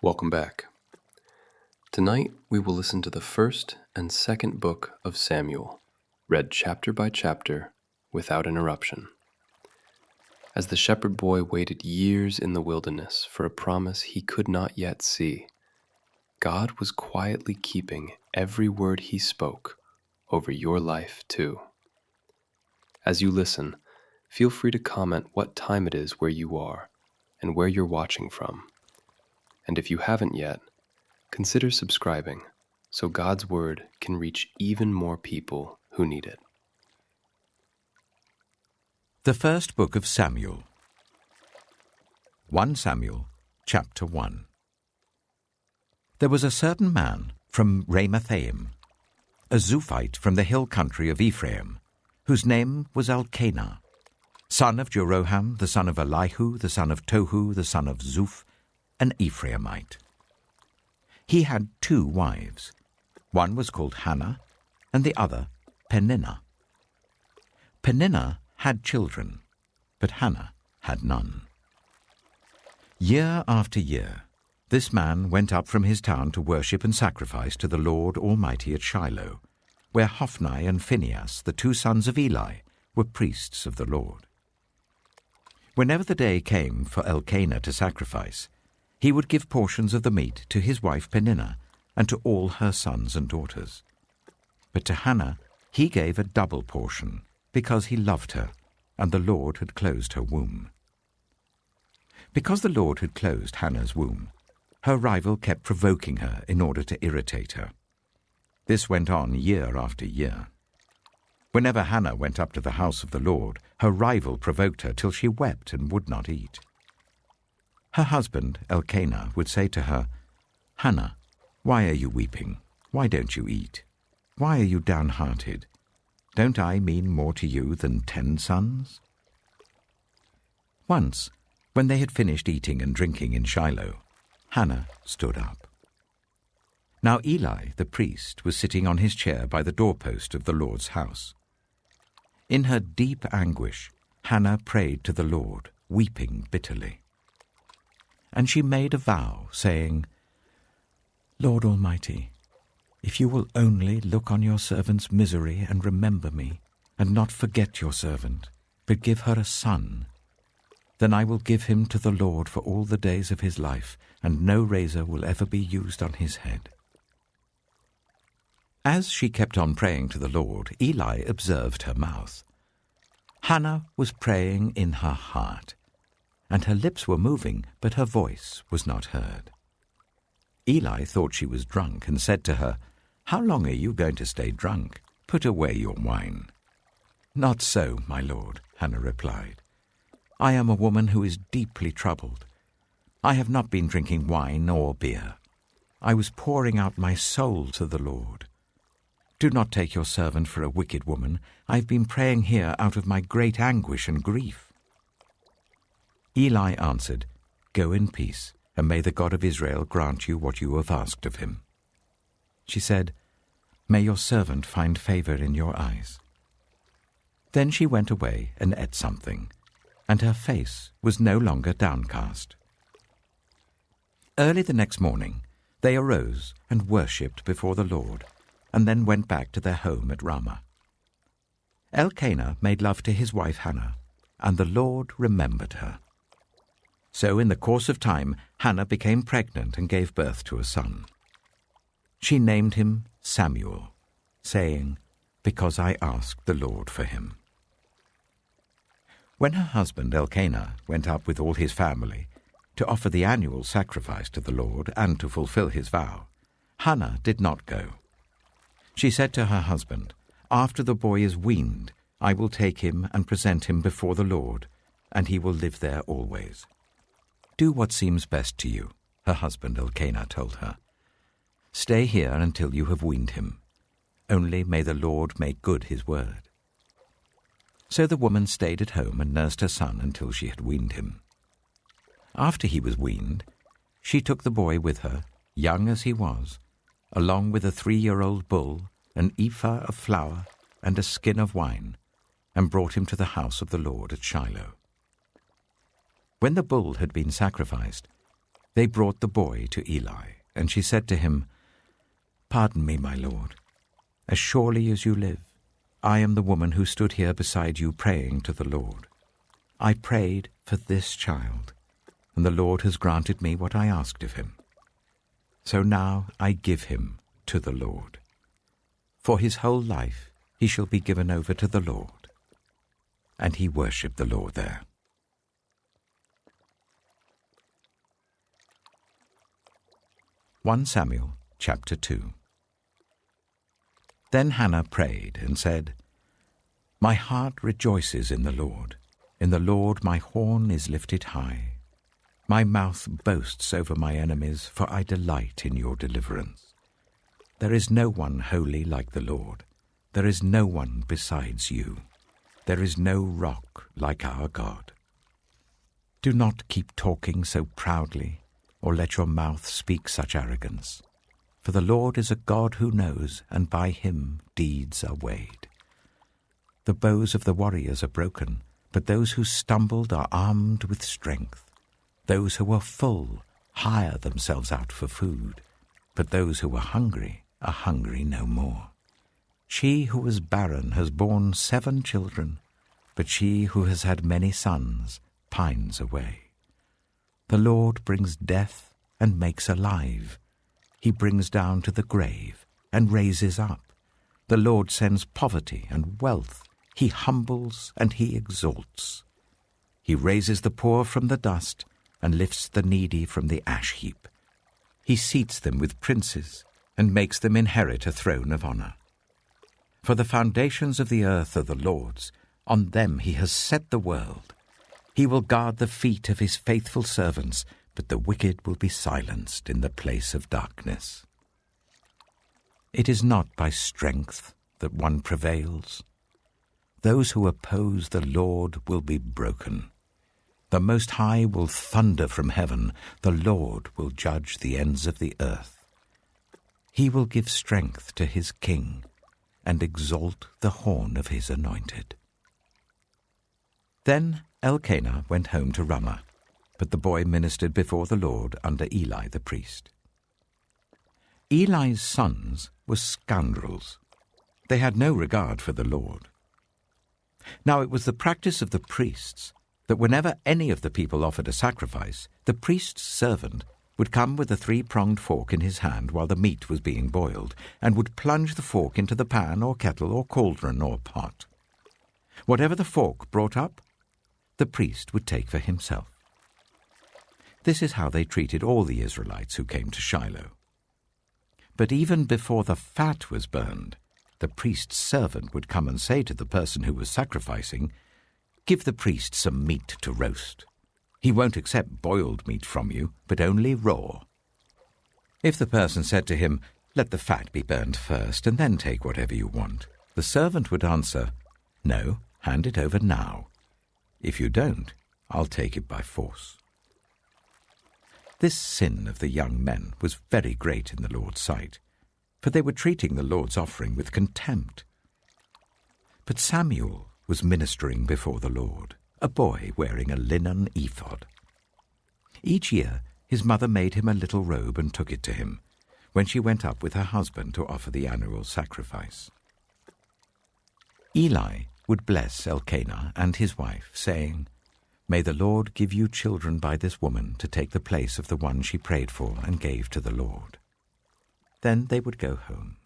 Welcome back. Tonight we will listen to the first and second book of Samuel, read chapter by chapter without interruption. As the shepherd boy waited years in the wilderness for a promise he could not yet see, God was quietly keeping every word he spoke over your life too. As you listen, feel free to comment what time it is where you are and where you're watching from. And if you haven't yet, consider subscribing so God's Word can reach even more people who need it. The first book of Samuel. 1 Samuel, chapter 1. There was a certain man from Ramathaim, a Zuphite from the hill country of Ephraim, whose name was Elkanah, son of Jeroham, the son of Elihu, the son of Tohu, the son of Zuph, an Ephraimite. He had 2 wives. One was called Hannah, and the other Peninnah. Peninnah had children, but Hannah had none. Year after year, this man went up from his town to worship and sacrifice to the Lord Almighty at Shiloh, where Hophni and Phinehas, the 2 sons of Eli, were priests of the Lord. Whenever the day came for Elkanah to sacrifice, he would give portions of the meat to his wife Peninnah and to all her sons and daughters. But to Hannah he gave a double portion, because he loved her, and the Lord had closed her womb. Because the Lord had closed Hannah's womb, her rival kept provoking her in order to irritate her. This went on year after year. Whenever Hannah went up to the house of the Lord, her rival provoked her till she wept and would not eat. Her husband, Elkanah, would say to her, "Hannah, why are you weeping? Why don't you eat? Why are you downhearted? Don't I mean more to you than 10 sons?" Once, when they had finished eating and drinking in Shiloh, Hannah stood up. Now Eli, the priest, was sitting on his chair by the doorpost of the Lord's house. In her deep anguish, Hannah prayed to the Lord, weeping bitterly. And she made a vow, saying, "Lord Almighty, if you will only look on your servant's misery and remember me, and not forget your servant, but give her a son, then I will give him to the Lord for all the days of his life, and no razor will ever be used on his head." As she kept on praying to the Lord, Eli observed her mouth. Hannah was praying in her heart, and her lips were moving, but her voice was not heard. Eli thought she was drunk and said to her, "How long are you going to stay drunk? Put away your wine." "Not so, my lord," Hannah replied. "I am a woman who is deeply troubled. I have not been drinking wine or beer. I was pouring out my soul to the Lord. Do not take your servant for a wicked woman. I have been praying here out of my great anguish and grief." Eli answered, "Go in peace, and may the God of Israel grant you what you have asked of him." She said, "May your servant find favor in your eyes." Then she went away and ate something, and her face was no longer downcast. Early the next morning, they arose and worshipped before the Lord, and then went back to their home at Ramah. Elkanah made love to his wife Hannah, and the Lord remembered her. So in the course of time, Hannah became pregnant and gave birth to a son. She named him Samuel, saying, "Because I asked the Lord for him." When her husband Elkanah went up with all his family to offer the annual sacrifice to the Lord and to fulfill his vow, Hannah did not go. She said to her husband, "After the boy is weaned, I will take him and present him before the Lord, and he will live there always." "Do what seems best to you," her husband Elkanah told her. "Stay here until you have weaned him. Only may the Lord make good his word." So the woman stayed at home and nursed her son until she had weaned him. After he was weaned, she took the boy with her, young as he was, along with a 3-year-old bull, an ephah of flour, and a skin of wine, and brought him to the house of the Lord at Shiloh. When the bull had been sacrificed, They brought the boy to Eli, and she said to him, "Pardon me, my lord. As surely as you live, I am the woman who stood here beside you praying to the Lord. I prayed for this child, and the Lord has granted me what I asked of him. So now I give him to the Lord. For his whole life he shall be given over to the Lord." And he worshipped the Lord there. 1 Samuel chapter 2. Then Hannah prayed and said, "My heart rejoices in the Lord. In the Lord my horn is lifted high. My mouth boasts over my enemies, for I delight in your deliverance. There is no one holy like the Lord. There is no one besides you. There is no rock like our God. Do not keep talking so proudly, or let your mouth speak such arrogance. For the Lord is a God who knows, and by him deeds are weighed. The bows of the warriors are broken, but those who stumbled are armed with strength. Those who are full hire themselves out for food, but those who are hungry no more. She who was barren has borne 7 children, but she who has had many sons pines away. The Lord brings death and makes alive. He brings down to the grave and raises up. The Lord sends poverty and wealth. He humbles and he exalts. He raises the poor from the dust and lifts the needy from the ash heap. He seats them with princes and makes them inherit a throne of honor. For the foundations of the earth are the Lord's. On them he has set the world. He will guard the feet of his faithful servants, but the wicked will be silenced in the place of darkness. It is not by strength that one prevails. Those who oppose the Lord will be broken. The Most High will thunder from heaven. The Lord will judge the ends of the earth. He will give strength to his king and exalt the horn of his anointed. Then Elkanah went home to Ramah, but the boy ministered before the Lord under Eli the priest. Eli's sons were scoundrels. They had no regard for the Lord. Now it was the practice of the priests that whenever any of the people offered a sacrifice, the priest's servant would come with a 3-pronged fork in his hand while the meat was being boiled, and would plunge the fork into the pan or kettle or cauldron or pot. Whatever the fork brought up, the priest would take for himself. This is how they treated all the Israelites who came to Shiloh. But even before the fat was burned, the priest's servant would come and say to the person who was sacrificing, "Give the priest some meat to roast. He won't accept boiled meat from you, but only raw." If the person said to him, "Let the fat be burned first, and then take whatever you want," the servant would answer, "No, hand it over now. If you don't, I'll take it by force." This sin of the young men was very great in the Lord's sight, for they were treating the Lord's offering with contempt. But Samuel was ministering before the Lord, a boy wearing a linen ephod. Each year his mother made him a little robe and took it to him, when she went up with her husband to offer the annual sacrifice. Eli would bless Elkanah and his wife, saying, "May the Lord give you children by this woman to take the place of the one she prayed for and gave to the Lord." Then they would go home.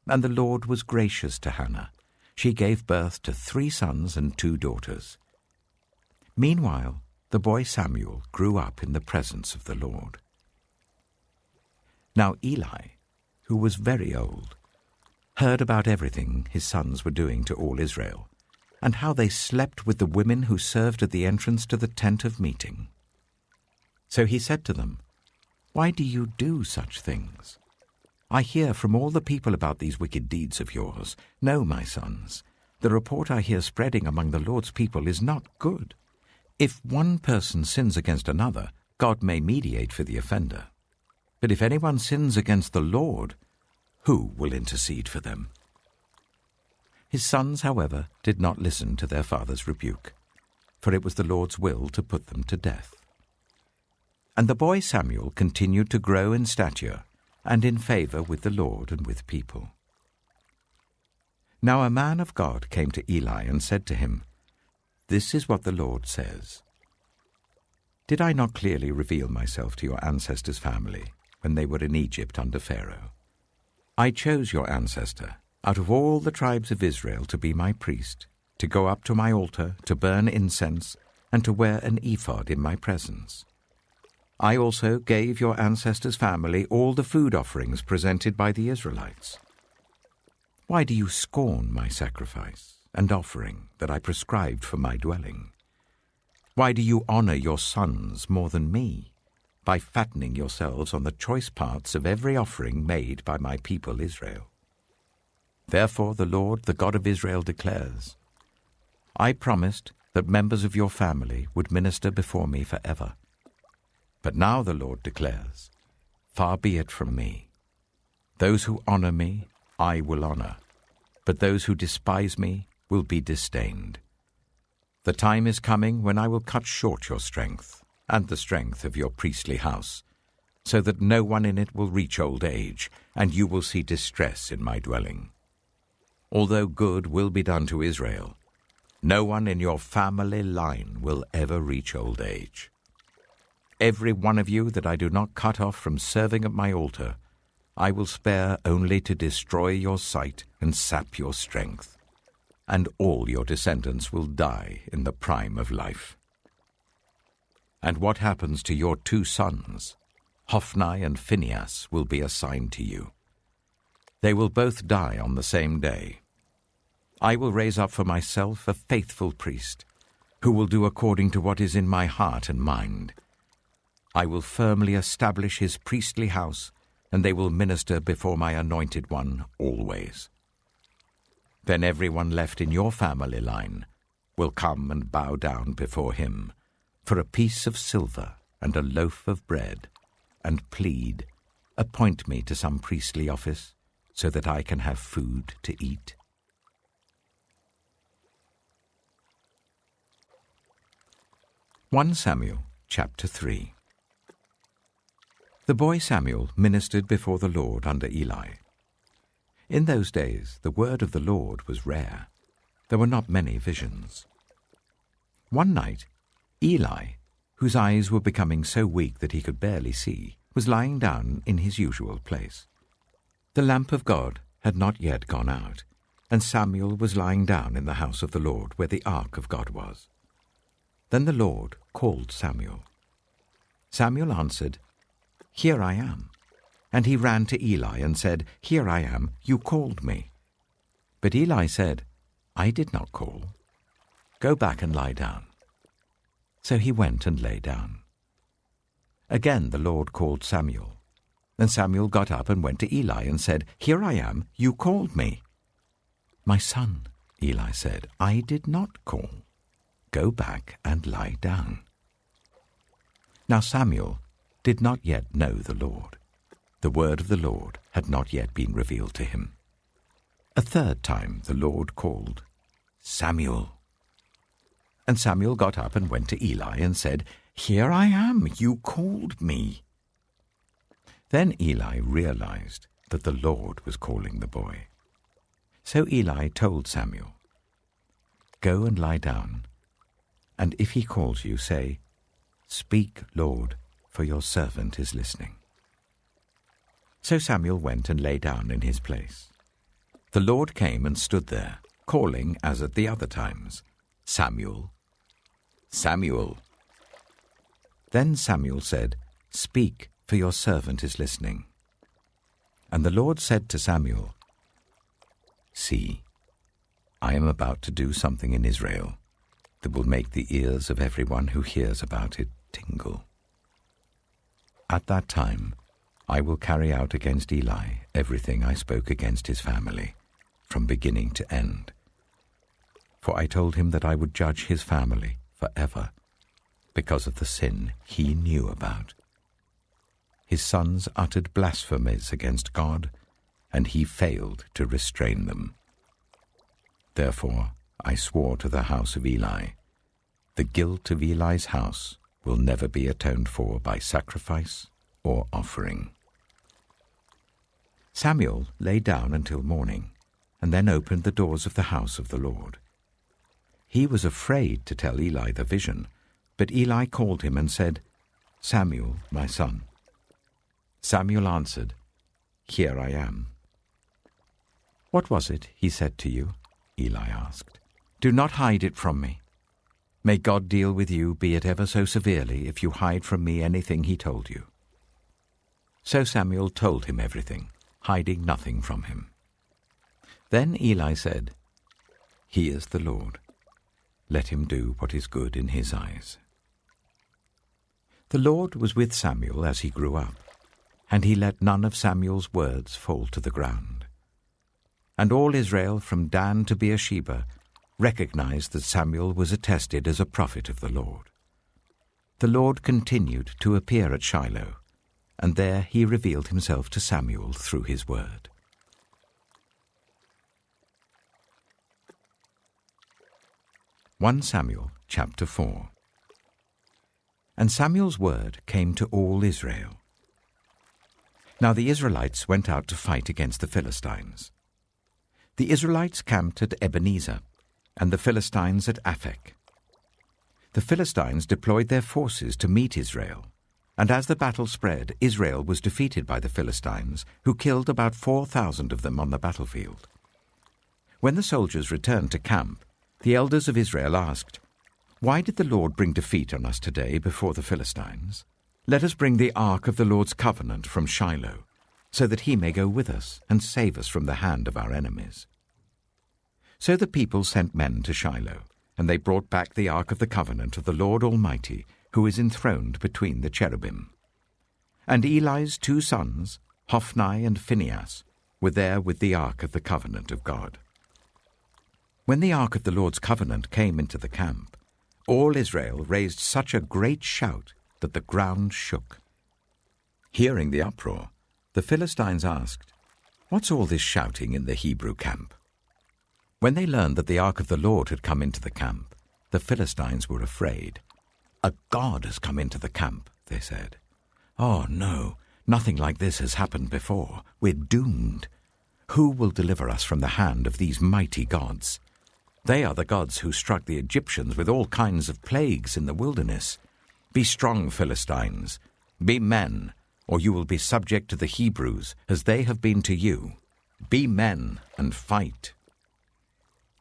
And the Lord was gracious to Hannah. She gave birth to 3 sons and 2 daughters. Meanwhile, the boy Samuel grew up in the presence of the Lord. Now Eli, who was very old, heard about everything his sons were doing to all Israel, and how they slept with the women who served at the entrance to the tent of meeting. So he said to them, "Why do you do such things? I hear from all the people about these wicked deeds of yours. No, my sons, the report I hear spreading among the Lord's people is not good. If one person sins against another, God may mediate for the offender. But if anyone sins against the Lord, who will intercede for them?" His sons, however, did not listen to their father's rebuke, for it was the Lord's will to put them to death. And the boy Samuel continued to grow in stature and in favor with the Lord and with people. Now a man of God came to Eli and said to him, "This is what the Lord says. Did I not clearly reveal myself to your ancestors' family when they were in Egypt under Pharaoh? I chose your ancestor out of all the tribes of Israel to be my priest, to go up to my altar, to burn incense, and to wear an ephod in my presence. I also gave your ancestors' family all the food offerings presented by the Israelites. Why do you scorn my sacrifice and offering that I prescribed for my dwelling? Why do you honor your sons more than me, by fattening yourselves on the choice parts of every offering made by my people Israel? Therefore the Lord, the God of Israel, declares, I promised that members of your family would minister before me forever. But now the Lord declares, far be it from me. Those who honor me, I will honor, but those who despise me will be disdained. The time is coming when I will cut short your strength and the strength of your priestly house, so that no one in it will reach old age, and you will see distress in my dwelling. Although good will be done to Israel, no one in your family line will ever reach old age. Every one of you that I do not cut off from serving at my altar, I will spare only to destroy your sight and sap your strength, and all your descendants will die in the prime of life. And what happens to your 2 sons, Hophni and Phinehas, will be assigned to you. They will both die on the same day. I will raise up for myself a faithful priest, who will do according to what is in my heart and mind. I will firmly establish his priestly house, and they will minister before my anointed one always. Then everyone left in your family line will come and bow down before him for a piece of silver and a loaf of bread, and plead, appoint me to some priestly office so that I can have food to eat. Samuel chapter 3. The boy Samuel ministered before the Lord under Eli. In those days the word of the Lord was rare. There were not many visions. One night, Eli, whose eyes were becoming so weak that he could barely see, was lying down in his usual place. The lamp of God had not yet gone out, and Samuel was lying down in the house of the Lord where the ark of God was. Then the Lord called Samuel. Samuel answered, Here I am. And he ran to Eli and said, Here I am, you called me. But Eli said, I did not call. Go back and lie down. So he went and lay down. Again the Lord called Samuel. Then Samuel got up and went to Eli and said, Here I am, you called me. My son, Eli said, I did not call. Go back and lie down. Now Samuel did not yet know the Lord. The word of the Lord had not yet been revealed to him. A third time the Lord called, Samuel. And Samuel got up and went to Eli and said, Here I am, you called me. Then Eli realized that the Lord was calling the boy. So Eli told Samuel, Go and lie down, and if he calls you, say, Speak, Lord, for your servant is listening. So Samuel went and lay down in his place. The Lord came and stood there, calling as at the other times, Samuel, Samuel. Then Samuel said, Speak, for your servant is listening. And the Lord said to Samuel, See, I am about to do something in Israel that will make the ears of everyone who hears about it tingle. At that time, I will carry out against Eli everything I spoke against his family, from beginning to end. For I told him that I would judge his family forever, because of the sin he knew about. His sons uttered blasphemies against God, and he failed to restrain them. Therefore I swore to the house of Eli, the guilt of Eli's house will never be atoned for by sacrifice or offering. Samuel lay down until morning, and then opened the doors of the house of the Lord. He was afraid to tell Eli the vision, but Eli called him and said, "Samuel, my son." Samuel answered, "Here I am." "What was it he said to you?" Eli asked. "Do not hide it from me. May God deal with you, be it ever so severely, if you hide from me anything he told you." So Samuel told him everything, hiding nothing from him. Then Eli said, "He is the Lord. Let him do what is good in his eyes." The Lord was with Samuel as he grew up, and he let none of Samuel's words fall to the ground. And all Israel from Dan to Beersheba recognized that Samuel was attested as a prophet of the Lord. The Lord continued to appear at Shiloh, and there he revealed himself to Samuel through his word. Samuel chapter 4. And Samuel's word came to all Israel. Now the Israelites went out to fight against the Philistines. The Israelites camped at Ebenezer, and the Philistines at Aphek. The Philistines deployed their forces to meet Israel, and as the battle spread, Israel was defeated by the Philistines, who killed about 4,000 of them on the battlefield. When the soldiers returned to camp, the elders of Israel asked, "Why did the Lord bring defeat on us today before the Philistines? Let us bring the ark of the Lord's covenant from Shiloh, so that he may go with us and save us from the hand of our enemies." So the people sent men to Shiloh, and they brought back the ark of the covenant of the Lord Almighty, who is enthroned between the cherubim. And Eli's 2 sons, Hophni and Phinehas, were there with the ark of the covenant of God. When the ark of the Lord's covenant came into the camp, all Israel raised such a great shout that the ground shook. Hearing the uproar, the Philistines asked, "What's all this shouting in the Hebrew camp?" When they learned that the ark of the Lord had come into the camp, the Philistines were afraid. "A god has come into the camp," they said. "Oh no, nothing like this has happened before. We're doomed. Who will deliver us from the hand of these mighty gods? They are the gods who struck the Egyptians with all kinds of plagues in the wilderness. Be strong, Philistines. Be men, or you will be subject to the Hebrews, as they have been to you. Be men and fight."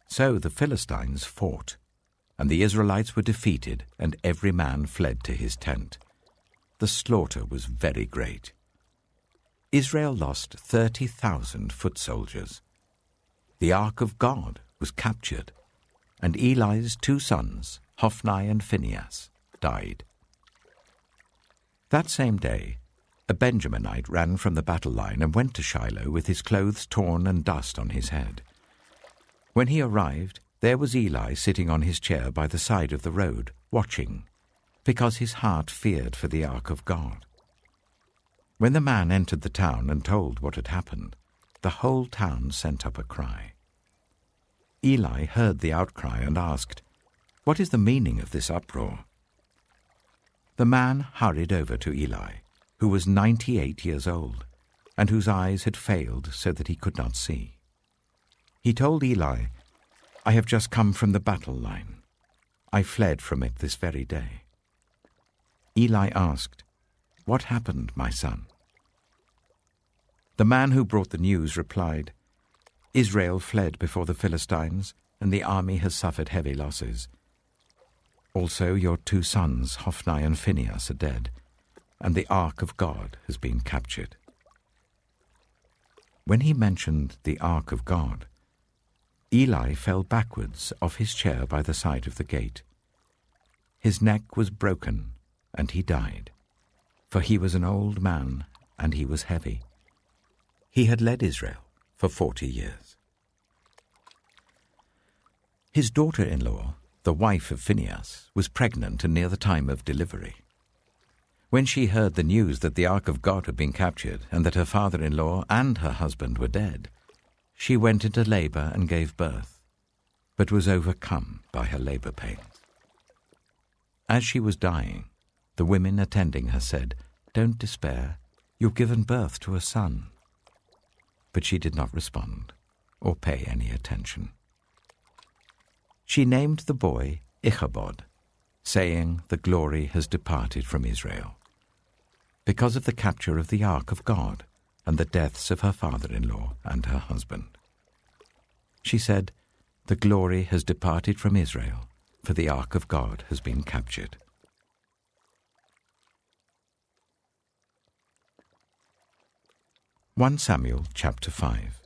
So the Philistines fought, and the Israelites were defeated, and every man fled to his tent. The slaughter was very great. Israel lost 30,000 foot soldiers. The ark of God was captured, and Eli's 2 sons, Hophni and Phinehas, died. That same day, a Benjaminite ran from the battle line and went to Shiloh with his clothes torn and dust on his head. When he arrived, there was Eli sitting on his chair by the side of the road, watching, because his heart feared for the ark of God. When the man entered the town and told what had happened, the whole town sent up a cry. Eli heard the outcry and asked, "What is the meaning of this uproar?" The man hurried over to Eli, who was 98 years old, and whose eyes had failed so that he could not see. He told Eli, "I have just come from the battle line. I fled from it this very day." Eli asked, "What happened, my son?" The man who brought the news replied, "Israel fled before the Philistines, and the army has suffered heavy losses. Also your 2 sons, Hophni and Phinehas, are dead, and the ark of God has been captured." When he mentioned the ark of God, Eli fell backwards off his chair by the side of the gate. His neck was broken, and he died, for he was an old man, and he was heavy. He had led Israel for 40 years. His daughter-in-law, the wife of Phinehas, was pregnant and near the time of delivery. When she heard the news that the ark of God had been captured and that her father-in-law and her husband were dead, she went into labor and gave birth, but was overcome by her labor pains. As she was dying, The women attending her said, "Don't despair. You've given birth to a son." But she did not respond or pay any attention. She named the boy Ichabod, saying, "The glory has departed from Israel," because of the capture of the ark of God and the deaths of her father-in-law and her husband. She said, "The glory has departed from Israel, for the ark of God has been captured." Samuel chapter 5.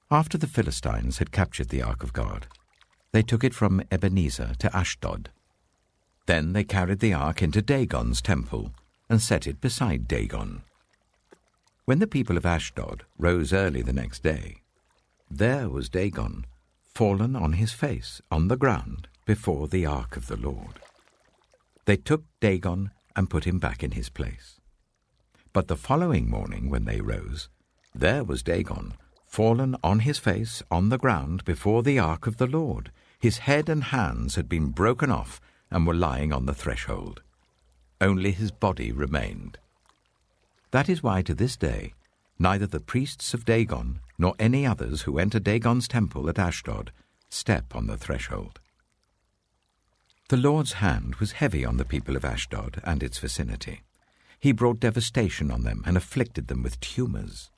After the Philistines had captured the ark of God, they took it from Ebenezer to Ashdod. Then they carried the ark into Dagon's temple and set it beside Dagon. When the people of Ashdod rose early the next day, there was Dagon, fallen on his face on the ground before the ark of the Lord. They took Dagon and put him back in his place. But the following morning when they rose, there was Dagon, fallen on his face on the ground before the ark of the Lord. His head and hands had been broken off and were lying on the threshold. Only his body remained. That is why to this day neither the priests of Dagon nor any others who enter Dagon's temple at Ashdod step on the threshold. The Lord's hand was heavy on the people of Ashdod and its vicinity. He brought devastation on them and afflicted them with tumors.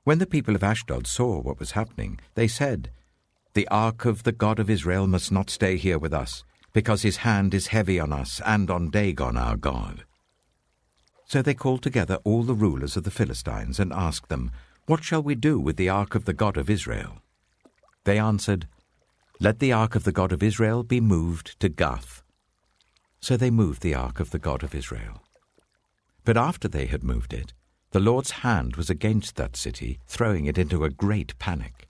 When the people of Ashdod saw what was happening, they said, "The ark of the God of Israel must not stay here with us, because his hand is heavy on us and on Dagon our God." So they called together all the rulers of the Philistines and asked them, "What shall we do with the ark of the God of Israel?" They answered, "Let the ark of the God of Israel be moved to Gath." So they moved the ark of the God of Israel. But after they had moved it, the Lord's hand was against that city, throwing it into a great panic.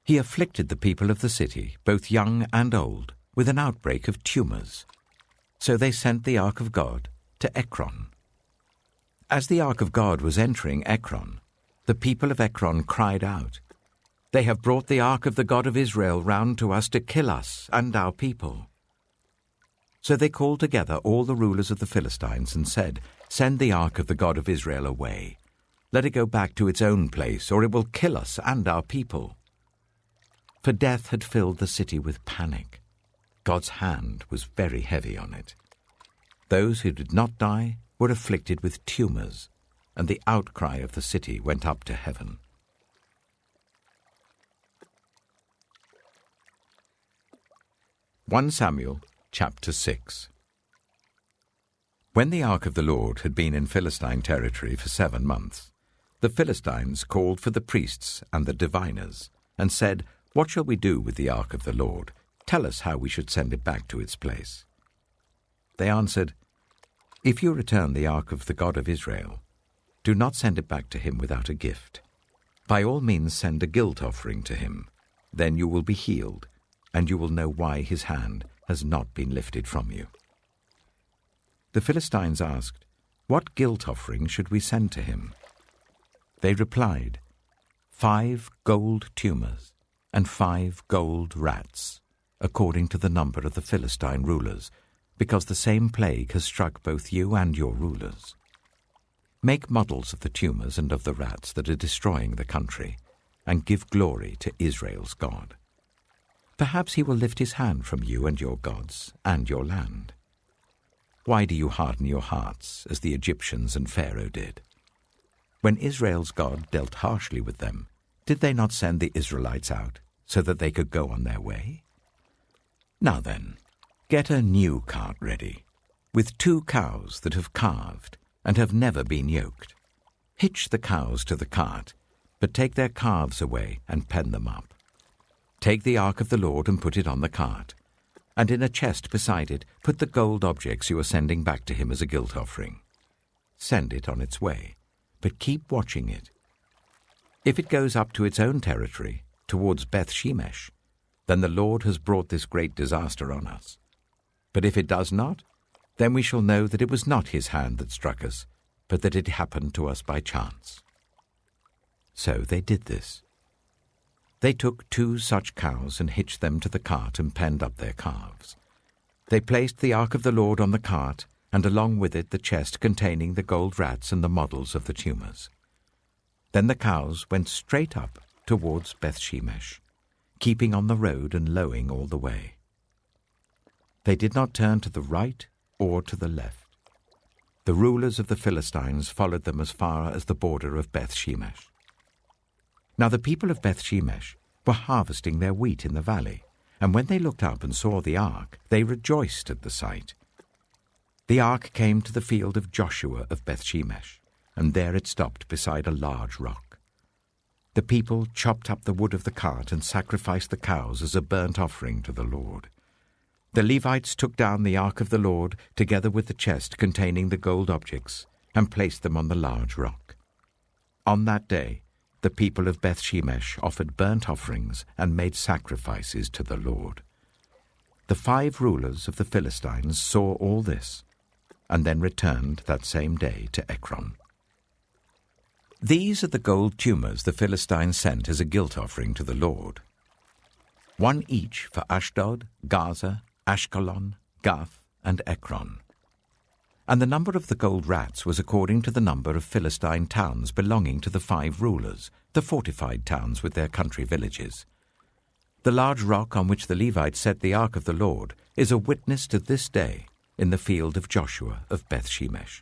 He afflicted the people of the city, both young and old, with an outbreak of tumors. So they sent the ark of God to Ekron. As the ark of God was entering Ekron, the people of Ekron cried out, "They have brought the ark of the God of Israel round to us to kill us and our people." So they called together all the rulers of the Philistines and said, "Send the ark of the God of Israel away. Let it go back to its own place, or it will kill us and our people." For death had filled the city with panic. God's hand was very heavy on it. Those who did not die were afflicted with tumors, and the outcry of the city went up to heaven. Samuel chapter 6. When the ark of the Lord had been in Philistine territory for 7 months, the Philistines called for the priests and the diviners, and said, "What shall we do with the ark of the Lord? Tell us how we should send it back to its place." They answered, "If you return the ark of the God of Israel, do not send it back to him without a gift. By all means send a guilt offering to him. Then you will be healed, and you will know why his hand has not been lifted from you." The Philistines asked, "What guilt offering should we send to him?" They replied, 5 gold tumors and 5 gold rats, according to the number of the Philistine rulers, because the same plague has struck both you and your rulers. Make models of the tumors and of the rats that are destroying the country, and give glory to Israel's God. Perhaps he will lift his hand from you and your gods and your land. Why do you harden your hearts as the Egyptians and Pharaoh did? When Israel's God dealt harshly with them, did they not send the Israelites out so that they could go on their way? Now then, get a new cart ready, with 2 cows that have calved and have never been yoked. Hitch the cows to the cart, but take their calves away and pen them up. Take the ark of the Lord and put it on the cart, and in a chest beside it put the gold objects you are sending back to him as a guilt offering. Send it on its way, but keep watching it. If it goes up to its own territory, towards Beth-Shemesh, then the Lord has brought this great disaster on us. But if it does not, then we shall know that it was not his hand that struck us, but that it happened to us by chance." So they did this. They took 2 such cows and hitched them to the cart and penned up their calves. They placed the ark of the Lord on the cart, and along with it the chest containing the gold rats and the models of the tumors. Then the cows went straight up towards Bethshemesh, keeping on the road and lowing all the way. They did not turn to the right or to the left. The rulers of the Philistines followed them as far as the border of Bethshemesh. Now the people of Bethshemesh were harvesting their wheat in the valley, and when they looked up and saw the ark, they rejoiced at the sight. The ark came to the field of Joshua of Bethshemesh, and there it stopped beside a large rock. The people chopped up the wood of the cart and sacrificed the cows as a burnt offering to the Lord. The Levites took down the ark of the Lord together with the chest containing the gold objects and placed them on the large rock. On that day, the people of Bethshemesh offered burnt offerings and made sacrifices to the Lord. The 5 rulers of the Philistines saw all this, and then returned that same day to Ekron. These are the gold tumors the Philistines sent as a guilt offering to the Lord. 1 each for Ashdod, Gaza, Ashkelon, Gath, and Ekron. And the number of the gold rats was according to the number of Philistine towns belonging to the 5 rulers, the fortified towns with their country villages. The large rock on which the Levites set the ark of the Lord is a witness to this day in the field of Joshua of Bethshemesh.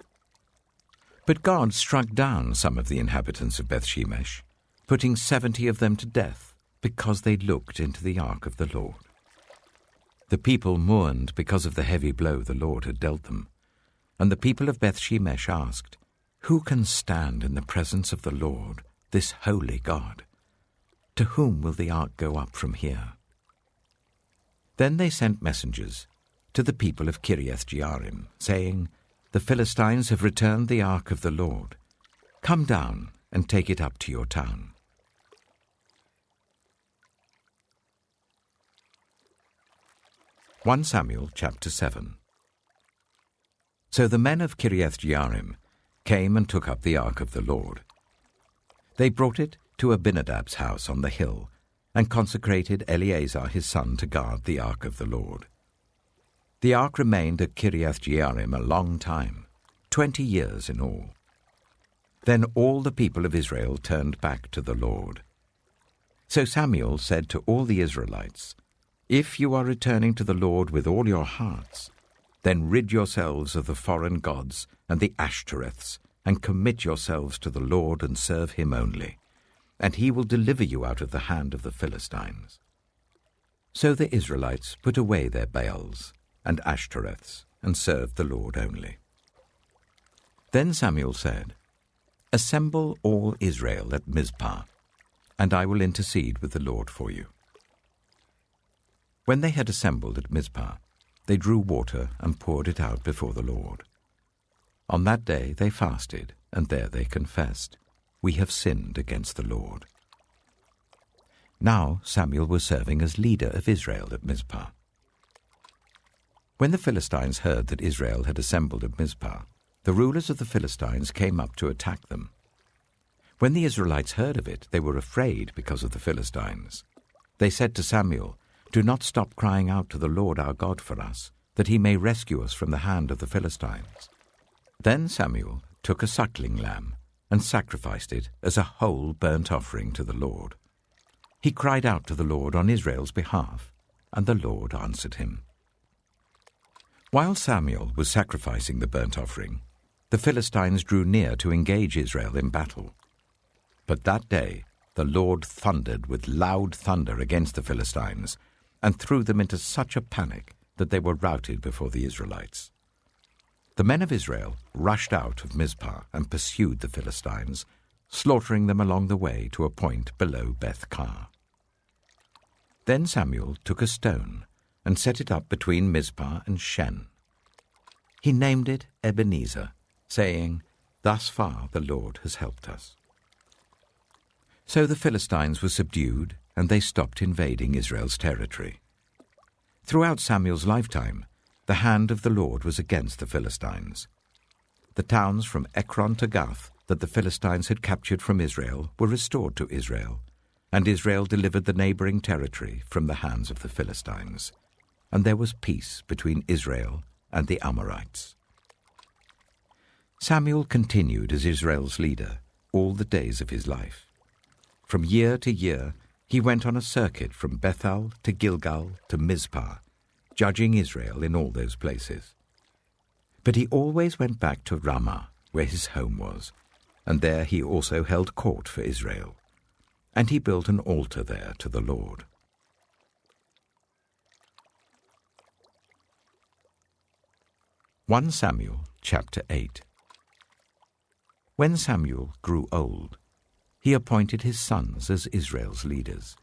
But God struck down some of the inhabitants of Bethshemesh, putting 70 of them to death because they looked into the ark of the Lord. The people mourned because of the heavy blow the Lord had dealt them, and the people of Bethshemesh asked, "Who can stand in the presence of the Lord, this holy God? To whom will the ark go up from here?" Then they sent messengers to the people of Kiriath-Jearim, saying, "The Philistines have returned the ark of the Lord. Come down and take it up to your town." 1 Samuel chapter 7. So the men of Kiriath-Jearim came and took up the ark of the Lord. They brought it to Abinadab's house on the hill, and consecrated Eleazar his son to guard the ark of the Lord. The ark remained at Kiriath-Jearim a long time, 20 years in all. Then all the people of Israel turned back to the Lord. So Samuel said to all the Israelites, "If you are returning to the Lord with all your hearts, then rid yourselves of the foreign gods and the Ashtoreths, and commit yourselves to the Lord and serve him only, and he will deliver you out of the hand of the Philistines." So the Israelites put away their Baals and Ashtoreths and served the Lord only. Then Samuel said, "Assemble all Israel at Mizpah, and I will intercede with the Lord for you." When they had assembled at Mizpah, they drew water and poured it out before the Lord. On that day they fasted, and there they confessed, "We have sinned against the Lord." Now Samuel was serving as leader of Israel at Mizpah. When the Philistines heard that Israel had assembled at Mizpah, the rulers of the Philistines came up to attack them. When the Israelites heard of it, they were afraid because of the Philistines. They said to Samuel, "Do not stop crying out to the Lord our God for us, that he may rescue us from the hand of the Philistines." Then Samuel took a suckling lamb and sacrificed it as a whole burnt offering to the Lord. He cried out to the Lord on Israel's behalf, and the Lord answered him. While Samuel was sacrificing the burnt offering, the Philistines drew near to engage Israel in battle. But that day the Lord thundered with loud thunder against the Philistines, and threw them into such a panic that they were routed before the Israelites. The men of Israel rushed out of Mizpah and pursued the Philistines, slaughtering them along the way to a point below Beth-kar. Then Samuel took a stone and set it up between Mizpah and Shen. He named it Ebenezer, saying, "Thus far the Lord has helped us." So the Philistines were subdued, and they stopped invading Israel's territory. Throughout Samuel's lifetime, the hand of the Lord was against the Philistines. The towns from Ekron to Gath that the Philistines had captured from Israel were restored to Israel, and Israel delivered the neighboring territory from the hands of the Philistines. and there was peace between Israel and the Amorites. Samuel continued as Israel's leader all the days of his life. From year to year, he went on a circuit from Bethel to Gilgal to Mizpah, judging Israel in all those places. But he always went back to Ramah, where his home was, and there he also held court for Israel. And he built an altar there to the Lord. Samuel chapter 8. When Samuel grew old, he appointed his sons as Israel's leaders.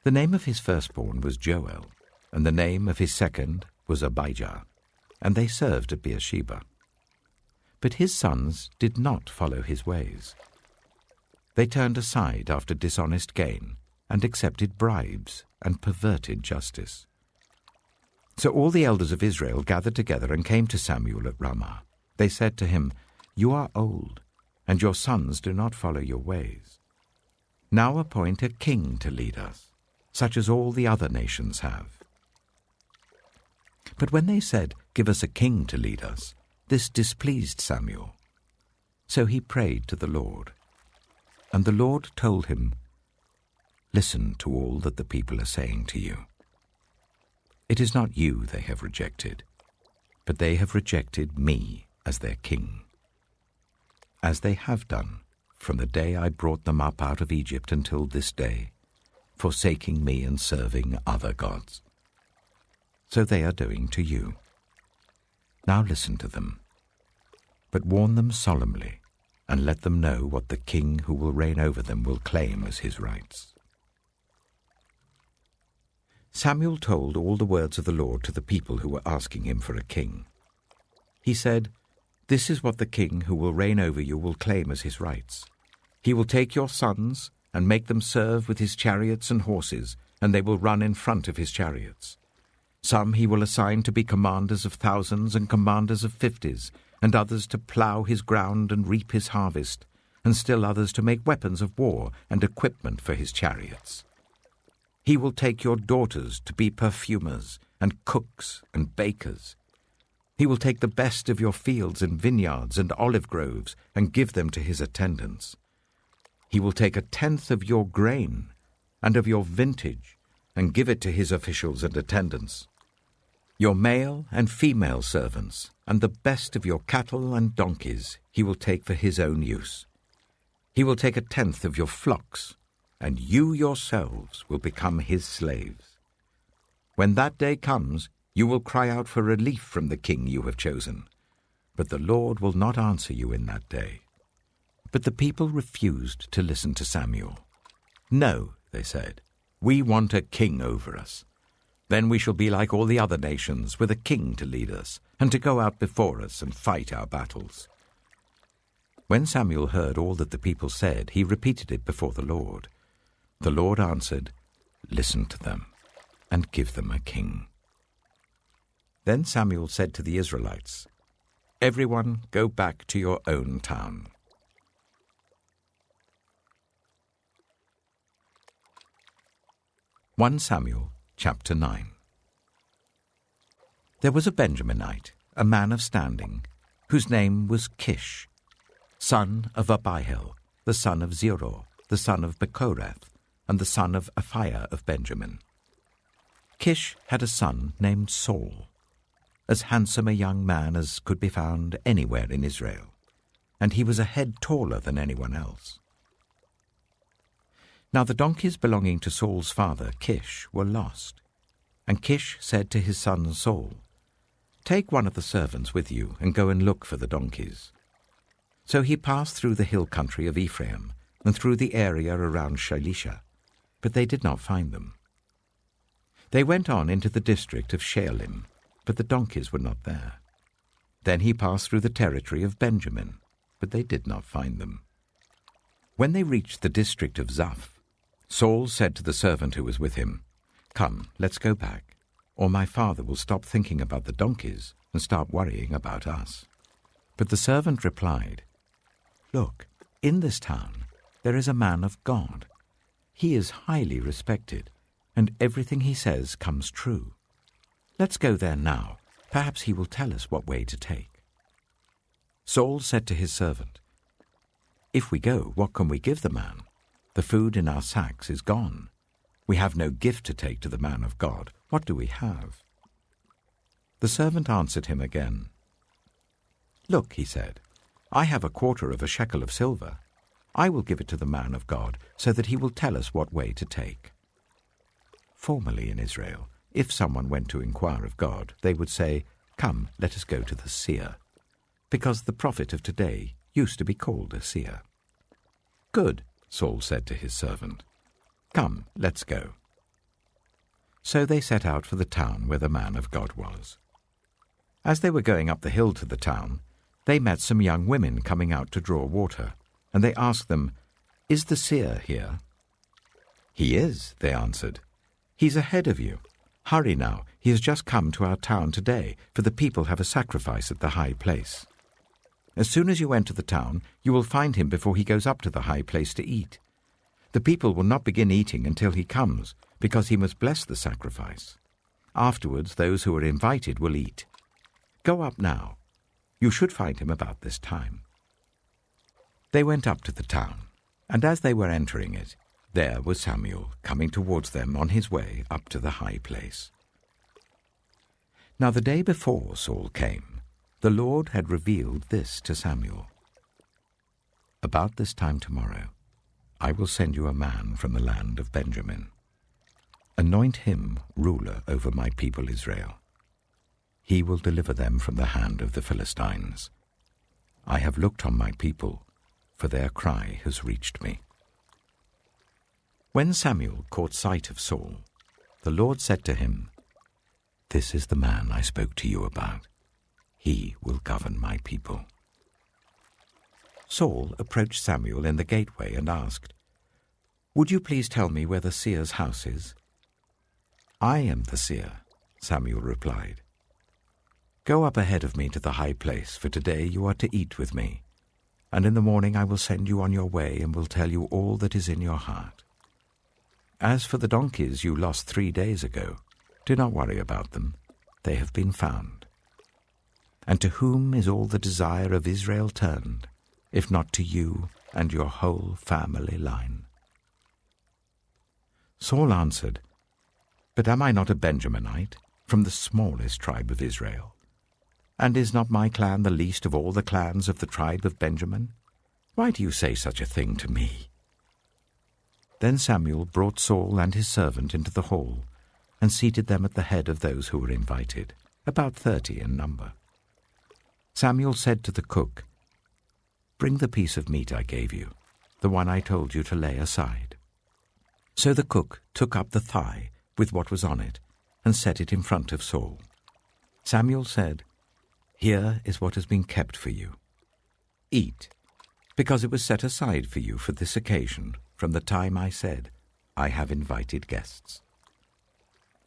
The name of his firstborn was Joel, and the name of his second was Abijah, and they served at Beersheba. But his sons did not follow his ways. They turned aside after dishonest gain and accepted bribes and perverted justice. So all the elders of Israel gathered together and came to Samuel at Ramah. They said to him, "You are old, and your sons do not follow your ways. Now appoint a king to lead us, such as all the other nations have." But when they said, "Give us a king to lead us," this displeased Samuel. So he prayed to the Lord. And the Lord told him, "Listen to all that the people are saying to you. It is not you they have rejected, but they have rejected me as their king, as they have done from the day I brought them up out of Egypt until this day, forsaking me and serving other gods. So they are doing to you. Now listen to them, but warn them solemnly, and let them know what the king who will reign over them will claim as his rights." Samuel told all the words of the Lord to the people who were asking him for a king. He said, "This is what the king who will reign over you will claim as his rights. He will take your sons and make them serve with his chariots and horses, and they will run in front of his chariots. Some he will assign to be commanders of thousands and commanders of 50s, and others to plough his ground and reap his harvest, and still others to make weapons of war and equipment for his chariots. He will take your daughters to be perfumers and cooks and bakers. He will take the best of your fields and vineyards and olive groves and give them to his attendants. He will take 1/10 of your grain and of your vintage and give it to his officials and attendants. Your male and female servants and the best of your cattle and donkeys he will take for his own use. He will take 1/10 of your flocks, and you yourselves will become his slaves. When that day comes, you will cry out for relief from the king you have chosen, but the Lord will not answer you in that day." But the people refused to listen to Samuel. "No," they said, "we want a king over us. Then we shall be like all the other nations, with a king to lead us, and to go out before us and fight our battles." When Samuel heard all that the people said, he repeated it before the Lord. The Lord answered, "Listen to them, and give them a king." Then Samuel said to the Israelites, "Everyone go back to your own town." Samuel chapter 9. There was a Benjaminite, a man of standing, whose name was Kish, son of Abihail, the son of Zeror, the son of Bechorath, and the son of Aphiah of Benjamin. Kish had a son named Saul, as handsome a young man as could be found anywhere in Israel, and he was a head taller than anyone else. Now the donkeys belonging to Saul's father, Kish, were lost, and Kish said to his son Saul, "Take one of the servants with you and go and look for the donkeys." So he passed through the hill country of Ephraim and through the area around Shiloh, but they did not find them. They went on into the district of Shealim, but the donkeys were not there. Then he passed through the territory of Benjamin, but they did not find them. When they reached the district of Zaph, Saul said to the servant who was with him, "Come, let's go back, or my father will stop thinking about the donkeys and start worrying about us." But the servant replied, "Look, in this town there is a man of God. He is highly respected, and everything he says comes true. Let's go there now. Perhaps he will tell us what way to take." Saul said to his servant, "If we go, what can we give the man? The food in our sacks is gone. We have no gift to take to the man of God. What do we have?" The servant answered him again. "Look," he said, "I have 1/4 of a shekel of silver. I will give it to the man of God, so that he will tell us what way to take." Formerly in Israel, if someone went to inquire of God, they would say, "Come, let us go to the seer," because the prophet of today used to be called a seer. "Good," Saul said to his servant. "Come, let's go." So they set out for the town where the man of God was. As they were going up the hill to the town, they met some young women coming out to draw water, and they asked them, "Is the seer here?" "He is," they answered. "He's ahead of you. Hurry now, he has just come to our town today, for the people have a sacrifice at the high place. As soon as you enter the town, you will find him before he goes up to the high place to eat. The people will not begin eating until he comes, because he must bless the sacrifice. Afterwards, those who are invited will eat. Go up now. You should find him about this time." They went up to the town, and as they were entering it, there was Samuel coming towards them on his way up to the high place. Now the day before Saul came, the Lord had revealed this to Samuel. "About this time tomorrow, I will send you a man from the land of Benjamin. Anoint him ruler over my people Israel. He will deliver them from the hand of the Philistines. I have looked on my people, for their cry has reached me." When Samuel caught sight of Saul, the Lord said to him, "This is the man I spoke to you about. He will govern my people." Saul approached Samuel in the gateway and asked, "Would you please tell me where the seer's house is?" "I am the seer," Samuel replied. "Go up ahead of me to the high place, for today you are to eat with me, and in the morning I will send you on your way and will tell you all that is in your heart. As for the donkeys you lost 3 days ago, do not worry about them. They have been found. And to whom is all the desire of Israel turned, if not to you and your whole family line?" Saul answered, "But am I not a Benjaminite, from the smallest tribe of Israel? And is not my clan the least of all the clans of the tribe of Benjamin? Why do you say such a thing to me?" Then Samuel brought Saul and his servant into the hall, and seated them at the head of those who were invited, about 30 in number. Samuel said to the cook, "Bring the piece of meat I gave you, the one I told you to lay aside." So the cook took up the thigh with what was on it, and set it in front of Saul. Samuel said, "Here is what has been kept for you. Eat, because it was set aside for you for this occasion, from the time I said, 'I have invited guests.'"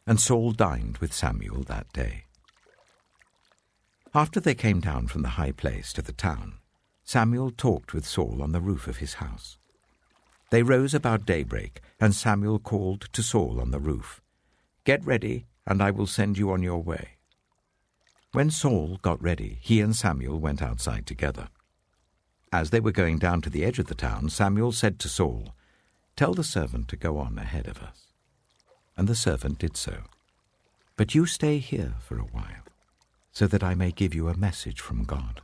And Saul dined with Samuel that day. After they came down from the high place to the town, Samuel talked with Saul on the roof of his house. They rose about daybreak, and Samuel called to Saul on the roof, "Get ready, and I will send you on your way." When Saul got ready, he and Samuel went outside together. As they were going down to the edge of the town, Samuel said to Saul, "Tell the servant to go on ahead of us." And the servant did so. "But you stay here for a while, so that I may give you a message from God."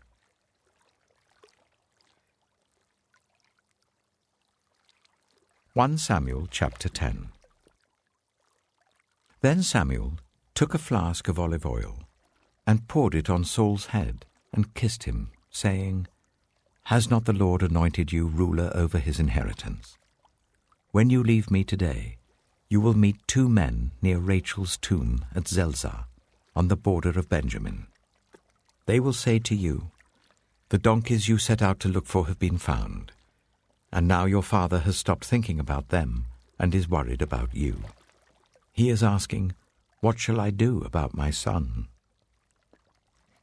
1 Samuel chapter 10. Then Samuel took a flask of olive oil and poured it on Saul's head and kissed him, saying, "Has not the Lord anointed you ruler over his inheritance? When you leave me today, you will meet 2 men near Rachel's tomb at Zelzah, on the border of Benjamin. They will say to you, 'The donkeys you set out to look for have been found, and now your father has stopped thinking about them and is worried about you. He is asking, "What shall I do about my son?"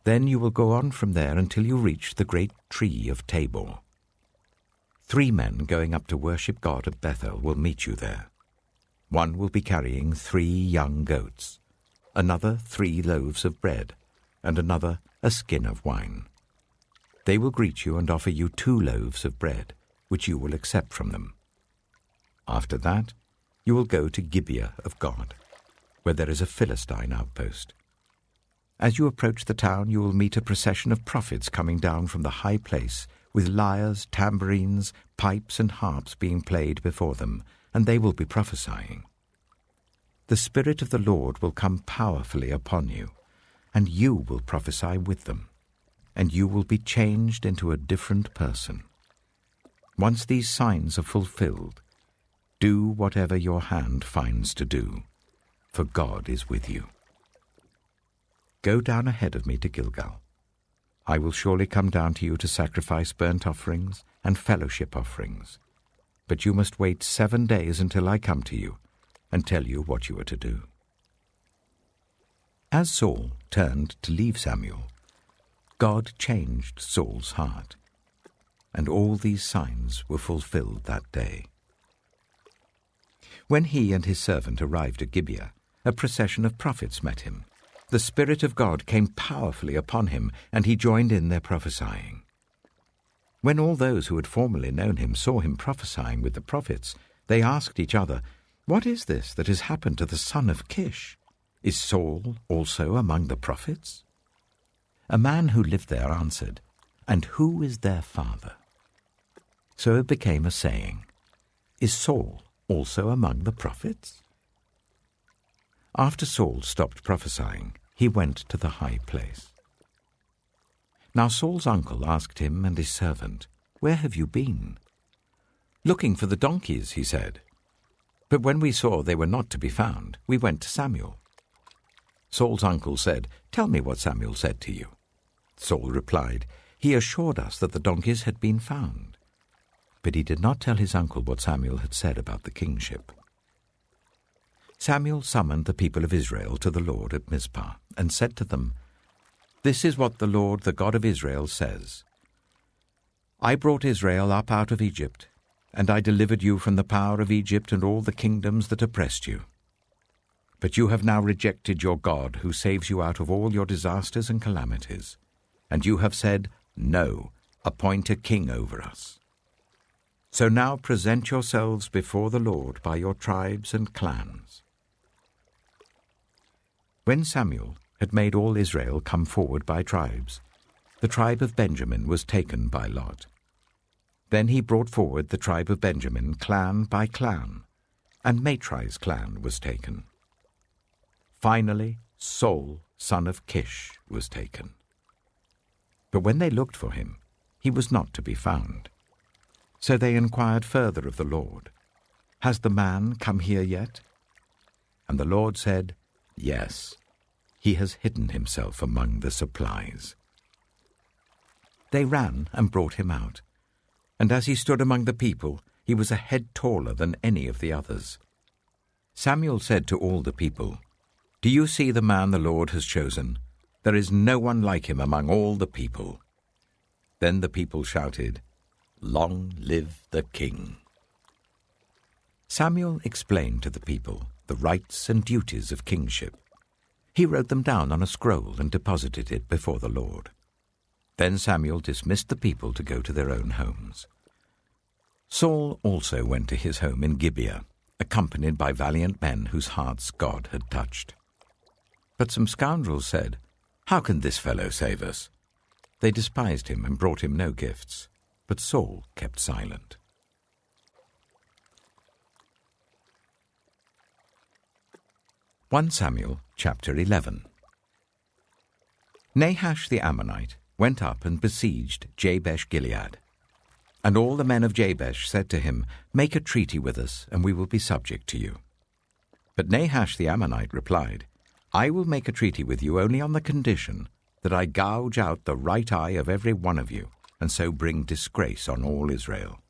Then you will go on from there until you reach the great tree of Tabor. 3 men going up to worship God at Bethel will meet you there. One will be carrying 3 young goats, another 3 loaves of bread, and another a skin of wine. They will greet you and offer you 2 loaves of bread, which you will accept from them. After that, you will go to Gibeah of God, where there is a Philistine outpost. As you approach the town, you will meet a procession of prophets coming down from the high place, with lyres, tambourines, pipes, and harps being played before them, and they will be prophesying. The Spirit of the Lord will come powerfully upon you, and you will prophesy with them, and you will be changed into a different person. Once these signs are fulfilled, do whatever your hand finds to do, for God is with you. Go down ahead of me to Gilgal. I will surely come down to you to sacrifice burnt offerings and fellowship offerings, but you must wait 7 days until I come to you and tell you what you are to do." As Saul turned to leave Samuel, God changed Saul's heart, and all these signs were fulfilled that day. When he and his servant arrived at Gibeah, a procession of prophets met him. The Spirit of God came powerfully upon him, and he joined in their prophesying. When all those who had formerly known him saw him prophesying with the prophets, they asked each other, "What is this that has happened to the son of Kish? Is Saul also among the prophets?" A man who lived there answered, "And who is their father?" So it became a saying, "Is Saul also among the prophets?" After Saul stopped prophesying, he went to the high place. Now Saul's uncle asked him and his servant, "Where have you been?" "Looking for the donkeys," he said. "But when we saw they were not to be found, we went to Samuel." Saul's uncle said, "Tell me what Samuel said to you." Saul replied, "He assured us that the donkeys had been found." But he did not tell his uncle what Samuel had said about the kingship. Samuel summoned the people of Israel to the Lord at Mizpah and said to them, "This is what the Lord, the God of Israel, says. I brought Israel up out of Egypt, and I delivered you from the power of Egypt and all the kingdoms that oppressed you. But you have now rejected your God, who saves you out of all your disasters and calamities. And you have said, 'No, appoint a king over us.' So now present yourselves before the Lord by your tribes and clans." When Samuel had made all Israel come forward by tribes, the tribe of Benjamin was taken by lot. Then he brought forward the tribe of Benjamin clan by clan, and Matri's clan was taken. Finally, Saul, son of Kish, was taken. But when they looked for him, he was not to be found. So they inquired further of the Lord, "Has the man come here yet?" And the Lord said, "Yes, he has hidden himself among the supplies." They ran and brought him out, and as he stood among the people, he was a head taller than any of the others. Samuel said to all the people, "Do you see the man the Lord has chosen? There is no one like him among all the people." Then the people shouted, "Long live the king." Samuel explained to the people the rights and duties of kingship. He wrote them down on a scroll and deposited it before the Lord. Then Samuel dismissed the people to go to their own homes. Saul also went to his home in Gibeah, accompanied by valiant men whose hearts God had touched. But some scoundrels said, "How can this fellow save us?" They despised him and brought him no gifts, but Saul kept silent. 1 Samuel chapter 11. Nahash the Ammonite went up and besieged Jabesh-Gilead. And all the men of Jabesh said to him, "Make a treaty with us, and we will be subject to you." But Nahash the Ammonite replied, "I will make a treaty with you only on the condition that I gouge out the right eye of every one of you, and so bring disgrace on all Israel."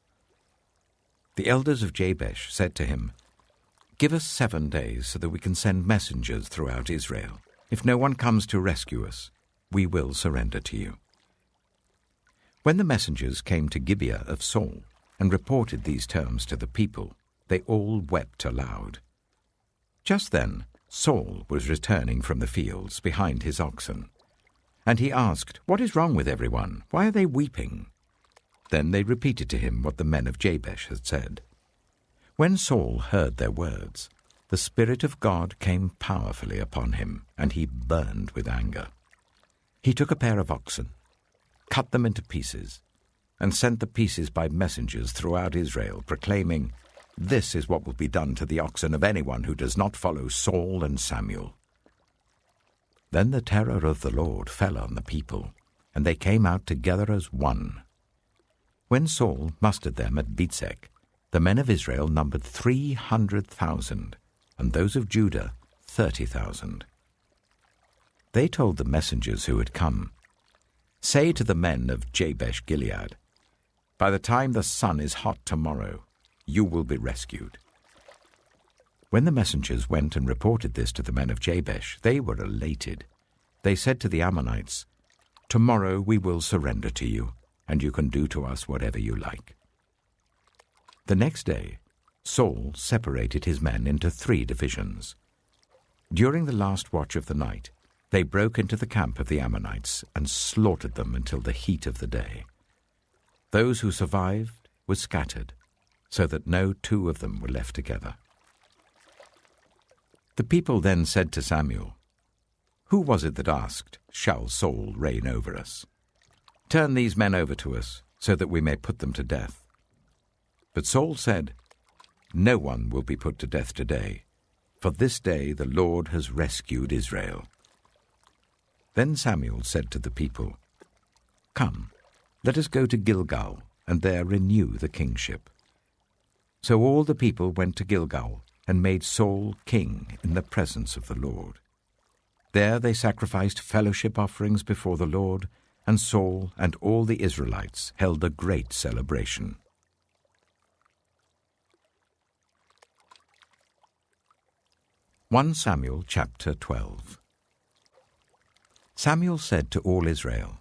The elders of Jabesh said to him, "Give us 7 days so that we can send messengers throughout Israel. If no one comes to rescue us, we will surrender to you." When the messengers came to Gibeah of Saul and reported these terms to the people, they all wept aloud. Just then Saul was returning from the fields behind his oxen, and he asked, "What is wrong with everyone? Why are they weeping?" Then they repeated to him what the men of Jabesh had said. When Saul heard their words, the Spirit of God came powerfully upon him, and he burned with anger. He took a pair of oxen, cut them into pieces, and sent the pieces by messengers throughout Israel, proclaiming, "This is what will be done to the oxen of anyone who does not follow Saul and Samuel." Then the terror of the Lord fell on the people, and they came out together as one. When Saul mustered them at Bezek, the men of Israel numbered 300,000, and those of Judah 30,000. They told the messengers who had come, "Say to the men of Jabesh Gilead, by the time the sun is hot tomorrow, you will be rescued." When the messengers went and reported this to the men of Jabesh, they were elated. They said to the Ammonites, "Tomorrow we will surrender to you, and you can do to us whatever you like." The next day, Saul separated his men into 3 divisions. During the last watch of the night, they broke into the camp of the Ammonites and slaughtered them until the heat of the day. Those who survived were scattered, so that no 2 of them were left together. The people then said to Samuel, "Who was it that asked, 'Shall Saul reign over us?' Turn these men over to us, so that we may put them to death." But Saul said, "No one will be put to death today, for this day the Lord has rescued Israel." Then Samuel said to the people, "Come, let us go to Gilgal, and there renew the kingship." So all the people went to Gilgal and made Saul king in the presence of the Lord. There they sacrificed fellowship offerings before the Lord, and Saul and all the Israelites held a great celebration. 1 Samuel chapter 12. Samuel said to all Israel,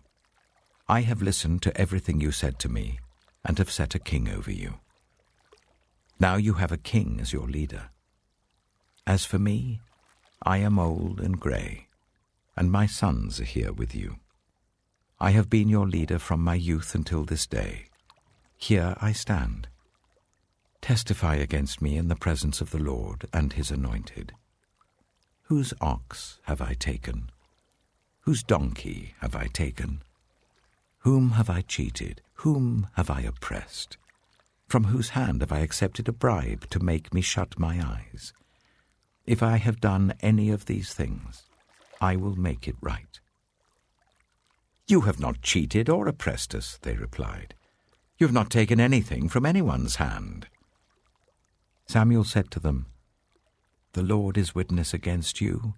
"I have listened to everything you said to me, and have set a king over you. Now you have a king as your leader. As for me, I am old and grey, and my sons are here with you. I have been your leader from my youth until this day. Here I stand. Testify against me in the presence of the Lord and his anointed. Whose ox have I taken? Whose donkey have I taken? Whom have I cheated? Whom have I oppressed? From whose hand have I accepted a bribe to make me shut my eyes? If I have done any of these things, I will make it right." "You have not cheated or oppressed us," they replied. "You have not taken anything from anyone's hand." Samuel said to them, "The Lord is witness against you,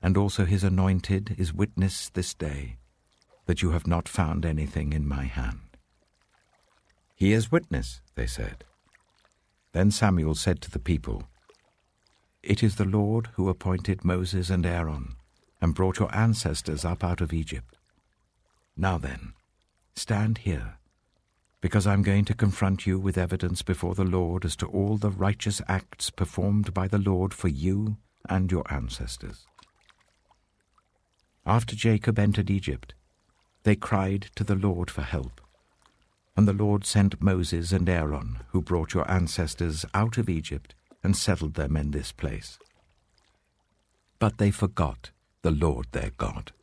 and also his anointed is witness this day, that you have not found anything in my hand." "He is witness," they said. Then Samuel said to the people, "It is the Lord who appointed Moses and Aaron, and brought your ancestors up out of Egypt. Now then, stand here, because I'm going to confront you with evidence before the Lord as to all the righteous acts performed by the Lord for you and your ancestors. After Jacob entered Egypt, they cried to the Lord for help, and the Lord sent Moses and Aaron, who brought your ancestors out of Egypt and settled them in this place. But they forgot the Lord their God.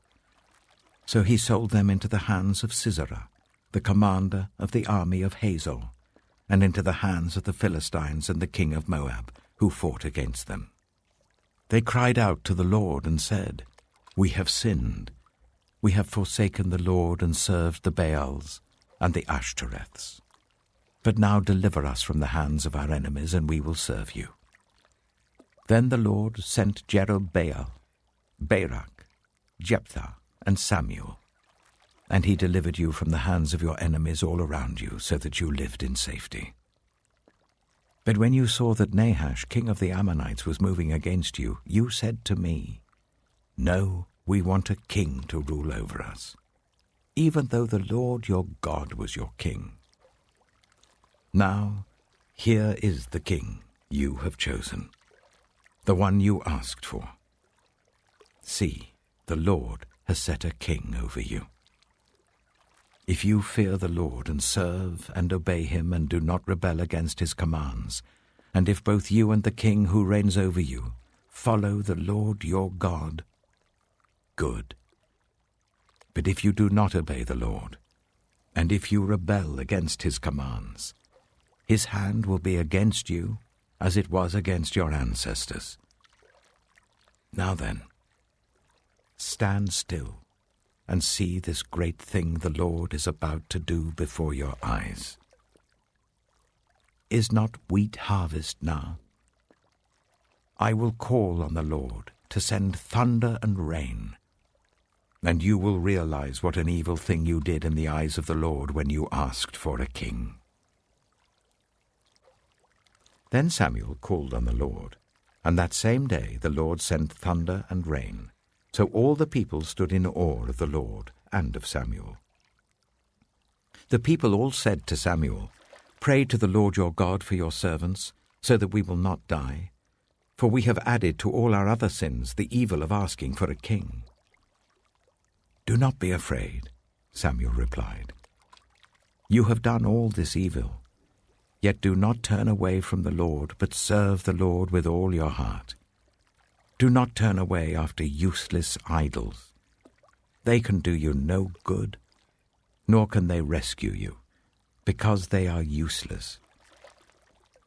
So he sold them into the hands of Sisera, the commander of the army of Hazor, and into the hands of the Philistines and the king of Moab, who fought against them. They cried out to the Lord and said, "We have sinned. We have forsaken the Lord and served the Baals and the Ashtoreths. But now deliver us from the hands of our enemies, and we will serve you." Then the Lord sent Jerubbaal, Barak, Jephthah, and Samuel, and he delivered you from the hands of your enemies all around you, so that you lived in safety. But when you saw that Nahash, king of the Ammonites, was moving against you, you said to me, "No, we want a king to rule over us, even though the Lord your God was your king. Now, here is the king you have chosen. the one you asked for. See, the Lord has set a king over you. If you fear the Lord and serve and obey him and do not rebel against his commands, and if both you and the king who reigns over you follow the Lord your God, good. But if you do not obey the Lord, and if you rebel against his commands, his hand will be against you as it was against your ancestors. Now then, stand still and see this great thing the Lord is about to do before your eyes. Is not wheat harvest now? I will call on the Lord to send thunder and rain, and you will realize what an evil thing you did in the eyes of the Lord when you asked for a king. Then Samuel called on the Lord, and that same day the Lord sent thunder and rain. So all the people stood in awe of the Lord and of Samuel. The people all said to Samuel, "Pray to the Lord your God for your servants, so that we will not die. For we have added to all our other sins the evil of asking for a king." "Do not be afraid," Samuel replied. "You have done all this evil. Yet do not turn away from the Lord, but serve the Lord with all your heart. Do not turn away after useless idols. They can do you no good, nor can they rescue you, because they are useless.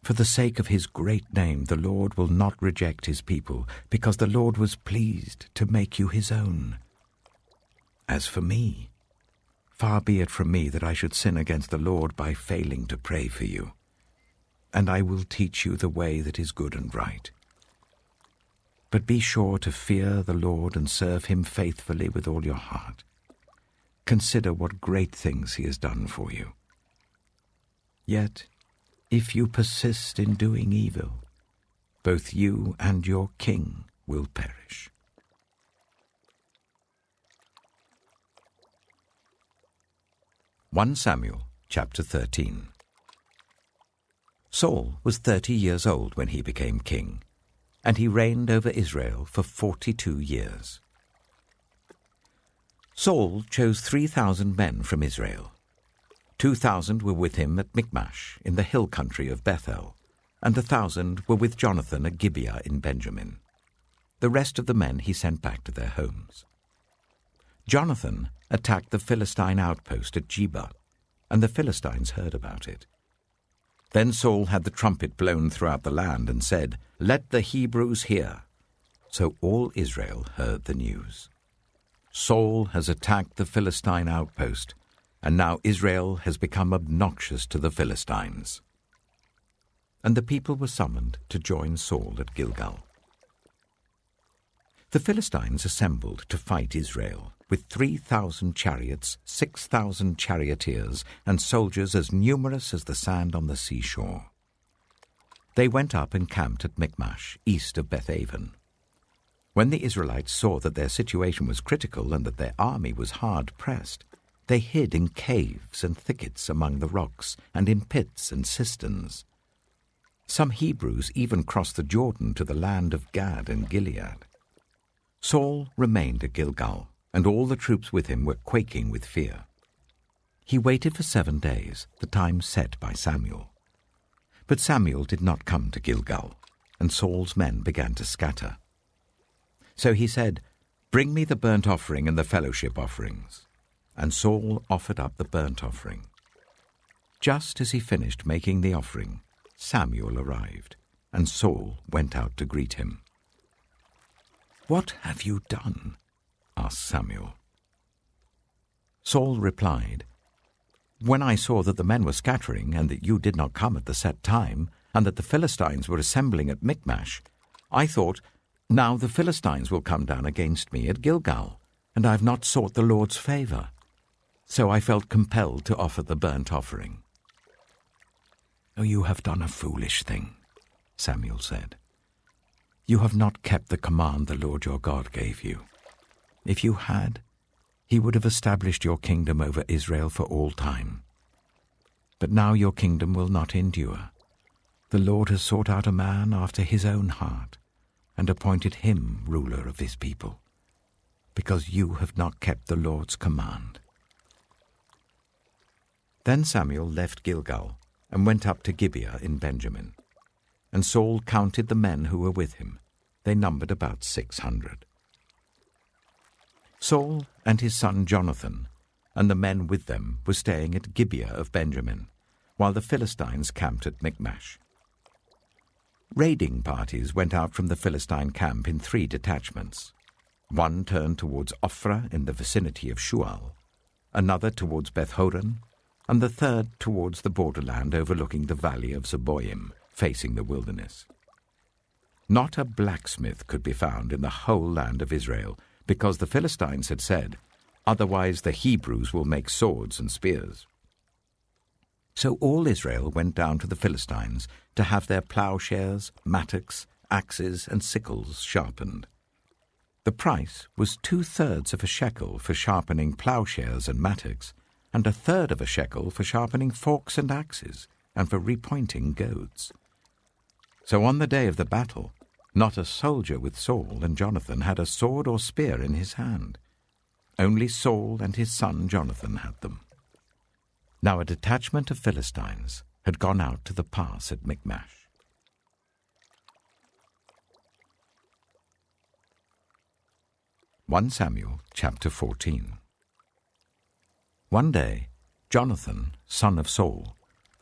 For the sake of his great name, the Lord will not reject his people, because the Lord was pleased to make you his own. As for me, far be it from me that I should sin against the Lord by failing to pray for you. And I will teach you the way that is good and right. But be sure to fear the Lord and serve him faithfully with all your heart. Consider what great things he has done for you. Yet, if you persist in doing evil, both you and your king will perish." 1 Samuel chapter 13. Saul was 30 years old when he became king, and he reigned over Israel for 42 years. Saul chose 3,000 men from Israel. 2,000 were with him at Michmash in the hill country of Bethel, and 1,000 were with Jonathan at Gibeah in Benjamin. The rest of the men he sent back to their homes. Jonathan attacked the Philistine outpost at Geba, and the Philistines heard about it. Then Saul had the trumpet blown throughout the land and said, "Let the Hebrews hear." So all Israel heard the news. Saul has attacked the Philistine outpost, and now Israel has become obnoxious to the Philistines. And the people were summoned to join Saul at Gilgal. The Philistines assembled to fight Israel, with 3,000 chariots, 6,000 charioteers, and soldiers as numerous as the sand on the seashore. They went up and camped at Michmash, east of Bethlehem. When the Israelites saw that their situation was critical and that their army was hard-pressed, they hid in caves and thickets among the rocks and in pits and cisterns. Some Hebrews even crossed the Jordan to the land of Gad and Gilead. Saul remained at Gilgal, and all the troops with him were quaking with fear. He waited for 7 days, the time set by Samuel. But Samuel did not come to Gilgal, and Saul's men began to scatter. So he said, "Bring me the burnt offering and the fellowship offerings." And Saul offered up the burnt offering. Just as he finished making the offering, Samuel arrived, and Saul went out to greet him. "What have you done?" asked Samuel. Saul replied, "When I saw that the men were scattering, and that you did not come at the set time, and that the Philistines were assembling at Michmash, I thought, now the Philistines will come down against me at Gilgal, and I have not sought the Lord's favor. So I felt compelled to offer the burnt offering." "Oh, you have done a foolish thing," Samuel said. "You have not kept the command the Lord your God gave you. If you had, he would have established your kingdom over Israel for all time. But now your kingdom will not endure. The Lord has sought out a man after his own heart, and appointed him ruler of his people, because you have not kept the Lord's command." Then Samuel left Gilgal and went up to Gibeah in Benjamin. And Saul counted the men who were with him. They numbered about 600. Saul and his son Jonathan and the men with them were staying at Gibeah of Benjamin, while the Philistines camped at Michmash. Raiding parties went out from the Philistine camp in 3 detachments. One turned towards Ophrah in the vicinity of Shual, another towards Beth-horon, and the third towards the borderland overlooking the valley of Zeboim, facing the wilderness. Not a blacksmith could be found in the whole land of Israel, because the Philistines had said, "Otherwise the Hebrews will make swords and spears." So all Israel went down to the Philistines to have their plowshares, mattocks, axes, and sickles sharpened. The price was 2/3 of a shekel for sharpening plowshares and mattocks, and 1/3 of a shekel for sharpening forks and axes, and for repointing goads. So on the day of the battle, not a soldier with Saul and Jonathan had a sword or spear in his hand. Only Saul and his son Jonathan had them. Now a detachment of Philistines had gone out to the pass at Michmash. Samuel chapter 14. One day, Jonathan, son of Saul,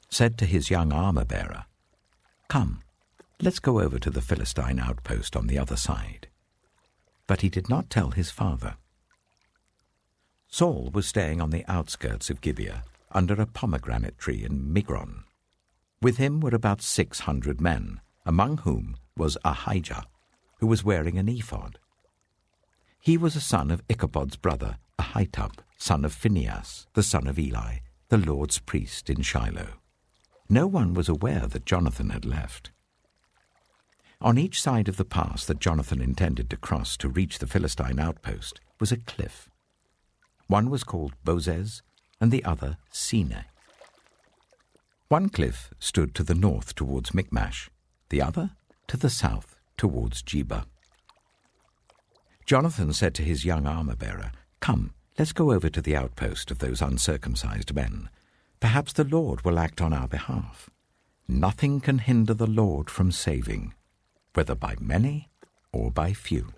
said to his young armor-bearer, "Come, let's go over to the Philistine outpost on the other side." But he did not tell his father. Saul was staying on the outskirts of Gibeah, under a pomegranate tree in Migron. With him were about 600 men, among whom was Ahijah, who was wearing an ephod. He was a son of Ichabod's brother, Ahitub, son of Phinehas, the son of Eli, the Lord's priest in Shiloh. No one was aware that Jonathan had left. On each side of the pass that Jonathan intended to cross to reach the Philistine outpost was a cliff. One was called Bozez, and the other Sineh. One cliff stood to the north towards Michmash, the other to the south towards Geba. Jonathan said to his young armor-bearer, "Come, let's go over to the outpost of those uncircumcised men. Perhaps the Lord will act on our behalf. Nothing can hinder the Lord from saving, whether by many or by few."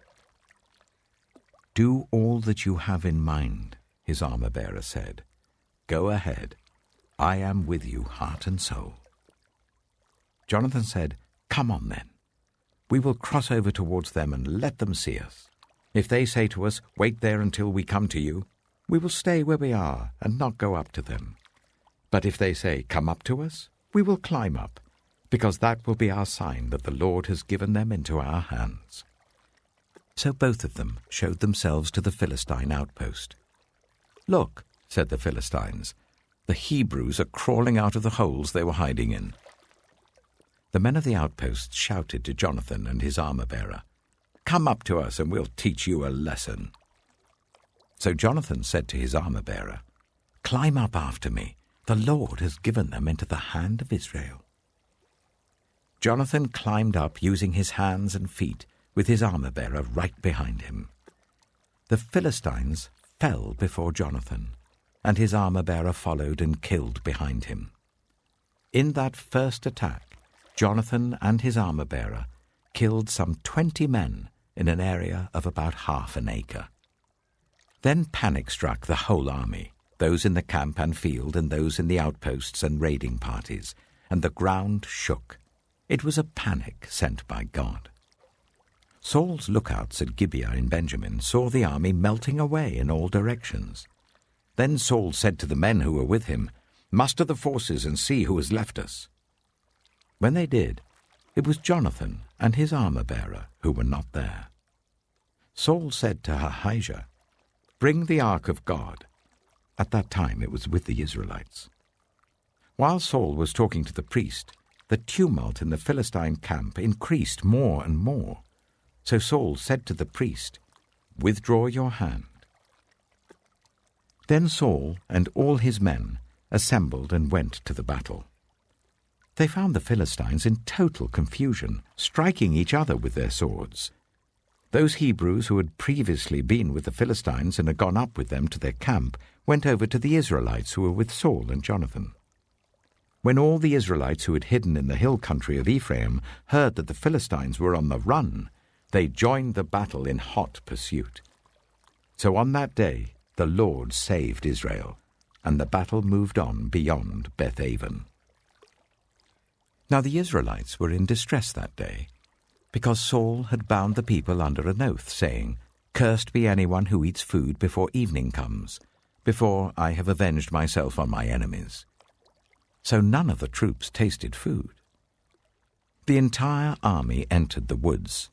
"Do all that you have in mind," his armor-bearer said. "Go ahead. I am with you, heart and soul." Jonathan said, "Come on then. We will cross over towards them and let them see us. If they say to us, 'Wait there until we come to you,' we will stay where we are and not go up to them. But if they say, 'Come up to us,' we will climb up, because that will be our sign that the Lord has given them into our hands." So both of them showed themselves to the Philistine outpost. "Look," said the Philistines, "the Hebrews are crawling out of the holes they were hiding in." The men of the outpost shouted to Jonathan and his armor-bearer, "Come up to us and we'll teach you a lesson." So Jonathan said to his armor-bearer, "Climb up after me. The Lord has given them into the hand of Israel." Jonathan climbed up using his hands and feet, with his armor-bearer right behind him. The Philistines fell before Jonathan, and his armor-bearer followed and killed behind him. In that first attack, Jonathan and his armor-bearer killed some 20 men in an area of about half an acre. Then panic struck the whole army, those in the camp and field and those in the outposts and raiding parties, and the ground shook. It was a panic sent by God. Saul's lookouts at Gibeah in Benjamin saw the army melting away in all directions. Then Saul said to the men who were with him, "Muster the forces and see who has left us." When they did, it was Jonathan and his armor-bearer who were not there. Saul said to Ahijah, "Bring the ark of God." At that time it was with the Israelites. While Saul was talking to the priest, the tumult in the Philistine camp increased more and more. So Saul said to the priest, "Withdraw your hand." Then Saul and all his men assembled and went to the battle. They found the Philistines in total confusion, striking each other with their swords. Those Hebrews who had previously been with the Philistines and had gone up with them to their camp went over to the Israelites who were with Saul and Jonathan. When all the Israelites who had hidden in the hill country of Ephraim heard that the Philistines were on the run, they joined the battle in hot pursuit. So on that day the Lord saved Israel, and the battle moved on beyond Bethlehem. Now the Israelites were in distress that day, because Saul had bound the people under an oath, saying, "Cursed be anyone who eats food before evening comes, before I have avenged myself on my enemies." So none of the troops tasted food. The entire army entered the woods,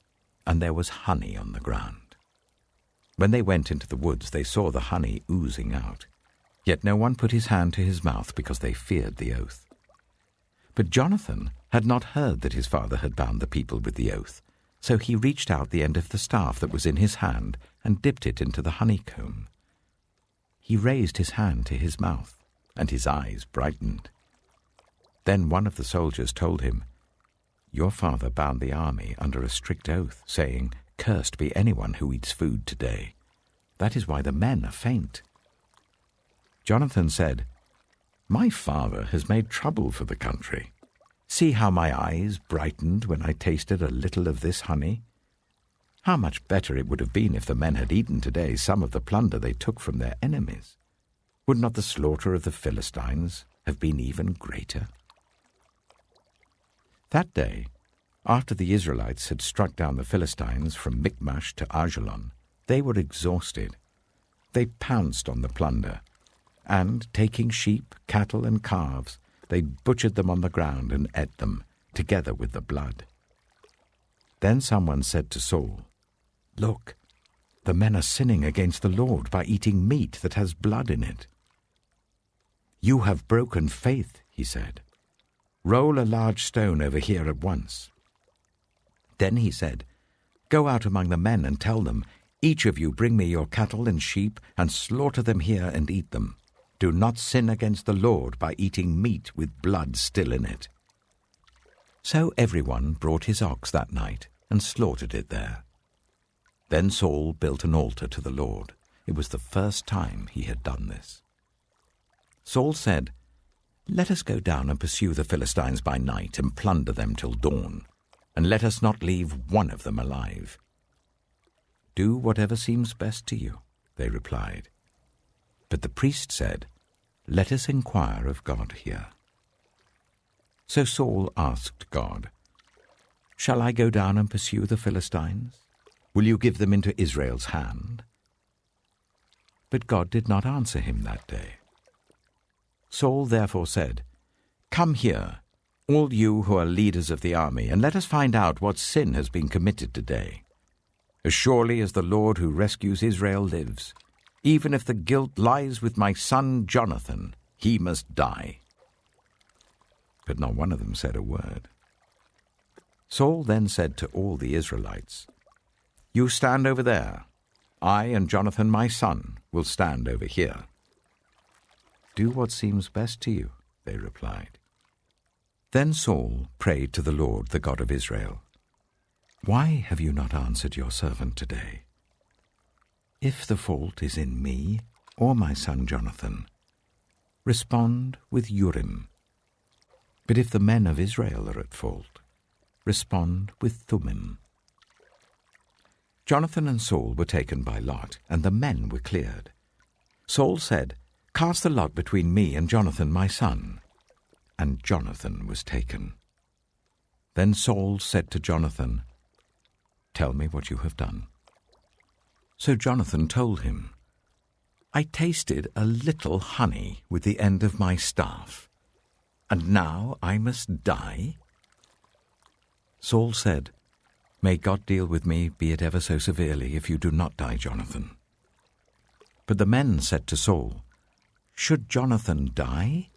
and there was honey on the ground. When they went into the woods, they saw the honey oozing out. Yet no one put his hand to his mouth because they feared the oath. But Jonathan had not heard that his father had bound the people with the oath, so he reached out the end of the staff that was in his hand and dipped it into the honeycomb. He raised his hand to his mouth, and his eyes brightened. Then one of the soldiers told him, "Your father bound the army under a strict oath, saying, 'Cursed be anyone who eats food today.' That is why the men are faint." Jonathan said, "My father has made trouble for the country. See how my eyes brightened when I tasted a little of this honey. How much better it would have been if the men had eaten today some of the plunder they took from their enemies. Would not the slaughter of the Philistines have been even greater?" That day, after the Israelites had struck down the Philistines from Michmash to Ajalon, they were exhausted. They pounced on the plunder, and, taking sheep, cattle, and calves, they butchered them on the ground and ate them, together with the blood. Then someone said to Saul, "Look, the men are sinning against the Lord by eating meat that has blood in it." "You have broken faith," he said. "Roll a large stone over here at once." Then he said, "Go out among the men and tell them, 'Each of you bring me your cattle and sheep, and slaughter them here and eat them. Do not sin against the Lord by eating meat with blood still in it.'" So everyone brought his ox that night and slaughtered it there. Then Saul built an altar to the Lord. It was the first time he had done this. Saul said, "Let us go down and pursue the Philistines by night and plunder them till dawn, and let us not leave one of them alive." "Do whatever seems best to you," they replied. But the priest said, "Let us inquire of God here." So Saul asked God, "Shall I go down and pursue the Philistines? Will you give them into Israel's hand?" But God did not answer him that day. Saul therefore said, "Come here, all you who are leaders of the army, and let us find out what sin has been committed today. As surely as the Lord who rescues Israel lives, even if the guilt lies with my son Jonathan, he must die." But not one of them said a word. Saul then said to all the Israelites, "You stand over there. I and Jonathan my son will stand over here." "Do what seems best to you," they replied. Then Saul prayed to the Lord, the God of Israel, "Why have you not answered your servant today? If the fault is in me or my son Jonathan, respond with Urim. But if the men of Israel are at fault, respond with Thummim." Jonathan and Saul were taken by lot, and the men were cleared. Saul said, "Cast the lot between me and Jonathan my son." And Jonathan was taken. Then Saul said to Jonathan, "Tell me what you have done." So Jonathan told him, "I tasted a little honey with the end of my staff, and now I must die?" Saul said, "May God deal with me, be it ever so severely, if you do not die, Jonathan." But the men said to Saul, "Should Jonathan die?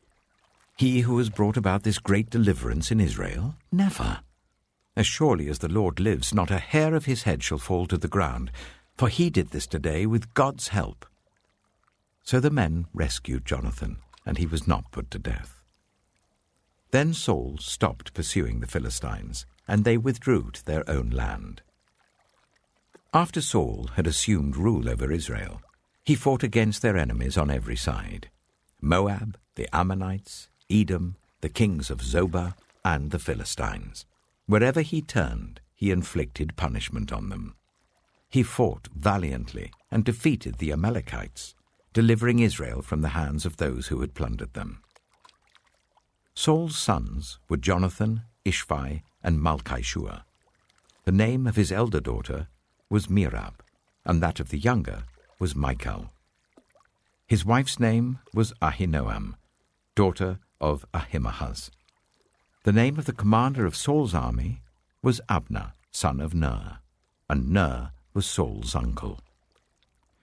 He who has brought about this great deliverance in Israel? Never. As surely as the Lord lives, not a hair of his head shall fall to the ground, for he did this today with God's help." So the men rescued Jonathan, and he was not put to death. Then Saul stopped pursuing the Philistines, and they withdrew to their own land. After Saul had assumed rule over Israel, he fought against their enemies on every side: Moab, the Ammonites, Edom, the kings of Zobah, and the Philistines. Wherever he turned, he inflicted punishment on them. He fought valiantly and defeated the Amalekites, delivering Israel from the hands of those who had plundered them. Saul's sons were Jonathan, Ishvi, and Malchishua. The name of his elder daughter was Merab, and that of the younger was Michal. His wife's name was Ahinoam, daughter of Ahimaaz. The name of the commander of Saul's army was Abner, son of Ner, and Ner was Saul's uncle.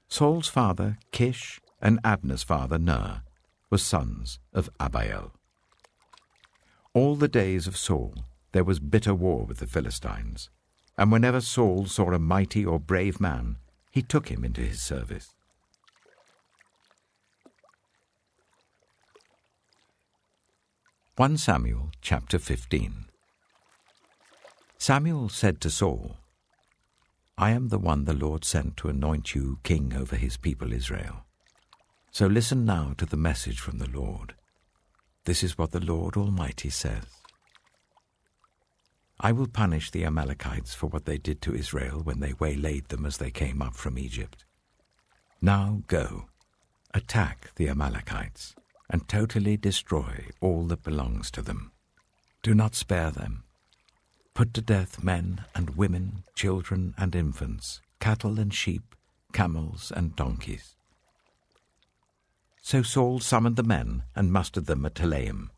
Saul's father, Kish, and Abner's father, Ner, were sons of Abiel. All the days of Saul there was bitter war with the Philistines, and whenever Saul saw a mighty or brave man, he took him into his service. Samuel chapter 15. Samuel said to Saul, "I am the one the Lord sent to anoint you king over his people Israel. So listen now to the message from the Lord. This is what the Lord Almighty says. I will punish the Amalekites for what they did to Israel when they waylaid them as they came up from Egypt. Now go, attack the Amalekites, and totally destroy all that belongs to them. Do not spare them. Put to death men and women, children and infants, cattle and sheep, camels and donkeys." So Saul summoned the men and mustered them at Telaim,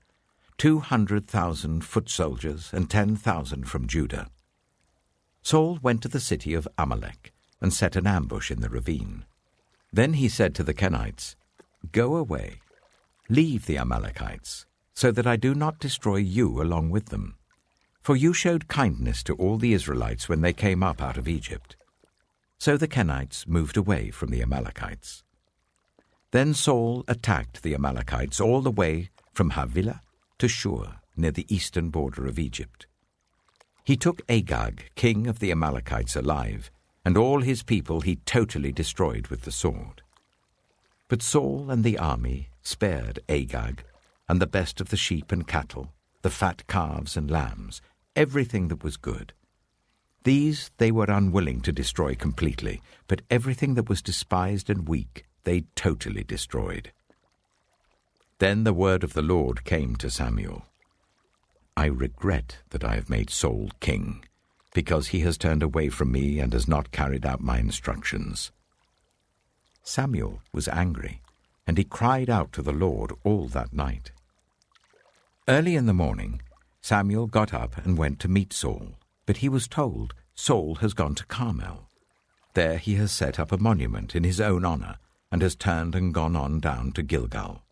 200,000 foot soldiers and 10,000 from Judah. Saul went to the city of Amalek and set an ambush in the ravine. Then he said to the Kenites, "Go away, leave the Amalekites, so that I do not destroy you along with them. For you showed kindness to all the Israelites when they came up out of Egypt." So the Kenites moved away from the Amalekites. Then Saul attacked the Amalekites all the way from Havilah to Shur, near the eastern border of Egypt. He took Agag, king of the Amalekites, alive, and all his people he totally destroyed with the sword. But Saul and the army spared Agag, and the best of the sheep and cattle, the fat calves and lambs, everything that was good. These they were unwilling to destroy completely, but everything that was despised and weak they totally destroyed. Then the word of the Lord came to Samuel. "I regret that I have made Saul king, because he has turned away from me and has not carried out my instructions." Samuel was angry, and he cried out to the Lord all that night. Early in the morning, Samuel got up and went to meet Saul, but he was told, "Saul has gone to Carmel. There he has set up a monument in his own honor, and has turned and gone on down to Gilgal."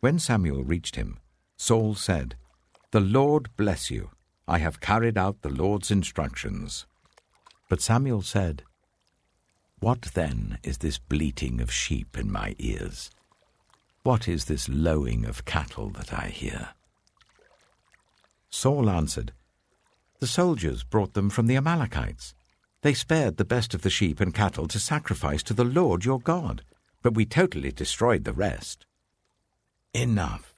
When Samuel reached him, Saul said, "The Lord bless you. I have carried out the Lord's instructions." But Samuel said, "What then is this bleating of sheep in my ears? What is this lowing of cattle that I hear?" Saul answered, "The soldiers brought them from the Amalekites. They spared the best of the sheep and cattle to sacrifice to the Lord your God, but we totally destroyed the rest." "Enough,"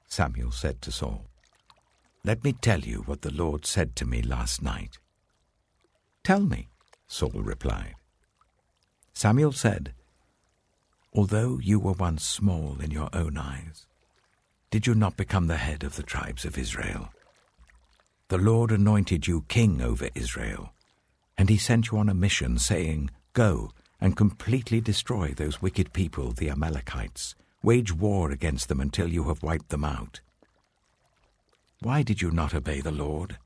Samuel said to Saul. "Let me tell you what the Lord said to me last night." "Tell me," Saul replied. Samuel said, "Although you were once small in your own eyes, did you not become the head of the tribes of Israel? The Lord anointed you king over Israel, and he sent you on a mission, saying, 'Go and completely destroy those wicked people, the Amalekites. Wage war against them until you have wiped them out.' Why did you not obey the Lord?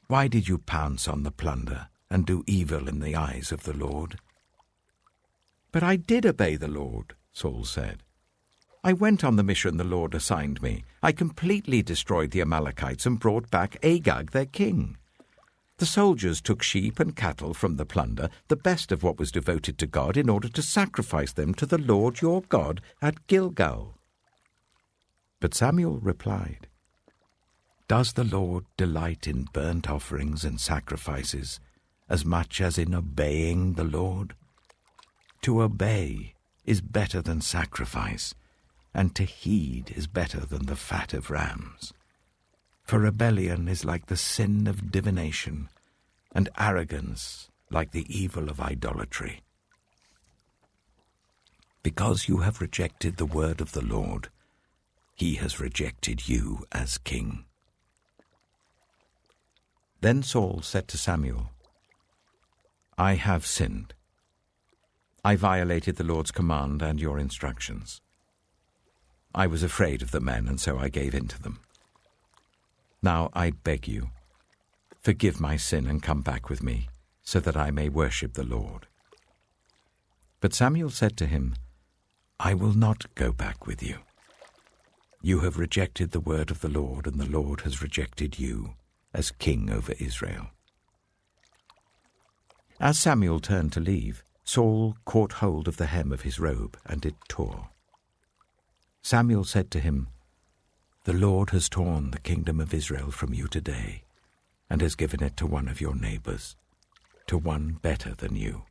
Why did you pounce on the plunder and do evil in the eyes of the Lord?" "But I did obey the Lord," Saul said. "I went on the mission the Lord assigned me. I completely destroyed the Amalekites and brought back Agag, their king. The soldiers took sheep and cattle from the plunder, the best of what was devoted to God, in order to sacrifice them to the Lord your God at Gilgal." But Samuel replied, "Does the Lord delight in burnt offerings and sacrifices as much as in obeying the Lord? To obey is better than sacrifice, and to heed is better than the fat of rams. For rebellion is like the sin of divination, and arrogance like the evil of idolatry. Because you have rejected the word of the Lord, he has rejected you as king." Then Saul said to Samuel, "I have sinned. I violated the Lord's command and your instructions. I was afraid of the men, and so I gave in to them. Now I beg you, forgive my sin and come back with me, so that I may worship the Lord." But Samuel said to him, "I will not go back with you. You have rejected the word of the Lord, and the Lord has rejected you as king over Israel." As Samuel turned to leave, Saul caught hold of the hem of his robe, and it tore. Samuel said to him, "The Lord has torn the kingdom of Israel from you today, and has given it to one of your neighbors, to one better than you.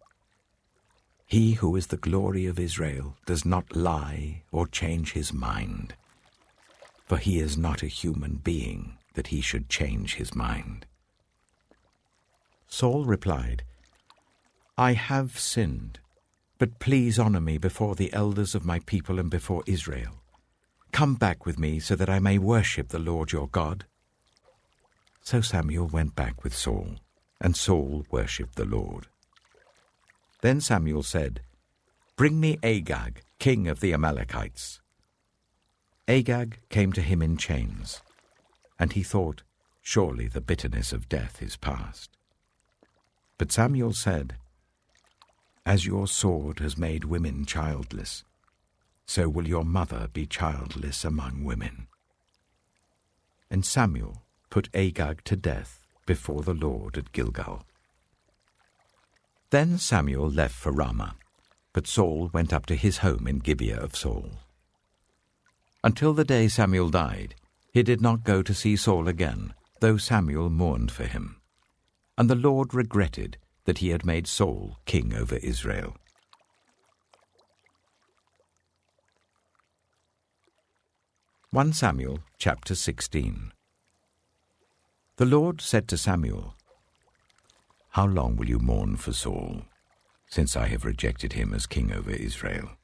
He who is the glory of Israel does not lie or change his mind, for he is not a human being that he should change his mind." Saul replied, "I have sinned, but please honor me before the elders of my people and before Israel. Come back with me so that I may worship the Lord your God." So Samuel went back with Saul, and Saul worshipped the Lord. Then Samuel said, "Bring me Agag, king of the Amalekites." Agag came to him in chains, and he thought, "Surely the bitterness of death is past." But Samuel said, "As your sword has made women childless, so will your mother be childless among women." And Samuel put Agag to death before the Lord at Gilgal. Then Samuel left for Ramah, but Saul went up to his home in Gibeah of Saul. Until the day Samuel died, he did not go to see Saul again, though Samuel mourned for him. And the Lord regretted that he had made Saul king over Israel. 1 Samuel chapter 16. The Lord said to Samuel, "How long will you mourn for Saul, since I have rejected him as king over Israel?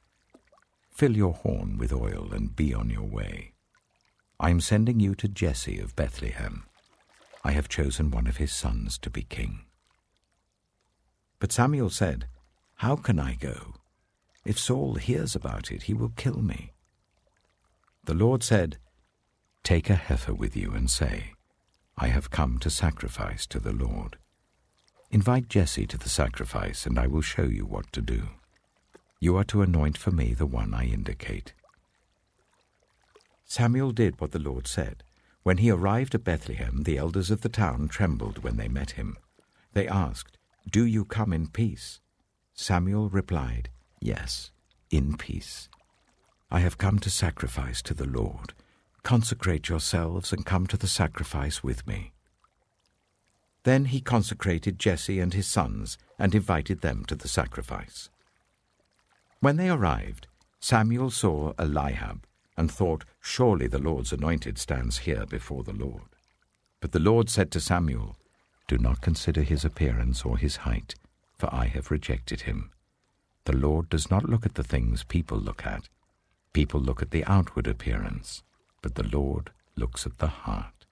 Fill your horn with oil and be on your way. I am sending you to Jesse of Bethlehem. I have chosen one of his sons to be king." But Samuel said, "How can I go? If Saul hears about it, he will kill me." The Lord said, "Take a heifer with you and say, 'I have come to sacrifice to the Lord.' Invite Jesse to the sacrifice, and I will show you what to do. You are to anoint for me the one I indicate." Samuel did what the Lord said. When he arrived at Bethlehem, the elders of the town trembled when they met him. They asked, "Do you come in peace?" Samuel replied, "Yes, in peace. I have come to sacrifice to the Lord. Consecrate yourselves and come to the sacrifice with me." Then he consecrated Jesse and his sons and invited them to the sacrifice. When they arrived, Samuel saw Eliab and thought, "Surely the Lord's anointed stands here before the Lord." But the Lord said to Samuel, "Do not consider his appearance or his height, for I have rejected him. The Lord does not look at the things people look at. People look at the outward appearance, but the Lord looks at the heart."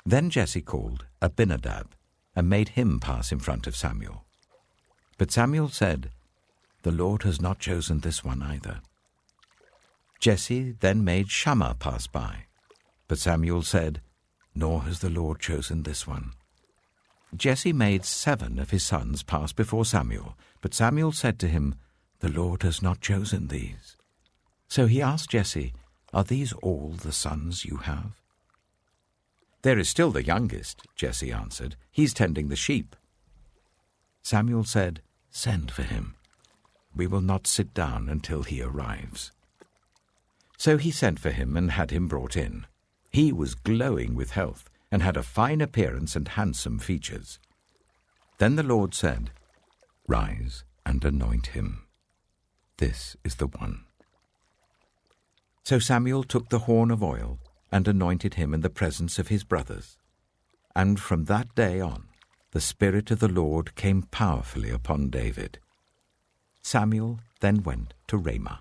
Then Jesse called Abinadab and made him pass in front of Samuel. But Samuel said, "The Lord has not chosen this one either." Jesse then made Shammah pass by. But Samuel said, "Nor has the Lord chosen this one." Jesse made 7 of his sons pass before Samuel. But Samuel said to him, "The Lord has not chosen these." So he asked Jesse, "Are these all the sons you have?" "There is still the youngest," Jesse answered. "He's tending the sheep." Samuel said, "Send for him. We will not sit down until he arrives." So he sent for him and had him brought in. He was glowing with health and had a fine appearance and handsome features. Then the Lord said, "Rise and anoint him. This is the one." So Samuel took the horn of oil and anointed him in the presence of his brothers. And from that day on, the Spirit of the Lord came powerfully upon David. Samuel then went to Ramah.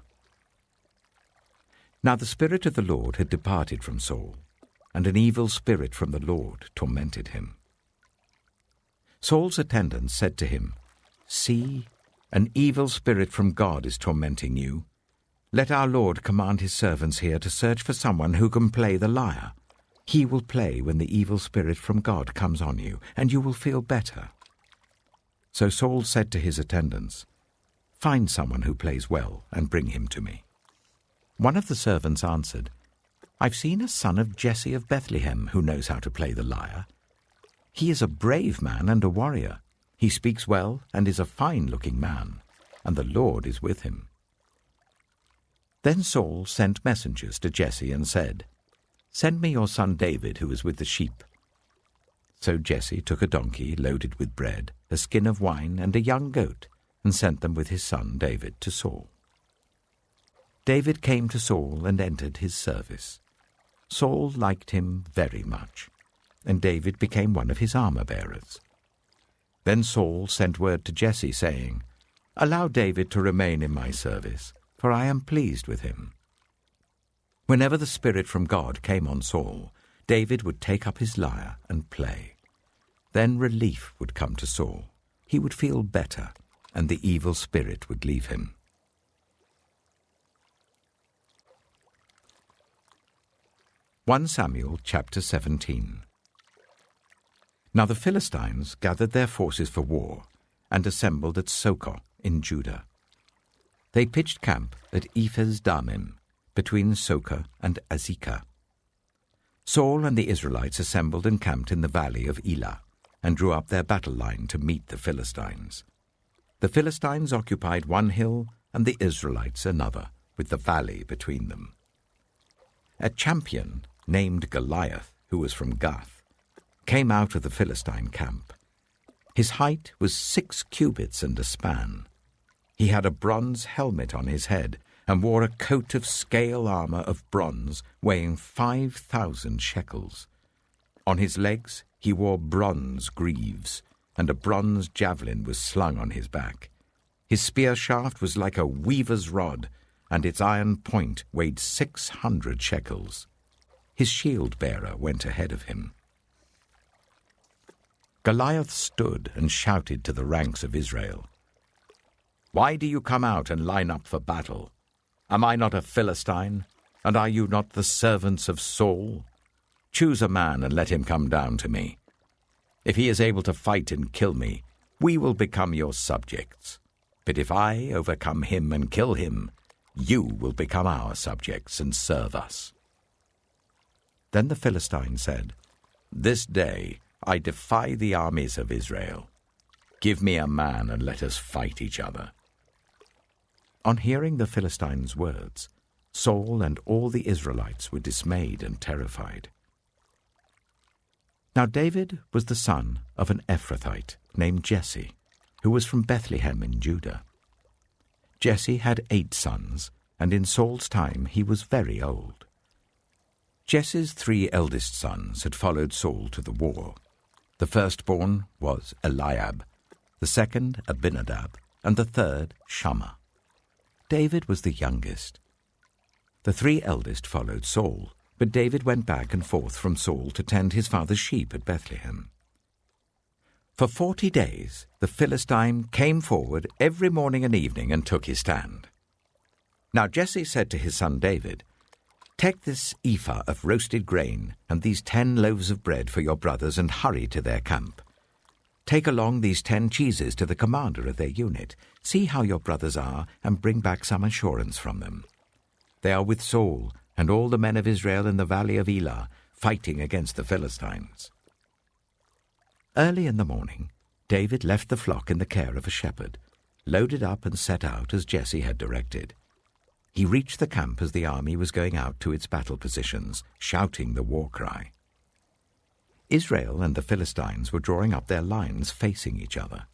Now the Spirit of the Lord had departed from Saul, and an evil spirit from the Lord tormented him. Saul's attendants said to him, "See, an evil spirit from God is tormenting you. Let our Lord command his servants here to search for someone who can play the lyre. He will play when the evil spirit from God comes on you, and you will feel better." So Saul said to his attendants, "Find someone who plays well and bring him to me." One of the servants answered, "I've seen a son of Jesse of Bethlehem who knows how to play the lyre. He is a brave man and a warrior. He speaks well and is a fine-looking man, and the Lord is with him." Then Saul sent messengers to Jesse and said, "Send me your son David, who is with the sheep." So Jesse took a donkey loaded with bread, a skin of wine, and a young goat, and sent them with his son David to Saul. David came to Saul and entered his service. Saul liked him very much, and David became one of his armor-bearers. Then Saul sent word to Jesse, saying, "Allow David to remain in my service, for I am pleased with him." Whenever the Spirit from God came on Saul, David would take up his lyre and play. Then relief would come to Saul. He would feel better, and the evil spirit would leave him. 1 Samuel chapter 17. Now the Philistines gathered their forces for war and assembled at Socoh in Judah. They pitched camp at Ephes-Dammim, between Socoh and Azekah. Saul and the Israelites assembled and camped in the valley of Elah, and drew up their battle line to meet the Philistines. The Philistines occupied one hill, and the Israelites another, with the valley between them. A champion named Goliath, who was from Gath, came out of the Philistine camp. His height was 6 cubits and a span. He had a bronze helmet on his head, and wore a coat of scale armor of bronze weighing 5,000 shekels. On his legs he wore bronze greaves, and a bronze javelin was slung on his back. His spear shaft was like a weaver's rod, and its iron point weighed 600 shekels. His shield-bearer went ahead of him. Goliath stood and shouted to the ranks of Israel, "Why do you come out and line up for battle? Am I not a Philistine, and are you not the servants of Saul? Choose a man and let him come down to me. If he is able to fight and kill me, we will become your subjects. But if I overcome him and kill him, you will become our subjects and serve us." Then the Philistine said, "This day I defy the armies of Israel. Give me a man and let us fight each other." On hearing the Philistines' words, Saul and all the Israelites were dismayed and terrified. Now David was the son of an Ephrathite named Jesse, who was from Bethlehem in Judah. Jesse had 8 sons, and in Saul's time he was very old. Jesse's 3 eldest sons had followed Saul to the war. The firstborn was Eliab, the second Abinadab, and the third Shammah. David was the youngest. The 3 eldest followed Saul, but David went back and forth from Saul to tend his father's sheep at Bethlehem. For 40 days the Philistine came forward every morning and evening and took his stand. Now Jesse said to his son David, "Take this ephah of roasted grain and these 10 loaves of bread for your brothers and hurry to their camp. Take along these 10 cheeses to the commander of their unit. See how your brothers are, and bring back some assurance from them. They are with Saul and all the men of Israel in the valley of Elah, fighting against the Philistines." Early in the morning, David left the flock in the care of a shepherd, loaded up and set out as Jesse had directed. He reached the camp as the army was going out to its battle positions, shouting the war cry. Israel and the Philistines were drawing up their lines facing each other.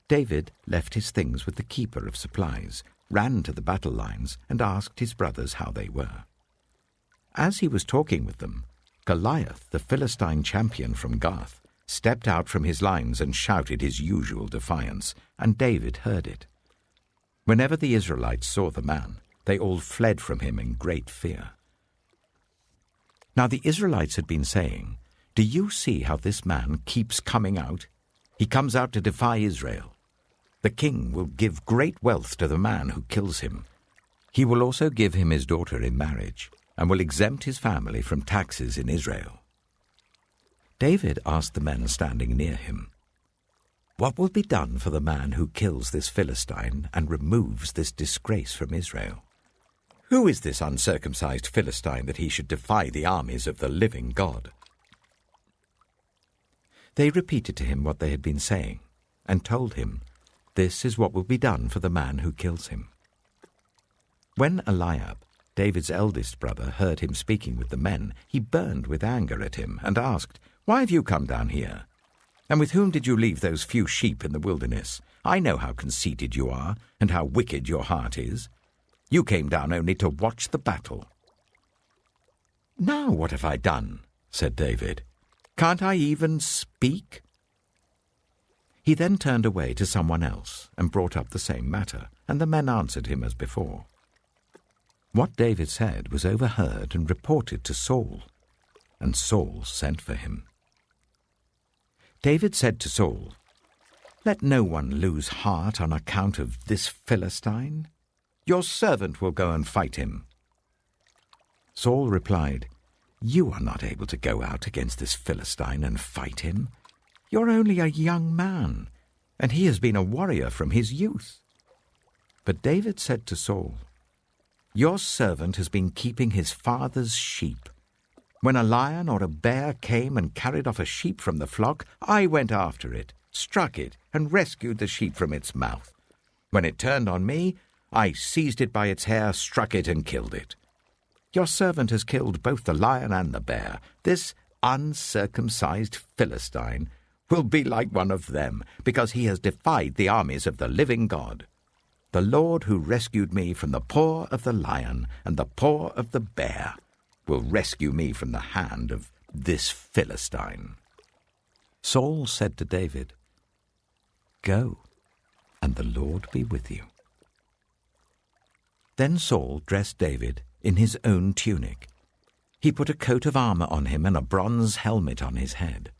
David left his things with the keeper of supplies, ran to the battle lines, and asked his brothers how they were. As he was talking with them, Goliath, the Philistine champion from Gath, stepped out from his lines and shouted his usual defiance, and David heard it. Whenever the Israelites saw the man, they all fled from him in great fear. Now the Israelites had been saying, "Do you see how this man keeps coming out? He comes out to defy Israel. The king will give great wealth to the man who kills him. He will also give him his daughter in marriage, and will exempt his family from taxes in Israel." David asked the men standing near him, "What will be done for the man who kills this Philistine and removes this disgrace from Israel? Who is this uncircumcised Philistine that he should defy the armies of the living God?" They repeated to him what they had been saying, and told him, "This is what will be done for the man who kills him." When Eliab, David's eldest brother, heard him speaking with the men, he burned with anger at him and asked, "Why have you come down here? And with whom did you leave those few sheep in the wilderness? I know how conceited you are and how wicked your heart is. You came down only to watch the battle." "Now what have I done?" said David. "Can't I even speak?" He then turned away to someone else and brought up the same matter, and the men answered him as before. What David said was overheard and reported to Saul, and Saul sent for him. David said to Saul, "Let no one lose heart on account of this Philistine. Your servant will go and fight him." Saul replied, "You are not able to go out against this Philistine and fight him. You're only a young man, and he has been a warrior from his youth." But David said to Saul, "Your servant has been keeping his father's sheep. When a lion or a bear came and carried off a sheep from the flock, I went after it, struck it, and rescued the sheep from its mouth. When it turned on me, I seized it by its hair, struck it, and killed it. Your servant has killed both the lion and the bear. This uncircumcised Philistine will be like one of them, because he has defied the armies of the living God. The Lord who rescued me from the paw of the lion and the paw of the bear will rescue me from the hand of this Philistine." Saul said to David, "Go, and the Lord be with you." Then Saul dressed David in his own tunic. He put a coat of armor on him and a bronze helmet on his head.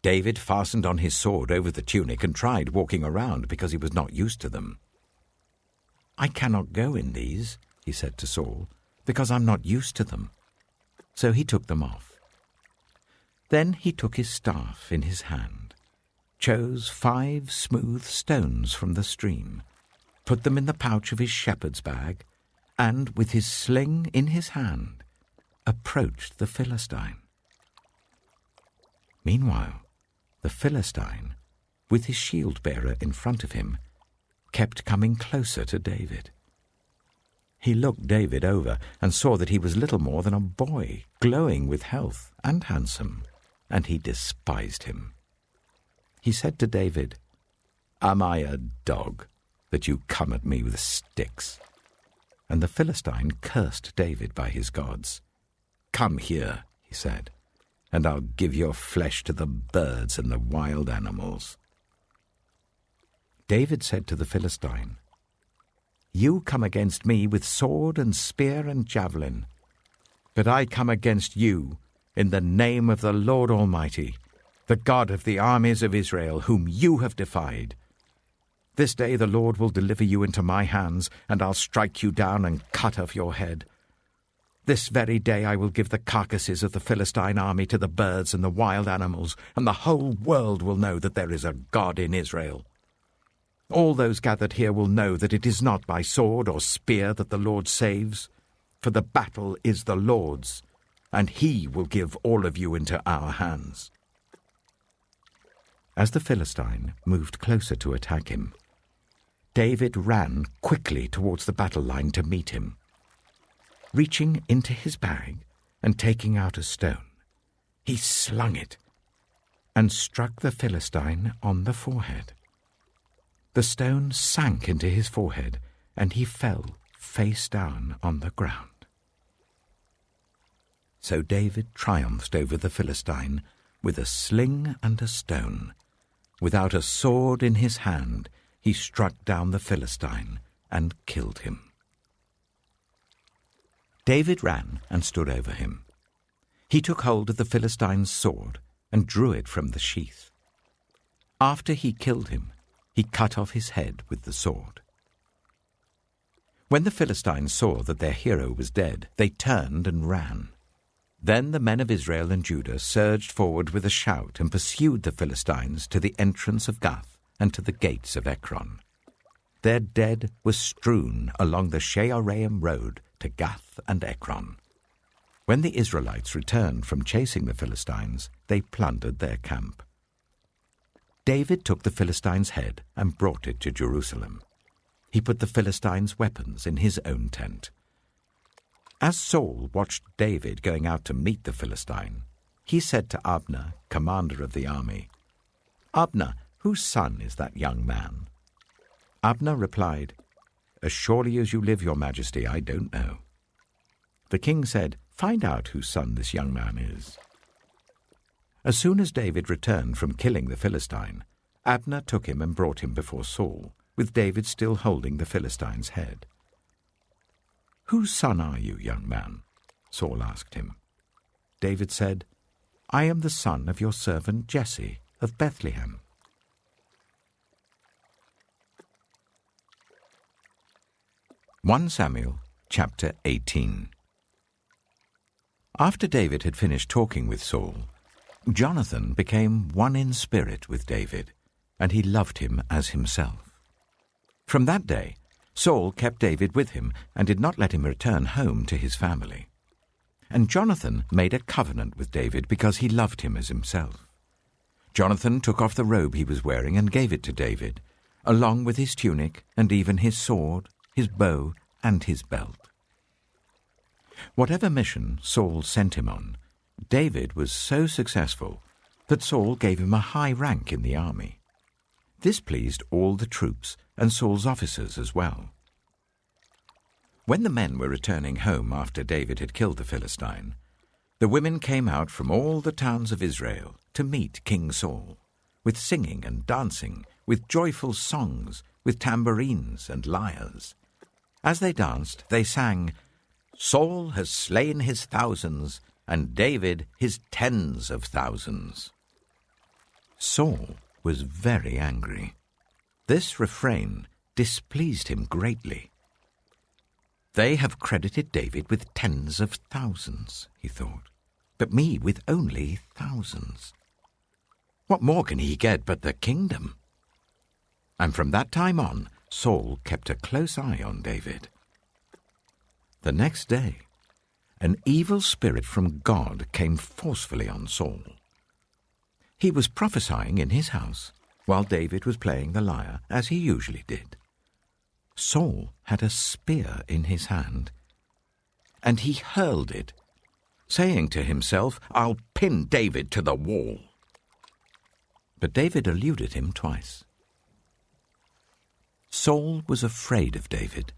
David fastened on his sword over the tunic and tried walking around because he was not used to them. "I cannot go in these," he said to Saul, "because I'm not used to them." So he took them off. Then he took his staff in his hand, chose 5 smooth stones from the stream, put them in the pouch of his shepherd's bag, and, with his sling in his hand, approached the Philistine. Meanwhile, the Philistine, with his shield-bearer in front of him, kept coming closer to David. He looked David over and saw that he was little more than a boy, glowing with health and handsome, and he despised him. He said to David, "Am I a dog that you come at me with sticks?" And the Philistine cursed David by his gods. "Come here," he said, "and I'll give your flesh to the birds and the wild animals." David said to the Philistine, "You come against me with sword and spear and javelin, but I come against you in the name of the Lord Almighty, the God of the armies of Israel, whom you have defied. This day the Lord will deliver you into my hands, and I'll strike you down and cut off your head. This very day I will give the carcasses of the Philistine army to the birds and the wild animals, and the whole world will know that there is a God in Israel. All those gathered here will know that it is not by sword or spear that the Lord saves, for the battle is the Lord's, and he will give all of you into our hands." As the Philistine moved closer to attack him, David ran quickly towards the battle line to meet him. Reaching into his bag and taking out a stone, he slung it and struck the Philistine on the forehead. The stone sank into his forehead, and he fell face down on the ground. So David triumphed over the Philistine with a sling and a stone. Without a sword in his hand, he struck down the Philistine and killed him. David ran and stood over him. He took hold of the Philistine's sword and drew it from the sheath. After he killed him, he cut off his head with the sword. When the Philistines saw that their hero was dead, they turned and ran. Then the men of Israel and Judah surged forward with a shout and pursued the Philistines to the entrance of Gath and to the gates of Ekron. Their dead were strewn along the Shearaim road to Gath and Ekron. When the Israelites returned from chasing the Philistines, they plundered their camp. David took the Philistine's head and brought it to Jerusalem. He put the Philistines' weapons in his own tent. As Saul watched David going out to meet the Philistine, he said to Abner, commander of the army, "Abner, whose son is that young man?" Abner replied, "As surely as you live, your majesty, I don't know." The king said, "Find out whose son this young man is." As soon as David returned from killing the Philistine, Abner took him and brought him before Saul, with David still holding the Philistine's head. "Whose son are you, young man?" Saul asked him. David said, "I am the son of your servant Jesse of Bethlehem." Samuel chapter 18. After David had finished talking with Saul, Jonathan became one in spirit with David, and he loved him as himself. From that day, Saul kept David with him and did not let him return home to his family. And Jonathan made a covenant with David because he loved him as himself. Jonathan took off the robe he was wearing and gave it to David, along with his tunic and even his sword, his bow, and his belt. Whatever mission Saul sent him on, David was so successful that Saul gave him a high rank in the army. This pleased all the troops and Saul's officers as well. When the men were returning home after David had killed the Philistine, the women came out from all the towns of Israel to meet King Saul, with singing and dancing, with joyful songs, with tambourines and lyres. As they danced, they sang, "Saul has slain his thousands, and David his tens of thousands." Saul was very angry. This refrain displeased him greatly. "They have credited David with tens of thousands," he thought, "but me with only thousands. What more can he get but the kingdom?" And from that time on, Saul kept a close eye on David. The next day, an evil spirit from God came forcefully on Saul. He was prophesying in his house while David was playing the lyre, as he usually did. Saul had a spear in his hand, and he hurled it, saying to himself, "I'll pin David to the wall." But David eluded him twice. Saul was afraid of David,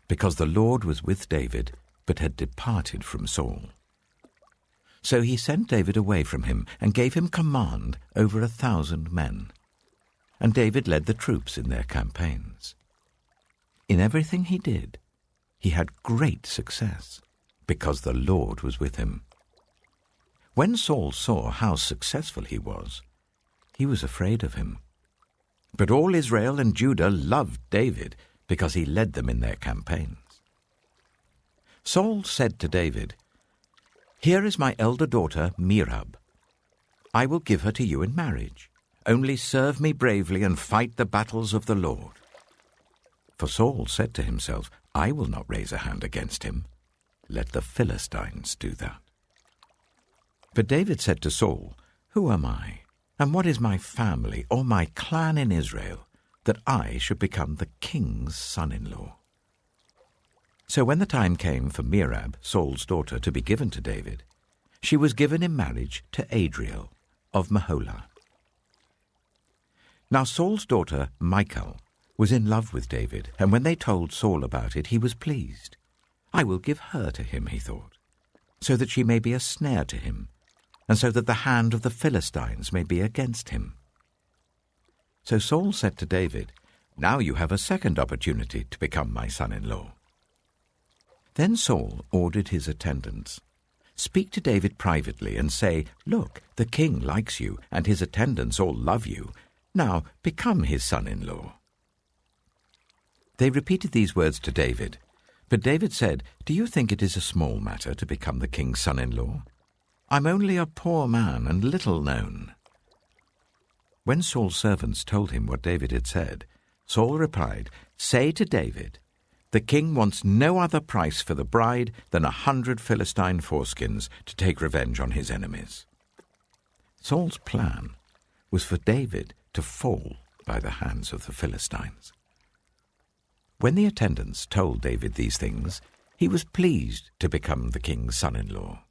because the Lord was with David, but had departed from Saul. So he sent David away from him and gave him command over 1,000 men. And David led the troops in their campaigns. In everything he did, he had great success, because the Lord was with him. When Saul saw how successful he was afraid of him. But all Israel and Judah loved David, because he led them in their campaigns. Saul said to David, "Here is my elder daughter, Merab. I will give her to you in marriage. Only serve me bravely and fight the battles of the Lord." For Saul said to himself, "I will not raise a hand against him. Let the Philistines do that." But David said to Saul, "Who am I, and what is my family or my clan in Israel, that I should become the king's son-in-law." So when the time came for Merab, Saul's daughter, to be given to David, she was given in marriage to Adriel of Meholah. Now Saul's daughter Michal was in love with David, and when they told Saul about it, he was pleased. "I will give her to him," he thought, "so that she may be a snare to him, and so that the hand of the Philistines may be against him." So Saul said to David, "Now you have a second opportunity to become my son-in-law." Then Saul ordered his attendants, "Speak to David privately and say, 'Look, the king likes you, and his attendants all love you. Now become his son-in-law.'" They repeated these words to David, but David said, "Do you think it is a small matter to become the king's son-in-law? I'm only a poor man and little known." When Saul's servants told him what David had said, Saul replied, "Say to David, 'The king wants no other price for the bride than 100 Philistine foreskins to take revenge on his enemies.'" Saul's plan was for David to fall by the hands of the Philistines. When the attendants told David these things, he was pleased to become the king's son-in-law.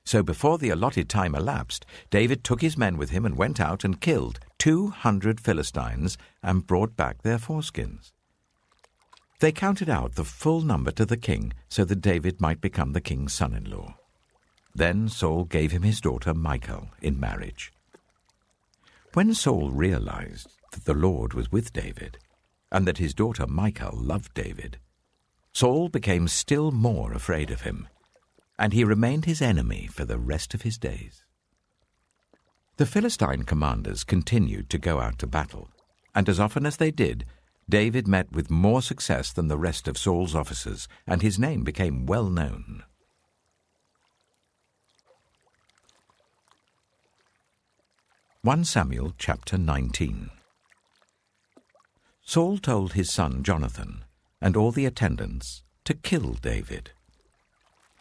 So before the allotted time elapsed, David took his men with him and went out and killed 200 Philistines and brought back their foreskins. They counted out the full number to the king so that David might become the king's son-in-law. Then Saul gave him his daughter Michal in marriage. When Saul realized that the Lord was with David and that his daughter Michal loved David, Saul became still more afraid of him, and he remained his enemy for the rest of his days. The Philistine commanders continued to go out to battle, and as often as they did, David met with more success than the rest of Saul's officers, and his name became well known. 1 Samuel chapter 19. Saul told his son Jonathan and all the attendants to kill David.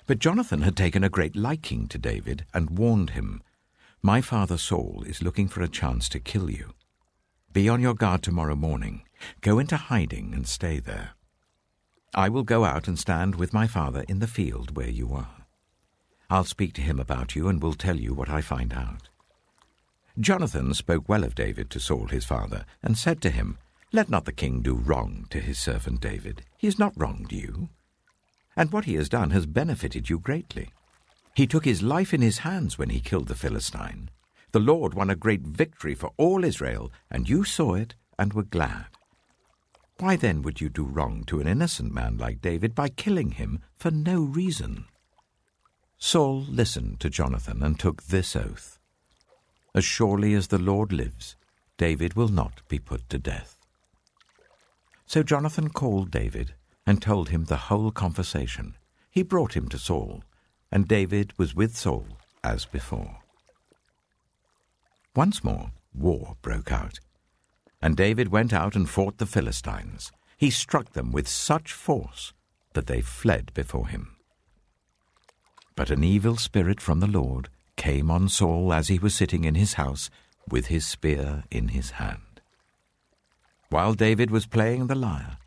But Jonathan had taken a great liking to David and warned him, "My father Saul is looking for a chance to kill you. Be on your guard tomorrow morning. Go into hiding and stay there. I will go out and stand with my father in the field where you are. I'll speak to him about you and will tell you what I find out." Jonathan spoke well of David to Saul his father and said to him, "Let not the king do wrong to his servant David. He has not wronged you, and what he has done has benefited you greatly. He took his life in his hands when he killed the Philistine. The Lord won a great victory for all Israel, and you saw it and were glad. Why then would you do wrong to an innocent man like David by killing him for no reason?" Saul listened to Jonathan and took this oath, "As surely as the Lord lives, David will not be put to death." So Jonathan called David and told him the whole conversation. He brought him to Saul, and David was with Saul as before. Once more war broke out, and David went out and fought the Philistines. He struck them with such force that they fled before him. But an evil spirit from the Lord came on Saul as he was sitting in his house with his spear in his hand. While David was playing the lyre,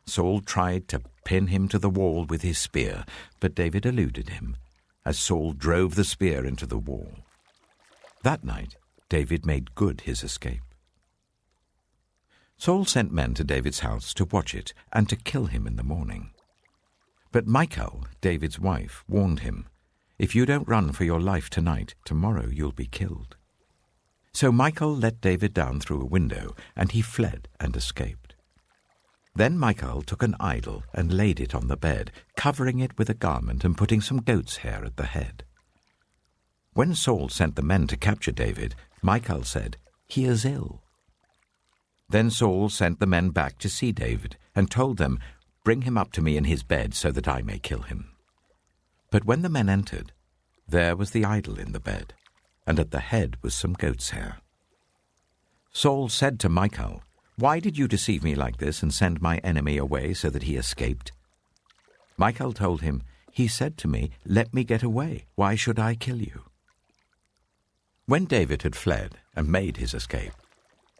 Saul tried to pin him to the wall with his spear, but David eluded him as Saul drove the spear into the wall. That night, David made good his escape. Saul sent men to David's house to watch it and to kill him in the morning. But Michal, David's wife, warned him, "If you don't run for your life tonight, tomorrow you'll be killed." So Michal let David down through a window, and he fled and escaped. Then Michal took an idol and laid it on the bed, covering it with a garment and putting some goat's hair at the head. When Saul sent the men to capture David, Michal said, "He is ill." Then Saul sent the men back to see David and told them, "Bring him up to me in his bed so that I may kill him." But when the men entered, there was the idol in the bed, and at the head was some goat's hair. Saul said to Michal, "Why did you deceive me like this and send my enemy away so that he escaped?" Michal told him, "He said to me, 'Let me get away. Why should I kill you?'" When David had fled and made his escape,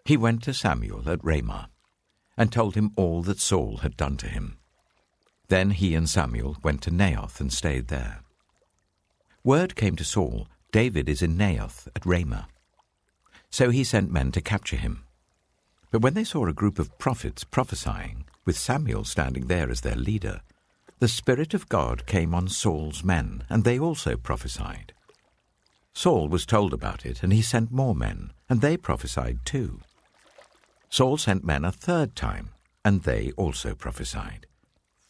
he went to Samuel at Ramah. and told him all that Saul had done to him. Then he and Samuel went to Naioth and stayed there. Word came to Saul, David is in Naioth at Ramah. So he sent men to capture him. But when they saw a group of prophets prophesying, with Samuel standing there as their leader, the Spirit of God came on Saul's men, and they also prophesied. Saul was told about it, and he sent more men, and they prophesied too. Saul sent men a third time, and they also prophesied.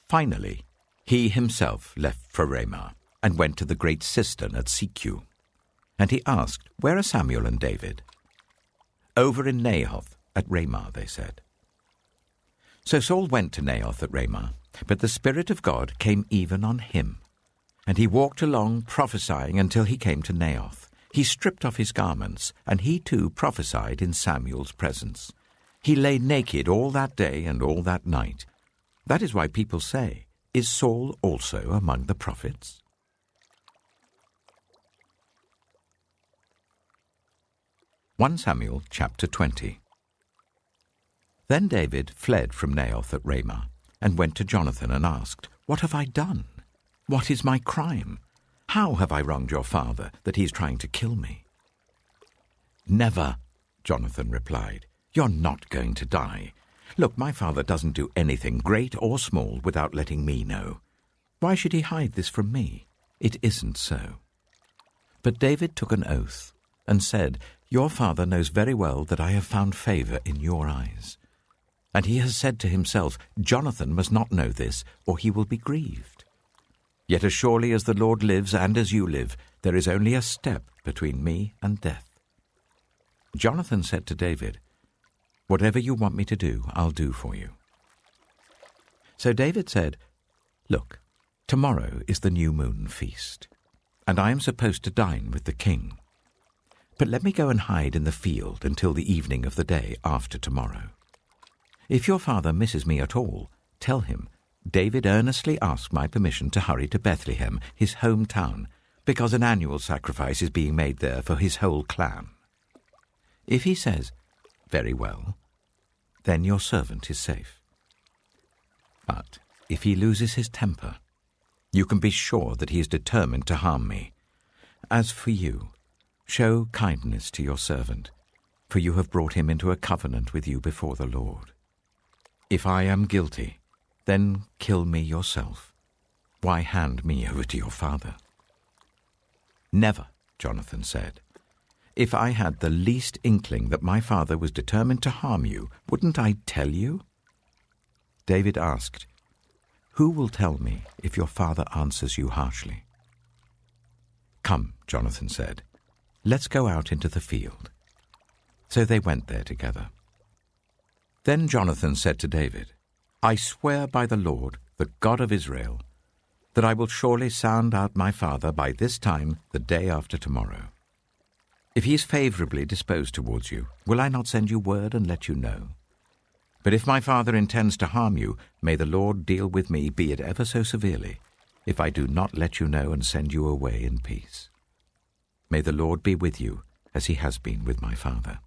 Finally, he himself left for Ramah, and went to the great cistern at Sikhu. And he asked, "Where are Samuel and David?" "Over in Naioth at Ramah," they said. So Saul went to Naioth at Ramah, but the Spirit of God came even on him. And he walked along prophesying until he came to Naioth. He stripped off his garments, and he too prophesied in Samuel's presence. He lay naked all that day and all that night. That is why people say, "Is Saul also among the prophets?" 1 Samuel chapter 20. Then David fled from Naioth at Ramah, and went to Jonathan and asked, "What have I done? What is my crime? How have I wronged your father, that he is trying to kill me?" "Never," Jonathan replied. "You're not going to die. Look, my father doesn't do anything, great or small, without letting me know. Why should he hide this from me? It isn't so." But David took an oath and said, "Your father knows very well that I have found favor in your eyes. And he has said to himself, 'Jonathan must not know this, or he will be grieved.' Yet as surely as the Lord lives and as you live, there is only a step between me and death." Jonathan said to David, "Whatever you want me to do, I'll do for you." So David said, "Look, tomorrow is the new moon feast, and I am supposed to dine with the king. But let me go and hide in the field until the evening of the day after tomorrow. If your father misses me at all, tell him, David earnestly asked my permission to hurry to Bethlehem, his hometown, because an annual sacrifice is being made there for his whole clan. If he says, 'Very well,' then your servant is safe. But if he loses his temper, you can be sure that he is determined to harm me. As for you, show kindness to your servant, for you have brought him into a covenant with you before the Lord. If I am guilty, then kill me yourself. Why hand me over to your father?" "Never," Jonathan said. "If I had the least inkling that my father was determined to harm you, wouldn't I tell you?" David asked, "Who will tell me if your father answers you harshly?" "Come," Jonathan said, "let's go out into the field." So they went there together. Then Jonathan said to David, "I swear by the Lord, the God of Israel, that I will surely sound out my father by this time the day after tomorrow. If he is favorably disposed towards you, will I not send you word and let you know? But if my father intends to harm you, may the Lord deal with me, be it ever so severely, if I do not let you know and send you away in peace. May the Lord be with you, as he has been with my father.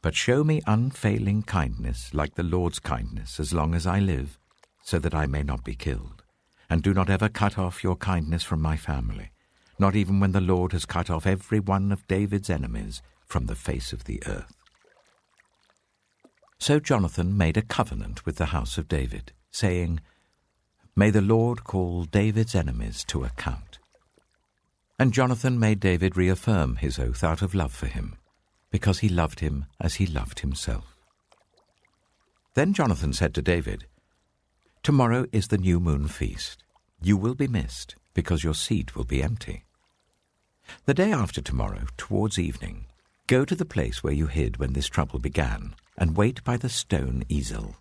But show me unfailing kindness like the Lord's kindness as long as I live, so that I may not be killed. And do not ever cut off your kindness from my family, not even when the Lord has cut off every one of David's enemies from the face of the earth." So Jonathan made a covenant with the house of David, saying, "May the Lord call David's enemies to account." And Jonathan made David reaffirm his oath out of love for him, because he loved him as he loved himself. Then Jonathan said to David, "Tomorrow is the new moon feast. You will be missed, because your seat will be empty. The day after tomorrow, towards evening, go to the place where you hid when this trouble began, and wait by the stone easel.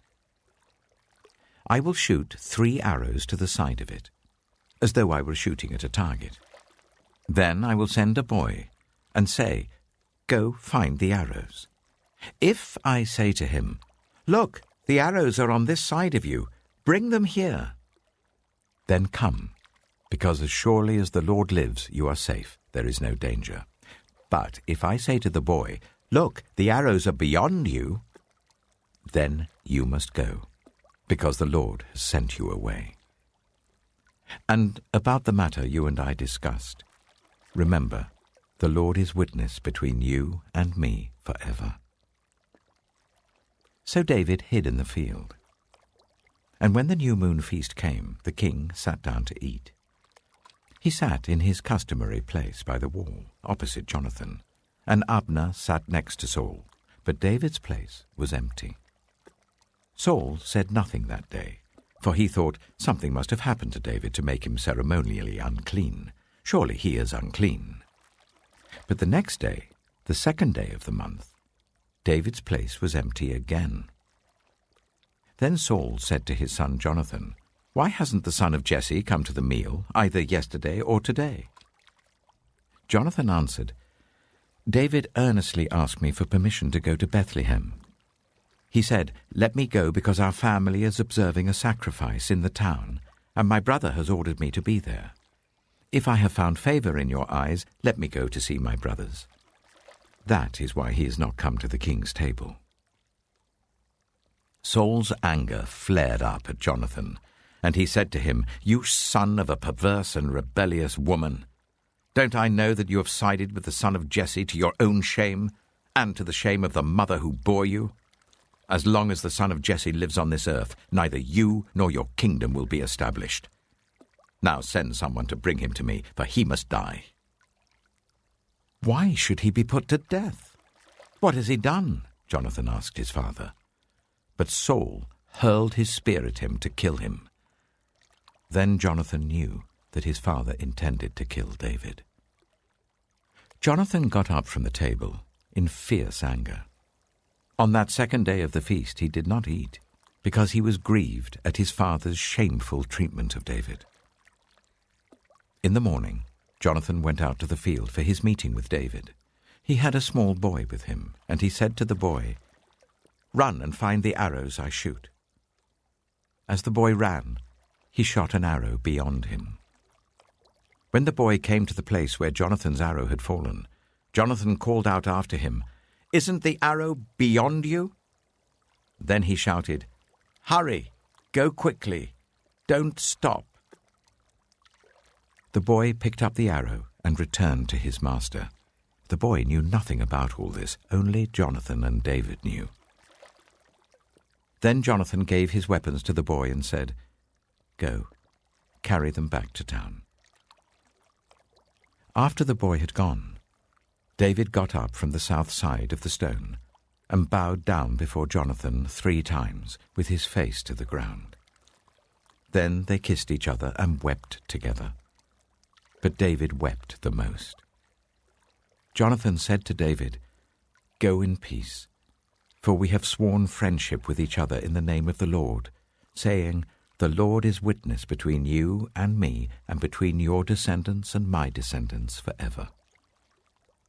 I will shoot 3 arrows to the side of it, as though I were shooting at a target. Then I will send a boy, and say, 'Go find the arrows.' If I say to him, 'Look, the arrows are on this side of you, bring them here,' then come, because as surely as the Lord lives, you are safe, there is no danger. But if I say to the boy, 'Look, the arrows are beyond you,' Then you must go, because the Lord has sent you away. And about the matter you and I discussed, remember, the Lord is witness between you and me forever." So David hid in the field. And when the new moon feast came, the king sat down to eat. He sat in his customary place by the wall, opposite Jonathan, and Abner sat next to Saul, but David's place was empty. Saul said nothing that day, for he thought something must have happened to David to make him ceremonially unclean. Surely he is unclean. But the next day, the second day of the month, David's place was empty again. Then Saul said to his son Jonathan, "Why hasn't the son of Jesse come to the meal, either yesterday or today?" Jonathan answered, "David earnestly asked me for permission to go to Bethlehem. He said, 'Let me go because our family is observing a sacrifice in the town, and my brother has ordered me to be there. If I have found favor in your eyes, let me go to see my brothers.' That is why he has not come to the king's table." Saul's anger flared up at Jonathan, and he said to him, "You son of a perverse and rebellious woman! Don't I know that you have sided with the son of Jesse to your own shame, and to the shame of the mother who bore you? As long as the son of Jesse lives on this earth, neither you nor your kingdom will be established. Now send someone to bring him to me, for he must die." "Why should he be put to death? What has he done?" Jonathan asked his father. But Saul hurled his spear at him to kill him. Then Jonathan knew that his father intended to kill David. Jonathan got up from the table in fierce anger. On that second day of the feast he did not eat, because he was grieved at his father's shameful treatment of David. In the morning, Jonathan went out to the field for his meeting with David. He had a small boy with him, and he said to the boy, "Run and find the arrows I shoot." As the boy ran, he shot an arrow beyond him. When the boy came to the place where Jonathan's arrow had fallen, Jonathan called out after him, "Isn't the arrow beyond you?" Then he shouted, "Hurry, go quickly, don't stop." The boy picked up the arrow and returned to his master. The boy knew nothing about all this, only Jonathan and David knew. Then Jonathan gave his weapons to the boy and said, "Go, carry them back to town." After the boy had gone, David got up from the south side of the stone and bowed down before Jonathan 3 times with his face to the ground. Then they kissed each other and wept together. But David wept the most. Jonathan said to David, "Go in peace, for we have sworn friendship with each other in the name of the Lord, saying, 'The Lord is witness between you and me, and between your descendants and my descendants forever.'"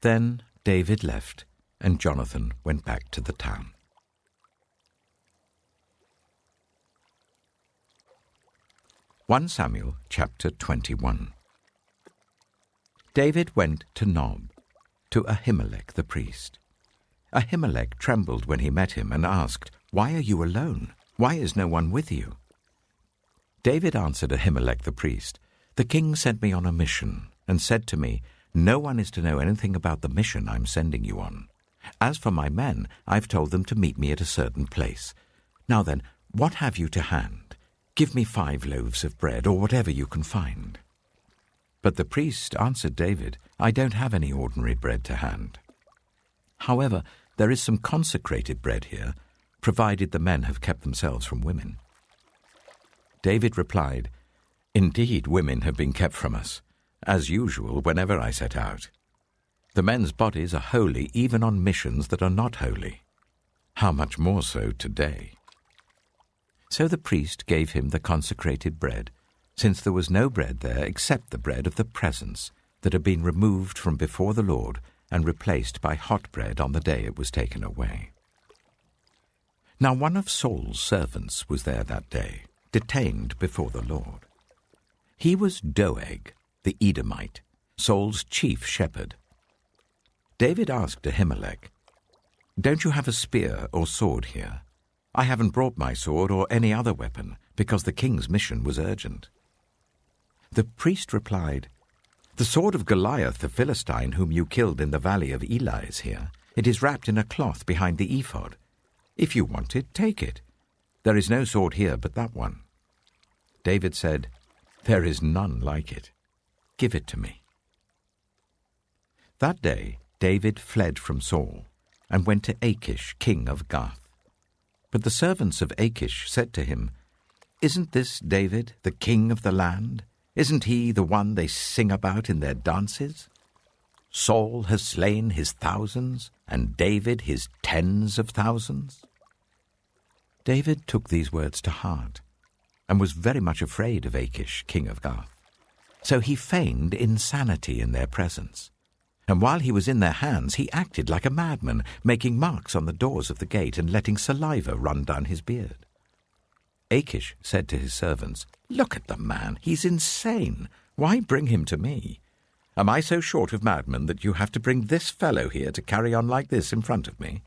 Then David left, and Jonathan went back to the town. 1 Samuel chapter 21. David went to Nob, to Ahimelech the priest. Ahimelech trembled when he met him and asked, "Why are you alone? Why is no one with you?" David answered Ahimelech the priest, "The king sent me on a mission and said to me, 'No one is to know anything about the mission I'm sending you on. As for my men, I've told them to meet me at a certain place. Now then, what have you to hand? Give me 5 loaves of bread, or whatever you can find.' But the priest answered David, 'I don't have any ordinary bread to hand. However, there is some consecrated bread here, provided the men have kept themselves from women.' David replied, 'Indeed, women have been kept from us, as usual whenever I set out. The men's bodies are holy even on missions that are not holy. How much more so today?' So the priest gave him the consecrated bread, since there was no bread there except the bread of the presence that had been removed from before the Lord and replaced by hot bread on the day it was taken away. Now one of Saul's servants was there that day, detained before the Lord. He was Doeg, the Edomite, Saul's chief shepherd. David asked Ahimelech, 'Don't you have a spear or sword here? I haven't brought my sword or any other weapon, because the king's mission was urgent." The priest replied, "The sword of Goliath the Philistine, whom you killed in the valley of Elah, is here. It is wrapped in a cloth behind the ephod. If you want it, take it. There is no sword here but that one." David said, "There is none like it. Give it to me." That day David fled from Saul and went to Achish, king of Gath. But the servants of Achish said to him, "Isn't this David, the king of the land? Isn't he the one they sing about in their dances? Saul has slain his thousands, and David his tens of thousands." David took these words to heart, and was very much afraid of Achish, king of Gath. So he feigned insanity in their presence. And while he was in their hands, he acted like a madman, making marks on the doors of the gate and letting saliva run down his beard. Achish said to his servants, "Look at the man, he's insane. Why bring him to me? Am I so short of madmen that you have to bring this fellow here to carry on like this in front of me?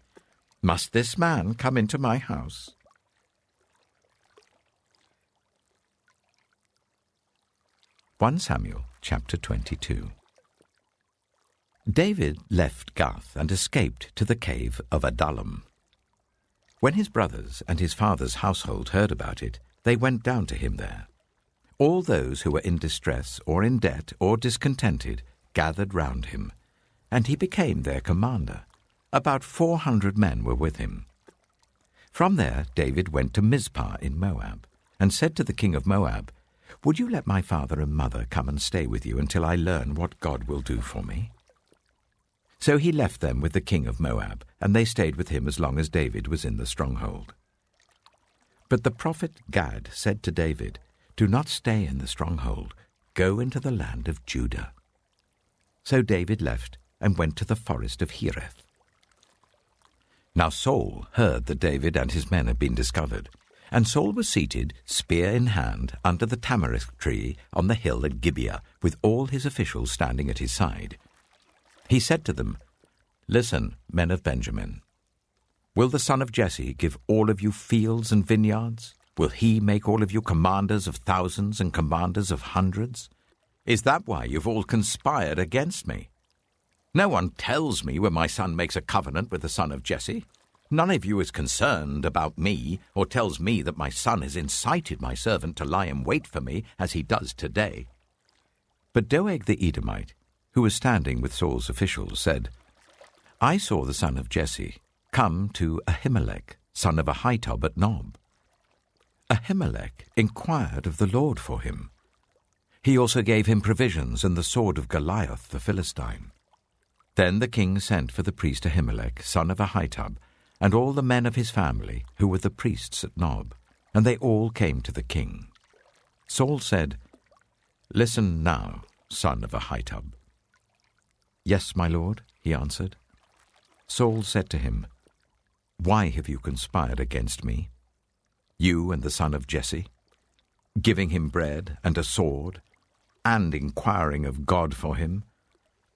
Must this man come into my house?" 1 Samuel chapter 22. David left Gath and escaped to the cave of Adullam. When his brothers and his father's household heard about it, they went down to him there. All those who were in distress or in debt or discontented gathered round him, and he became their commander. About 400 men were with him. From there David went to Mizpah in Moab, and said to the king of Moab, "Would you let my father and mother come and stay with you until I learn what God will do for me?" So he left them with the king of Moab, and they stayed with him as long as David was in the stronghold. But the prophet Gad said to David, "Do not stay in the stronghold. Go into the land of Judah." So David left and went to the forest of Hereth. Now Saul heard that David and his men had been discovered, and Saul was seated, spear in hand, under the tamarisk tree on the hill at Gibeah, with all his officials standing at his side. He said to them, "Listen, men of Benjamin. Will the son of Jesse give all of you fields and vineyards? Will he make all of you commanders of thousands and commanders of hundreds? Is that why you've all conspired against me? No one tells me when my son makes a covenant with the son of Jesse. None of you is concerned about me or tells me that my son has incited my servant to lie in wait for me as he does today." But Doeg the Edomite, who was standing with Saul's officials, said, "I saw the son of Jesse come to Ahimelech, son of Ahitub at Nob. Ahimelech inquired of the Lord for him. He also gave him provisions and the sword of Goliath the Philistine." Then the king sent for the priest Ahimelech, son of Ahitub, and all the men of his family, who were the priests at Nob, and they all came to the king. Saul said, "Listen now, son of Ahitub." "Yes, my lord," he answered. Saul said to him, "Why have you conspired against me, you and the son of Jesse, giving him bread and a sword, and inquiring of God for him,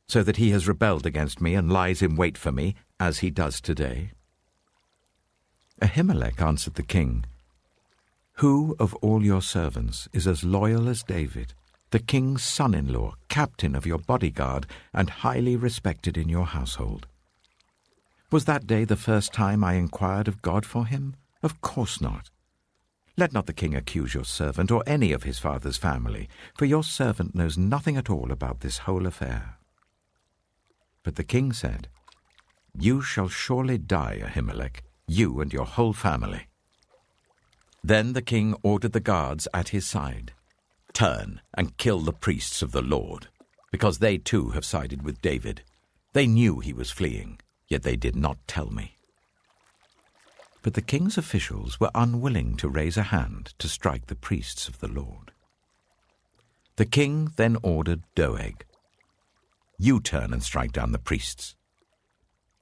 so that he has rebelled against me and lies in wait for me, as he does today?" Ahimelech answered the king, "Who of all your servants is as loyal as David, the king's son-in-law, captain of your bodyguard, and highly respected in your household? Was that day the first time I inquired of God for him? Of course not. Let not the king accuse your servant or any of his father's family, for your servant knows nothing at all about this whole affair." But the king said, "You shall surely die, Ahimelech, you and your whole family." Then the king ordered the guards at his side, "Turn and kill the priests of the Lord, because they too have sided with David. They knew he was fleeing, yet they did not tell me." But the king's officials were unwilling to raise a hand to strike the priests of the Lord. The king then ordered Doeg, "You turn and strike down the priests."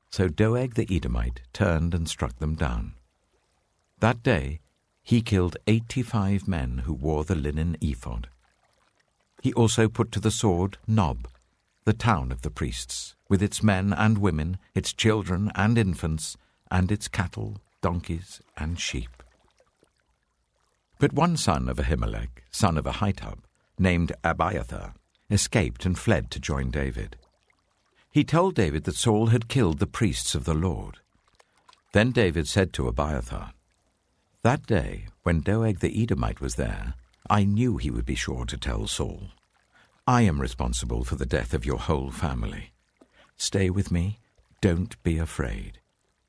So Doeg the Edomite turned and struck them down. That day he killed 85 men who wore the linen ephod. He also put to the sword Nob, the town of the priests, with its men and women, its children and infants, and its cattle, donkeys, and sheep. But one son of Ahimelech, son of Ahitub, named Abiathar, escaped and fled to join David. He told David that Saul had killed the priests of the Lord. Then David said to Abiathar, "That day, when Doeg the Edomite was there, I knew he would be sure to tell Saul. I am responsible for the death of your whole family. Stay with me. Don't be afraid.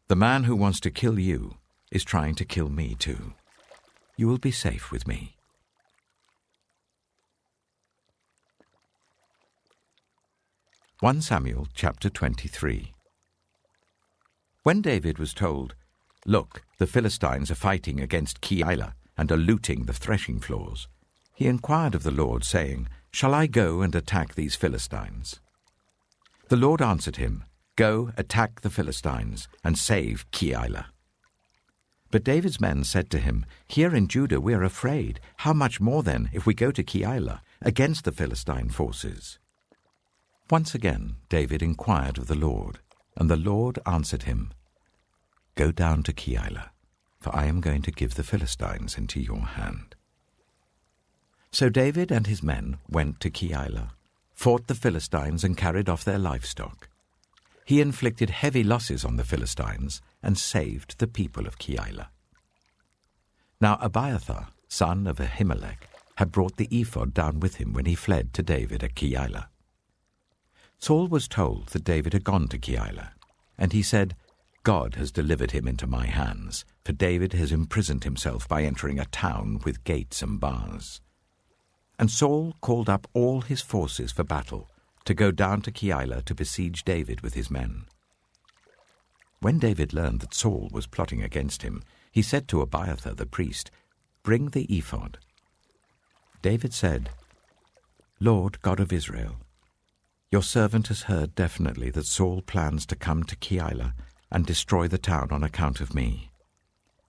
The man who wants to kill you is trying to kill me too. You will be safe with me." Samuel chapter 23. When David was told, "Look, the Philistines are fighting against Keilah and are looting the threshing floors," he inquired of the Lord, saying, "Shall I go and attack these Philistines?" The Lord answered him, "Go, attack the Philistines, and save Keilah." But David's men said to him, "Here in Judah we are afraid. How much more then if we go to Keilah against the Philistine forces?" Once again David inquired of the Lord, and the Lord answered him, "Go down to Keilah, for I am going to give the Philistines into your hand." So David and his men went to Keilah, fought the Philistines, and carried off their livestock. He inflicted heavy losses on the Philistines and saved the people of Keilah. Now Abiathar, son of Ahimelech, had brought the ephod down with him when he fled to David at Keilah. Saul was told that David had gone to Keilah, and he said, "God has delivered him into my hands, for David has imprisoned himself by entering a town with gates and bars." And Saul called up all his forces for battle, to go down to Keilah to besiege David with his men. When David learned that Saul was plotting against him, he said to Abiathar the priest, "Bring the ephod." David said, "Lord God of Israel, your servant has heard definitely that Saul plans to come to Keilah and destroy the town on account of me.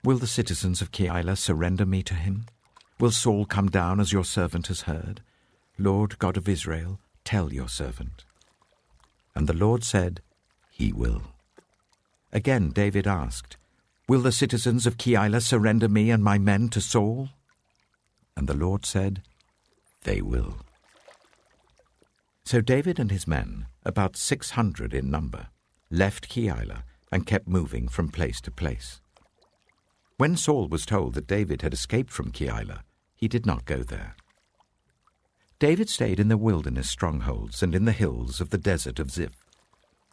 Will the citizens of Keilah surrender me to him? Will Saul come down as your servant has heard? Lord God of Israel, tell your servant." And the Lord said, "He will." Again David asked, "Will the citizens of Keilah surrender me and my men to Saul?" And the Lord said, "They will." So David and his men, about 600 in number, left Keilah and kept moving from place to place. When Saul was told that David had escaped from Keilah, he did not go there. David stayed in the wilderness strongholds and in the hills of the desert of Ziph.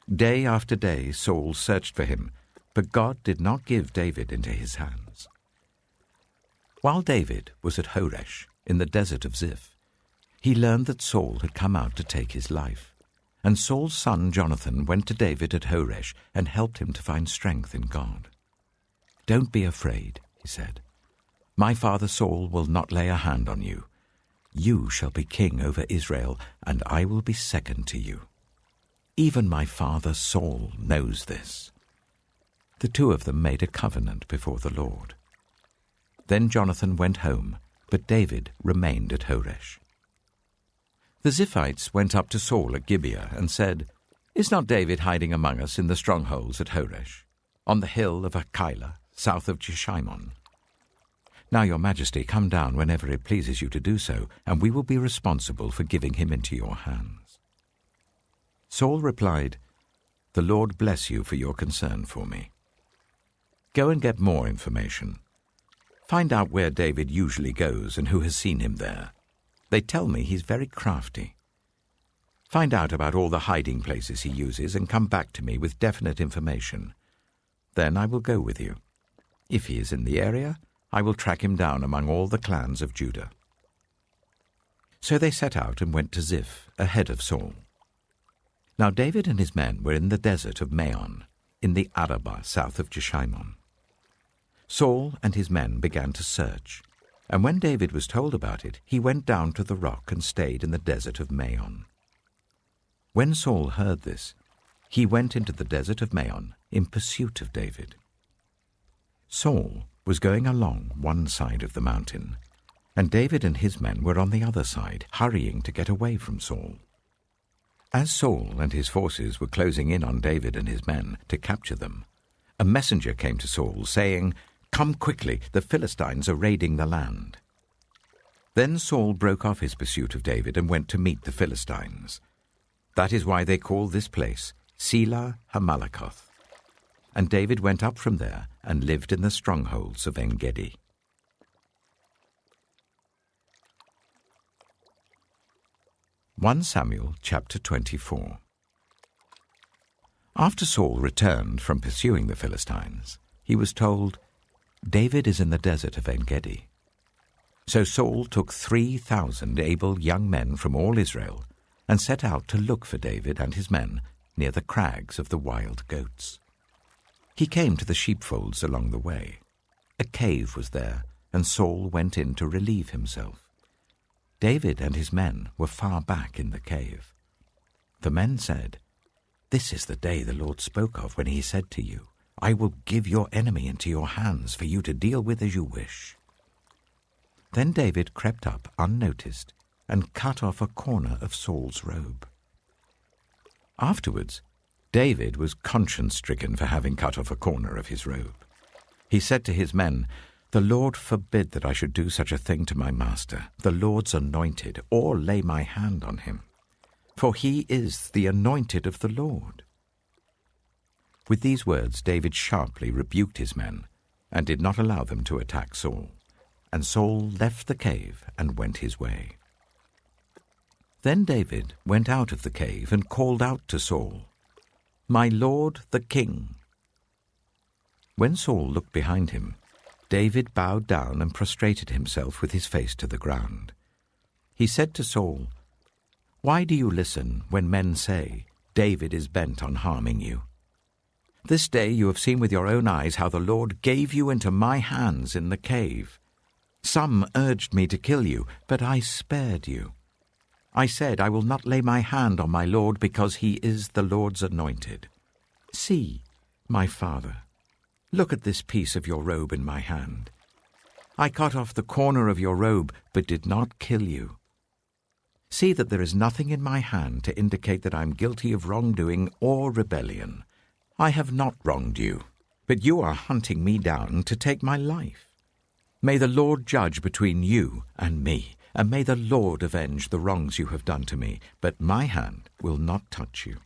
Day after day Saul searched for him, but God did not give David into his hands. While David was at Horesh, in the desert of Ziph, he learned that Saul had come out to take his life, and Saul's son Jonathan went to David at Horesh and helped him to find strength in God. "Don't be afraid," he said. "My father Saul will not lay a hand on you. You shall be king over Israel, and I will be second to you. Even my father Saul knows this." The two of them made a covenant before the Lord. Then Jonathan went home, but David remained at Horesh. The Ziphites went up to Saul at Gibeah and said, "Is not David hiding among us in the strongholds at Horesh, on the hill of Keilah, south of Jeshimon? Now, your majesty, come down whenever it pleases you to do so, and we will be responsible for giving him into your hands." Saul replied, "The Lord bless you for your concern for me. Go and get more information. Find out where David usually goes and who has seen him there. They tell me he's very crafty. Find out about all the hiding places he uses and come back to me with definite information. Then I will go with you. If he is in the area, I will track him down among all the clans of Judah." So they set out and went to Ziph, ahead of Saul. Now David and his men were in the desert of Maon, in the Arabah south of Jeshimon. Saul and his men began to search, and when David was told about it, he went down to the rock and stayed in the desert of Maon. When Saul heard this, he went into the desert of Maon in pursuit of David. Saul was going along one side of the mountain, and David and his men were on the other side, hurrying to get away from Saul. As Saul and his forces were closing in on David and his men to capture them, a messenger came to Saul, saying, "Come quickly, the Philistines are raiding the land." Then Saul broke off his pursuit of David and went to meet the Philistines. That is why they call this place Selah Hamalakoth. And David went up from there and lived in the strongholds of En-gedi. Samuel chapter 24. After Saul returned from pursuing the Philistines, he was told, "David is in the desert of En-gedi." So Saul took 3,000 able young men from all Israel and set out to look for David and his men near the crags of the wild goats. He came to the sheepfolds along the way. A cave was there, and Saul went in to relieve himself. David and his men were far back in the cave. The men said, "This is the day the Lord spoke of when he said to you, 'I will give your enemy into your hands for you to deal with as you wish.'" Then David crept up unnoticed and cut off a corner of Saul's robe. Afterwards, David was conscience-stricken for having cut off a corner of his robe. He said to his men, "The Lord forbid that I should do such a thing to my master, the Lord's anointed, or lay my hand on him. For he is the anointed of the Lord." With these words David sharply rebuked his men, and did not allow them to attack Saul. And Saul left the cave and went his way. Then David went out of the cave and called out to Saul, "My lord the king." When Saul looked behind him, David bowed down and prostrated himself with his face to the ground. He said to Saul, "Why do you listen when men say, 'David is bent on harming you'? This day you have seen with your own eyes how the Lord gave you into my hands in the cave. Some urged me to kill you, but I spared you. I said, 'I will not lay my hand on my Lord because he is the Lord's anointed.' See, my father, look at this piece of your robe in my hand. I cut off the corner of your robe, but did not kill you. See that there is nothing in my hand to indicate that I am guilty of wrongdoing or rebellion. I have not wronged you, but you are hunting me down to take my life. May the Lord judge between you and me, and may the Lord avenge the wrongs you have done to me, but my hand will not touch you.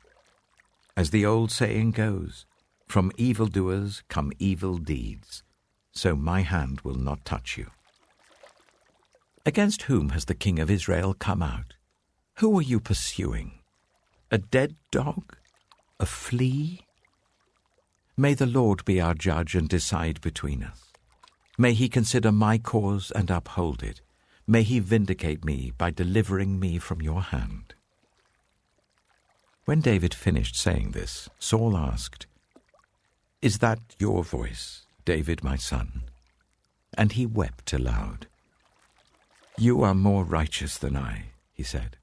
As the old saying goes, 'From evildoers come evil deeds,' so my hand will not touch you. Against whom has the king of Israel come out? Who are you pursuing? A dead dog? A flea? May the Lord be our judge and decide between us. May he consider my cause and uphold it. May he vindicate me by delivering me from your hand." When David finished saying this, Saul asked, "Is that your voice, David, my son?" And he wept aloud. "You are more righteous than I," he said.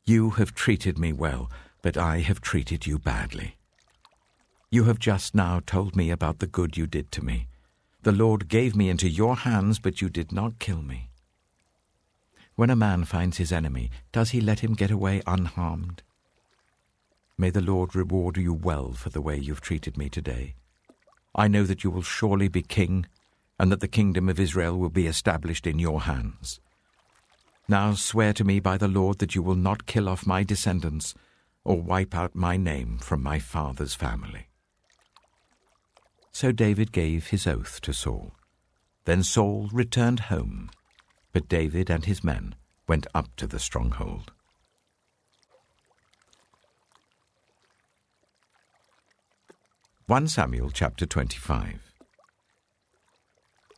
"You have treated me well, but I have treated you badly. You have just now told me about the good you did to me. The Lord gave me into your hands, but you did not kill me. When a man finds his enemy, does he let him get away unharmed? May the Lord reward you well for the way you've treated me today. I know that you will surely be king, and that the kingdom of Israel will be established in your hands. Now swear to me by the Lord that you will not kill off my descendants or wipe out my name from my father's family." So David gave his oath to Saul. Then Saul returned home, but David and his men went up to the stronghold. Samuel chapter 25.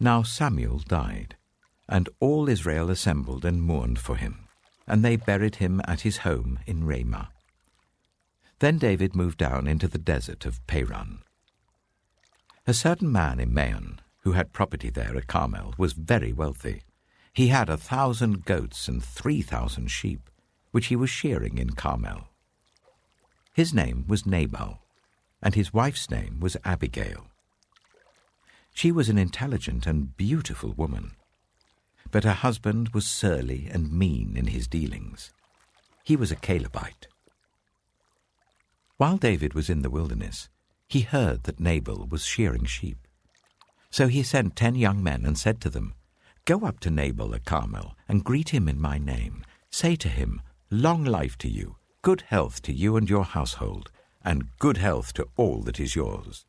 Now Samuel died, and all Israel assembled and mourned for him, and they buried him at his home in Ramah. Then David moved down into the desert of Paran. A certain man in Maon, who had property there at Carmel, was very wealthy. He had 1,000 goats and 3,000 sheep, which he was shearing in Carmel. His name was Nabal, and his wife's name was Abigail. She was an intelligent and beautiful woman, but her husband was surly and mean in his dealings. He was a Calebite. While David was in the wilderness, he heard that Nabal was shearing sheep. So he sent 10 young men and said to them, "Go up to Nabal at Carmel and greet him in my name. Say to him, 'Long life to you, good health to you and your household, and good health to all that is yours.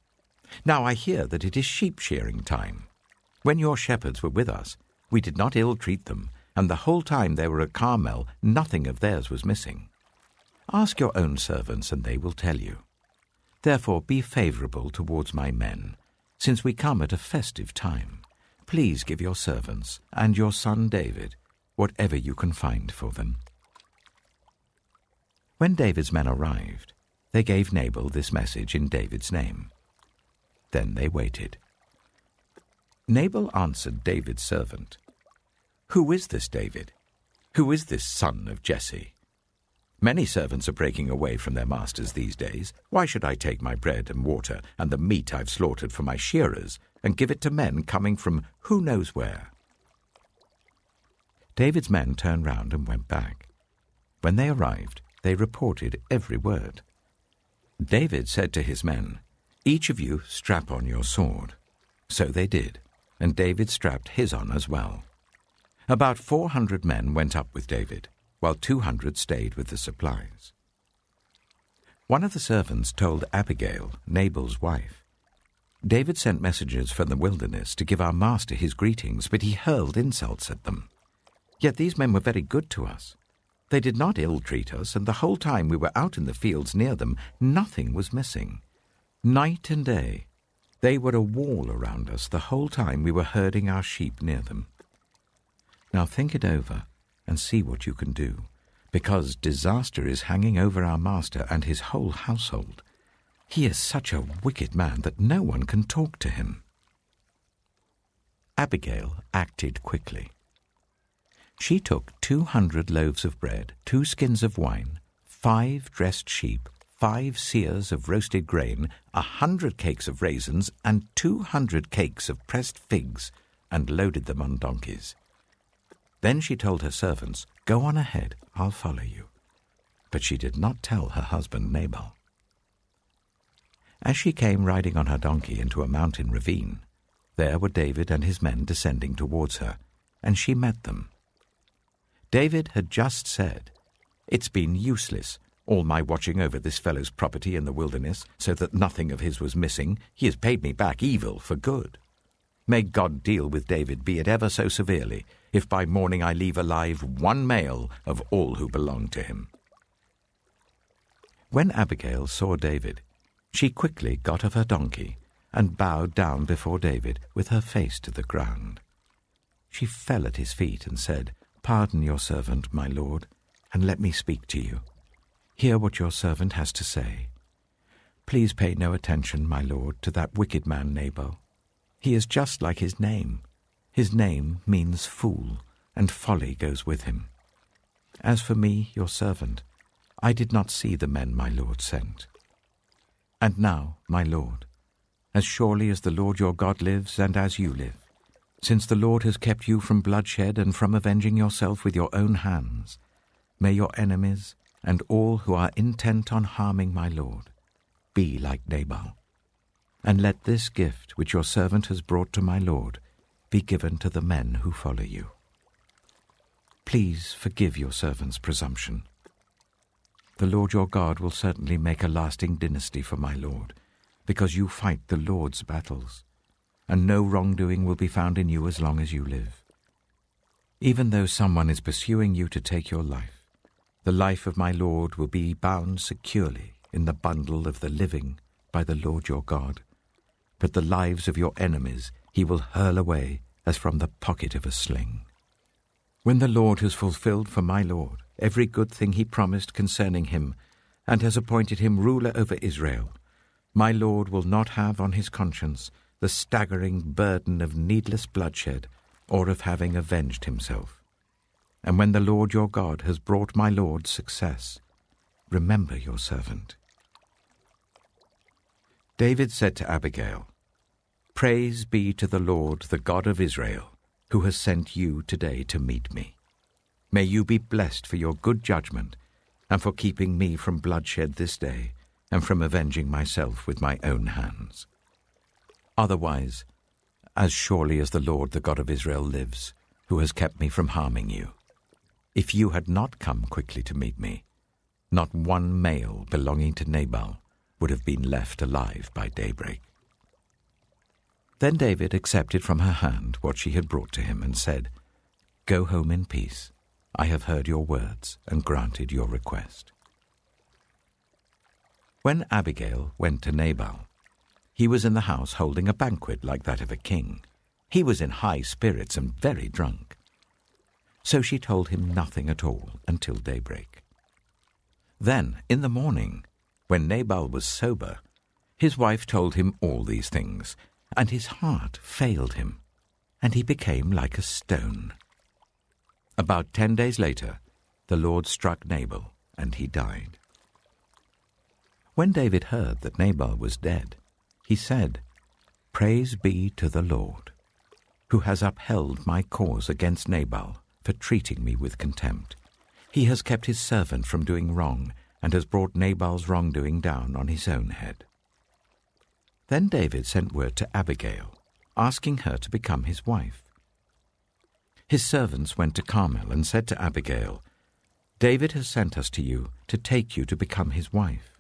Now I hear that it is sheep shearing time. When your shepherds were with us, we did not ill-treat them, and the whole time they were at Carmel, nothing of theirs was missing. Ask your own servants, and they will tell you. Therefore be favorable towards my men, since we come at a festive time. Please give your servants and your son David whatever you can find for them." When David's men arrived, they gave Nabal this message in David's name. Then they waited. Nabal answered David's servant, "Who is this David? Who is this son of Jesse? Many servants are breaking away from their masters these days. Why should I take my bread and water and the meat I've slaughtered for my shearers and give it to men coming from who knows where?" David's men turned round and went back. When they arrived, they reported every word. David said to his men, "Each of you strap on your sword." So they did, and David strapped his on as well. About 400 men went up with David, while 200 stayed with the supplies. One of the servants told Abigail, Nabal's wife, "David sent messengers from the wilderness to give our master his greetings, but he hurled insults at them. Yet these men were very good to us. They did not ill-treat us, and the whole time we were out in the fields near them, nothing was missing. Night and day, they were a wall around us the whole time we were herding our sheep near them. Now think it over and see what you can do, because disaster is hanging over our master and his whole household. He is such a wicked man that no one can talk to him." Abigail acted quickly. She took 200 loaves of bread, 2 skins of wine, 5 dressed sheep, 5 seahs of roasted grain, 100 cakes of raisins, and 200 cakes of pressed figs, and loaded them on donkeys. Then she told her servants, "Go on ahead, I'll follow you." But she did not tell her husband Nabal. As she came riding on her donkey into a mountain ravine, there were David and his men descending towards her, and she met them. David had just said, "It's been useless, all my watching over this fellow's property in the wilderness, so that nothing of his was missing. He has paid me back evil for good. May God deal with David, be it ever so severely, if by morning I leave alive 1 male of all who belong to him." When Abigail saw David, she quickly got off her donkey and bowed down before David with her face to the ground. She fell at his feet and said, "Pardon your servant, my lord, and let me speak to you. Hear what your servant has to say. Please pay no attention, my lord, to that wicked man Nabal. He is just like his name. His name means fool, and folly goes with him. As for me, your servant, I did not see the men my lord sent. And now, my lord, as surely as the Lord your God lives and as you live, since the Lord has kept you from bloodshed and from avenging yourself with your own hands, may your enemies and all who are intent on harming my lord be like Nabal. And let this gift which your servant has brought to my lord be given to the men who follow you. Please forgive your servant's presumption. The Lord your God will certainly make a lasting dynasty for my lord, because you fight the Lord's battles, and no wrongdoing will be found in you as long as you live. Even though someone is pursuing you to take your life, the life of my lord will be bound securely in the bundle of the living by the Lord your God, but the lives of your enemies he will hurl away as from the pocket of a sling. When the Lord has fulfilled for my lord every good thing he promised concerning him, and has appointed him ruler over Israel, my lord will not have on his conscience the staggering burden of needless bloodshed or of having avenged himself. And when the Lord your God has brought my lord success, remember your servant." David said to Abigail, "Praise be to the Lord, the God of Israel, who has sent you today to meet me. May you be blessed for your good judgment and for keeping me from bloodshed this day, and from avenging myself with my own hands. Otherwise, as surely as the Lord, the God of Israel, lives, who has kept me from harming you, if you had not come quickly to meet me, not one male belonging to Nabal would have been left alive by daybreak." Then David accepted from her hand what she had brought to him and said, "Go home in peace. I have heard your words and granted your request." When Abigail went to Nabal, he was in the house holding a banquet like that of a king. He was in high spirits and very drunk. So she told him nothing at all until daybreak. Then, in the morning, when Nabal was sober, his wife told him all these things, and his heart failed him, and he became like a stone. About 10 days later, the Lord struck Nabal, and he died. When David heard that Nabal was dead, he said, "Praise be to the Lord, who has upheld my cause against Nabal for treating me with contempt. He has kept his servant from doing wrong, and has brought Nabal's wrongdoing down on his own head." Then David sent word to Abigail, asking her to become his wife. His servants went to Carmel and said to Abigail, "David has sent us to you to take you to become his wife."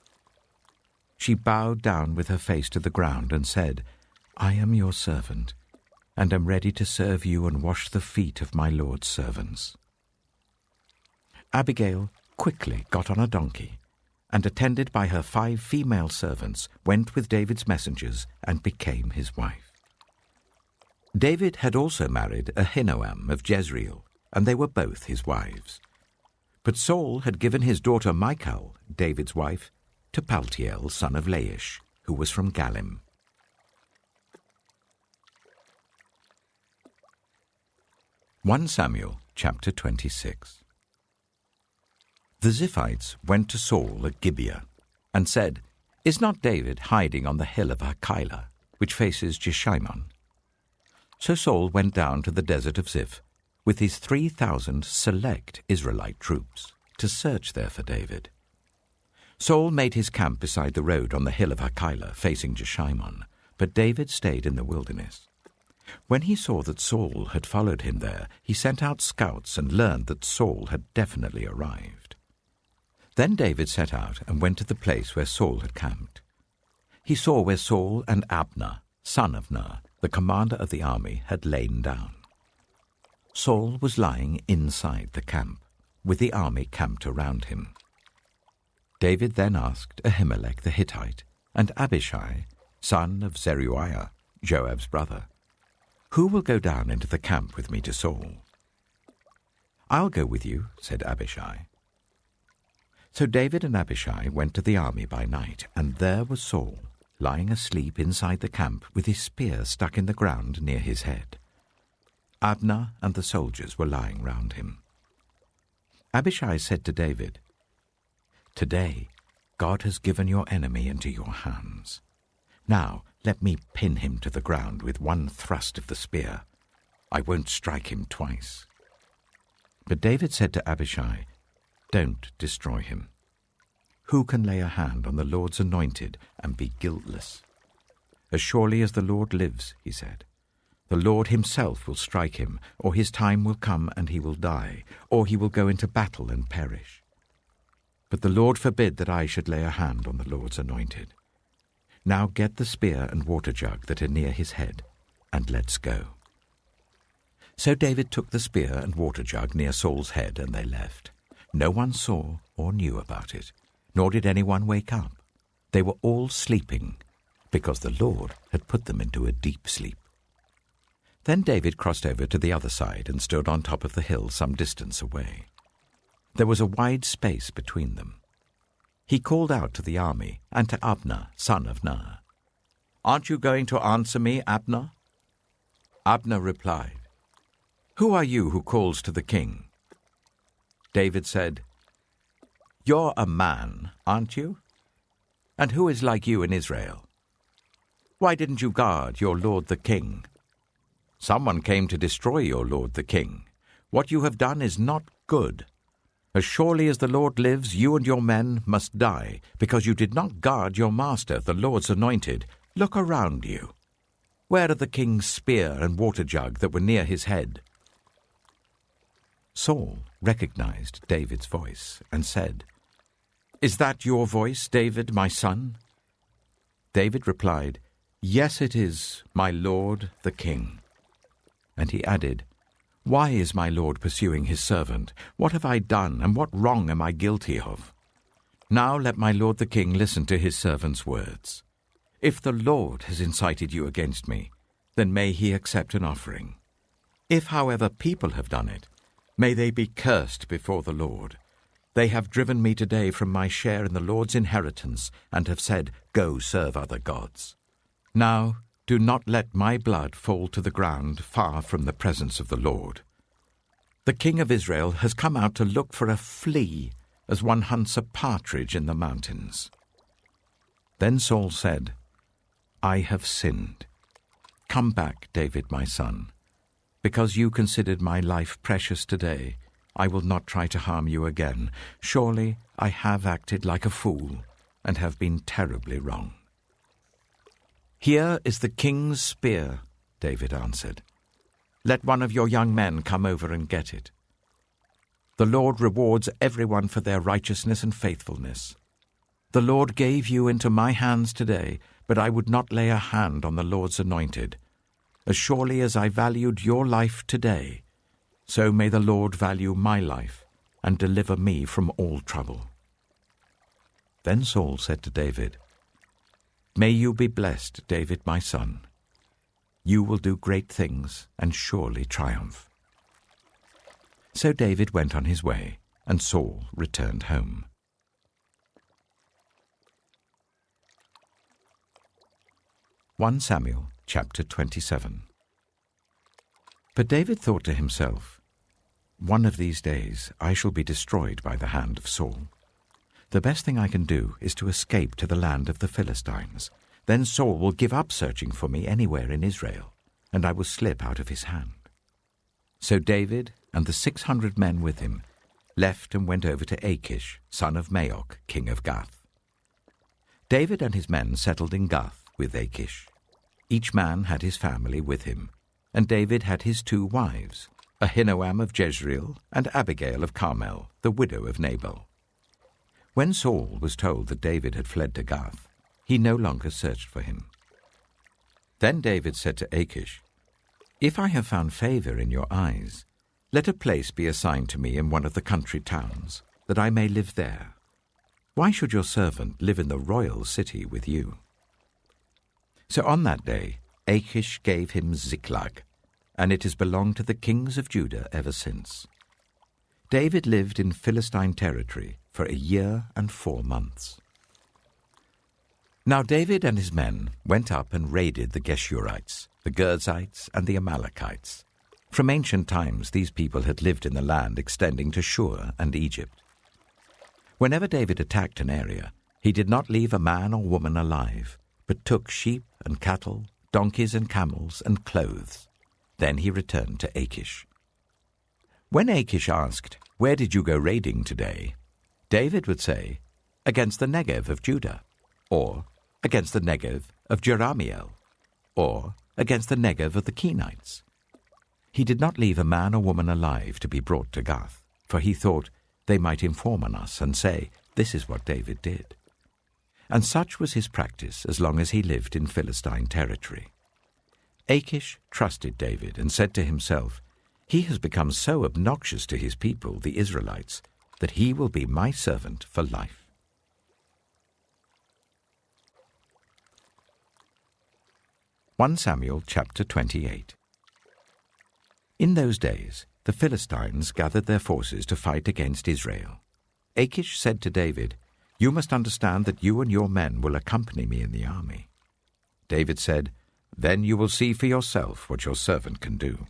She bowed down with her face to the ground and said, "I am your servant, and am ready to serve you and wash the feet of my Lord's servants." Abigail quickly got on a donkey, and attended by her 5 female servants, went with David's messengers and became his wife. David had also married Ahinoam of Jezreel, and they were both his wives. But Saul had given his daughter Michal, David's wife, to Paltiel, son of Laish, who was from Galim. Samuel chapter 26. The Ziphites went to Saul at Gibeah and said, "Is not David hiding on the hill of Hachilah, which faces Jeshimon?" So Saul went down to the desert of Ziph with his 3,000 select Israelite troops to search there for David. Saul made his camp beside the road on the hill of Hachilah facing Jeshimon, but David stayed in the wilderness. When he saw that Saul had followed him there, he sent out scouts and learned that Saul had definitely arrived. Then David set out and went to the place where Saul had camped. He saw where Saul and Abner, son of Ner, the commander of the army, had lain down. Saul was lying inside the camp, with the army camped around him. David then asked Ahimelech the Hittite and Abishai, son of Zeruiah, Joab's brother, "Who will go down into the camp with me to Saul?" "I'll go with you," said Abishai. So David and Abishai went to the army by night, and there was Saul, lying asleep inside the camp with his spear stuck in the ground near his head. Abner and the soldiers were lying round him. Abishai said to David, "Today God has given your enemy into your hands. Now let me pin him to the ground with one thrust of the spear. I won't strike him twice." But David said to Abishai, "Don't destroy him. Who can lay a hand on the Lord's anointed and be guiltless? As surely as the Lord lives," he said, "the Lord himself will strike him, or his time will come and he will die, or he will go into battle and perish. But the Lord forbid that I should lay a hand on the Lord's anointed. Now get the spear and water jug that are near his head, and let's go." So David took the spear and water jug near Saul's head, and they left. No one saw or knew about it, nor did anyone wake up. They were all sleeping, because the Lord had put them into a deep sleep. Then David crossed over to the other side and stood on top of the hill some distance away. There was a wide space between them. He called out to the army and to Abner, son of Ner, "Aren't you going to answer me, Abner?" Abner replied, "Who are you who calls to the king?" David said, "You're a man, aren't you? And who is like you in Israel? Why didn't you guard your lord the king? Someone came to destroy your lord the king. What you have done is not good. As surely as the Lord lives, you and your men must die, because you did not guard your master, the Lord's anointed. Look around you. Where are the king's spear and water jug that were near his head?" Saul recognized David's voice and said, "Is that your voice, David, my son?" David replied, "Yes, it is, my lord the king." And he added, "Why is my lord pursuing his servant? What have I done, and what wrong am I guilty of? Now let my lord the king listen to his servant's words. If the Lord has incited you against me, then may he accept an offering. If, however, people have done it, may they be cursed before the Lord. They have driven me today from my share in the Lord's inheritance, and have said, 'Go serve other gods.' Now do not let my blood fall to the ground far from the presence of the Lord. The king of Israel has come out to look for a flea, as one hunts a partridge in the mountains." Then Saul said, "I have sinned. Come back, David, my son. Because you considered my life precious today, I will not try to harm you again. Surely I have acted like a fool and have been terribly wrong." "Here is the king's spear," David answered. "Let one of your young men come over and get it. The Lord rewards everyone for their righteousness and faithfulness. The Lord gave you into my hands today, but I would not lay a hand on the Lord's anointed. As surely as I valued your life today, so may the Lord value my life and deliver me from all trouble." Then Saul said to David, "May you be blessed, David, my son. You will do great things and surely triumph." So David went on his way, and Saul returned home. 1 Samuel chapter 27. But David thought to himself, "One of these days I shall be destroyed by the hand of Saul. The best thing I can do is to escape to the land of the Philistines. Then Saul will give up searching for me anywhere in Israel, and I will slip out of his hand." So David and the 600 men with him left and went over to Achish, son of Maok, king of Gath. David and his men settled in Gath with Achish. Each man had his family with him, and David had his 2 wives, Ahinoam of Jezreel and Abigail of Carmel, the widow of Nabal. When Saul was told that David had fled to Gath, he no longer searched for him. Then David said to Achish, "If I have found favor in your eyes, let a place be assigned to me in one of the country towns, that I may live there. Why should your servant live in the royal city with you?" So on that day Achish gave him Ziklag, and it has belonged to the kings of Judah ever since. David lived in Philistine territory for 1 year and 4 months. Now David and his men went up and raided the Geshurites, the Girzites, and the Amalekites. From ancient times these people had lived in the land extending to Shur and Egypt. Whenever David attacked an area, he did not leave a man or woman alive, but took sheep and cattle, donkeys and camels, and clothes. Then he returned to Achish. When Achish asked, "Where did you go raiding today?" David would say, "Against the Negev of Judah," or "Against the Negev of Jerahmeel," or "Against the Negev of the Kenites." He did not leave a man or woman alive to be brought to Gath, for he thought, they might inform on us and say, "This is what David did." And such was his practice as long as he lived in Philistine territory. Achish trusted David and said to himself, "He has become so obnoxious to his people, the Israelites, that he will be my servant for life." (1 Samuel chapter 28). In those days the Philistines gathered their forces to fight against Israel. Achish said to David, "You must understand that you and your men will accompany me in the army." David said, "Then you will see for yourself what your servant can do."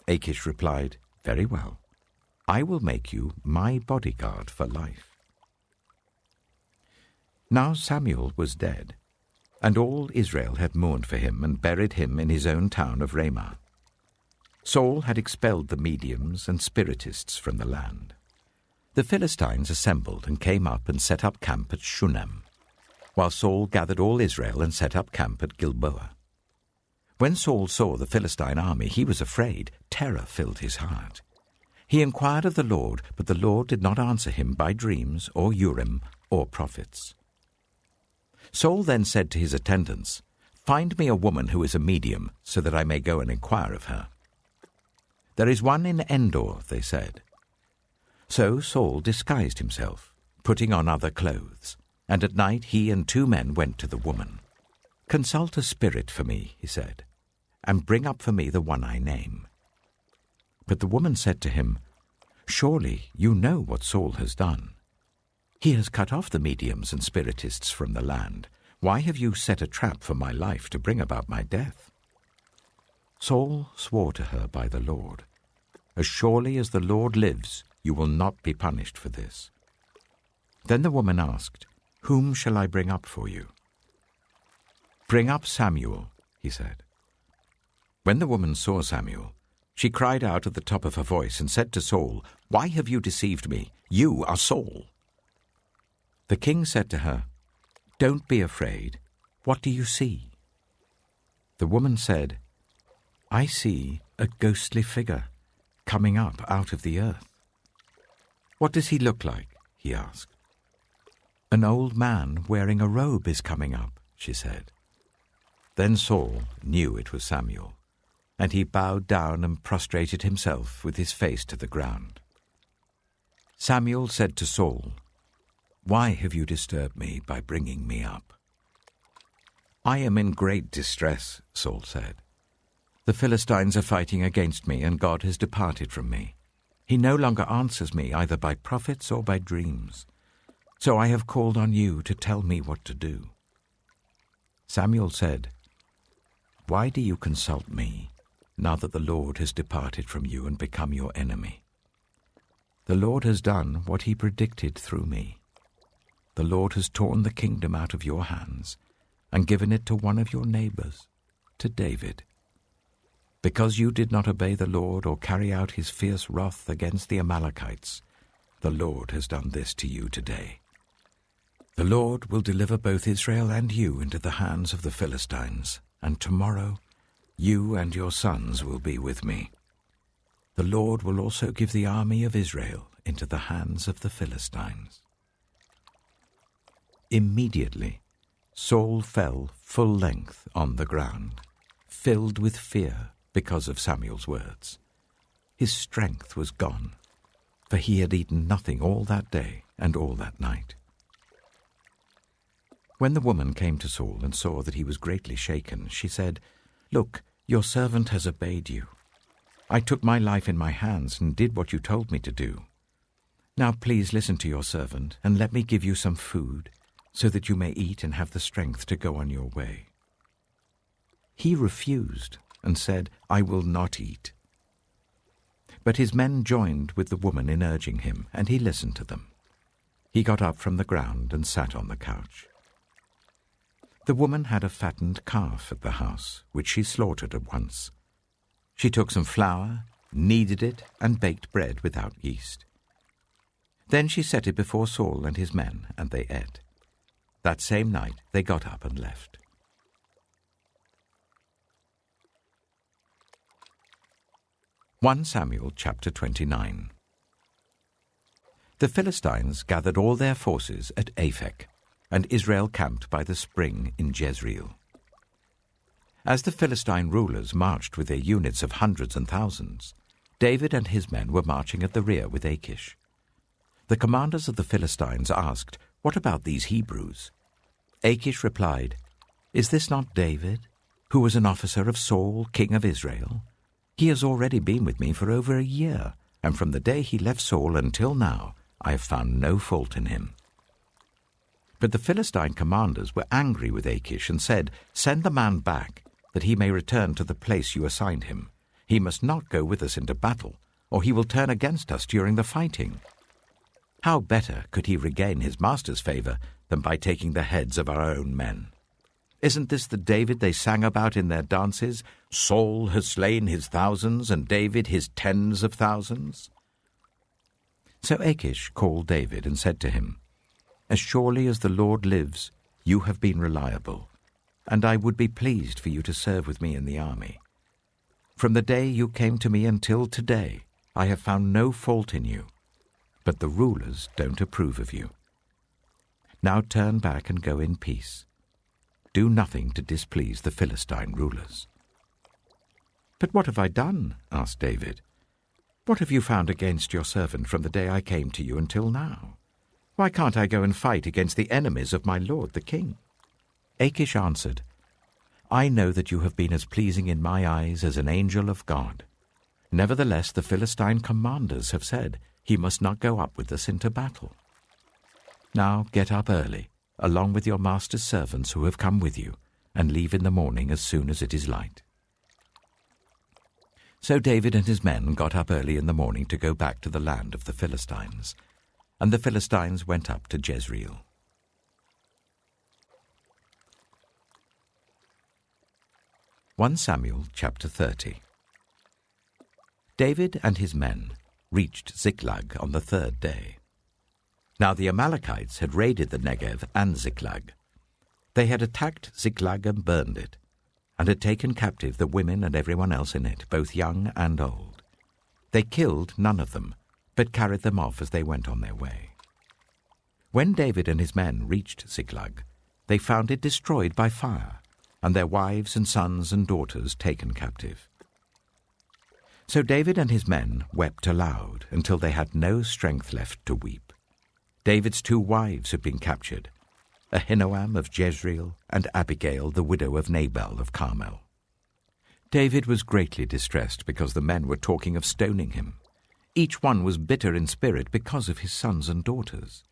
Achish replied, "Very well. I will make you my bodyguard for life." Now Samuel was dead, and all Israel had mourned for him and buried him in his own town of Ramah. Saul had expelled the mediums and spiritists from the land. The Philistines assembled and came up and set up camp at Shunem, while Saul gathered all Israel and set up camp at Gilboa. When Saul saw the Philistine army, he was afraid. Terror filled his heart. He inquired of the Lord, but the Lord did not answer him by dreams or Urim or prophets. Saul then said to his attendants, "Find me a woman who is a medium, so that I may go and inquire of her." "There is one in Endor," they said. So Saul disguised himself, putting on other clothes, and at night he and 2 men went to the woman. "Consult a spirit for me," he said, "and bring up for me the one I name." But the woman said to him, "Surely you know what Saul has done. He has cut off the mediums and spiritists from the land. Why have you set a trap for my life to bring about my death?" Saul swore to her by the Lord, "As surely as the Lord lives, you will not be punished for this." Then the woman asked, "Whom shall I bring up for you?" "Bring up Samuel," he said. When the woman saw Samuel, she cried out at the top of her voice and said to Saul, "Why have you deceived me? You are Saul." The king said to her, "Don't be afraid. What do you see?" The woman said, "I see a ghostly figure coming up out of the earth." "What does he look like?" he asked. "An old man wearing a robe is coming up," she said. Then Saul knew it was Samuel, and he bowed down and prostrated himself with his face to the ground. Samuel said to Saul, "Why have you disturbed me by bringing me up?" "I am in great distress," Saul said. "The Philistines are fighting against me, and God has departed from me. He no longer answers me either by prophets or by dreams. So I have called on you to tell me what to do." Samuel said, "Why do you consult me, now that the Lord has departed from you and become your enemy? The Lord has done what he predicted through me. The Lord has torn the kingdom out of your hands and given it to one of your neighbors, to David. Because you did not obey the Lord or carry out his fierce wrath against the Amalekites, the Lord has done this to you today. The Lord will deliver both Israel and you into the hands of the Philistines, and tomorrow you and your sons will be with me. The Lord will also give the army of Israel into the hands of the Philistines." Immediately Saul fell full length on the ground, filled with fear because of Samuel's words. His strength was gone, for he had eaten nothing all that day and all that night. When the woman came to Saul and saw that he was greatly shaken, she said, "Look, your servant has obeyed you. I took my life in my hands and did what you told me to do. Now please listen to your servant and let me give you some food, so that you may eat and have the strength to go on your way." He refused and said, "I will not eat." But his men joined with the woman in urging him, and he listened to them. He got up from the ground and sat on the couch. The woman had a fattened calf at the house, which she slaughtered at once. She took some flour, kneaded it, and baked bread without yeast. Then she set it before Saul and his men, and they ate. That same night they got up and left. 1 Samuel chapter 29. The Philistines gathered all their forces at Aphek, and Israel camped by the spring in Jezreel. As the Philistine rulers marched with their units of hundreds and thousands, David and his men were marching at the rear with Achish. The commanders of the Philistines asked, "What about these Hebrews?" Achish replied, "Is this not David, who was an officer of Saul, king of Israel? He has already been with me for over a year, and from the day he left Saul until now, I have found no fault in him." But the Philistine commanders were angry with Achish and said, "Send the man back, that he may return to the place you assigned him. He must not go with us into battle, or he will turn against us during the fighting. How better could he regain his master's favor than by taking the heads of our own men? Isn't this the David they sang about in their dances? Saul has slain his thousands, and David his tens of thousands." So Achish called David and said to him, "As surely as the Lord lives, you have been reliable, and I would be pleased for you to serve with me in the army. From the day you came to me until today, I have found no fault in you, but the rulers don't approve of you. Now turn back and go in peace. Do nothing to displease the Philistine rulers." "But what have I done?" asked David. "What have you found against your servant from the day I came to you until now? Why can't I go and fight against the enemies of my lord the king?" Achish answered, "I know that you have been as pleasing in my eyes as an angel of God. Nevertheless, the Philistine commanders have said, 'He must not go up with us into battle.' Now get up early, along with your master's servants who have come with you, and leave in the morning as soon as it is light." So David and his men got up early in the morning to go back to the land of the Philistines, and the Philistines went up to Jezreel. 1 Samuel chapter 30. David and his men reached Ziklag on the third day. Now the Amalekites had raided the Negev and Ziklag. They had attacked Ziklag and burned it, and had taken captive the women and everyone else in it, both young and old. They killed none of them, but carried them off as they went on their way. When David and his men reached Ziklag, they found it destroyed by fire, and their wives and sons and daughters taken captive. So David and his men wept aloud until they had no strength left to weep. David's 2 wives had been captured, Ahinoam of Jezreel and Abigail, the widow of Nabal of Carmel. David was greatly distressed because the men were talking of stoning him. Each one was bitter in spirit because of his sons and daughters.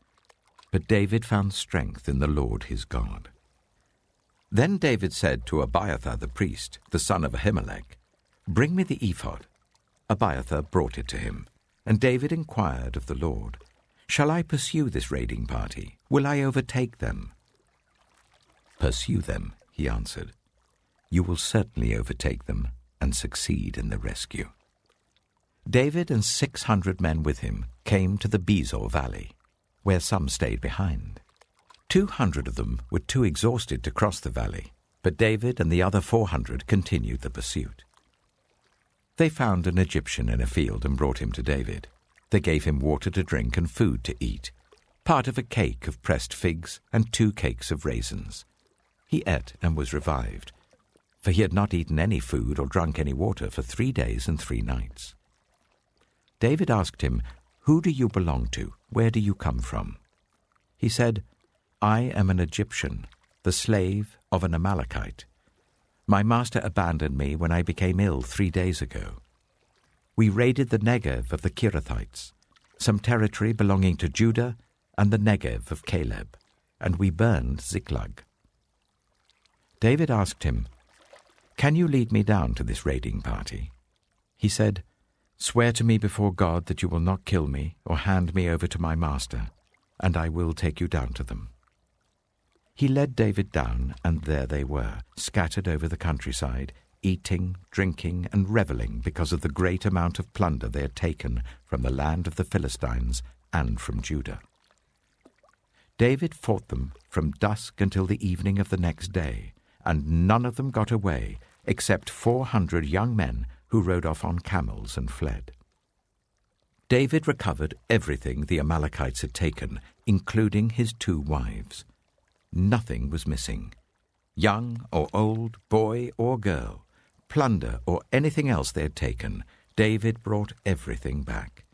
But David found strength in the Lord his God. Then David said to Abiathar the priest, the son of Ahimelech, "Bring me the ephod." Abiathar brought it to him, and David inquired of the Lord, "Shall I pursue this raiding party? Will I overtake them?" "Pursue them," he answered. "You will certainly overtake them and succeed in the rescue." David and 600 men with him came to the Bezor valley, where some stayed behind. 200 of them were too exhausted to cross the valley, but David and the other 400 continued the pursuit. They found an Egyptian in a field and brought him to David. They gave him water to drink and food to eat, part of a cake of pressed figs and 2 cakes of raisins. He ate and was revived, for he had not eaten any food or drunk any water for 3 days and 3 nights. David asked him, "Who do you belong to? Where do you come from?" He said, "I am an Egyptian, the slave of an Amalekite. My master abandoned me when I became ill 3 days ago. We raided the Negev of the Kirathites, some territory belonging to Judah, and the Negev of Caleb, and we burned Ziklag." David asked him, "Can you lead me down to this raiding party?" He said, "Swear to me before God that you will not kill me or hand me over to my master, and I will take you down to them." He led David down, and there they were, scattered over the countryside, eating, drinking, and reveling because of the great amount of plunder they had taken from the land of the Philistines and from Judah. David fought them from dusk until the evening of the next day, and none of them got away except 400 young men who rode off on camels and fled. David recovered everything the Amalekites had taken, including his 2 wives. Nothing was missing. Young or old, boy or girl, plunder or anything else they had taken, David brought everything back.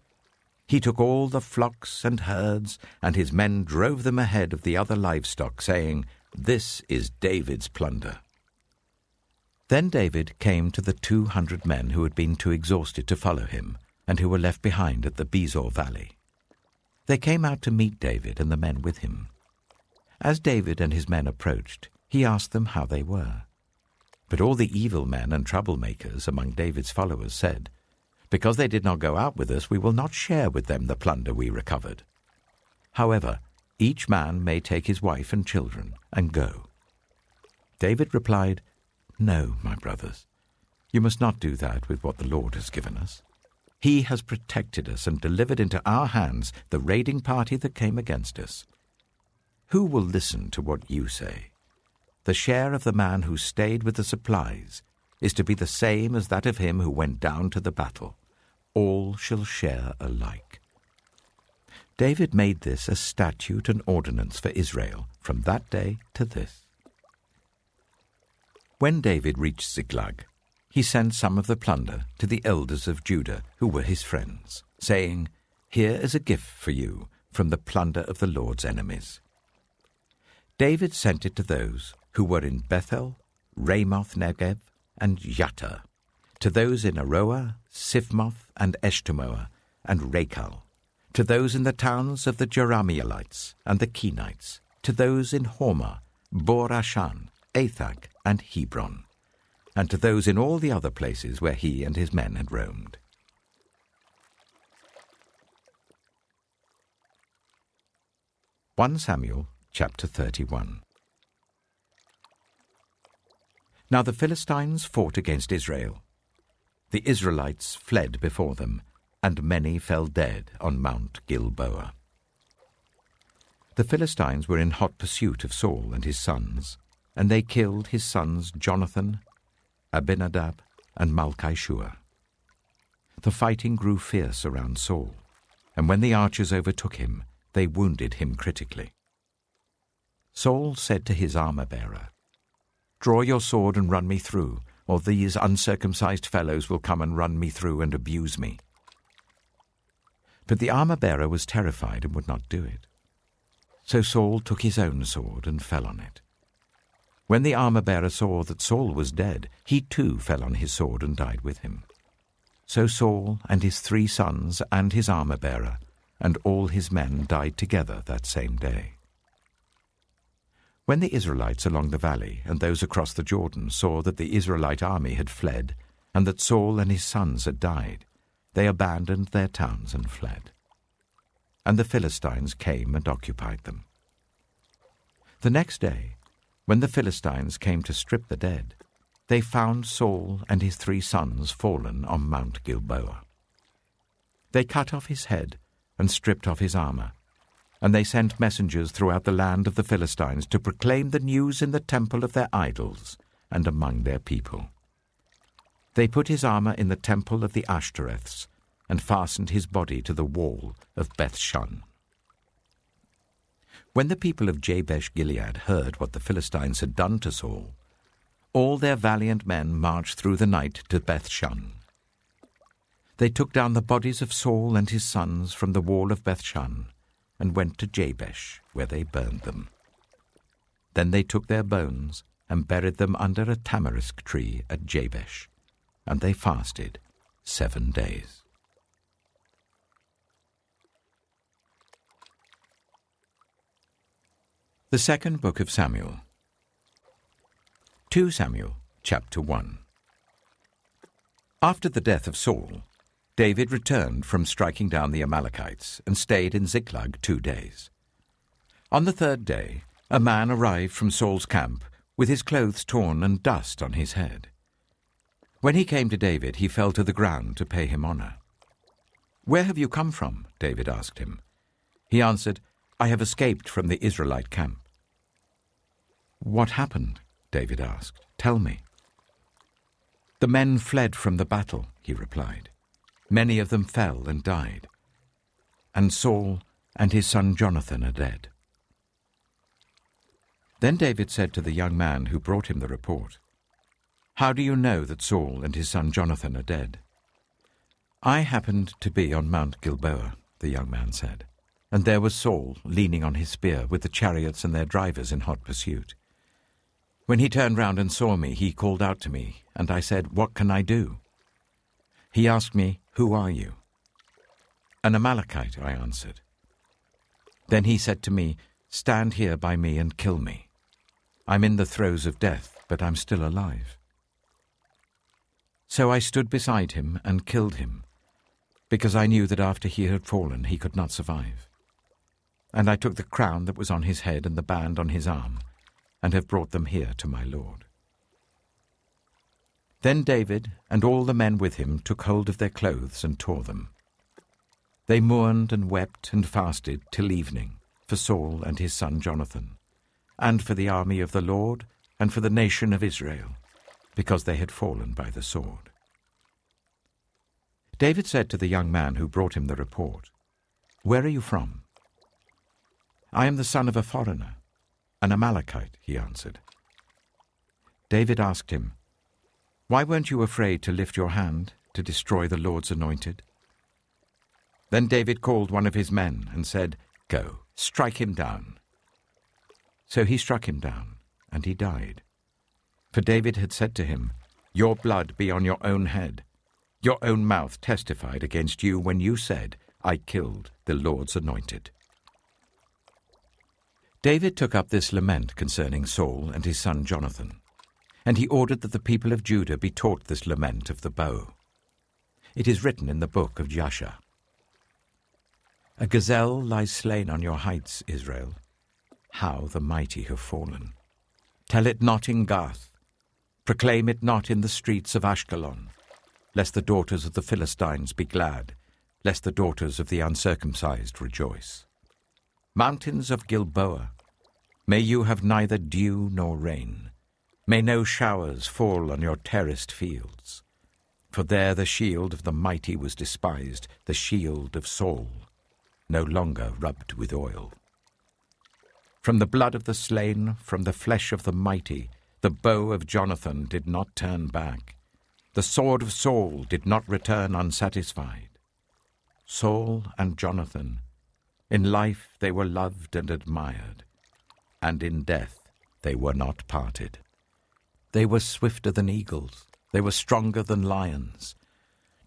He took all the flocks and herds, and his men drove them ahead of the other livestock, saying, "This is David's plunder." Then David came to the 200 men who had been too exhausted to follow him, and who were left behind at the Bezor valley. They came out to meet David and the men with him. As David and his men approached, he asked them how they were. But all the evil men and troublemakers among David's followers said, "Because they did not go out with us, we will not share with them the plunder we recovered. However, each man may take his wife and children and go." David replied, "No, my brothers, you must not do that with what the Lord has given us. He has protected us and delivered into our hands the raiding party that came against us. Who will listen to what you say? The share of the man who stayed with the supplies is to be the same as that of him who went down to the battle. All shall share alike." David made this a statute and ordinance for Israel from that day to this. When David reached Ziklag, he sent some of the plunder to the elders of Judah who were his friends, saying, "Here is a gift for you from the plunder of the Lord's enemies." David sent it to those who were in Bethel, Ramoth Negev, and Yattah, to those in Aroah, Siphmoth, and Eshtemoa, and Rachel, to those in the towns of the Jerahmeelites and the Kenites, to those in Hormah, Bor-Ashan, Athak, and Hebron, and to those in all the other places where he and his men had roamed. 1 Samuel chapter 31. Now the Philistines fought against Israel. The Israelites fled before them, and many fell dead on Mount Gilboa. The Philistines were in hot pursuit of Saul and his sons, and they killed his sons Jonathan, Abinadab, and Malchishua. The fighting grew fierce around Saul, and when the archers overtook him, they wounded him critically. Saul said to his armor-bearer, "Draw your sword and run me through, or these uncircumcised fellows will come and run me through and abuse me." But the armor-bearer was terrified and would not do it. So Saul took his own sword and fell on it. When the armor-bearer saw that Saul was dead, he too fell on his sword and died with him. So Saul and his 3 sons and his armor-bearer and all his men died together that same day. When the Israelites along the valley and those across the Jordan saw that the Israelite army had fled and that Saul and his sons had died, they abandoned their towns and fled. And the Philistines came and occupied them. The next day, when the Philistines came to strip the dead, they found Saul and his 3 sons fallen on Mount Gilboa. They cut off his head and stripped off his armor, and they sent messengers throughout the land of the Philistines to proclaim the news in the temple of their idols and among their people. They put his armor in the temple of the Ashtoreths and fastened his body to the wall of Beth-shan. When the people of Jabesh-Gilead heard what the Philistines had done to Saul, all their valiant men marched through the night to Beth-shan. They took down the bodies of Saul and his sons from the wall of Beth-shan and went to Jabesh, where they burned them. Then they took their bones and buried them under a tamarisk tree at Jabesh, and they fasted 7 days. The second book of Samuel. 2 Samuel chapter 1. After the death of Saul, David returned from striking down the Amalekites and stayed in Ziklag 2 days. On the 3rd day, a man arrived from Saul's camp with his clothes torn and dust on his head. When he came to David, he fell to the ground to pay him honor. "Where have you come from?" David asked him. He answered, "I have escaped from the Israelite camp." "What happened?" David asked. "Tell me." "The men fled from the battle," he replied. "Many of them fell and died, and Saul and his son Jonathan are dead." Then David said to the young man who brought him the report, "How do you know that Saul and his son Jonathan are dead?" "I happened to be on Mount Gilboa," the young man said, "and there was Saul leaning on his spear with the chariots and their drivers in hot pursuit. When he turned round and saw me, he called out to me, and I said, 'What can I do?' He asked me, 'Who are you?' 'An Amalekite,' I answered. Then he said to me, 'Stand here by me and kill me. I'm in the throes of death, but I'm still alive.' So I stood beside him and killed him, because I knew that after he had fallen he could not survive. And I took the crown that was on his head and the band on his arm, and have brought them here to my lord." Then David and all the men with him took hold of their clothes and tore them. They mourned and wept and fasted till evening for Saul and his son Jonathan, and for the army of the Lord and for the nation of Israel, because they had fallen by the sword. David said to the young man who brought him the report, "Where are you from?" "I am the son of a foreigner, an Amalekite," he answered. David asked him, "Why weren't you afraid to lift your hand to destroy the Lord's anointed?" Then David called one of his men and said, "Go, strike him down." So he struck him down, and he died. For David had said to him, "Your blood be on your own head. Your own mouth testified against you when you said, 'I killed the Lord's anointed.'" David took up this lament concerning Saul and his son Jonathan, and he ordered that the people of Judah be taught this lament of the bow. It is written in the book of Jasher. "A gazelle lies slain on your heights, Israel. How the mighty have fallen. Tell it not in Gath. Proclaim it not in the streets of Ashkelon, lest the daughters of the Philistines be glad, lest the daughters of the uncircumcised rejoice. Mountains of Gilboa, may you have neither dew nor rain. May no showers fall on your terraced fields. For there the shield of the mighty was despised, the shield of Saul, no longer rubbed with oil. From the blood of the slain, from the flesh of the mighty, the bow of Jonathan did not turn back. The sword of Saul did not return unsatisfied. Saul and Jonathan, in life they were loved and admired, and in death they were not parted. They were swifter than eagles, they were stronger than lions.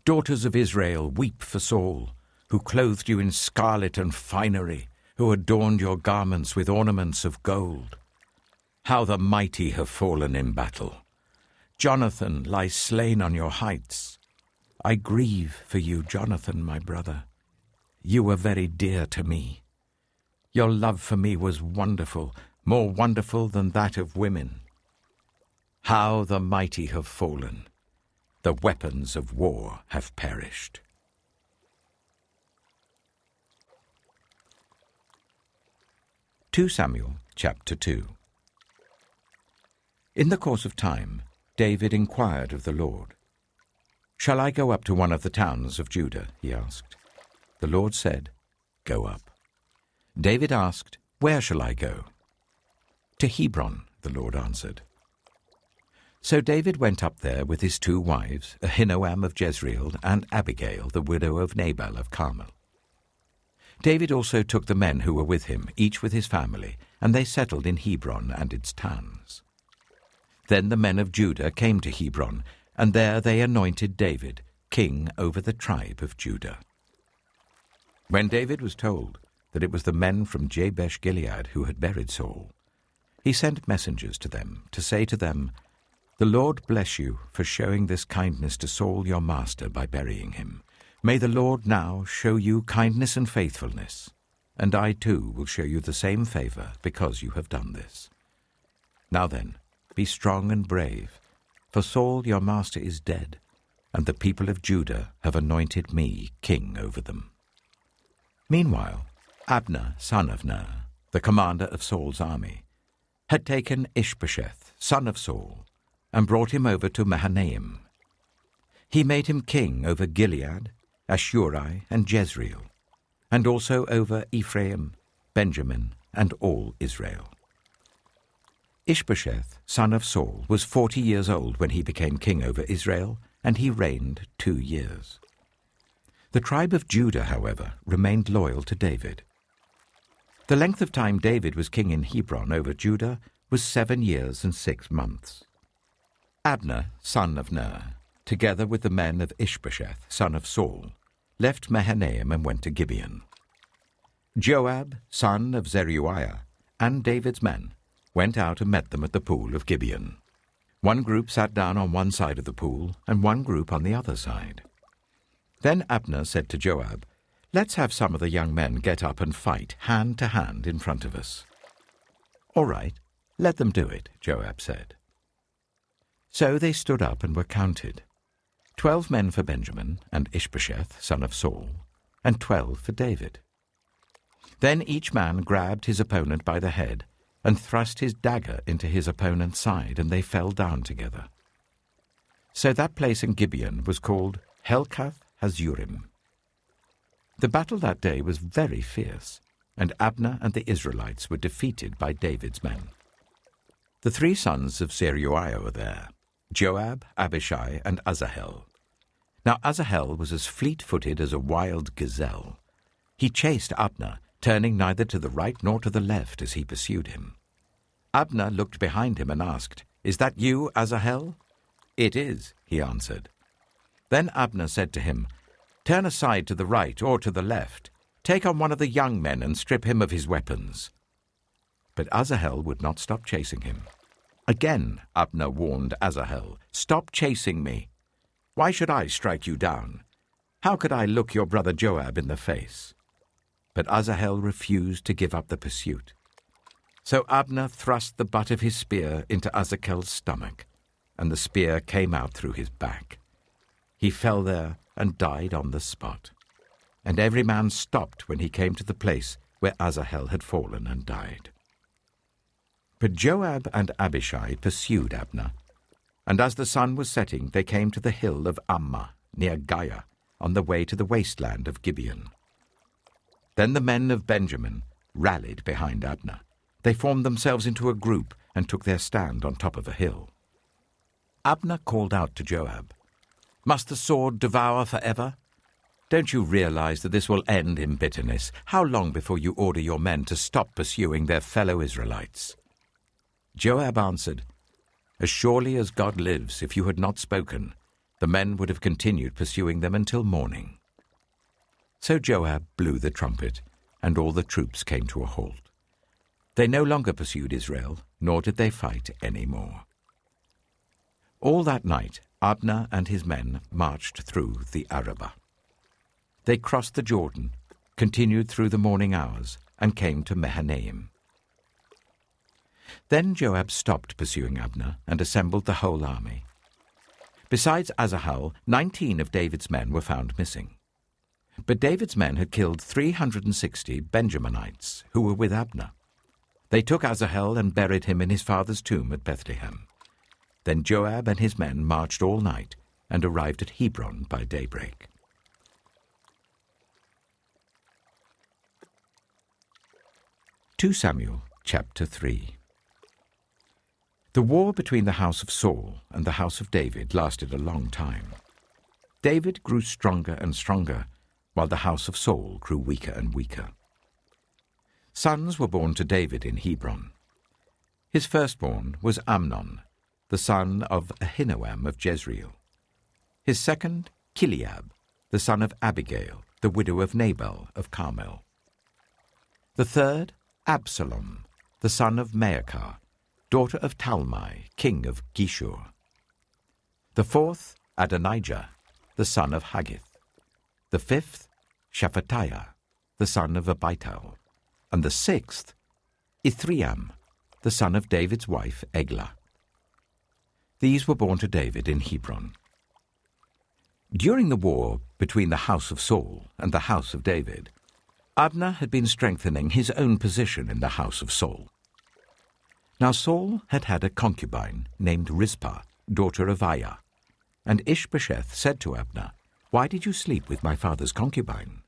Daughters of Israel, weep for Saul, who clothed you in scarlet and finery, who adorned your garments with ornaments of gold. How the mighty have fallen in battle. Jonathan lies slain on your heights. I grieve for you, Jonathan, my brother. You were very dear to me. Your love for me was wonderful, more wonderful than that of women. How the mighty have fallen. The weapons of war have perished." 2 Samuel chapter 2. In the course of time, David inquired of the Lord. "Shall I go up to one of the towns of Judah?" he asked. The Lord said, "Go up." David asked, "Where shall I go?" "To Hebron," the Lord answered. So David went up there with his 2 wives, Ahinoam of Jezreel and Abigail, the widow of Nabal of Carmel. David also took the men who were with him, each with his family, and they settled in Hebron and its towns. Then the men of Judah came to Hebron, and there they anointed David king over the tribe of Judah. When David was told that it was the men from Jabesh-Gilead who had buried Saul, he sent messengers to them to say to them, "The Lord bless you for showing this kindness to Saul your master by burying him. May the Lord now show you kindness and faithfulness, and I too will show you the same favor because you have done this. Now then, be strong and brave, for Saul your master is dead, and the people of Judah have anointed me king over them." Meanwhile, Abner, son of Ner, the commander of Saul's army, had taken Ishbosheth, son of Saul, and brought him over to Mahanaim. He made him king over Gilead, Ashuri, and Jezreel, and also over Ephraim, Benjamin, and all Israel. Ishbosheth, son of Saul, was 40 years old when he became king over Israel, and he reigned 2 years. The tribe of Judah, however, remained loyal to David. The length of time David was king in Hebron over Judah was 7 years and 6 months. Abner, son of Ner, together with the men of Ishbosheth, son of Saul, left Mahanaim and went to Gibeon. Joab, son of Zeruiah, and David's men went out and met them at the pool of Gibeon. One group sat down on one side of the pool, and one group on the other side. Then Abner said to Joab, "Let's have some of the young men get up and fight hand to hand in front of us." "All right, let them do it," Joab said. So they stood up and were counted, 12 men for Benjamin and Ishbosheth, son of Saul, and 12 for David. Then each man grabbed his opponent by the head and thrust his dagger into his opponent's side, and they fell down together. So that place in Gibeon was called Helkath Hazurim. The battle that day was very fierce, and Abner and the Israelites were defeated by David's men. The 3 sons of Zeruiah were there, Joab, Abishai, and Asahel. Now Asahel was as fleet-footed as a wild gazelle. He chased Abner, turning neither to the right nor to the left as he pursued him. Abner looked behind him and asked, "Is that you, Asahel?" "It is," he answered. Then Abner said to him, "Turn aside to the right or to the left. Take on one of the young men and strip him of his weapons." But Asahel would not stop chasing him. Again Abner warned Asahel, "Stop chasing me. Why should I strike you down? How could I look your brother Joab in the face?" But Asahel refused to give up the pursuit. So Abner thrust the butt of his spear into Asahel's stomach, and the spear came out through his back. He fell there and died on the spot. And every man stopped when he came to the place where Asahel had fallen and died. But Joab and Abishai pursued Abner, and as the sun was setting, they came to the hill of Ammah, near Giah, on the way to the wasteland of Gibeon. Then the men of Benjamin rallied behind Abner. They formed themselves into a group and took their stand on top of a hill. Abner called out to Joab, "Must the sword devour forever? Don't you realize that this will end in bitterness? How long before you order your men to stop pursuing their fellow Israelites?" Joab answered, "As surely as God lives, if you had not spoken, the men would have continued pursuing them until morning." So Joab blew the trumpet, and all the troops came to a halt. They no longer pursued Israel, nor did they fight any more. All that night Abner and his men marched through the Arabah. They crossed the Jordan, continued through the morning hours, and came to Mahanaim. Then Joab stopped pursuing Abner and assembled the whole army. Besides Asahel, 19 of David's men were found missing. But David's men had killed 360 Benjaminites who were with Abner. They took Asahel and buried him in his father's tomb at Bethlehem. Then Joab and his men marched all night and arrived at Hebron by daybreak. Samuel chapter 3. The war between the house of Saul and the house of David lasted a long time. David grew stronger and stronger, while the house of Saul grew weaker and weaker. Sons were born to David in Hebron. His firstborn was Amnon, the son of Ahinoam of Jezreel. His second, Chileab, the son of Abigail, the widow of Nabal of Carmel. The third, Absalom, the son of Maacah, daughter of Talmai, king of Geshur. The fourth, Adonijah, the son of Haggith. The fifth, Shephatiah, the son of Abital. And the sixth, Ithream, the son of David's wife Eglah. These were born to David in Hebron. During the war between the house of Saul and the house of David, Abner had been strengthening his own position in the house of Saul. Now Saul had had a concubine named Rizpah, daughter of Aiah, and Ishbosheth said to Abner, "Why did you sleep with my father's concubine?"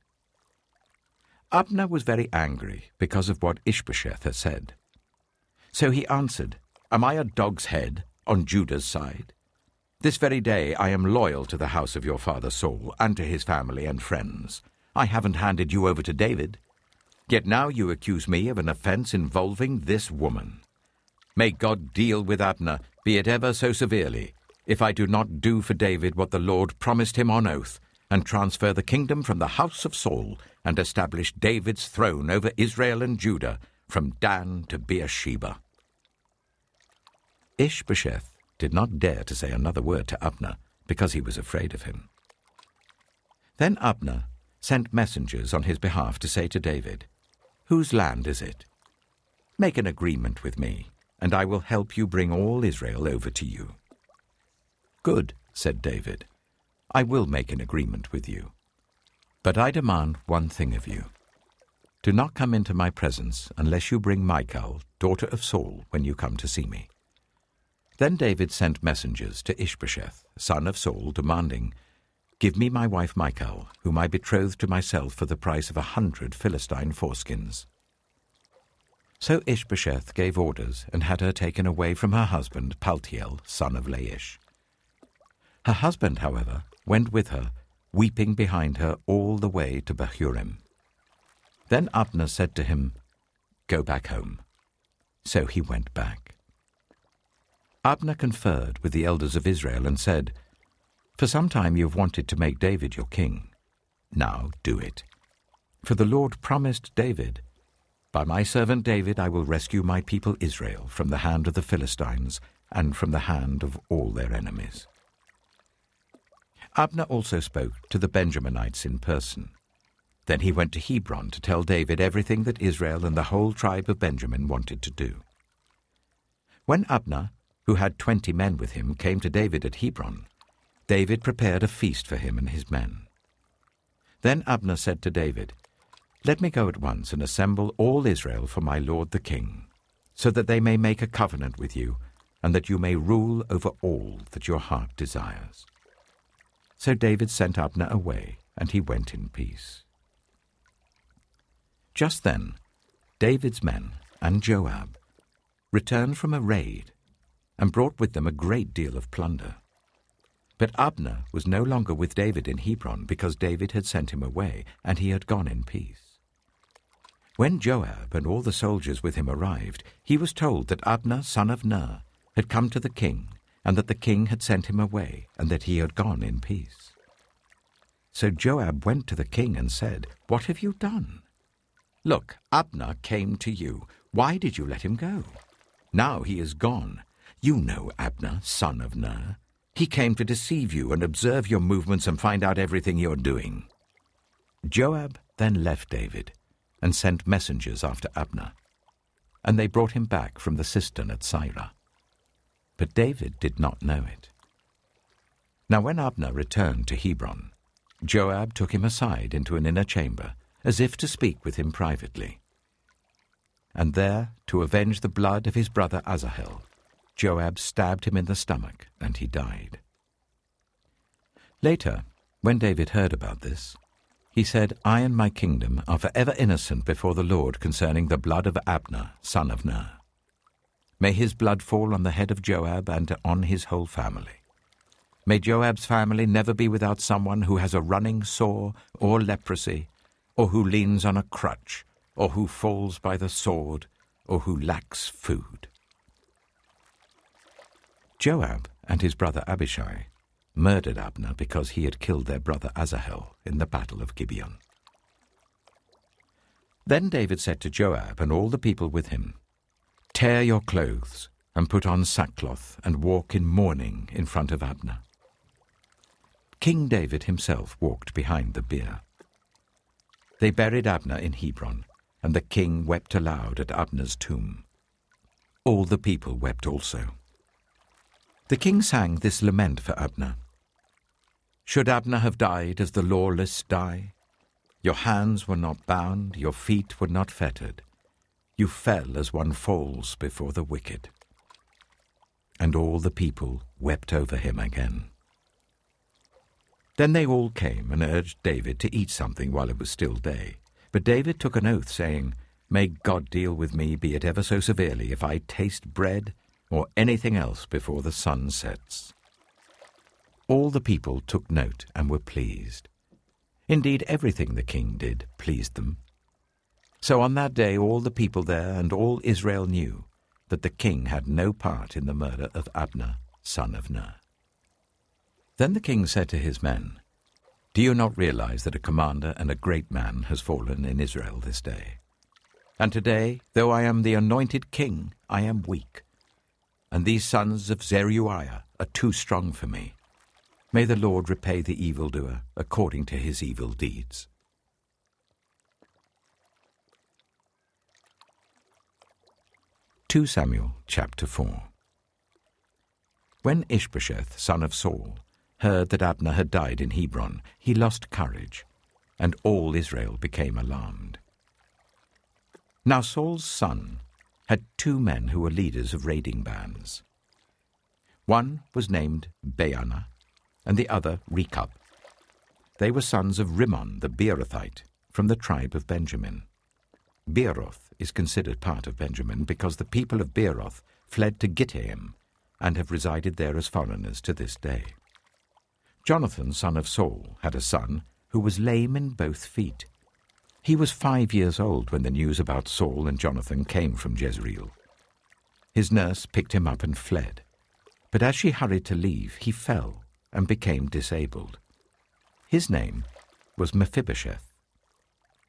Abner was very angry because of what Ishbosheth had said. So he answered, "Am I a dog's head on Judah's side? This very day I am loyal to the house of your father Saul and to his family and friends. I haven't handed you over to David. Yet now you accuse me of an offense involving this woman. May God deal with Abner, be it ever so severely, if I do not do for David what the Lord promised him on oath, and transfer the kingdom from the house of Saul, and establish David's throne over Israel and Judah, from Dan to Beersheba." Ishbosheth did not dare to say another word to Abner, because he was afraid of him. Then Abner sent messengers on his behalf to say to David, "Whose land is it? Make an agreement with me, and I will help you bring all Israel over to you." "Good," said David. "I will make an agreement with you. But I demand one thing of you. Do not come into my presence unless you bring Michal, daughter of Saul, when you come to see me." Then David sent messengers to Ishbosheth, son of Saul, demanding, "Give me my wife Michal, whom I betrothed to myself for the price of 100 Philistine foreskins." So Ishbosheth gave orders and had her taken away from her husband Paltiel, son of Laish. Her husband, however, went with her, weeping behind her all the way to Bahurim. Then Abner said to him, "Go back home." So he went back. Abner conferred with the elders of Israel and said, "For some time you have wanted to make David your king. Now do it. For the Lord promised David, 'By my servant David I will rescue my people Israel from the hand of the Philistines and from the hand of all their enemies.'" Abner also spoke to the Benjaminites in person. Then he went to Hebron to tell David everything that Israel and the whole tribe of Benjamin wanted to do. When Abner, who had 20 men with him, came to David at Hebron, David prepared a feast for him and his men. Then Abner said to David, "Let me go at once and assemble all Israel for my lord the king, so that they may make a covenant with you, and that you may rule over all that your heart desires." So David sent Abner away, and he went in peace. Just then, David's men and Joab returned from a raid and brought with them a great deal of plunder. But Abner was no longer with David in Hebron because David had sent him away, and he had gone in peace. When Joab and all the soldiers with him arrived, he was told that Abner, son of Ner, had come to the king, and that the king had sent him away, and that he had gone in peace. So Joab went to the king and said, "What have you done? Look, Abner came to you. Why did you let him go? Now he is gone. You know Abner, son of Ner. He came to deceive you and observe your movements and find out everything you're doing." Joab then left David and sent messengers after Abner, and they brought him back from the cistern at Sirah. But David did not know it. Now when Abner returned to Hebron, Joab took him aside into an inner chamber, as if to speak with him privately. And there, to avenge the blood of his brother Asahel, Joab stabbed him in the stomach, and he died. Later, when David heard about this, he said, "I and my kingdom are forever innocent before the Lord concerning the blood of Abner, son of Ner. May his blood fall on the head of Joab and on his whole family. May Joab's family never be without someone who has a running sore or leprosy, or who leans on a crutch, or who falls by the sword, or who lacks food." Joab and his brother Abishai murdered Abner because he had killed their brother Asahel in the battle of Gibeon. Then David said to Joab and all the people with him, "Tear your clothes and put on sackcloth and walk in mourning in front of Abner." King David himself walked behind the bier. They buried Abner in Hebron, and the king wept aloud at Abner's tomb. All the people wept also. The king sang this lament for Abner. "Should Abner have died as the lawless die? Your hands were not bound, your feet were not fettered. You fell as one falls before the wicked." And all the people wept over him again. Then they all came and urged David to eat something while it was still day. But David took an oath, saying, "May God deal with me, be it ever so severely, if I taste bread or anything else before the sun sets." All the people took note and were pleased. Indeed, everything the king did pleased them. So on that day all the people there and all Israel knew that the king had no part in the murder of Abner, son of Ner. Then the king said to his men, "Do you not realize that a commander and a great man has fallen in Israel this day? And today, though I am the anointed king, I am weak. And these sons of Zeruiah are too strong for me. May the Lord repay the evildoer according to his evil deeds." 2 Samuel chapter 4. When Ishbosheth, son of Saul, heard that Abner had died in Hebron, he lost courage, and all Israel became alarmed. Now Saul's son had 2 men who were leaders of raiding bands. One was named Baanah, and the other Rechab. They were sons of Rimmon the Beerothite, from the tribe of Benjamin. Beeroth is considered part of Benjamin because the people of Beeroth fled to Gittaim and have resided there as foreigners to this day. Jonathan, son of Saul, had a son who was lame in both feet. He was 5 years old when the news about Saul and Jonathan came from Jezreel. His nurse picked him up and fled, but as she hurried to leave, he fell and became disabled. His name was Mephibosheth.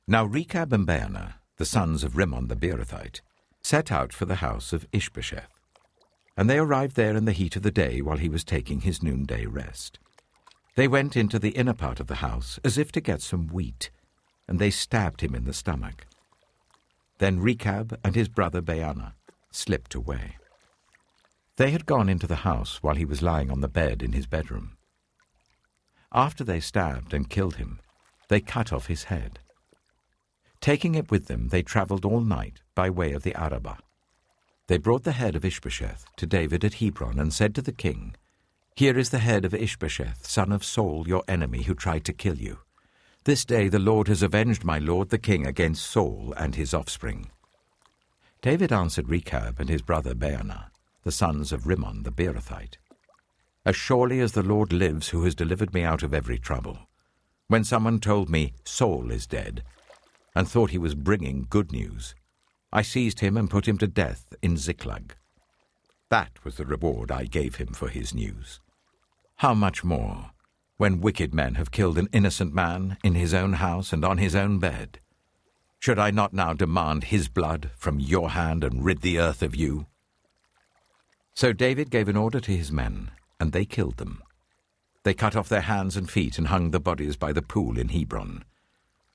Now Rechab and Baanah, the sons of Rimmon the Beerothite, set out for the house of Ishbosheth, and they arrived there in the heat of the day while he was taking his noonday rest. They went into the inner part of the house as if to get some wheat, and they stabbed him in the stomach. Then Rechab and his brother Baanah slipped away. They had gone into the house while he was lying on the bed in his bedroom. After they stabbed and killed him, they cut off his head. Taking it with them, they traveled all night by way of the Arabah. They brought the head of Ishbosheth to David at Hebron and said to the king, "Here is the head of Ishbosheth, son of Saul, your enemy, who tried to kill you. This day the Lord has avenged my lord the king against Saul and his offspring." David answered Rechab and his brother Baanah, the sons of Rimmon the Beerothite, "As surely as the Lord lives, who has delivered me out of every trouble, when someone told me Saul is dead, and thought he was bringing good news, I seized him and put him to death in Ziklag. That was the reward I gave him for his news. How much more, when wicked men have killed an innocent man in his own house and on his own bed? Should I not now demand his blood from your hand and rid the earth of you?" So David gave an order to his men, and they killed them. They cut off their hands and feet and hung the bodies by the pool in Hebron.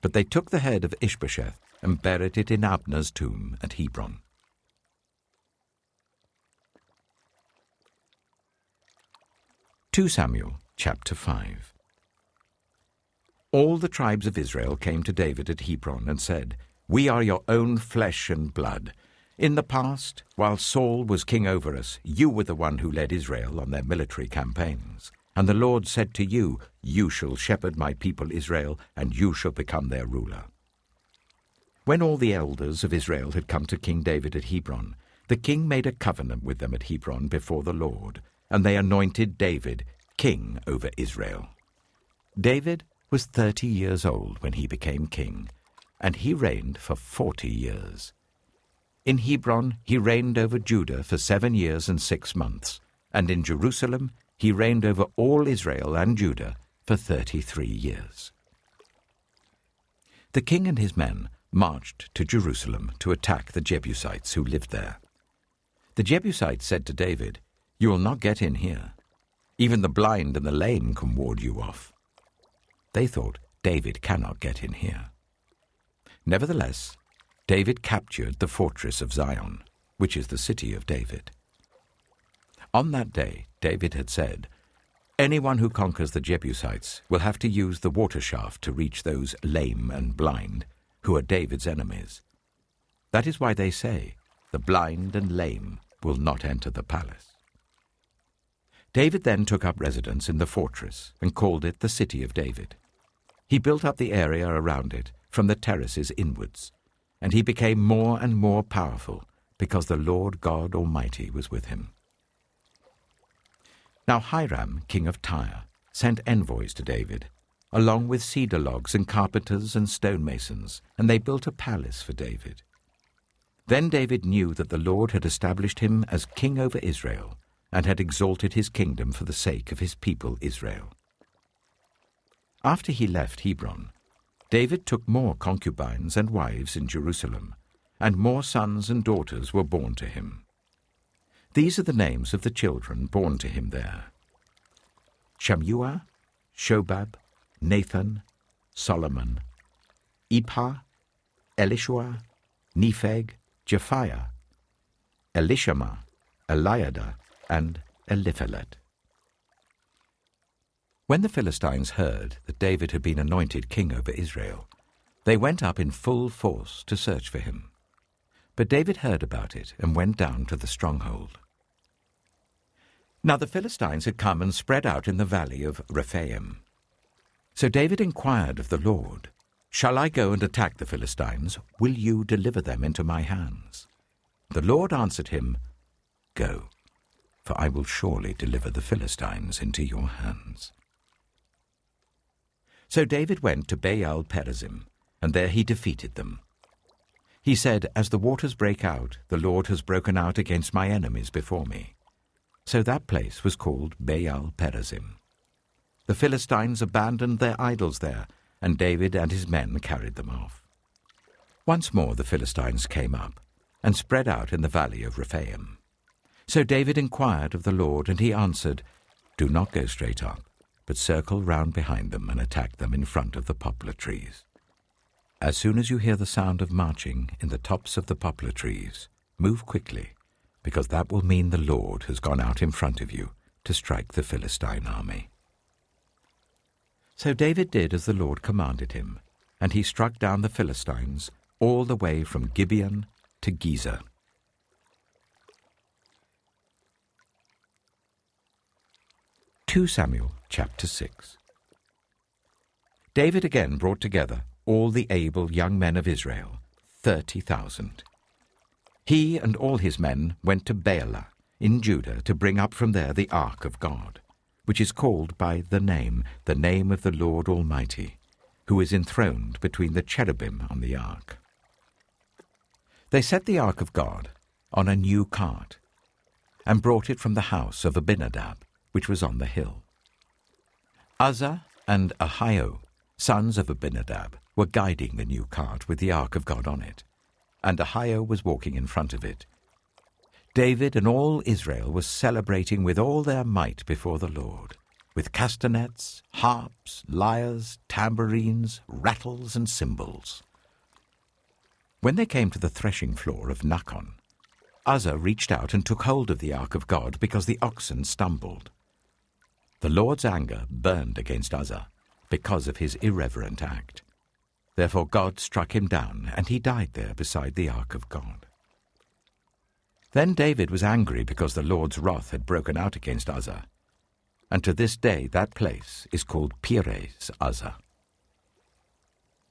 But they took the head of Ishbosheth and buried it in Abner's tomb at Hebron. Samuel chapter 5. All the tribes of Israel came to David at Hebron and said, "We are your own flesh and blood. In the past, while Saul was king over us, you were the one who led Israel on their military campaigns. And the Lord said to you, 'You shall shepherd my people Israel, and you shall become their ruler.'" When all the elders of Israel had come to King David at Hebron, the king made a covenant with them at Hebron before the Lord, and they anointed David king over Israel. David was 30 years old when he became king, and he reigned for 40 years. In Hebron he reigned over Judah for 7 years and 6 months, and in Jerusalem he reigned over all Israel and Judah for 33 years. The king and his men marched to Jerusalem to attack the Jebusites who lived there. The Jebusites said to David, "You will not get in here. Even the blind and the lame can ward you off." They thought, "David cannot get in here." Nevertheless, David captured the fortress of Zion, which is the city of David. On that day, David had said, "Anyone who conquers the Jebusites will have to use the water shaft to reach those lame and blind, who are David's enemies. That is why they say, 'The blind and lame will not enter the palace.'" David then took up residence in the fortress and called it the City of David. He built up the area around it from the terraces inwards, and he became more and more powerful because the Lord God Almighty was with him. Now Hiram, king of Tyre, sent envoys to David, along with cedar logs and carpenters and stonemasons, and they built a palace for David. Then David knew that the Lord had established him as king over Israel, and had exalted his kingdom for the sake of his people Israel. After he left Hebron, David took more concubines and wives in Jerusalem, and more sons and daughters were born to him. These are the names of the children born to him there: Shammua, Shobab, Nathan, Solomon, Ibhar, Elishua, Nepheg, Japhiah, Elishama, Eliada, and Eliphalet. When the Philistines heard that David had been anointed king over Israel, they went up in full force to search for him. But David heard about it and went down to the stronghold. Now the Philistines had come and spread out in the valley of Rephaim. So David inquired of the Lord, "Shall I go and attack the Philistines? Will you deliver them into my hands?" The Lord answered him, "Go, for I will surely deliver the Philistines into your hands." So David went to Baal-perazim, and there he defeated them. He said, "As the waters break out, the Lord has broken out against my enemies before me." So that place was called Baal-perazim. The Philistines abandoned their idols there, and David and his men carried them off. Once more the Philistines came up and spread out in the valley of Rephaim. So David inquired of the Lord, and he answered, "Do not go straight up, but circle round behind them and attack them in front of the poplar trees. As soon as you hear the sound of marching in the tops of the poplar trees, move quickly, because that will mean the Lord has gone out in front of you to strike the Philistine army." So David did as the Lord commanded him, and he struck down the Philistines all the way from Gibeon to Gezer. 2 Samuel chapter 6. David again brought together all the able young men of Israel, 30,000. He and all his men went to Baalah in Judah to bring up from there the ark of God, which is called by the name of the Lord Almighty, who is enthroned between the cherubim on the ark. They set the ark of God on a new cart and brought it from the house of Abinadab, which was on the hill. Uzzah and Ahio, sons of Abinadab, were guiding the new cart with the ark of God on it, and Ahio was walking in front of it. David and all Israel were celebrating with all their might before the Lord, with castanets, harps, lyres, tambourines, rattles, and cymbals. When they came to the threshing floor of Nachon, Uzzah reached out and took hold of the ark of God because the oxen stumbled. The Lord's anger burned against Uzzah because of his irreverent act. Therefore God struck him down, and he died there beside the ark of God. Then David was angry because the Lord's wrath had broken out against Uzzah, and to this day that place is called Perez Uzzah.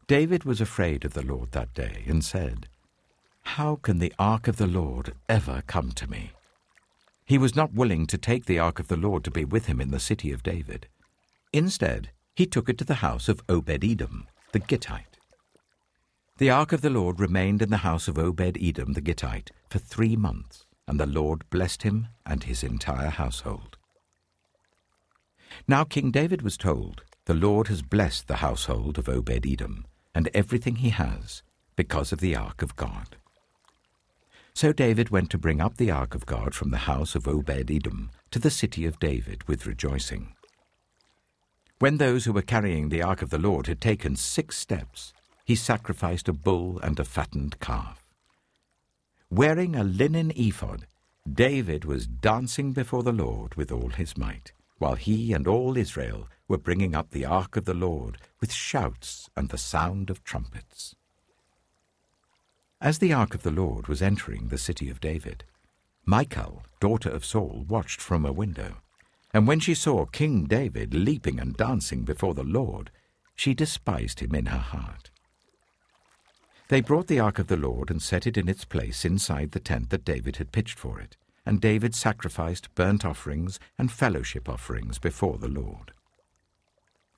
David was afraid of the Lord that day and said, "How can the ark of the Lord ever come to me?" He was not willing to take the ark of the Lord to be with him in the city of David. Instead, he took it to the house of Obed-Edom, the Gittite. The ark of the Lord remained in the house of Obed-Edom the Gittite for 3 months, and the Lord blessed him and his entire household. Now King David was told, "The Lord has blessed the household of Obed-Edom and everything he has because of the ark of God." So David went to bring up the ark of God from the house of Obed-Edom to the city of David with rejoicing. When those who were carrying the ark of the Lord had taken 6 steps, he sacrificed a bull and a fattened calf. Wearing a linen ephod, David was dancing before the Lord with all his might, while he and all Israel were bringing up the ark of the Lord with shouts and the sound of trumpets. As the ark of the Lord was entering the city of David, Michal, daughter of Saul, watched from a window, and when she saw King David leaping and dancing before the Lord, she despised him in her heart. They brought the ark of the Lord and set it in its place inside the tent that David had pitched for it, and David sacrificed burnt offerings and fellowship offerings before the Lord.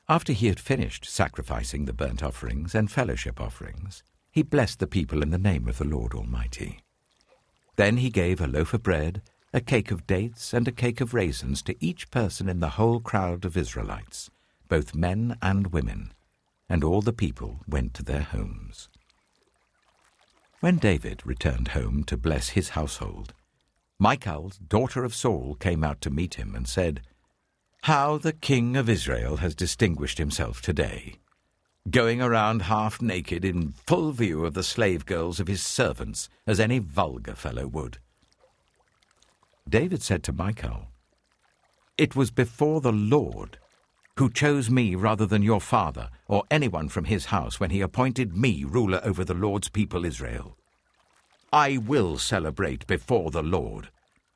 After he had finished sacrificing the burnt offerings and fellowship offerings, he blessed the people in the name of the Lord Almighty. Then he gave a loaf of bread, a cake of dates, and a cake of raisins to each person in the whole crowd of Israelites, both men and women, and all the people went to their homes. When David returned home to bless his household, Michal, daughter of Saul, came out to meet him and said, "How the king of Israel has distinguished himself today, going around half naked in full view of the slave girls of his servants, as any vulgar fellow would." David said to Michal, It was before the Lord, who chose me rather than your father or anyone from his house when he appointed me ruler over the Lord's people Israel. I will celebrate before the Lord.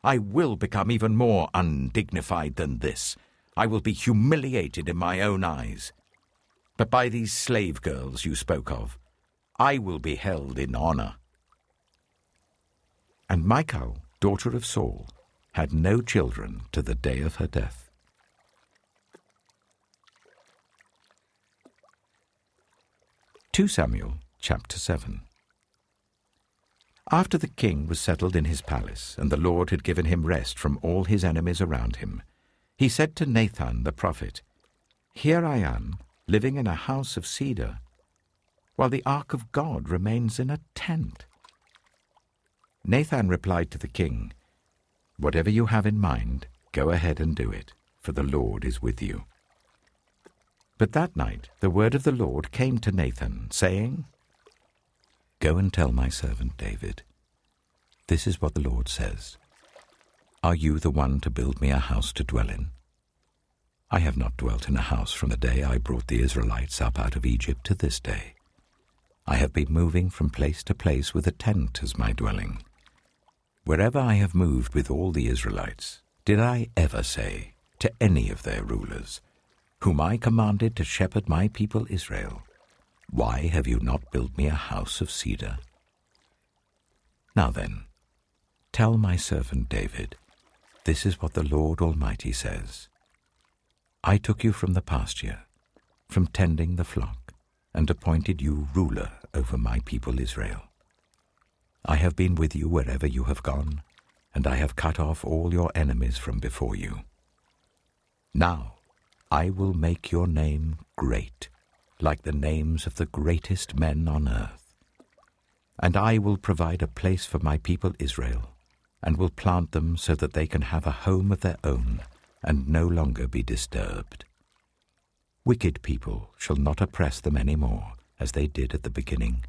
I will become even more undignified than this. I will be humiliated in my own eyes. But by these slave girls you spoke of, I will be held in honor." And Michal, daughter of Saul, had no children to the day of her death. 2 Samuel chapter 7. After the king was settled in his palace, and the Lord had given him rest from all his enemies around him, he said to Nathan the prophet, "Here I am, living in a house of cedar, while the ark of God remains in a tent." Nathan replied to the king, "Whatever you have in mind, go ahead and do it, for the Lord is with you." But that night the word of the Lord came to Nathan, saying, "Go and tell my servant David, this is what the Lord says. Are you the one to build me a house to dwell in? I have not dwelt in a house from the day I brought the Israelites up out of Egypt to this day. I have been moving from place to place with a tent as my dwelling. Wherever I have moved with all the Israelites, did I ever say to any of their rulers, whom I commanded to shepherd my people Israel, 'Why have you not built me a house of cedar?' Now then, tell my servant David, this is what the Lord Almighty says. I took you from the pasture, from tending the flock, and appointed you ruler over my people Israel. I have been with you wherever you have gone, and I have cut off all your enemies from before you. Now I will make your name great, like the names of the greatest men on earth. And I will provide a place for my people Israel, and will plant them so that they can have a home of their own and no longer be disturbed. Wicked people shall not oppress them any more, as they did at the beginning,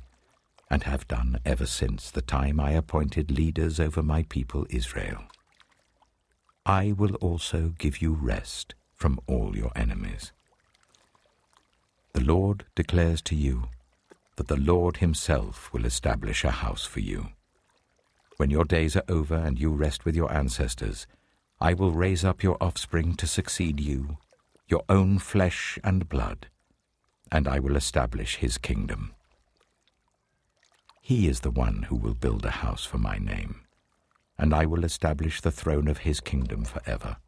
and have done ever since the time I appointed leaders over my people Israel. I will also give you rest from all your enemies. The Lord declares to you that the Lord himself will establish a house for you. When your days are over and you rest with your ancestors, I will raise up your offspring to succeed you, your own flesh and blood, and I will establish his kingdom. He is the one who will build a house for my name, and I will establish the throne of his kingdom forever.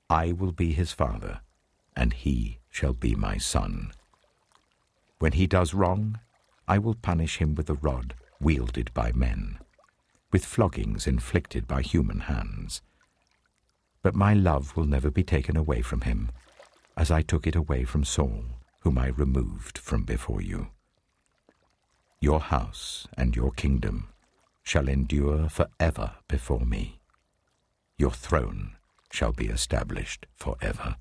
I will be his father, and he shall be my son. When he does wrong, I will punish him with a rod wielded by men, with floggings inflicted by human hands. But my love will never be taken away from him, as I took it away from Saul, whom I removed from before you. Your house and your kingdom shall endure forever before me. Your throne shall be established forever."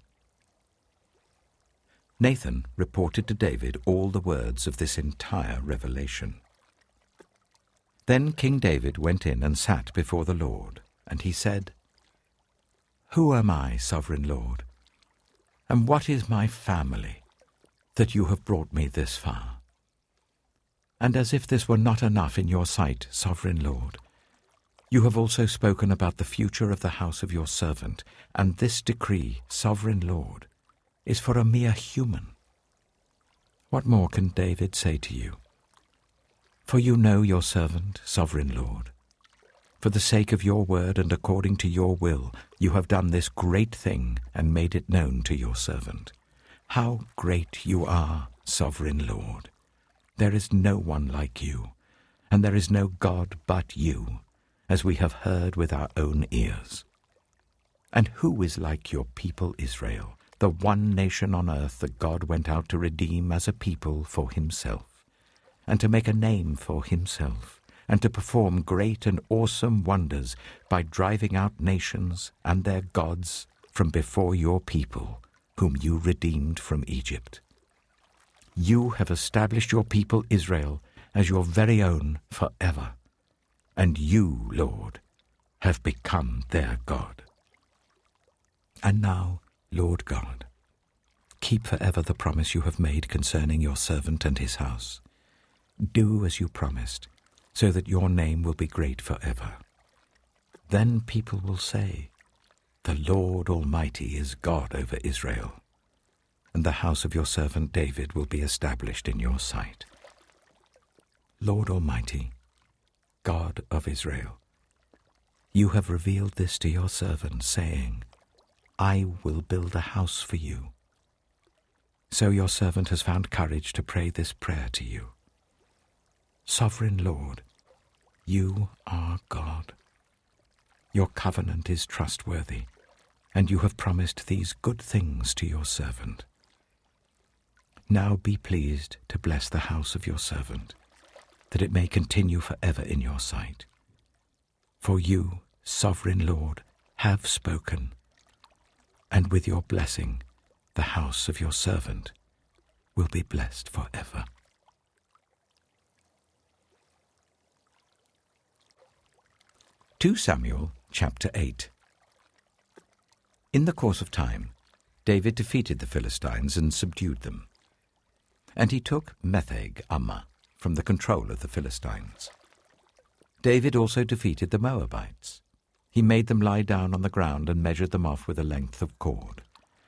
Nathan reported to David all the words of this entire revelation. Then King David went in and sat before the Lord, and he said, "Who am I, sovereign Lord? And what is my family, that you have brought me this far? And as if this were not enough in your sight, sovereign Lord, you have also spoken about the future of the house of your servant, and this decree, sovereign Lord, is for a mere human. What more can David say to you? For you know your servant, sovereign Lord. For the sake of your word and according to your will, you have done this great thing and made it known to your servant. How great you are, sovereign Lord! There is no one like you, and there is no God but you, as we have heard with our own ears. And who is like your people Israel, the one nation on earth that God went out to redeem as a people for himself, and to make a name for himself, and to perform great and awesome wonders by driving out nations and their gods from before your people, whom you redeemed from Egypt? You have established your people Israel as your very own forever, and you, Lord, have become their God. And now, Lord God, keep forever the promise you have made concerning your servant and his house. Do as you promised, so that your name will be great forever. Then people will say, the Lord Almighty is God over Israel, and the house of your servant David will be established in your sight. Lord Almighty, God of Israel, you have revealed this to your servant, saying, I will build a house for you. So your servant has found courage to pray this prayer to you. Sovereign Lord, you are God. Your covenant is trustworthy, and you have promised these good things to your servant. Now be pleased to bless the house of your servant, that it may continue forever in your sight. For you, sovereign Lord, have spoken, and with your blessing, the house of your servant will be blessed forever. Two Samuel chapter 8. In the course of time, David defeated the Philistines and subdued them. And he took Metheg-Ammah from the control of the Philistines. David also defeated the Moabites. He made them lie down on the ground and measured them off with a length of cord.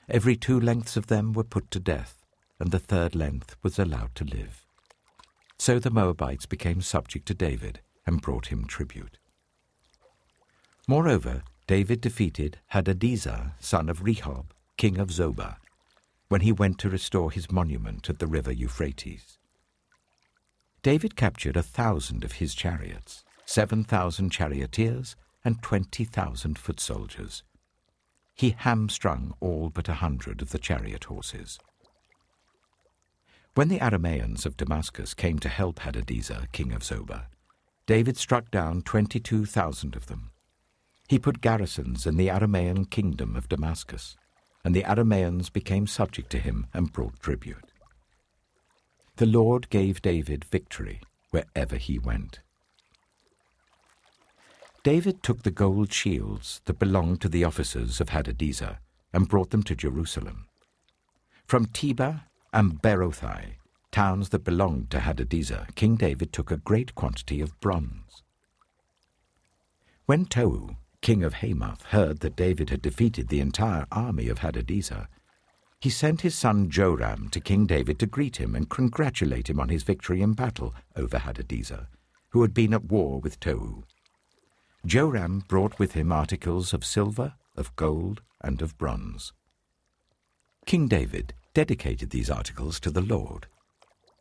Every 2 lengths of them were put to death, and the 3rd length was allowed to live. So the Moabites became subject to David and brought him tribute. Moreover, David defeated Hadadezer, son of Rehob, king of Zobah, when he went to restore his monument at the river Euphrates. David captured 1,000 of his chariots, 7,000 charioteers, and 20,000 foot soldiers. He hamstrung all but 100 of the chariot horses. When the Arameans of Damascus came to help Hadadezer, king of Zobah, David struck down 22,000 of them. He put garrisons in the Aramean kingdom of Damascus, and the Arameans became subject to him and brought tribute. The Lord gave David victory wherever he went. David took the gold shields that belonged to the officers of Hadadezer and brought them to Jerusalem. From Tebah and Berothai, towns that belonged to Hadadezer, King David took a great quantity of bronze. When Tou, king of Hamath, heard that David had defeated the entire army of Hadadezer, he sent his son Joram to King David to greet him and congratulate him on his victory in battle over Hadadezer, who had been at war with Tou. Joram brought with him articles of silver, of gold, and of bronze. King David dedicated these articles to the Lord,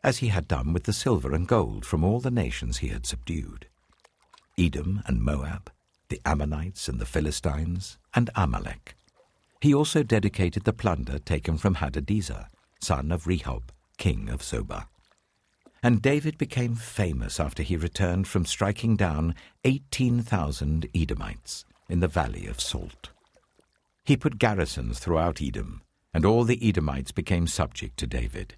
as he had done with the silver and gold from all the nations he had subdued: Edom and Moab, the Ammonites and the Philistines, and Amalek. He also dedicated the plunder taken from Hadadezer, son of Rehob, king of Zobah. And David became famous after he returned from striking down 18,000 Edomites in the valley of Salt. He put garrisons throughout Edom, and all the Edomites became subject to David.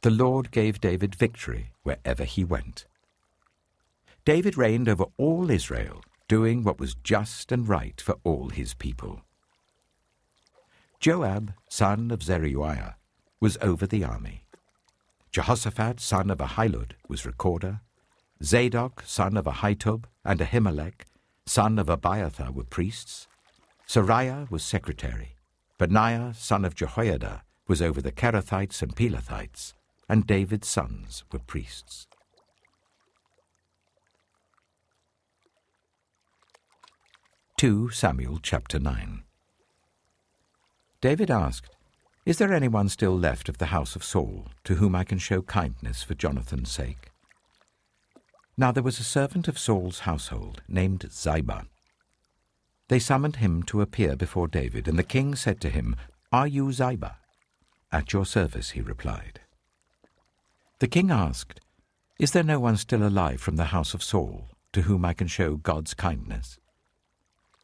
The Lord gave David victory wherever he went. David reigned over all Israel, doing what was just and right for all his people. Joab, son of Zeruiah, was over the army. Jehoshaphat, son of Ahilud, was recorder. Zadok, son of Ahitub, and Ahimelech, son of Abiathar, were priests. Sariah was secretary. Benaiah, son of Jehoiada, was over the Kerethites and Pelethites, and David's sons were priests. Samuel chapter 9. David asked, "Is there anyone still left of the house of Saul, to whom I can show kindness for Jonathan's sake?" Now there was a servant of Saul's household named Ziba. They summoned him to appear before David, and the king said to him, "Are you Ziba?" "At your service," he replied. The king asked, "Is there no one still alive from the house of Saul, to whom I can show God's kindness?"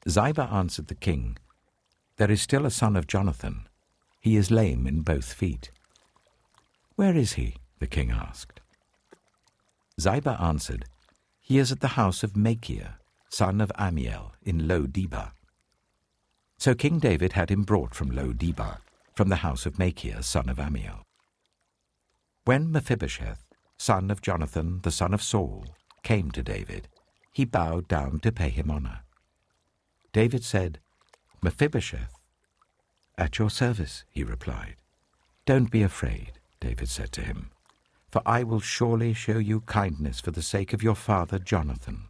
Ziba answered the king, "There is still a son of Jonathan. He is lame in both feet." "Where is he?" the king asked. Ziba answered, "He is at the house of Machir, son of Amiel, in Lo-Debar." So King David had him brought from Lo-debar, from the house of Machir, son of Ammiel. When Mephibosheth, son of Jonathan, the son of Saul, came to David, he bowed down to pay him honor. David said, "Mephibosheth." "At your service," he replied. "Don't be afraid," David said to him, "for I will surely show you kindness for the sake of your father Jonathan.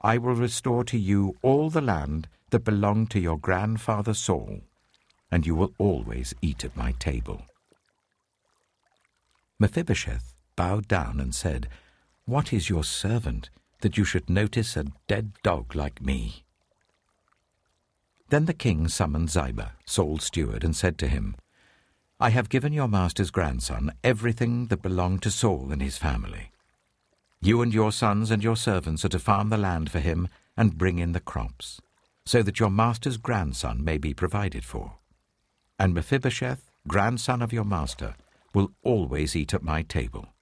I will restore to you all the land that belonged to your grandfather Saul, and you will always eat at my table." Mephibosheth bowed down and said, "What is your servant, that you should notice a dead dog like me?" Then the king summoned Ziba, Saul's steward, and said to him, "I have given your master's grandson everything that belonged to Saul and his family. You and your sons and your servants are to farm the land for him and bring in the crops, so that your master's grandson may be provided for. And Mephibosheth, grandson of your master, will always eat at my table."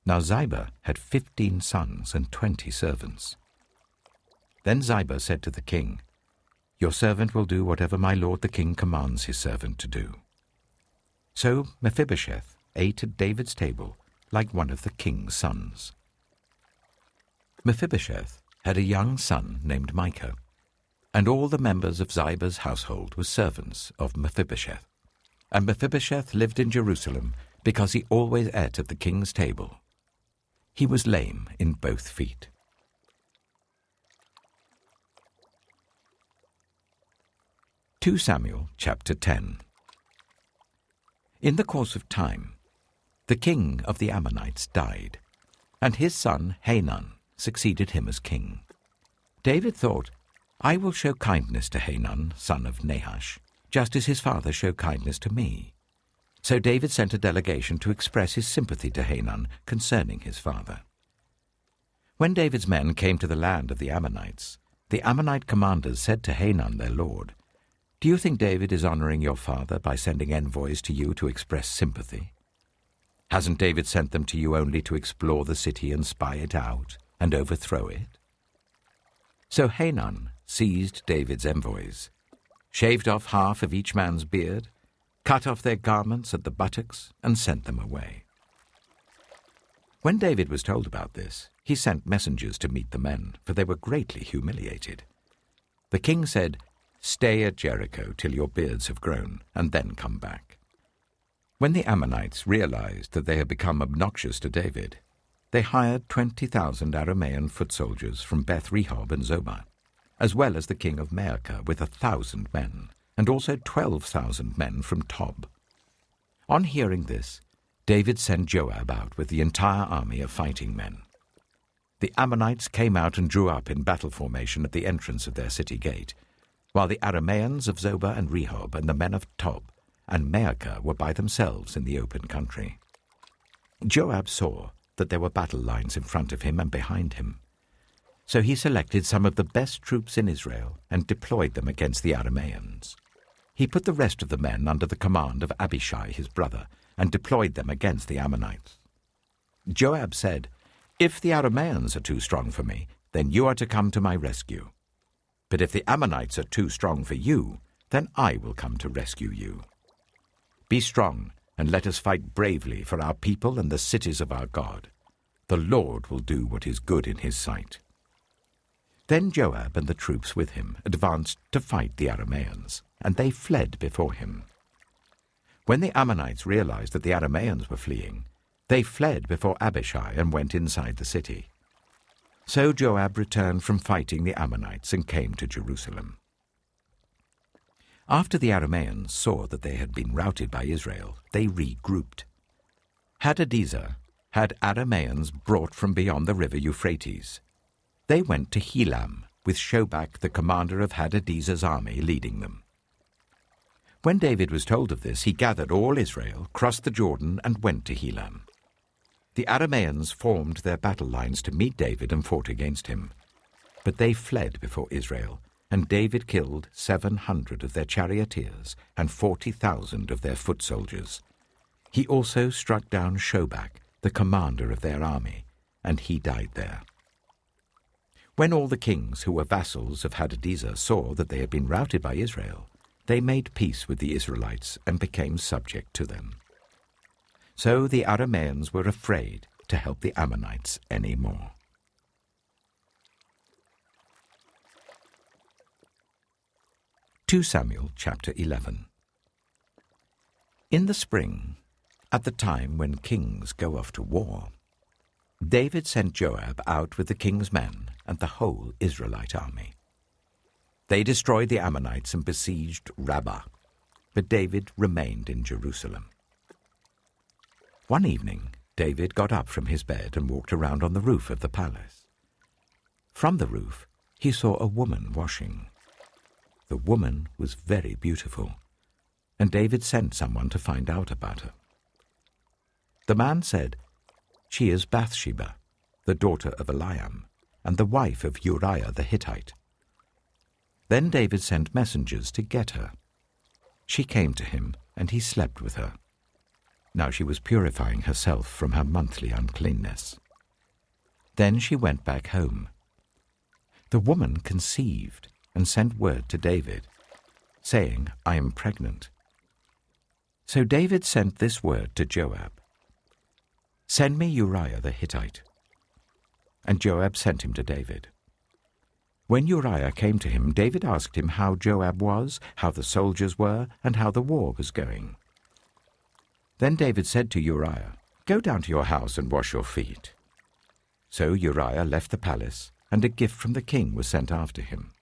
Now Ziba had 15 sons and 20 servants. Then Ziba said to the king, "Your servant will do whatever my lord the king commands his servant to do." So Mephibosheth ate at David's table like one of the king's sons. Mephibosheth had a young son named Micah, and all the members of Ziba's household were servants of Mephibosheth. And Mephibosheth lived in Jerusalem because he always ate at the king's table. He was lame in both feet. 2 Samuel chapter 10. In the course of time, the king of the Ammonites died, and his son Hanun succeeded him as king. David thought, "I will show kindness to Hanun, son of Nahash, just as his father showed kindness to me." So David sent a delegation to express his sympathy to Hanun concerning his father. When David's men came to the land of the Ammonites, the Ammonite commanders said to Hanun their lord, "Do you think David is honoring your father by sending envoys to you to express sympathy? Hasn't David sent them to you only to explore the city and spy it out and overthrow it?" So Hanun seized David's envoys, shaved off half of each man's beard, cut off their garments at the buttocks, and sent them away. When David was told about this, he sent messengers to meet the men, for they were greatly humiliated. The king said, "Stay at Jericho till your beards have grown, and then come back." When the Ammonites realized that they had become obnoxious to David, they hired 20,000 Aramean foot soldiers from Beth-rehob and Zobah, as well as the king of Maacah with 1,000 men, and also 12,000 men from Tob. On hearing this, David sent Joab out with the entire army of fighting men. The Ammonites came out and drew up in battle formation at the entrance of their city gate, while the Arameans of Zobah and Rehob and the men of Tob and Maacah were by themselves in the open country. Joab saw that there were battle lines in front of him and behind him. So he selected some of the best troops in Israel and deployed them against the Arameans. He put the rest of the men under the command of Abishai his brother and deployed them against the Ammonites. Joab said, "If the Arameans are too strong for me, then you are to come to my rescue. But if the Ammonites are too strong for you, then I will come to rescue you. Be strong, and let us fight bravely for our people and the cities of our God. The Lord will do what is good in his sight." Then Joab and the troops with him advanced to fight the Arameans, and they fled before him. When the Ammonites realized that the Arameans were fleeing, they fled before Abishai and went inside the city. So Joab returned from fighting the Ammonites and came to Jerusalem. After the Arameans saw that they had been routed by Israel, they regrouped. Hadadezer had Arameans brought from beyond the river Euphrates. They went to Helam, with Shobach, the commander of Hadadezer's army, leading them. When David was told of this, he gathered all Israel, crossed the Jordan, and went to Helam. The Arameans formed their battle lines to meet David and fought against him. But they fled before Israel, and David killed 700 of their charioteers and 40,000 of their foot soldiers. He also struck down Shobach, the commander of their army, and he died there. When all the kings who were vassals of Hadadezer saw that they had been routed by Israel, they made peace with the Israelites and became subject to them. So the Arameans were afraid to help the Ammonites any more. Samuel chapter 11. In the spring, at the time when kings go off to war, David sent Joab out with the king's men and the whole Israelite army. They destroyed the Ammonites and besieged Rabbah, but David remained in Jerusalem. One evening, David got up from his bed and walked around on the roof of the palace. From the roof, he saw a woman washing. The woman was very beautiful, and David sent someone to find out about her. The man said, "She is Bathsheba, the daughter of Eliam, and the wife of Uriah the Hittite." Then David sent messengers to get her. She came to him, and he slept with her. Now she was purifying herself from her monthly uncleanness. Then she went back home. The woman conceived and sent word to David, saying, "I am pregnant." So David sent this word to Joab, "Send me Uriah the Hittite." And Joab sent him to David. When Uriah came to him, David asked him how Joab was, how the soldiers were, and how the war was going. Then David said to Uriah, "Go down to your house and wash your feet." So Uriah left the palace, and a gift from the king was sent after him.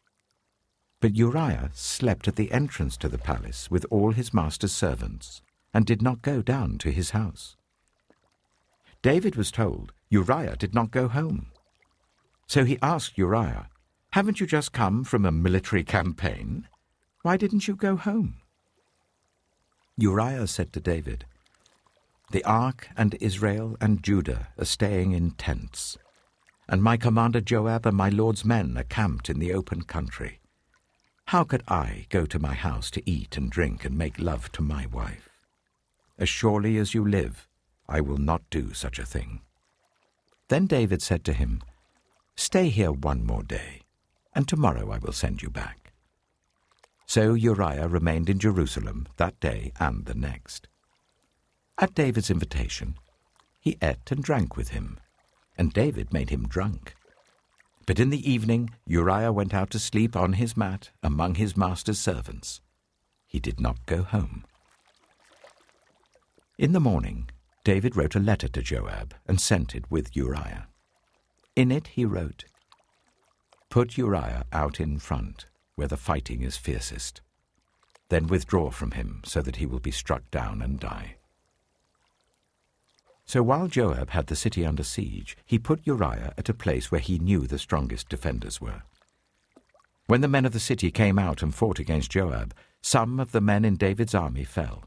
But Uriah slept at the entrance to the palace with all his master's servants, and did not go down to his house. David was told Uriah did not go home. So he asked Uriah, "Haven't you just come from a military campaign? Why didn't you go home?" Uriah said to David, "The ark and Israel and Judah are staying in tents, and my commander Joab and my lord's men are camped in the open country. How could I go to my house to eat and drink and make love to my wife? As surely as you live, I will not do such a thing." Then David said to him, "Stay here one more day, and tomorrow I will send you back." So Uriah remained in Jerusalem that day and the next. At David's invitation, he ate and drank with him, and David made him drunk. But in the evening Uriah went out to sleep on his mat among his master's servants. He did not go home. In the morning, David wrote a letter to Joab and sent it with Uriah. In it he wrote, "Put Uriah out in front, where the fighting is fiercest. Then withdraw from him, so that he will be struck down and die." So while Joab had the city under siege, he put Uriah at a place where he knew the strongest defenders were. When the men of the city came out and fought against Joab, some of the men in David's army fell.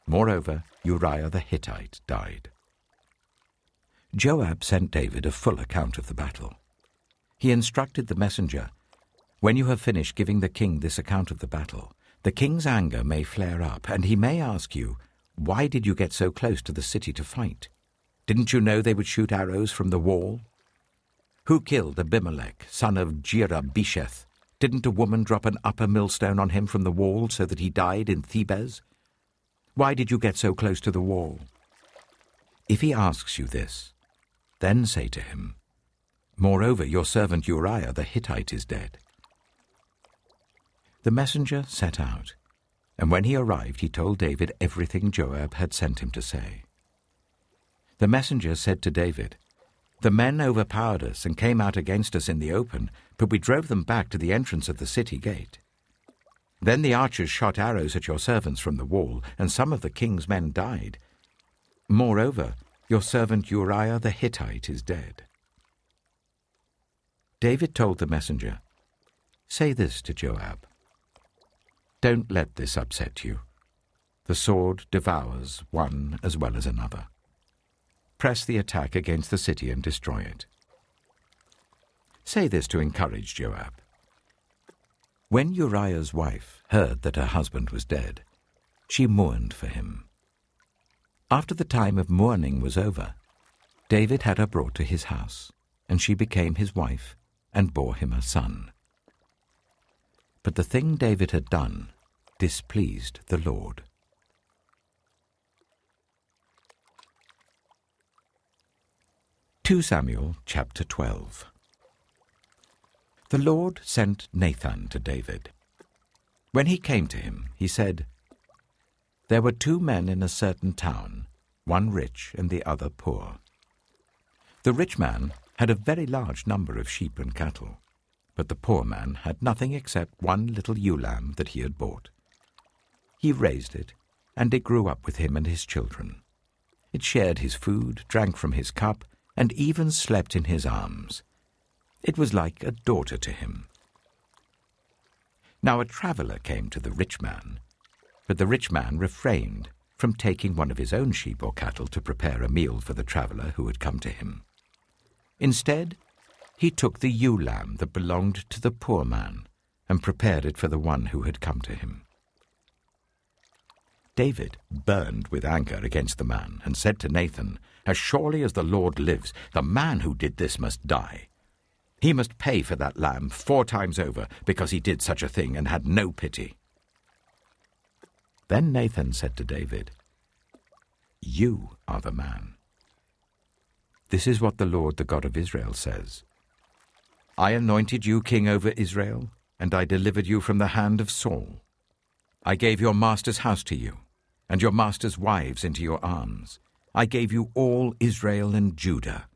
Moreover, Uriah the Hittite died. Joab sent David a full account of the battle. He instructed the messenger, "When you have finished giving the king this account of the battle, the king's anger may flare up, and he may ask you, 'Why did you get so close to the city to fight? Didn't you know they would shoot arrows from the wall? Who killed Abimelech, son of Jerubesheth? Didn't a woman drop an upper millstone on him from the wall so that he died in Thebez? Why did you get so close to the wall?' If he asks you this, then say to him, 'Moreover, your servant Uriah the Hittite is dead.'" The messenger set out, and when he arrived he told David everything Joab had sent him to say. The messenger said to David, "The men overpowered us and came out against us in the open, but we drove them back to the entrance of the city gate. Then the archers shot arrows at your servants from the wall, and some of the king's men died. Moreover, your servant Uriah the Hittite is dead." David told the messenger, "Say this to Joab. Don't let this upset you. The sword devours one as well as another. Press the attack against the city and destroy it. Say this to encourage Joab. When Uriah's wife heard that her husband was dead, she mourned for him. After the time of mourning was over, David had her brought to his house, and she became his wife and bore him a son. But the thing David had done displeased the Lord. 2 Samuel chapter 12. The Lord sent Nathan to David. When he came to him, he said, "There were 2 men in a certain town, one rich and the other poor. The rich man had a very large number of sheep and cattle, but the poor man had nothing except one little ewe lamb that he had bought. He raised it, and it grew up with him and his children. It shared his food, drank from his cup, and even slept in his arms. It was like a daughter to him. Now a traveller came to the rich man, but the rich man refrained from taking one of his own sheep or cattle to prepare a meal for the traveller who had come to him. Instead, he took the ewe lamb that belonged to the poor man and prepared it for the one who had come to him. David burned with anger against the man and said to Nathan, "As surely as the Lord lives, the man who did this must die. He must pay for that lamb 4 times over because he did such a thing and had no pity." Then Nathan said to David, "You are the man. This is what the Lord, the God of Israel, says. I anointed you king over Israel, and I delivered you from the hand of Saul. I gave your master's house to you, and your master's wives into your arms. I gave you all Israel and Judah.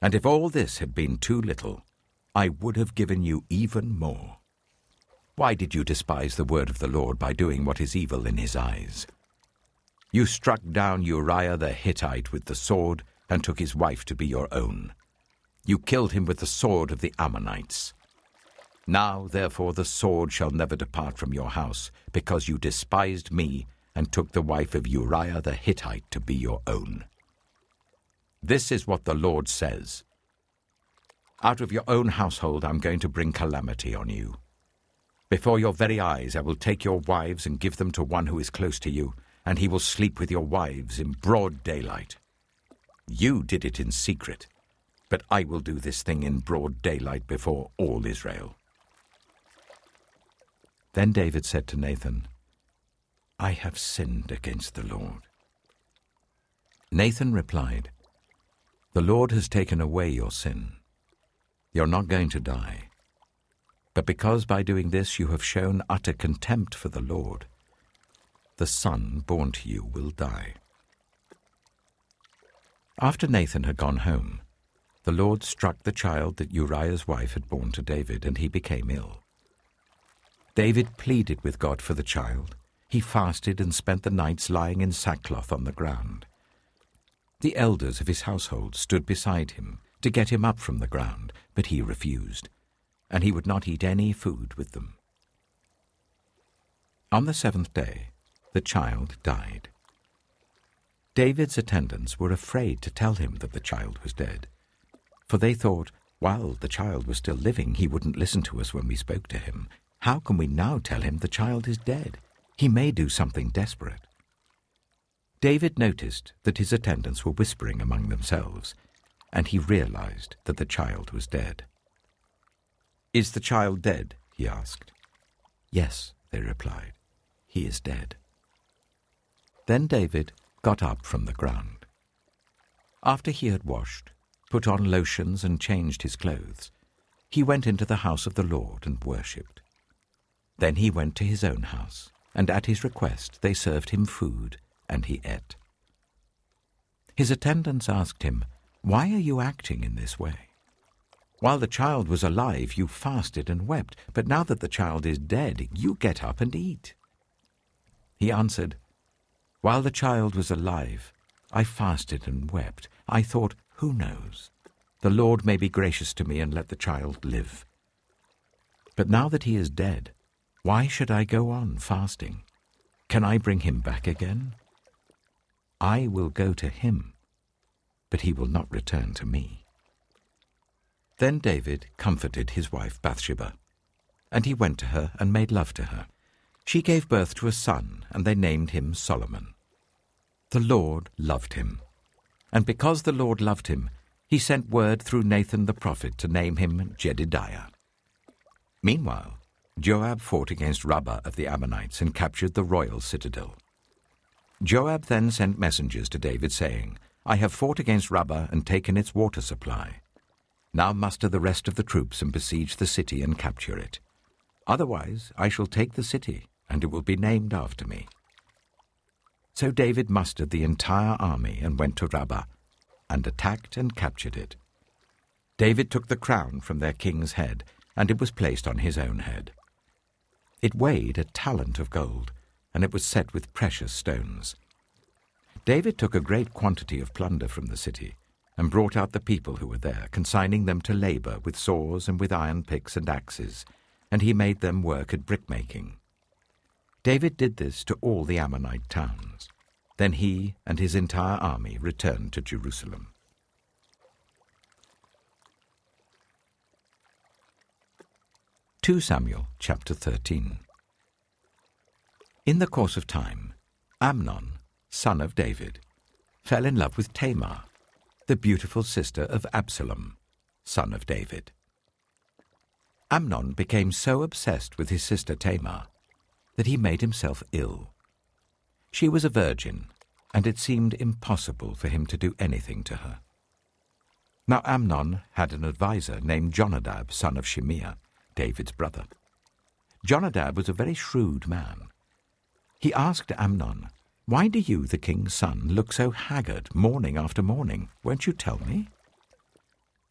And if all this had been too little, I would have given you even more. Why did you despise the word of the Lord by doing what is evil in his eyes? You struck down Uriah the Hittite with the sword and took his wife to be your own. You killed him with the sword of the Ammonites. Now, therefore, the sword shall never depart from your house, because you despised me and took the wife of Uriah the Hittite to be your own. This is what the Lord says. Out of your own household I'm going to bring calamity on you. Before your very eyes I will take your wives and give them to one who is close to you, and he will sleep with your wives in broad daylight. You did it in secret, but I will do this thing in broad daylight before all Israel." Then David said to Nathan, "I have sinned against the Lord." Nathan replied, "The Lord has taken away your sin. You're not going to die. But because by doing this you have shown utter contempt for the Lord, the son born to you will die." After Nathan had gone home, the Lord struck the child that Uriah's wife had borne to David, and he became ill. David pleaded with God for the child. He fasted and spent the nights lying in sackcloth on the ground. The elders of his household stood beside him to get him up from the ground, but he refused, and he would not eat any food with them. On the 7th day, the child died. David's attendants were afraid to tell him that the child was dead, for they thought, while the child was still living, he wouldn't listen to us when we spoke to him. How can we now tell him the child is dead? He may do something desperate. David noticed that his attendants were whispering among themselves, and he realized that the child was dead. "Is the child dead?" he asked. "Yes," they replied. "He is dead." Then David got up from the ground. After he had washed, put on lotions and changed his clothes, he went into the house of the Lord and worshipped. Then he went to his own house, and at his request they served him food, and he ate. His attendants asked him, "Why are you acting in this way? While the child was alive, you fasted and wept, but now that the child is dead, you get up and eat." He answered, "While the child was alive, I fasted and wept. I thought, who knows? The Lord may be gracious to me and let the child live. But now that he is dead, why should I go on fasting? Can I bring him back again? I will go to him, but he will not return to me." Then David comforted his wife Bathsheba, and he went to her and made love to her. She gave birth to a son, and they named him Solomon. The Lord loved him, and because the Lord loved him, he sent word through Nathan the prophet to name him Jedidiah. Meanwhile, Joab fought against Rabbah of the Ammonites and captured the royal citadel. Joab then sent messengers to David, saying, I have fought against Rabbah and taken its water supply. Now muster the rest of the troops and besiege the city and capture it. Otherwise I shall take the city, and it will be named after me. So David mustered the entire army and went to Rabbah, and attacked and captured it. David took the crown from their king's head, and it was placed on his own head. It weighed a talent of gold, and it was set with precious stones. David took a great quantity of plunder from the city, and brought out the people who were there, consigning them to labor with saws and with iron picks and axes, and he made them work at brickmaking. David did this to all the Ammonite towns. Then he and his entire army returned to Jerusalem. Samuel chapter 13. In the course of time, Amnon, son of David, fell in love with Tamar, the beautiful sister of Absalom, son of David. Amnon became so obsessed with his sister Tamar that he made himself ill. She was a virgin, and it seemed impossible for him to do anything to her. Now Amnon had an adviser named Jonadab, son of Shimeah, David's brother. Jonadab was a very shrewd man. He asked Amnon, Why do you, the king's son, look so haggard morning after morning? Won't you tell me?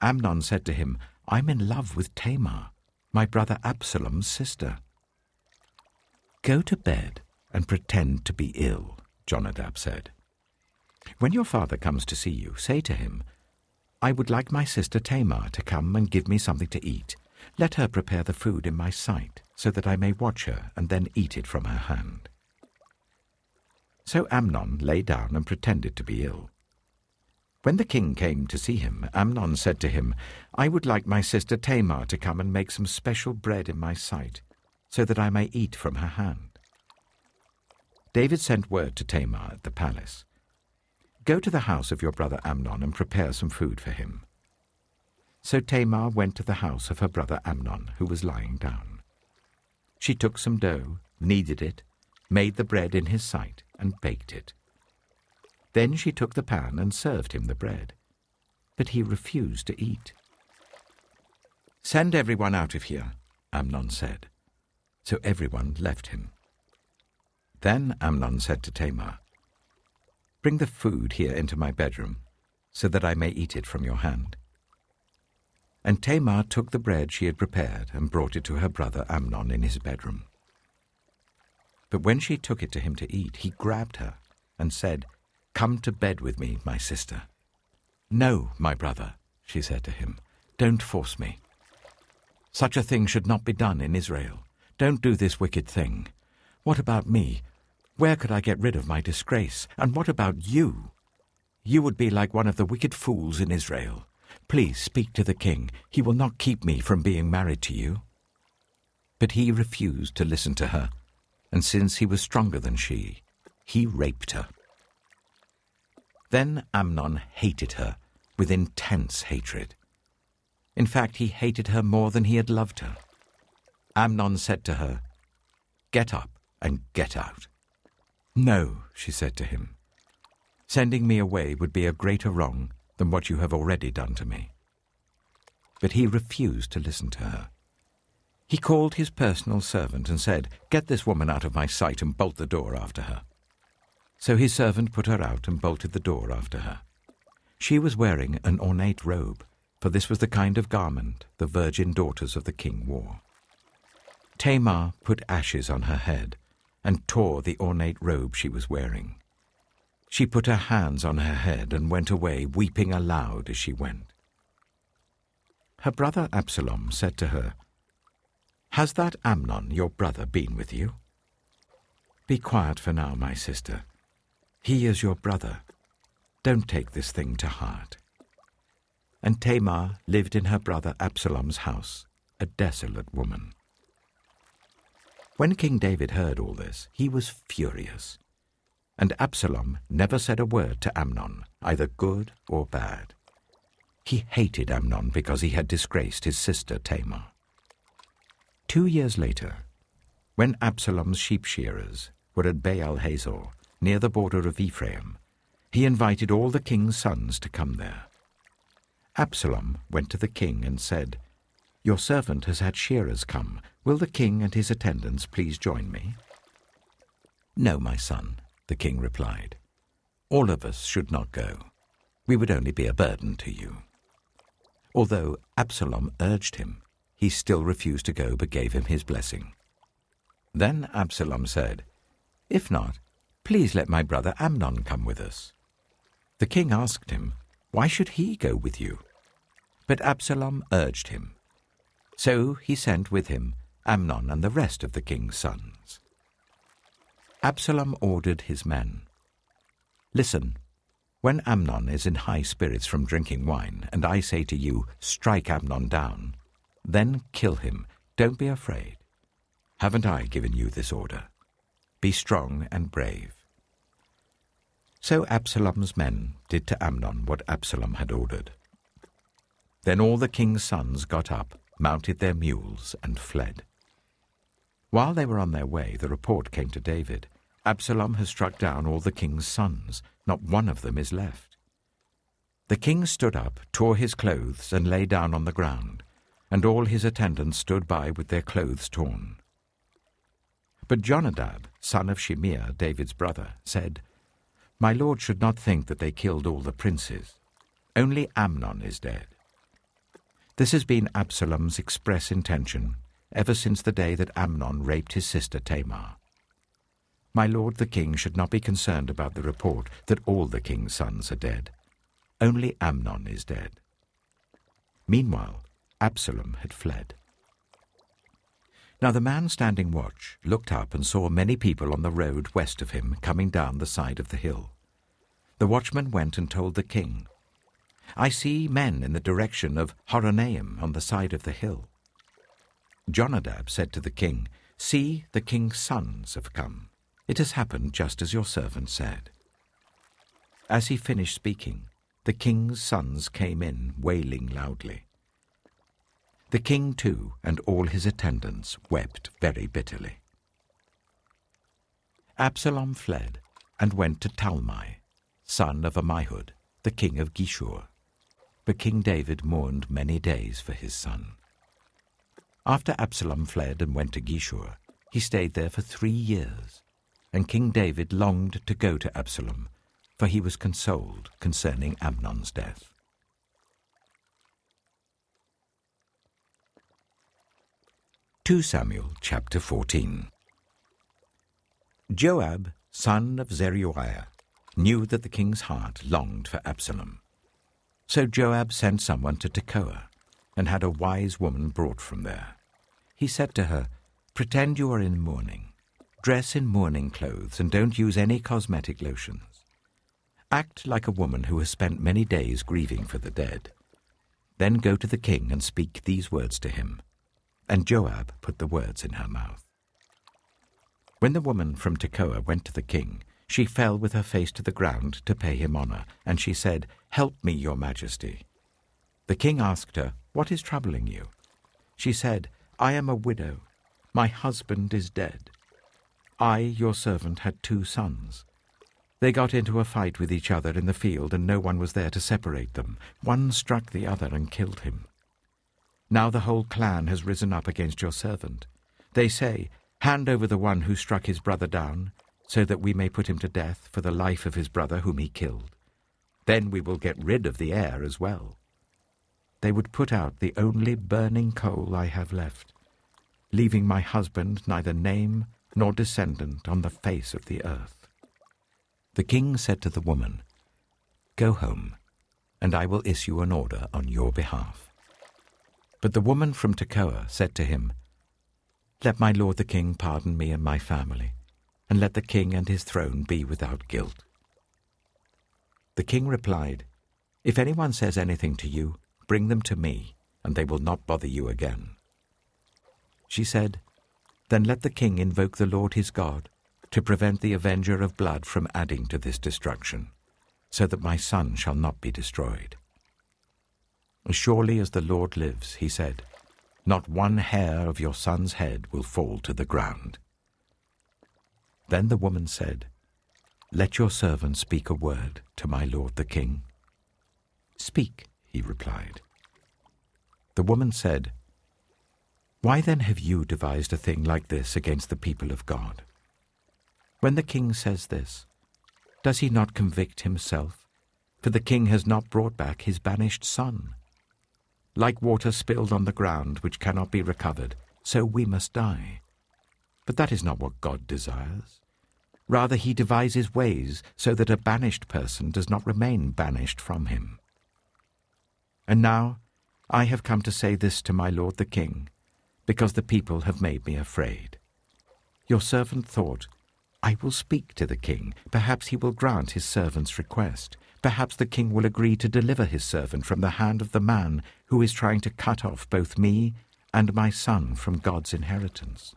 Amnon said to him, I'm in love with Tamar, my brother Absalom's sister. Go to bed and pretend to be ill, Jonadab said. When your father comes to see you, say to him, I would like my sister Tamar to come and give me something to eat. Let her prepare the food in my sight, so that I may watch her and then eat it from her hand. So Amnon lay down and pretended to be ill. When the king came to see him, Amnon said to him, I would like my sister Tamar to come and make some special bread in my sight, so that I may eat from her hand. David sent word to Tamar at the palace, Go to the house of your brother Amnon and prepare some food for him. So Tamar went to the house of her brother Amnon, who was lying down. She took some dough, kneaded it, made the bread in his sight, and baked it. Then she took the pan and served him the bread, but he refused to eat. Send everyone out of here, Amnon said. So everyone left him. Then Amnon said to Tamar, Bring the food here into my bedroom, so that I may eat it from your hand. And Tamar took the bread she had prepared and brought it to her brother Amnon in his bedroom. But when she took it to him to eat, he grabbed her and said, Come to bed with me, my sister. No, my brother, she said to him, don't force me. Such a thing should not be done in Israel. Don't do this wicked thing. What about me? Where could I get rid of my disgrace? And what about you? You would be like one of the wicked fools in Israel. Please speak to the king. He will not keep me from being married to you. But he refused to listen to her, and since he was stronger than she, he raped her. Then Amnon hated her with intense hatred. In fact, he hated her more than he had loved her. Amnon said to her, Get up and get out. No, she said to him. Sending me away would be a greater wrong than what you have already done to me. But he refused to listen to her. He called his personal servant and said, Get this woman out of my sight and bolt the door after her. So his servant put her out and bolted the door after her. She was wearing an ornate robe, for this was the kind of garment the virgin daughters of the king wore. Tamar put ashes on her head and tore the ornate robe she was wearing. She put her hands on her head and went away, weeping aloud as she went. Her brother Absalom said to her, Has that Amnon, your brother, been with you? Be quiet for now, my sister. He is your brother. Don't take this thing to heart. And Tamar lived in her brother Absalom's house, a desolate woman. When King David heard all this, he was furious. And Absalom never said a word to Amnon, either good or bad. He hated Amnon because he had disgraced his sister Tamar. 2 years later, when Absalom's sheep shearers were at Baal Hazor, near the border of Ephraim, he invited all the king's sons to come there. Absalom went to the king and said, "Your servant has had shearers come. Will the king and his attendants please join me?" "No, my son," the king replied. "All of us should not go. We would only be a burden to you." Although Absalom urged him, he still refused to go but gave him his blessing. Then Absalom said, "If not, please let my brother Amnon come with us." The king asked him, "Why should he go with you?" But Absalom urged him. So he sent with him Amnon and the rest of the king's sons. Absalom ordered his men, "Listen, when Amnon is in high spirits from drinking wine, and I say to you, 'Strike Amnon down,' then kill him. Don't be afraid. Haven't I given you this order? Be strong and brave." So Absalom's men did to Amnon what Absalom had ordered. Then all the king's sons got up, mounted their mules, and fled. While they were on their way, the report came to David, "Absalom has struck down all the king's sons. Not one of them is left." The king stood up, tore his clothes, and lay down on the ground, and all his attendants stood by with their clothes torn. But Jonadab, son of Shimeah, David's brother, said, "My lord should not think that they killed all the princes. Only Amnon is dead." This has been Absalom's express intention ever since the day that Amnon raped his sister Tamar. My lord the king should not be concerned about the report that all the king's sons are dead. Only Amnon is dead. Meanwhile, Absalom had fled. Now the man standing watch looked up and saw many people on the road west of him coming down the side of the hill. The watchman went and told the king, "I see men in the direction of Horonaim on the side of the hill." Jonadab said to the king, "See, the king's sons have come. It has happened just as your servant said." As he finished speaking, the king's sons came in, wailing loudly. The king, too, and all his attendants wept very bitterly. Absalom fled and went to Talmai, son of Ammihud, the king of Geshur. But King David mourned many days for his son. After Absalom fled and went to Geshur, he stayed there for 3 years, and King David longed to go to Absalom, for he was consoled concerning Amnon's death. 2 Samuel chapter 14. Joab, son of Zeruiah, knew that the king's heart longed for Absalom. So Joab sent someone to Tekoa, and had a wise woman brought from there. He said to her, "Pretend you are in mourning. Dress in mourning clothes, and don't use any cosmetic lotions. Act like a woman who has spent many days grieving for the dead. Then go to the king and speak these words to him." And Joab put the words in her mouth. When the woman from Tekoa went to the king, she fell with her face to the ground to pay him honor, and she said, "Help me, your majesty." The king asked her, "What is troubling you?" She said, "I am a widow. My husband is dead. I, your servant, had 2 sons. They got into a fight with each other in the field, and no one was there to separate them. One struck the other and killed him. Now the whole clan has risen up against your servant. They say, 'Hand over the one who struck his brother down, so that we may put him to death for the life of his brother whom he killed. Then we will get rid of the heir as well.' They would put out the only burning coal I have left, leaving my husband neither name nor descendant on the face of the earth." The king said to the woman, "Go home, and I will issue an order on your behalf." But the woman from Tekoa said to him, "Let my lord the king pardon me and my family, and let the king and his throne be without guilt." The king replied, "If anyone says anything to you, bring them to me, and they will not bother you again." She said, "Then let the king invoke the Lord his God to prevent the avenger of blood from adding to this destruction, so that my son shall not be destroyed." "As surely as the Lord lives," he said, "not one hair of your son's head will fall to the ground." Then the woman said, "Let your servant speak a word to my lord the king." "Speak," he replied. The woman said, "Why then have you devised a thing like this against the people of God? When the king says this, does he not convict himself? For the king has not brought back his banished son. Like water spilled on the ground, which cannot be recovered, so we must die. But that is not what God desires. Rather, he devises ways so that a banished person does not remain banished from him. And now I have come to say this to my lord the king, because the people have made me afraid. Your servant thought, 'I will speak to the king. Perhaps he will grant his servant's request. Perhaps the king will agree to deliver his servant from the hand of the man who is trying to cut off both me and my son from God's inheritance.'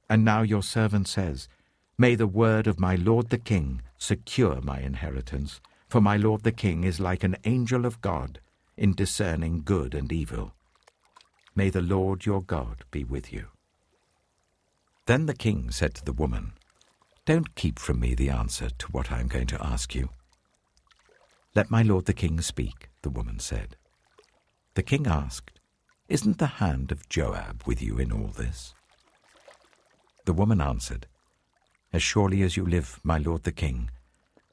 And now your servant says, 'May the word of my lord the king secure my inheritance, for my lord the king is like an angel of God in discerning good and evil. May the Lord your God be with you.' Then the king said to the woman, 'Don't keep from me the answer to what I am going to ask you.' 'Let my lord the king speak,' the woman said. The king asked, 'Isn't the hand of Joab with you in all this?' The woman answered, 'As surely as you live, my lord the king,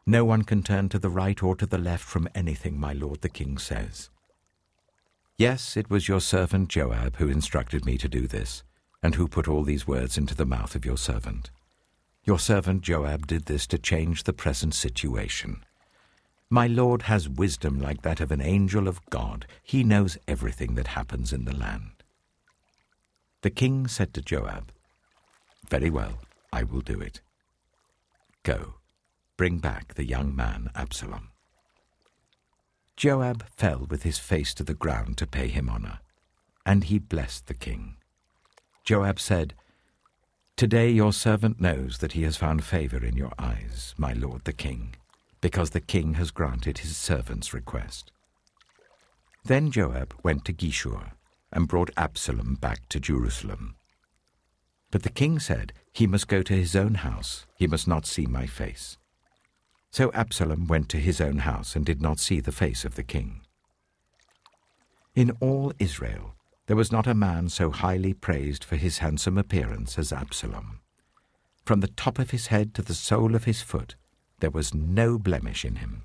no one can turn to the right or to the left from anything my lord the king says. Yes, it was your servant Joab who instructed me to do this, and who put all these words into the mouth of your servant. Your servant Joab did this to change the present situation. My lord has wisdom like that of an angel of God. He knows everything that happens in the land.' The king said to Joab, 'Very well, I will do it. Go, bring back the young man Absalom.' Joab fell with his face to the ground to pay him honor, and he blessed the king. Joab said, 'Today your servant knows that he has found favor in your eyes, my lord the king, because the king has granted his servant's request.' Then Joab went to Geshur and brought Absalom back to Jerusalem. But the king said, 'He must go to his own house. He must not see my face.' So Absalom went to his own house and did not see the face of the king. In all Israel there was not a man so highly praised for his handsome appearance as Absalom. From the top of his head to the sole of his foot, there was no blemish in him.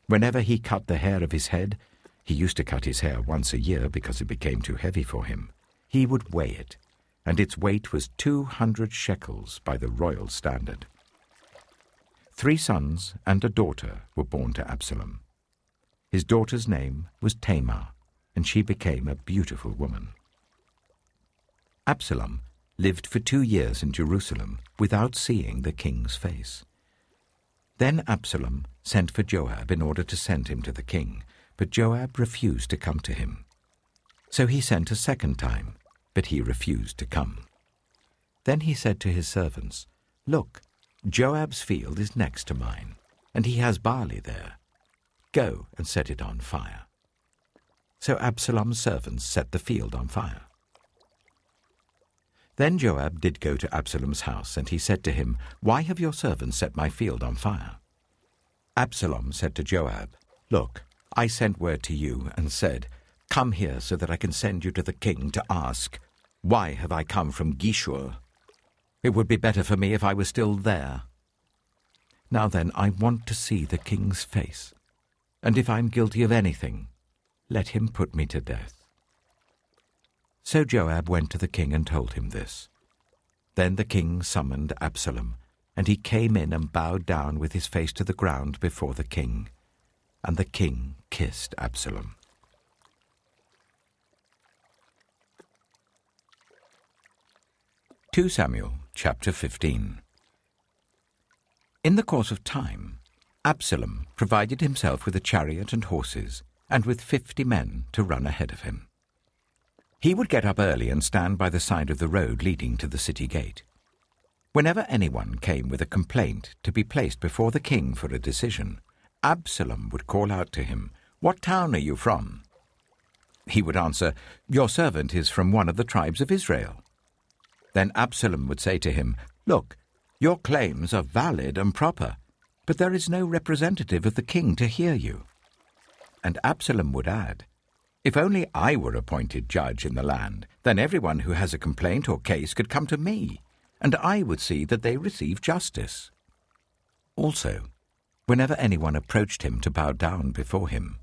Whenever he cut the hair of his head, he used to cut his hair once a year because it became too heavy for him, he would weigh it, and its weight was 200 shekels by the royal standard. 3 sons and a daughter were born to Absalom. His daughter's name was Tamar, and she became a beautiful woman. Absalom lived for 2 years in Jerusalem without seeing the king's face. Then Absalom sent for Joab in order to send him to the king, but Joab refused to come to him. So he sent a second time, but he refused to come. Then he said to his servants, 'Look, Joab's field is next to mine, and he has barley there. Go and set it on fire.' So Absalom's servants set the field on fire. Then Joab did go to Absalom's house, and he said to him, 'Why have your servants set my field on fire?' Absalom said to Joab, 'Look, I sent word to you and said, "Come here so that I can send you to the king to ask, why have I come from Geshur? It would be better for me if I were still there. Now then, I want to see the king's face, and if I'm guilty of anything, let him put me to death." So Joab went to the king and told him this. Then the king summoned Absalom, and he came in and bowed down with his face to the ground before the king, and the king kissed Absalom. 2 Samuel chapter 15. In the course of time, Absalom provided himself with a chariot and horses, and with 50 men to run ahead of him. He would get up early and stand by the side of the road leading to the city gate. Whenever anyone came with a complaint to be placed before the king for a decision, Absalom would call out to him, "What town are you from?" He would answer, "Your servant is from one of the tribes of Israel." Then Absalom would say to him, "Look, your claims are valid and proper, but there is no representative of the king to hear you." And Absalom would add, "If only I were appointed judge in the land, then everyone who has a complaint or case could come to me, and I would see that they receive justice." Also, whenever anyone approached him to bow down before him,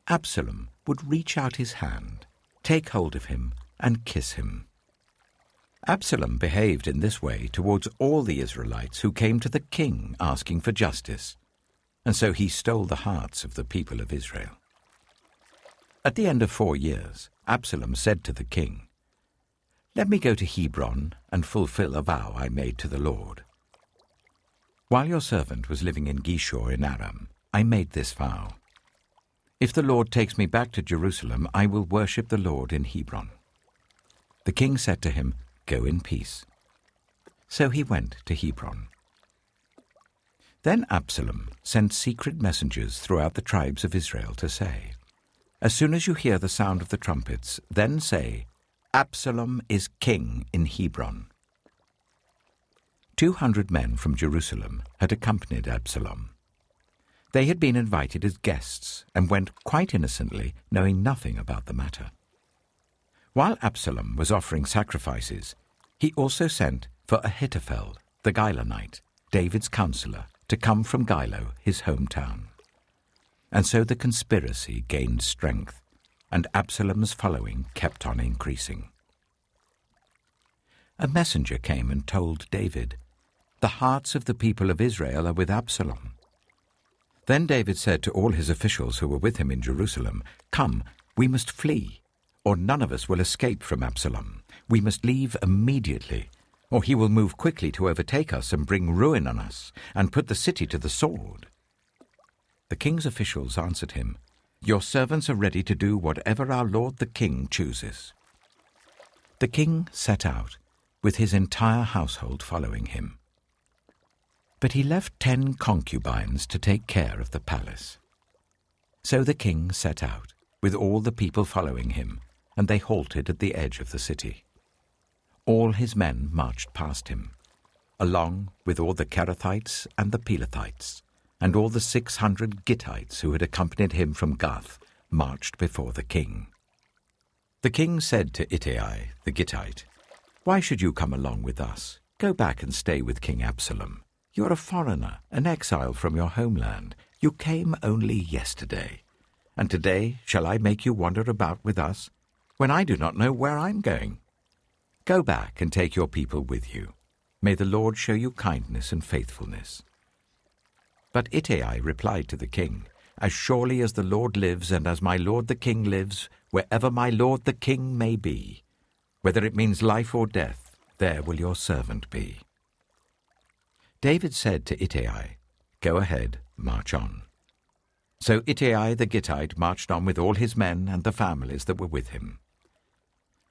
Absalom would reach out his hand, take hold of him, and kiss him. Absalom behaved in this way towards all the Israelites who came to the king asking for justice, and so he stole the hearts of the people of Israel. At the end of 4 years, Absalom said to the king, "Let me go to Hebron and fulfill a vow I made to the Lord. While your servant was living in Geshur in Aram, I made this vow. If the Lord takes me back to Jerusalem, I will worship the Lord in Hebron." The king said to him, "Go in peace." So he went to Hebron. Then Absalom sent secret messengers throughout the tribes of Israel to say, "As soon as you hear the sound of the trumpets, then say, 'Absalom is king in Hebron.'" 200 men from Jerusalem had accompanied Absalom. They had been invited as guests and went quite innocently, knowing nothing about the matter. While Absalom was offering sacrifices, he also sent for Ahithophel, the Gilonite, David's counselor, to come from Shiloh, his hometown. And so the conspiracy gained strength, and Absalom's following kept on increasing. A messenger came and told David, "The hearts of the people of Israel are with Absalom." Then David said to all his officials who were with him in Jerusalem, "Come, we must flee, or none of us will escape from Absalom. We must leave immediately, or he will move quickly to overtake us and bring ruin on us, and put the city to the sword." The king's officials answered him, "Your servants are ready to do whatever our lord the king chooses." The king set out, with his entire household following him. But he left 10 concubines to take care of the palace. So the king set out, with all the people following him, and they halted at the edge of the city. All his men marched past him, along with all the Kerethites and the Pelethites, and all the 600 Gittites who had accompanied him from Gath marched before the king. The king said to Ittai the Gittite, "Why should you come along with us? Go back and stay with King Absalom. You are a foreigner, an exile from your homeland. You came only yesterday. And today shall I make you wander about with us, when I do not know where I'm going? Go back and take your people with you. May the Lord show you kindness and faithfulness." But Ittai replied to the king, "As surely as the Lord lives and as my lord the king lives, wherever my lord the king may be, whether it means life or death, there will your servant be." David said to Ittai, "Go ahead, march on." So Ittai the Gittite marched on with all his men and the families that were with him.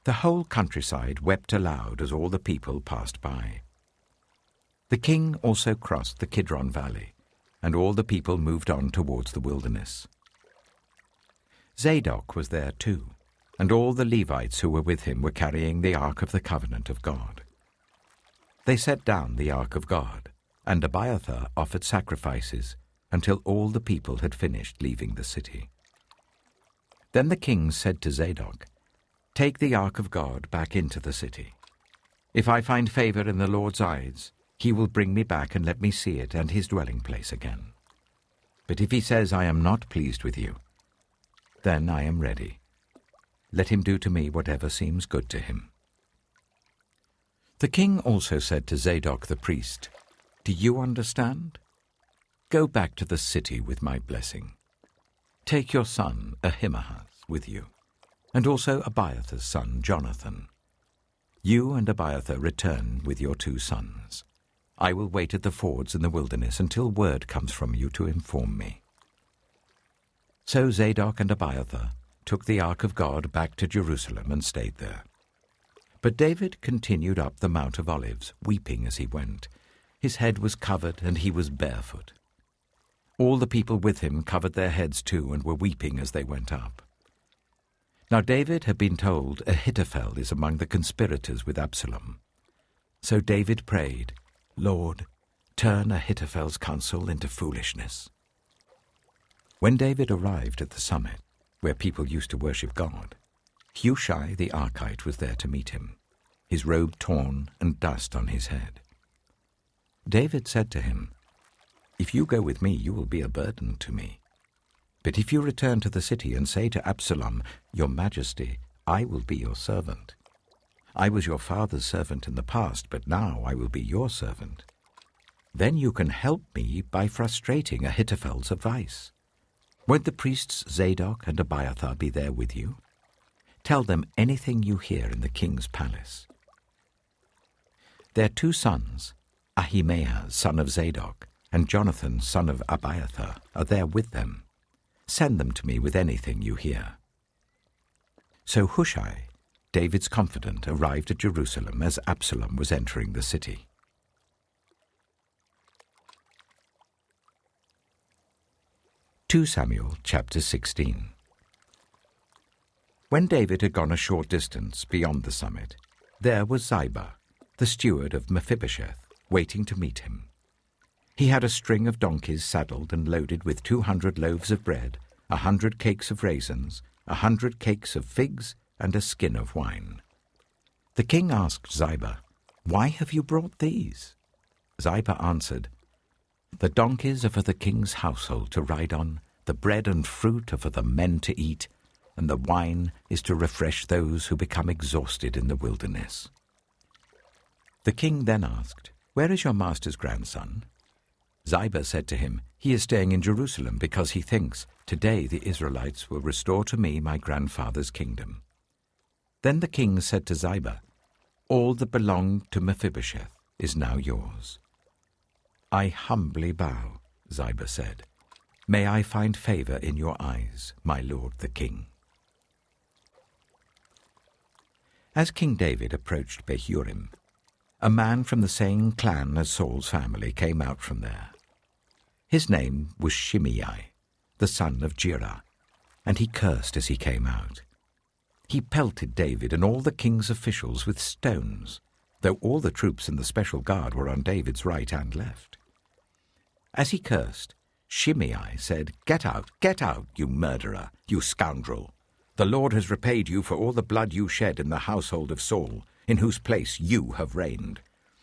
The whole countryside wept aloud as all the people passed by. The king also crossed the Kidron Valley, and all the people moved on towards the wilderness. Zadok was there too, and all the Levites who were with him were carrying the Ark of the Covenant of God. They set down the Ark of God, and Abiathar offered sacrifices until all the people had finished leaving the city. Then the king said to Zadok, "Take the Ark of God back into the city. If I find favor in the Lord's eyes, he will bring me back and let me see it and his dwelling place again. But if he says I am not pleased with you, then I am ready. Let him do to me whatever seems good to him." The king also said to Zadok the priest, "Do you understand? Go back to the city with my blessing. Take your son Ahimaaz with you, and also Abiathar's son Jonathan. You and Abiathar return with your 2 sons. I will wait at the fords in the wilderness until word comes from you to inform me." So Zadok and Abiathar took the Ark of God back to Jerusalem and stayed there. But David continued up the Mount of Olives, weeping as he went. His head was covered, and he was barefoot. All the people with him covered their heads too, and were weeping as they went up. Now David had been told Ahithophel is among the conspirators with Absalom. So David prayed, "Lord, turn Ahithophel's counsel into foolishness." When David arrived at the summit, where people used to worship God, Hushai the Archite was there to meet him, his robe torn and dust on his head. David said to him, "If you go with me, you will be a burden to me. But if you return to the city and say to Absalom, 'Your Majesty, I will be your servant. I was your father's servant in the past, but now I will be your servant,' then you can help me by frustrating Ahithophel's advice. Won't the priests Zadok and Abiathar be there with you? Tell them anything you hear in the king's palace." Their 2 sons, Ahimaaz, son of Zadok, and Jonathan, son of Abiathar, are there with them. Send them to me with anything you hear." So Hushai, David's confidant, arrived at Jerusalem as Absalom was entering the city. 2 Samuel chapter 16. When David had gone a short distance beyond the summit, there was Ziba, the steward of Mephibosheth, waiting to meet him. He had a string of donkeys saddled and loaded with 200 loaves of bread, 100 cakes of raisins, 100 cakes of figs, and a skin of wine. The king asked Ziba, "Why have you brought these?" Ziba answered, "The donkeys are for the king's household to ride on, the bread and fruit are for the men to eat, and the wine is to refresh those who become exhausted in the wilderness." The king then asked, "Where is your master's grandson?" Ziba said to him, "He is staying in Jerusalem because he thinks, 'Today the Israelites will restore to me my grandfather's kingdom.'" Then the king said to Ziba, "All that belonged to Mephibosheth is now yours." "I humbly bow," Ziba said. "May I find favor in your eyes, my lord the king." As King David approached Bahurim, a man from the same clan as Saul's family came out from there. His name was Shimei, the son of Jirah, and he cursed as he came out. He pelted David and all the king's officials with stones, though all the troops in the special guard were on David's right and left. As he cursed, Shimei said, get out, you murderer, you scoundrel! The Lord has repaid you for all the blood you shed in the household of Saul, in whose place you have reigned.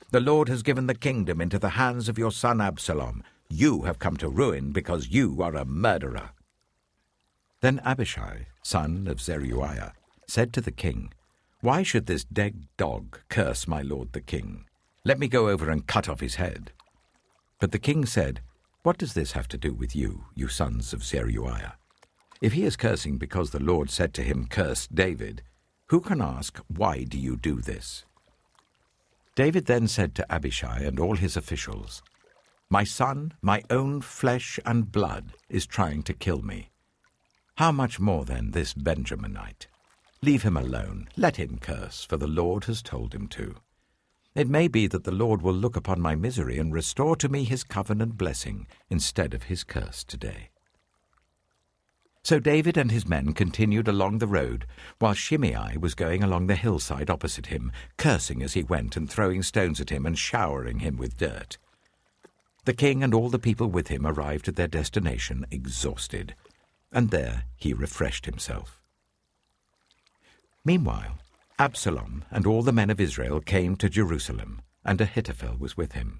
The Lord has given the kingdom into the hands of your son Absalom. You have come to ruin because you are a murderer." Then Abishai, son of Zeruiah, said to the king, "Why should this dead dog curse my lord the king? Let me go over and cut off his head." But the king said, "What does this have to do with you, you sons of Zeruiah? If he is cursing because the Lord said to him, 'Curse David,' who can ask, 'Why do you do this?'" David then said to Abishai and all his officials, "My son, my own flesh and blood, is trying to kill me. How much more then this Benjaminite? Leave him alone, let him curse, for the Lord has told him to. It may be that the Lord will look upon my misery and restore to me his covenant blessing instead of his curse today." So David and his men continued along the road, while Shimei was going along the hillside opposite him, cursing as he went and throwing stones at him and showering him with dirt. The king and all the people with him arrived at their destination exhausted, and there he refreshed himself. Meanwhile, Absalom and all the men of Israel came to Jerusalem, and Ahithophel was with him.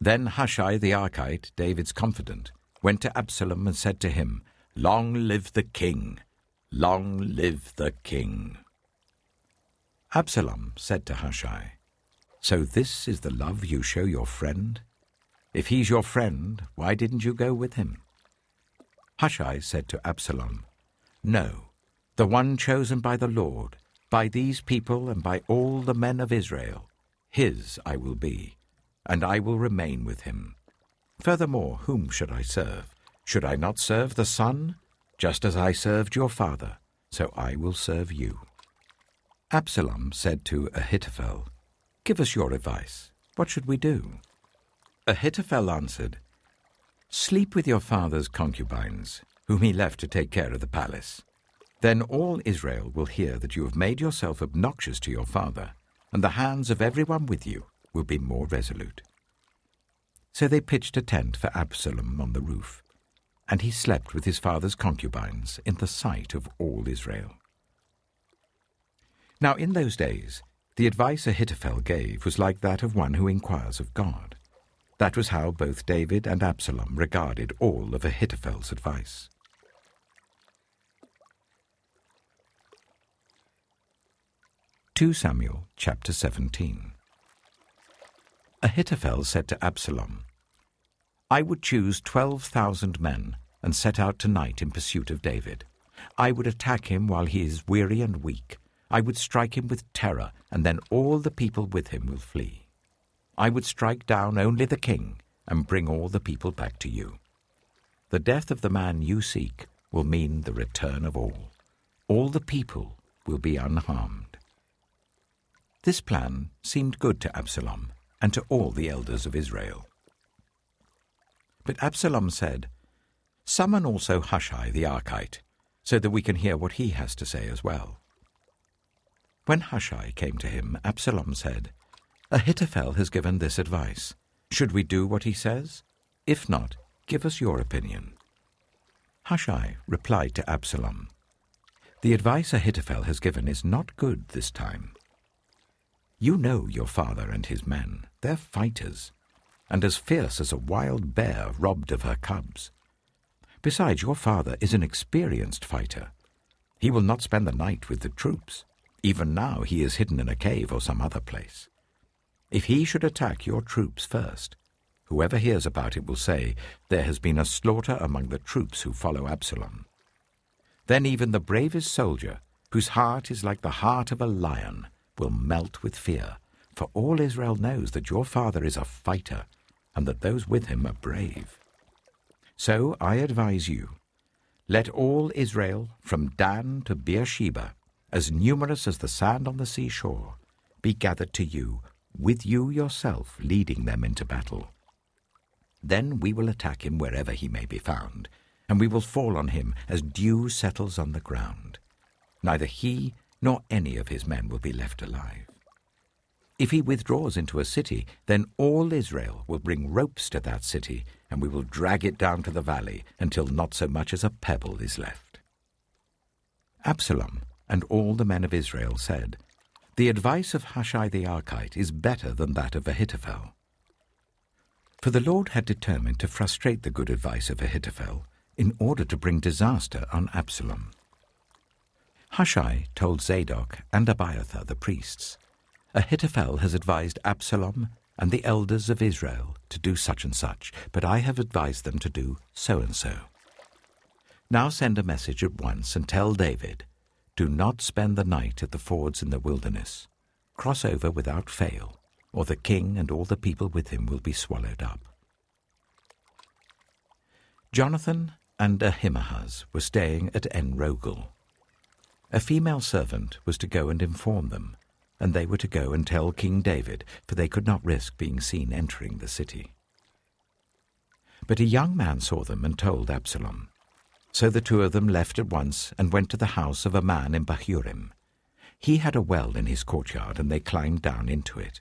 Then Hushai the Archite, David's confidant, went to Absalom and said to him, "Long live the king! Long live the king!" Absalom said to Hushai, "So this is the love you show your friend? If he's your friend, why didn't you go with him?" Hushai said to Absalom, "No, the one chosen by the Lord, by these people and by all the men of Israel, his I will be, and I will remain with him. Furthermore, whom should I serve? Should I not serve the Son? Just as I served your father, so I will serve you." Absalom said to Ahithophel, "Give us your advice. What should we do?" Ahithophel answered, "Sleep with your father's concubines, whom he left to take care of the palace. Then all Israel will hear that you have made yourself obnoxious to your father, and the hands of everyone with you will be more resolute." So they pitched a tent for Absalom on the roof, and he slept with his father's concubines in the sight of all Israel. Now in those days, the advice Ahithophel gave was like that of one who inquires of God. That was how both David and Absalom regarded all of Ahithophel's advice. 2 Samuel chapter 17. Ahithophel said to Absalom, "I would choose 12,000 men and set out tonight in pursuit of David. I would attack him while he is weary and weak. I would strike him with terror, and then all the people with him will flee. I would strike down only the king and bring all the people back to you. The death of the man you seek will mean the return of all. All the people will be unharmed." This plan seemed good to Absalom and to all the elders of Israel. But Absalom said, "Summon also Hushai the Archite, so that we can hear what he has to say as well." When Hushai came to him, Absalom said, "Ahithophel has given this advice. Should we do what he says? If not, give us your opinion." Hushai replied to Absalom, "The advice Ahithophel has given is not good this time. You know your father and his men. They're fighters, and as fierce as a wild bear robbed of her cubs. Besides, your father is an experienced fighter. He will not spend the night with the troops. Even now he is hidden in a cave or some other place. If he should attack your troops first, whoever hears about it will say, 'There has been a slaughter among the troops who follow Absalom.' Then even the bravest soldier, whose heart is like the heart of a lion, will melt with fear, for all Israel knows that your father is a fighter and that those with him are brave. So I advise you, let all Israel, from Dan to Beersheba, as numerous as the sand on the seashore, be gathered to you, with you yourself leading them into battle. Then we will attack him wherever he may be found, and we will fall on him as dew settles on the ground. Neither he nor any of his men will be left alive. If he withdraws into a city, then all Israel will bring ropes to that city, and we will drag it down to the valley until not so much as a pebble is left." Absalom and all the men of Israel said, "The advice of Hushai the Archite is better than that of Ahithophel." For the Lord had determined to frustrate the good advice of Ahithophel in order to bring disaster on Absalom. Hushai told Zadok and Abiathar the priests, "Ahithophel has advised Absalom and the elders of Israel to do such and such, but I have advised them to do so and so. Now send a message at once and tell David, 'Do not spend the night at the fords in the wilderness. Cross over without fail, or the king and all the people with him will be swallowed up.'" Jonathan and Ahimaaz were staying at En-Rogel. A female servant was to go and inform them, and they were to go and tell King David, for they could not risk being seen entering the city. But a young man saw them and told Absalom. So the two of them left at once and went to the house of a man in Bahurim. He had a well in his courtyard, and they climbed down into it.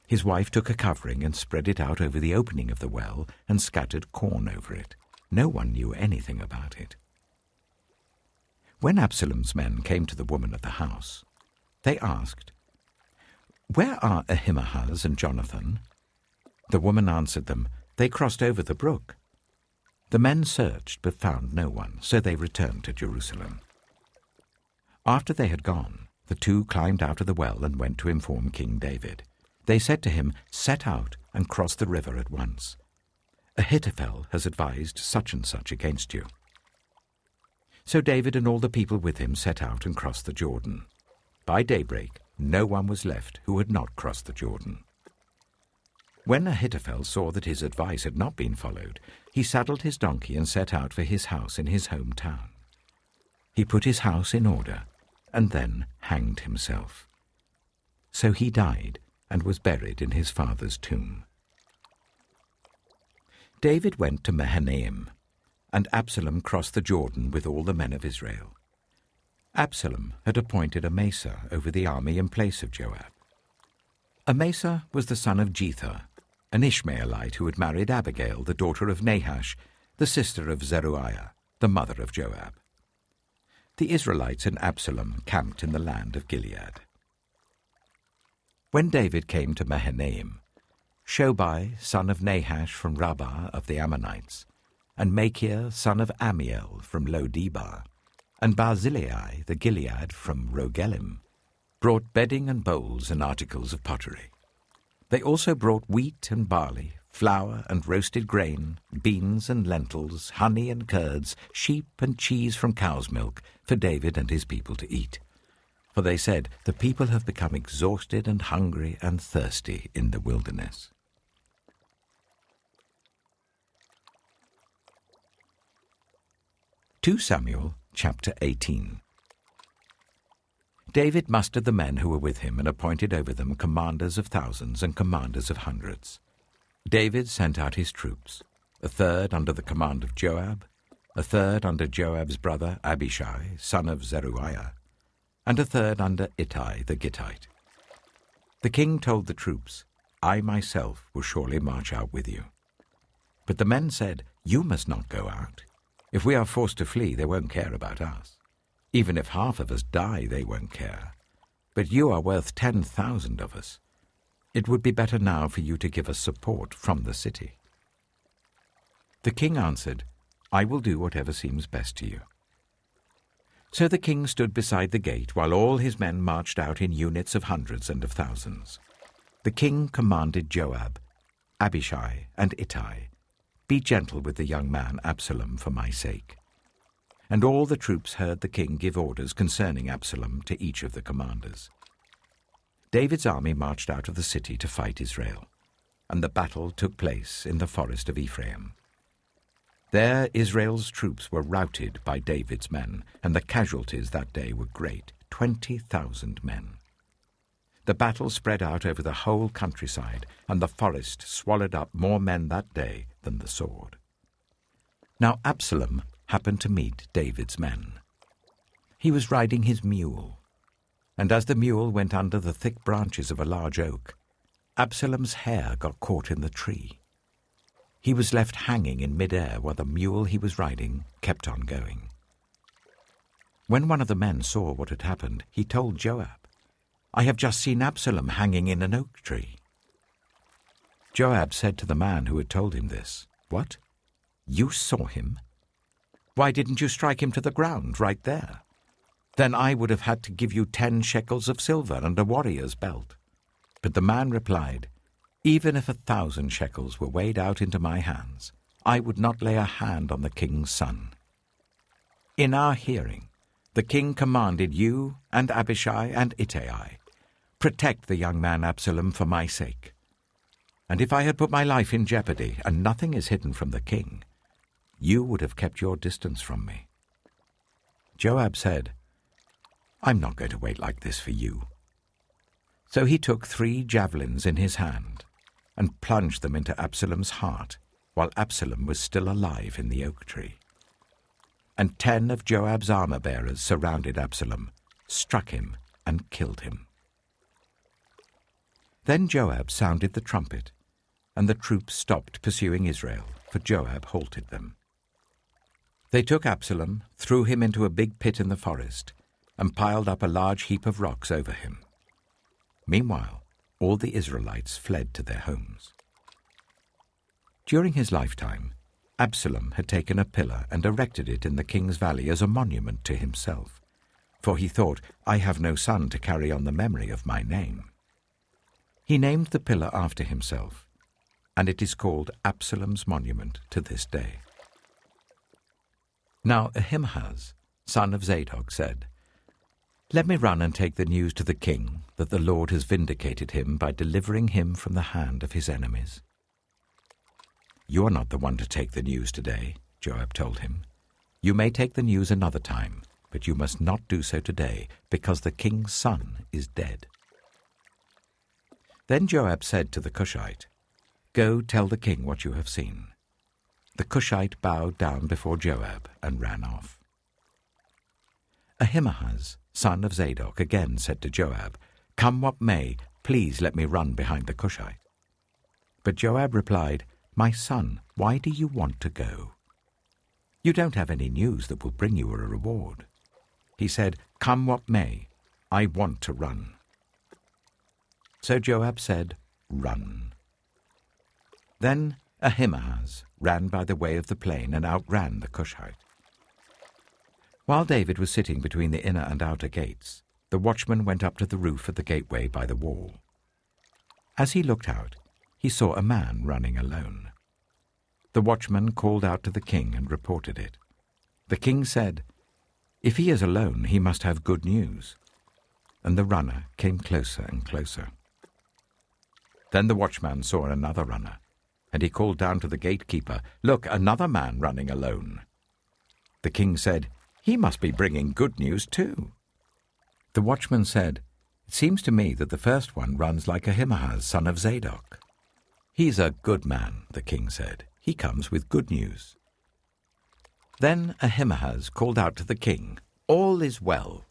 His wife took a covering and spread it out over the opening of the well and scattered corn over it. No one knew anything about it. When Absalom's men came to the woman of the house, they asked, "Where are Ahimaaz and Jonathan?" The woman answered them, "They crossed over the brook." The men searched but found no one, so they returned to Jerusalem. After they had gone, the two climbed out of the well and went to inform King David. They said to him, "Set out and cross the river at once. Ahithophel has advised such and such against you." So David and all the people with him set out and crossed the Jordan. By daybreak, no one was left who had not crossed the Jordan. When Ahithophel saw that his advice had not been followed, he saddled his donkey and set out for his house in his hometown. He put his house in order and then hanged himself. So he died and was buried in his father's tomb. David went to Mahanaim, and Absalom crossed the Jordan with all the men of Israel. Absalom had appointed Amasa over the army in place of Joab. Amasa was the son of Jether, an Ishmaelite who had married Abigail, the daughter of Nahash, the sister of Zeruiah, the mother of Joab. The Israelites and Absalom camped in the land of Gilead. When David came to Mahanaim, Shobai, son of Nahash from Rabbah of the Ammonites, and Machir, son of Amiel from Lo-debar, and Barzillai the Gilead from Rogelim, brought bedding and bowls and articles of pottery. They also brought wheat and barley, flour and roasted grain, beans and lentils, honey and curds, sheep and cheese from cow's milk for David and his people to eat. For they said, "The people have become exhausted and hungry and thirsty in the wilderness." 2 Samuel chapter 18. David mustered the men who were with him and appointed over them commanders of thousands and commanders of hundreds. David sent out his troops, a third under the command of Joab, a third under Joab's brother Abishai, son of Zeruiah, and a third under Ittai the Gittite. The king told the troops, "I myself will surely march out with you." But the men said, "You must not go out. If we are forced to flee, they won't care about us. Even if half of us die, they won't care. But you are worth 10,000 of us. It would be better now for you to give us support from the city." The king answered, "I will do whatever seems best to you." So the king stood beside the gate while all his men marched out in units of hundreds and of thousands. The king commanded Joab, Abishai, and Ittai, "Be gentle with the young man Absalom for my sake." And all the troops heard the king give orders concerning Absalom to each of the commanders. David's army marched out of the city to fight Israel, and the battle took place in the forest of Ephraim. There Israel's troops were routed by David's men, and the casualties that day were great, 20,000 men. The battle spread out over the whole countryside, and the forest swallowed up more men that day than the sword. Now Absalom happened to meet David's men. He was riding his mule, and as the mule went under the thick branches of a large oak, Absalom's hair got caught in the tree. He was left hanging in mid-air while the mule he was riding kept on going. When one of the men saw what had happened, he told Joab, "I have just seen Absalom hanging in an oak tree." Joab said to the man who had told him this, "What? You saw him? Why didn't you strike him to the ground right there? Then I would have had to give you 10 shekels of silver and a warrior's belt." But the man replied, "Even if 1,000 shekels were weighed out into my hands, I would not lay a hand on the king's son. In our hearing, the king commanded you and Abishai and Ittai, protect the young man Absalom for my sake. And if I had put my life in jeopardy, and nothing is hidden from the king, you would have kept your distance from me." Joab said, "I'm not going to wait like this for you." So he took 3 javelins in his hand and plunged them into Absalom's heart while Absalom was still alive in the oak tree. And 10 of Joab's armor-bearers surrounded Absalom, struck him, and killed him. Then Joab sounded the trumpet, and the troops stopped pursuing Israel, for Joab halted them. They took Absalom, threw him into a big pit in the forest, and piled up a large heap of rocks over him. Meanwhile, all the Israelites fled to their homes. During his lifetime, Absalom had taken a pillar and erected it in the king's valley as a monument to himself, for he thought, "I have no son to carry on the memory of my name." He named the pillar after himself, and it is called Absalom's monument to this day. Now Ahimaaz, son of Zadok, said, "Let me run and take the news to the king that the Lord has vindicated him by delivering him from the hand of his enemies." "You are not the one to take the news today," Joab told him. "You may take the news another time, but you must not do so today, because the king's son is dead." Then Joab said to the Cushite, "Go tell the king what you have seen." The Cushite bowed down before Joab and ran off. Ahimaaz, son of Zadok, again said to Joab, "Come what may, please let me run behind the Cushite." But Joab replied, "My son, why do you want to go? You don't have any news that will bring you a reward." He said, "Come what may, I want to run." So Joab said, "Run." Then Ahimaaz ran by the way of the plain and outran the Cushite. While David was sitting between the inner and outer gates, the watchman went up to the roof of the gateway by the wall. As he looked out, he saw a man running alone. The watchman called out to the king and reported it. The king said, "If he is alone, he must have good news." And the runner came closer and closer. Then the watchman saw another runner, and he called down to the gatekeeper, "Look, another man running alone." The king said, "He must be bringing good news too." The watchman said, "It seems to me that the first one runs like Ahimaaz, son of Zadok." "He's a good man," the king said. "He comes with good news." Then Ahimaaz called out to the king, "All is well."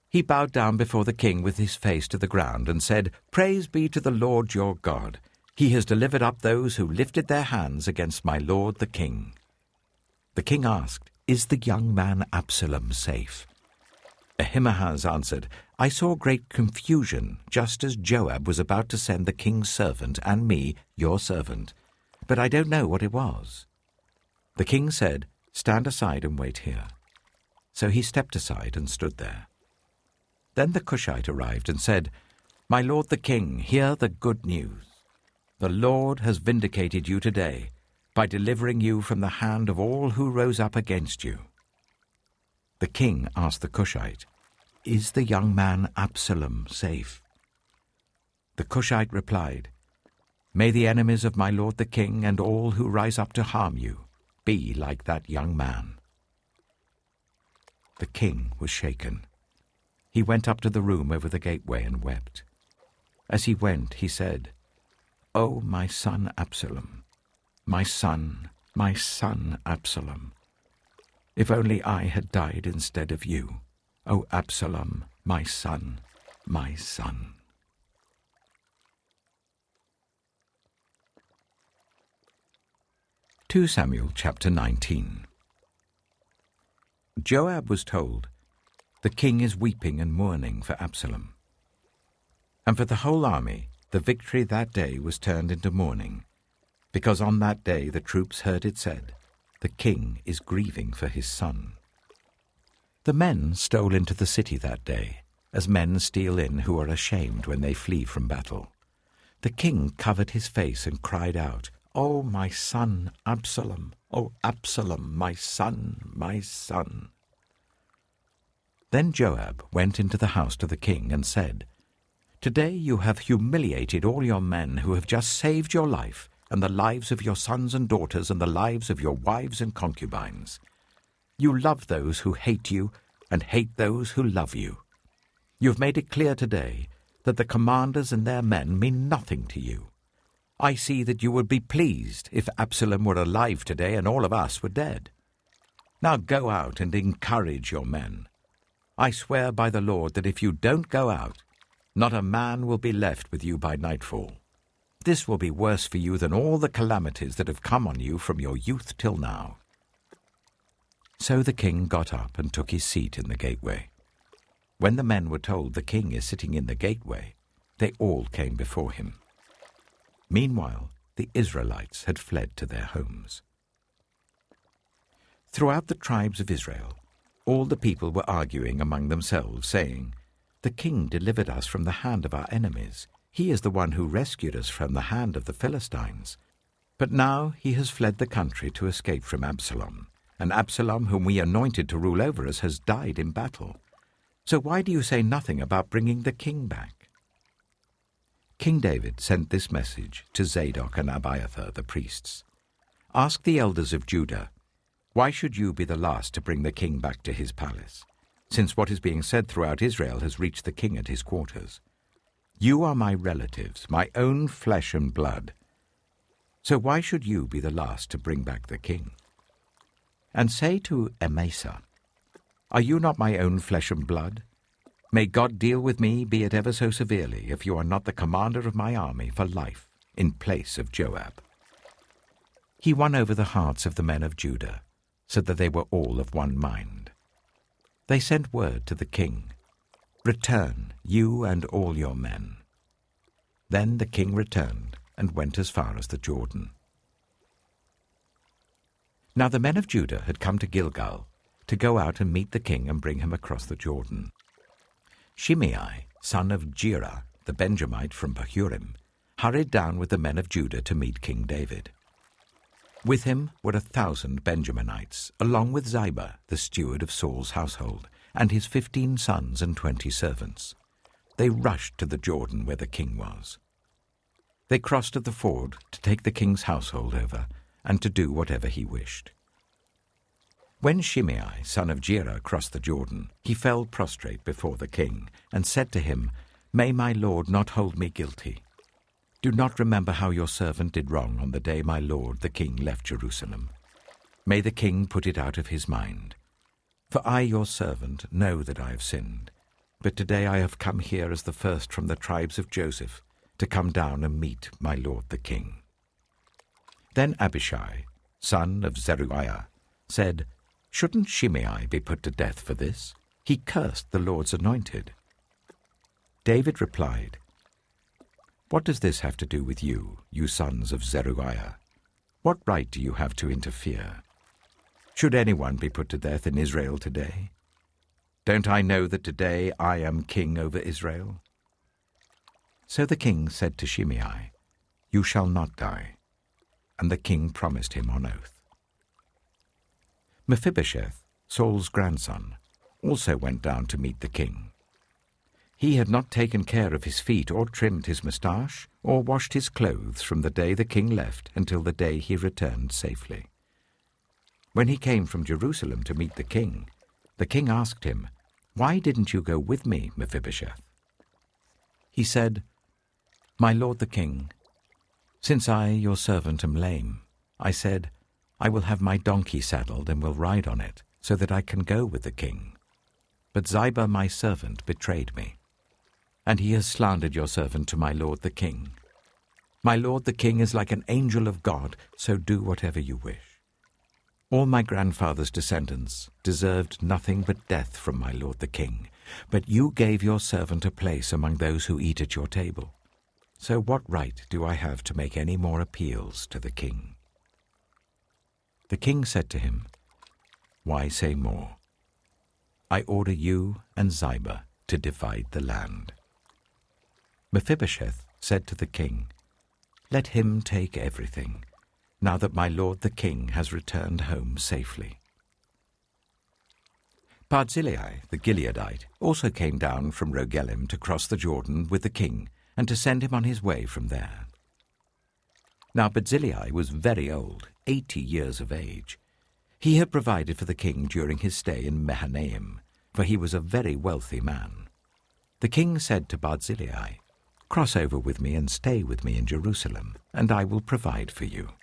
He bowed down before the king with his face to the ground and said, "Praise be to the Lord your God. He has delivered up those who lifted their hands against my lord the king." The king asked, "Is the young man Absalom safe?" Ahimaaz answered, "I saw great confusion, just as Joab was about to send the king's servant and me, your servant, but I don't know what it was." The king said, "Stand aside and wait here." So he stepped aside and stood there. Then the Cushite arrived and said, "My lord the king, hear the good news. The Lord has vindicated you today by delivering you from the hand of all who rose up against you." The king asked the Cushite, "Is the young man Absalom safe?" The Cushite replied, "May the enemies of my lord the king and all who rise up to harm you be like that young man." The king was shaken. He went up to the room over the gateway and wept. As he went, he said, "Oh, my son Absalom, my son Absalom. If only I had died instead of you. Oh, Absalom, my son, my son." 2 Samuel chapter 19. Joab was told, "The king is weeping and mourning for Absalom." And for the whole army, the victory that day was turned into mourning, because on that day the troops heard it said, "The king is grieving for his son." The men stole into the city that day, as men steal in who are ashamed when they flee from battle. The king covered his face and cried out, "Oh, my son Absalom! Oh, Absalom, my son, my son!" Then Joab went into the house to the king and said, "Today you have humiliated all your men who have just saved your life and the lives of your sons and daughters and the lives of your wives and concubines. You love those who hate you and hate those who love you. You have made it clear today that the commanders and their men mean nothing to you. I see that you would be pleased if Absalom were alive today and all of us were dead. Now go out and encourage your men. I swear by the Lord that if you don't go out, not a man will be left with you by nightfall. This will be worse for you than all the calamities that have come on you from your youth till now." So the king got up and took his seat in the gateway. When the men were told the king is sitting in the gateway, they all came before him. Meanwhile, the Israelites had fled to their homes. Throughout the tribes of Israel, all the people were arguing among themselves, saying, "The king delivered us from the hand of our enemies. He is the one who rescued us from the hand of the Philistines. But now he has fled the country to escape from Absalom, and Absalom, whom we anointed to rule over us, has died in battle. So why do you say nothing about bringing the king back?" King David sent this message to Zadok and Abiathar, the priests. "Ask the elders of Judah, why should you be the last to bring the king back to his palace, since what is being said throughout Israel has reached the king at his quarters? You are my relatives, my own flesh and blood. So why should you be the last to bring back the king? And say to Amasa, Are you not my own flesh and blood? May God deal with me, be it ever so severely, if you are not the commander of my army for life, in place of Joab." He won over the hearts of the men of Judah, so that they were all of one mind. They sent word to the king, "Return, you and all your men." Then the king returned and went as far as the Jordan. Now the men of Judah had come to Gilgal to go out and meet the king and bring him across the Jordan. Shimei, son of Gera, the Benjamite from Bahurim, hurried down with the men of Judah to meet King David. With him were 1,000 Benjaminites, along with Ziba, the steward of Saul's household, and his 15 sons and 20 servants. They rushed to the Jordan where the king was. They crossed at the ford to take the king's household over and to do whatever he wished. When Shimei, son of Gera, crossed the Jordan, he fell prostrate before the king and said to him, "May my lord not hold me guilty. Do not remember how your servant did wrong on the day my lord the king left Jerusalem. May the king put it out of his mind. For I, your servant, know that I have sinned. But today I have come here as the first from the tribes of Joseph to come down and meet my lord the king." Then Abishai, son of Zeruiah, said, "Shouldn't Shimei be put to death for this? He cursed the Lord's anointed." David replied, "What does this have to do with you, you sons of Zeruiah? What right do you have to interfere? Should anyone be put to death in Israel today? Don't I know that today I am king over Israel?" So the king said to Shimei, "You shall not die." And the king promised him on oath. Mephibosheth, Saul's grandson, also went down to meet the king. He had not taken care of his feet or trimmed his moustache or washed his clothes from the day the king left until the day he returned safely. When he came from Jerusalem to meet the king asked him, "Why didn't you go with me, Mephibosheth?" He said, "My lord the king, since I, your servant, am lame, I said, I will have my donkey saddled and will ride on it, so that I can go with the king. But Ziba, my servant, betrayed me, and he has slandered your servant to my lord the king. My lord the king is like an angel of God, so do whatever you wish. All my grandfather's descendants deserved nothing but death from my lord the king, but you gave your servant a place among those who eat at your table. So what right do I have to make any more appeals to the king?" The king said to him, "Why say more? I order you and Ziba to divide the land." Mephibosheth said to the king, "Let him take everything, now that my lord the king has returned home safely." Barzillai the Gileadite also came down from Rogelim to cross the Jordan with the king and to send him on his way from there. Now Barzillai was very old, 80 years of age. He had provided for the king during his stay in Mahanaim, for he was a very wealthy man. The king said to Barzillai, "Cross over with me and stay with me in Jerusalem, and I will provide for you."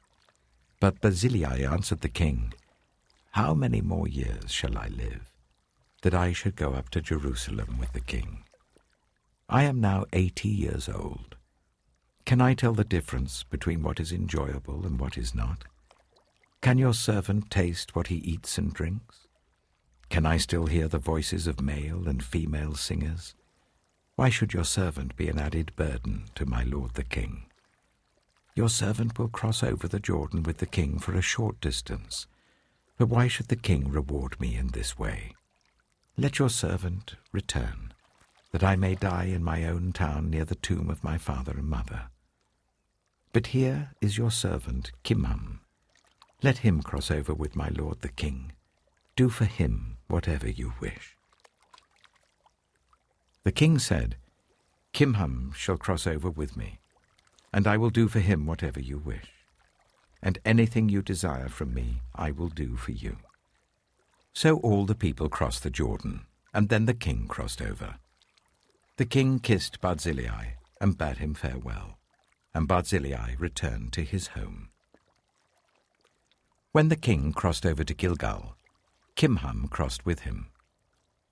But Barzillai answered the king, "How many more years shall I live, that I should go up to Jerusalem with the king? I am now 80 years old. Can I tell the difference between what is enjoyable and what is not? Can your servant taste what he eats and drinks? Can I still hear the voices of male and female singers? Why should your servant be an added burden to my lord the king? Your servant will cross over the Jordan with the king for a short distance, but why should the king reward me in this way? Let your servant return, that I may die in my own town near the tomb of my father and mother. But here is your servant Kimham. Let him cross over with my lord the king. Do for him whatever you wish." The king said, "Kimham shall cross over with me, and I will do for him whatever you wish. And anything you desire from me I will do for you." So all the people crossed the Jordan, and then the king crossed over. The king kissed Barzillai and bade him farewell, and Barzillai returned to his home. When the king crossed over to Gilgal, Kimham crossed with him,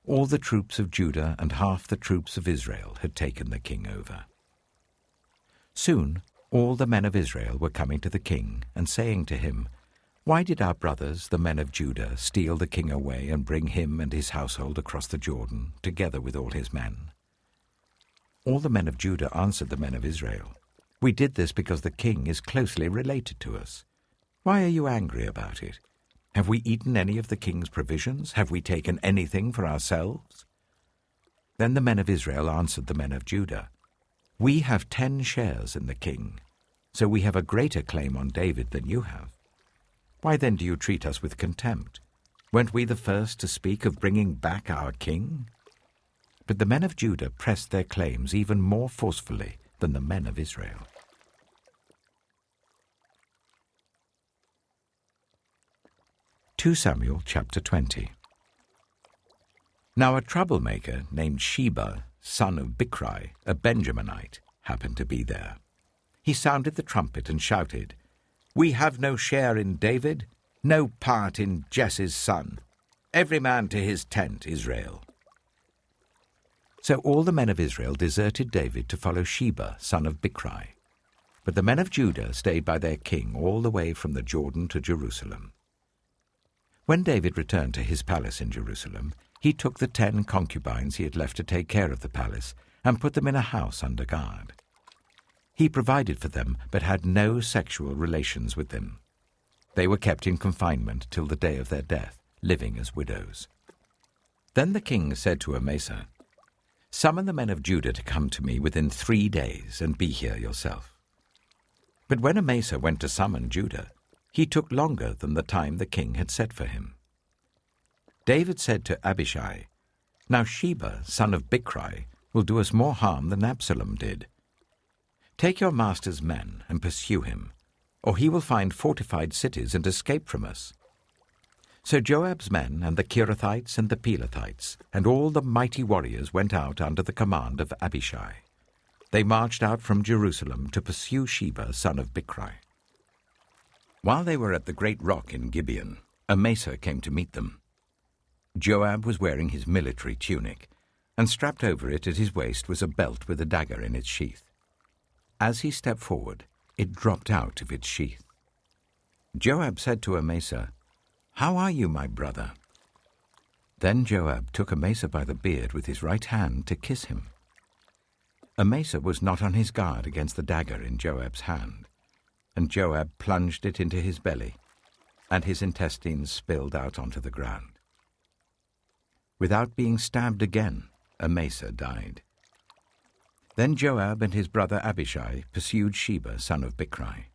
all the troops of Judah and half the troops of Israel had taken the king over. Soon all the men of Israel were coming to the king and saying to him, "Why did our brothers, the men of Judah, steal the king away and bring him and his household across the Jordan, together with all his men?" All the men of Judah answered the men of Israel, "We did this because the king is closely related to us. Why are you angry about it? Have we eaten any of the king's provisions? Have we taken anything for ourselves?" Then the men of Israel answered the men of Judah, "We have 10 shares in the king, so we have a greater claim on David than you have. Why then do you treat us with contempt? Weren't we the first to speak of bringing back our king?" But the men of Judah pressed their claims even more forcefully than the men of Israel. Samuel chapter 20. Now a troublemaker named Sheba, son of Bichri, a Benjaminite, happened to be there. He sounded the trumpet and shouted, "We have no share in David, no part in Jesse's son. Every man to his tent, Israel." So all the men of Israel deserted David to follow Sheba, son of Bichri. But the men of Judah stayed by their king all the way from the Jordan to Jerusalem. When David returned to his palace in Jerusalem, he took the 10 concubines he had left to take care of the palace and put them in a house under guard. He provided for them but had no sexual relations with them. They were kept in confinement till the day of their death, living as widows. Then the king said to Amasa, "Summon the men of Judah to come to me within 3 days and be here yourself." But when Amasa went to summon Judah, he took longer than the time the king had set for him. David said to Abishai, "Now Sheba, son of Bichri, will do us more harm than Absalom did. Take your master's men and pursue him, or he will find fortified cities and escape from us." So Joab's men and the Kerethites and the Pelethites and all the mighty warriors went out under the command of Abishai. They marched out from Jerusalem to pursue Sheba, son of Bichri. While they were at the great rock in Gibeon, Amasa came to meet them. Joab was wearing his military tunic, and strapped over it at his waist was a belt with a dagger in its sheath. As he stepped forward, it dropped out of its sheath. Joab said to Amasa, "How are you, my brother?" Then Joab took Amasa by the beard with his right hand to kiss him. Amasa was not on his guard against the dagger in Joab's hand, and Joab plunged it into his belly, and his intestines spilled out onto the ground. Without being stabbed again, Amasa died. Then Joab and his brother Abishai pursued Sheba, son of Bichri.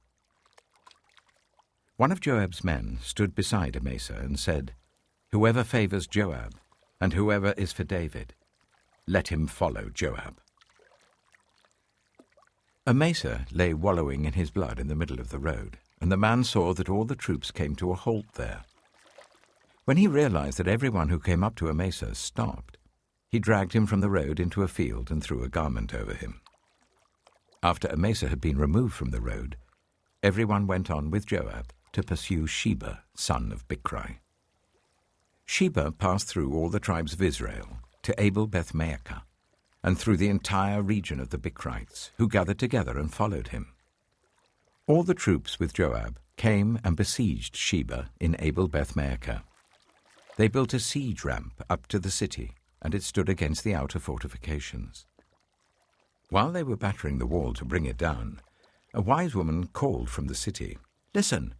One of Joab's men stood beside Amasa and said, "Whoever favors Joab, and whoever is for David, let him follow Joab." Amasa lay wallowing in his blood in the middle of the road, and the man saw that all the troops came to a halt there. When he realized that everyone who came up to Amasa stopped, he dragged him from the road into a field and threw a garment over him. After Amasa had been removed from the road, everyone went on with Joab to pursue Sheba, son of Bichri. Sheba passed through all the tribes of Israel to Abel-Beth-Maachah, and through the entire region of the Bichrites, who gathered together and followed him. All the troops with Joab came and besieged Sheba in Abel-Beth-Maachah. They built a siege ramp up to the city, and it stood against the outer fortifications. While they were battering the wall to bring it down, a wise woman called from the city, "Listen,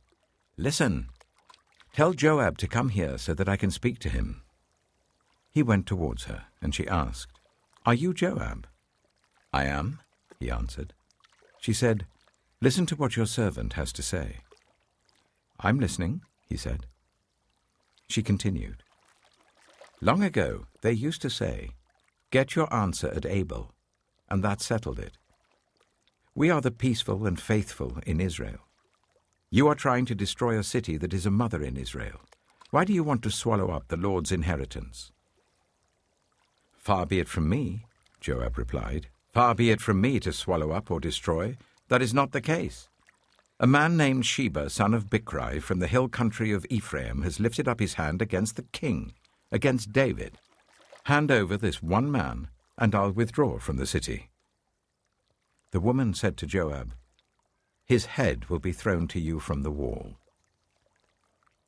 listen! Tell Joab to come here so that I can speak to him." He went towards her, and she asked, "Are you Joab?" "I am," he answered. She said, "Listen to what your servant has to say." "I'm listening," he said. She continued, "Long ago they used to say, 'Get your answer at Abel,' and that settled it. We are the peaceful and faithful in Israel. You are trying to destroy a city that is a mother in Israel. Why do you want to swallow up the Lord's inheritance?" "Far be it from me," Joab replied. "Far be it from me to swallow up or destroy. That is not the case. A man named Sheba, son of Bichri, from the hill country of Ephraim, has lifted up his hand against the king, against David. "Hand over this one man, and I'll withdraw from the city." The woman said to Joab, "His head will be thrown to you from the wall."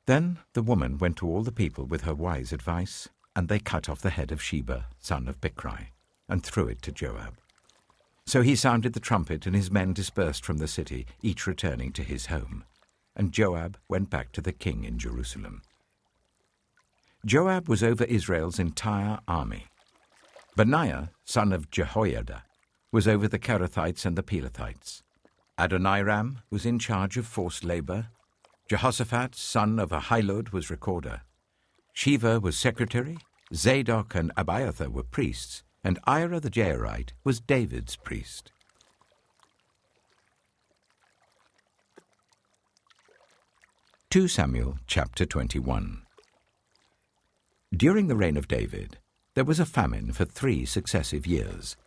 Then the woman went to all the people with her wise advice, and they cut off the head of Sheba, son of Bichri, and threw it to Joab. So he sounded the trumpet, and his men dispersed from the city, each returning to his home. And Joab went back to the king in Jerusalem. Joab was over Israel's entire army. Benaiah, son of Jehoiada, was over the Kerethites and the Pelethites. Adoniram was in charge of forced labor. Jehoshaphat, son of Ahilud, was recorder. Sheva was secretary. Zadok and Abiathar were priests, and Ira the Jairite was David's priest. Two Samuel chapter 21. During the reign of David, there was a famine for 3 successive years.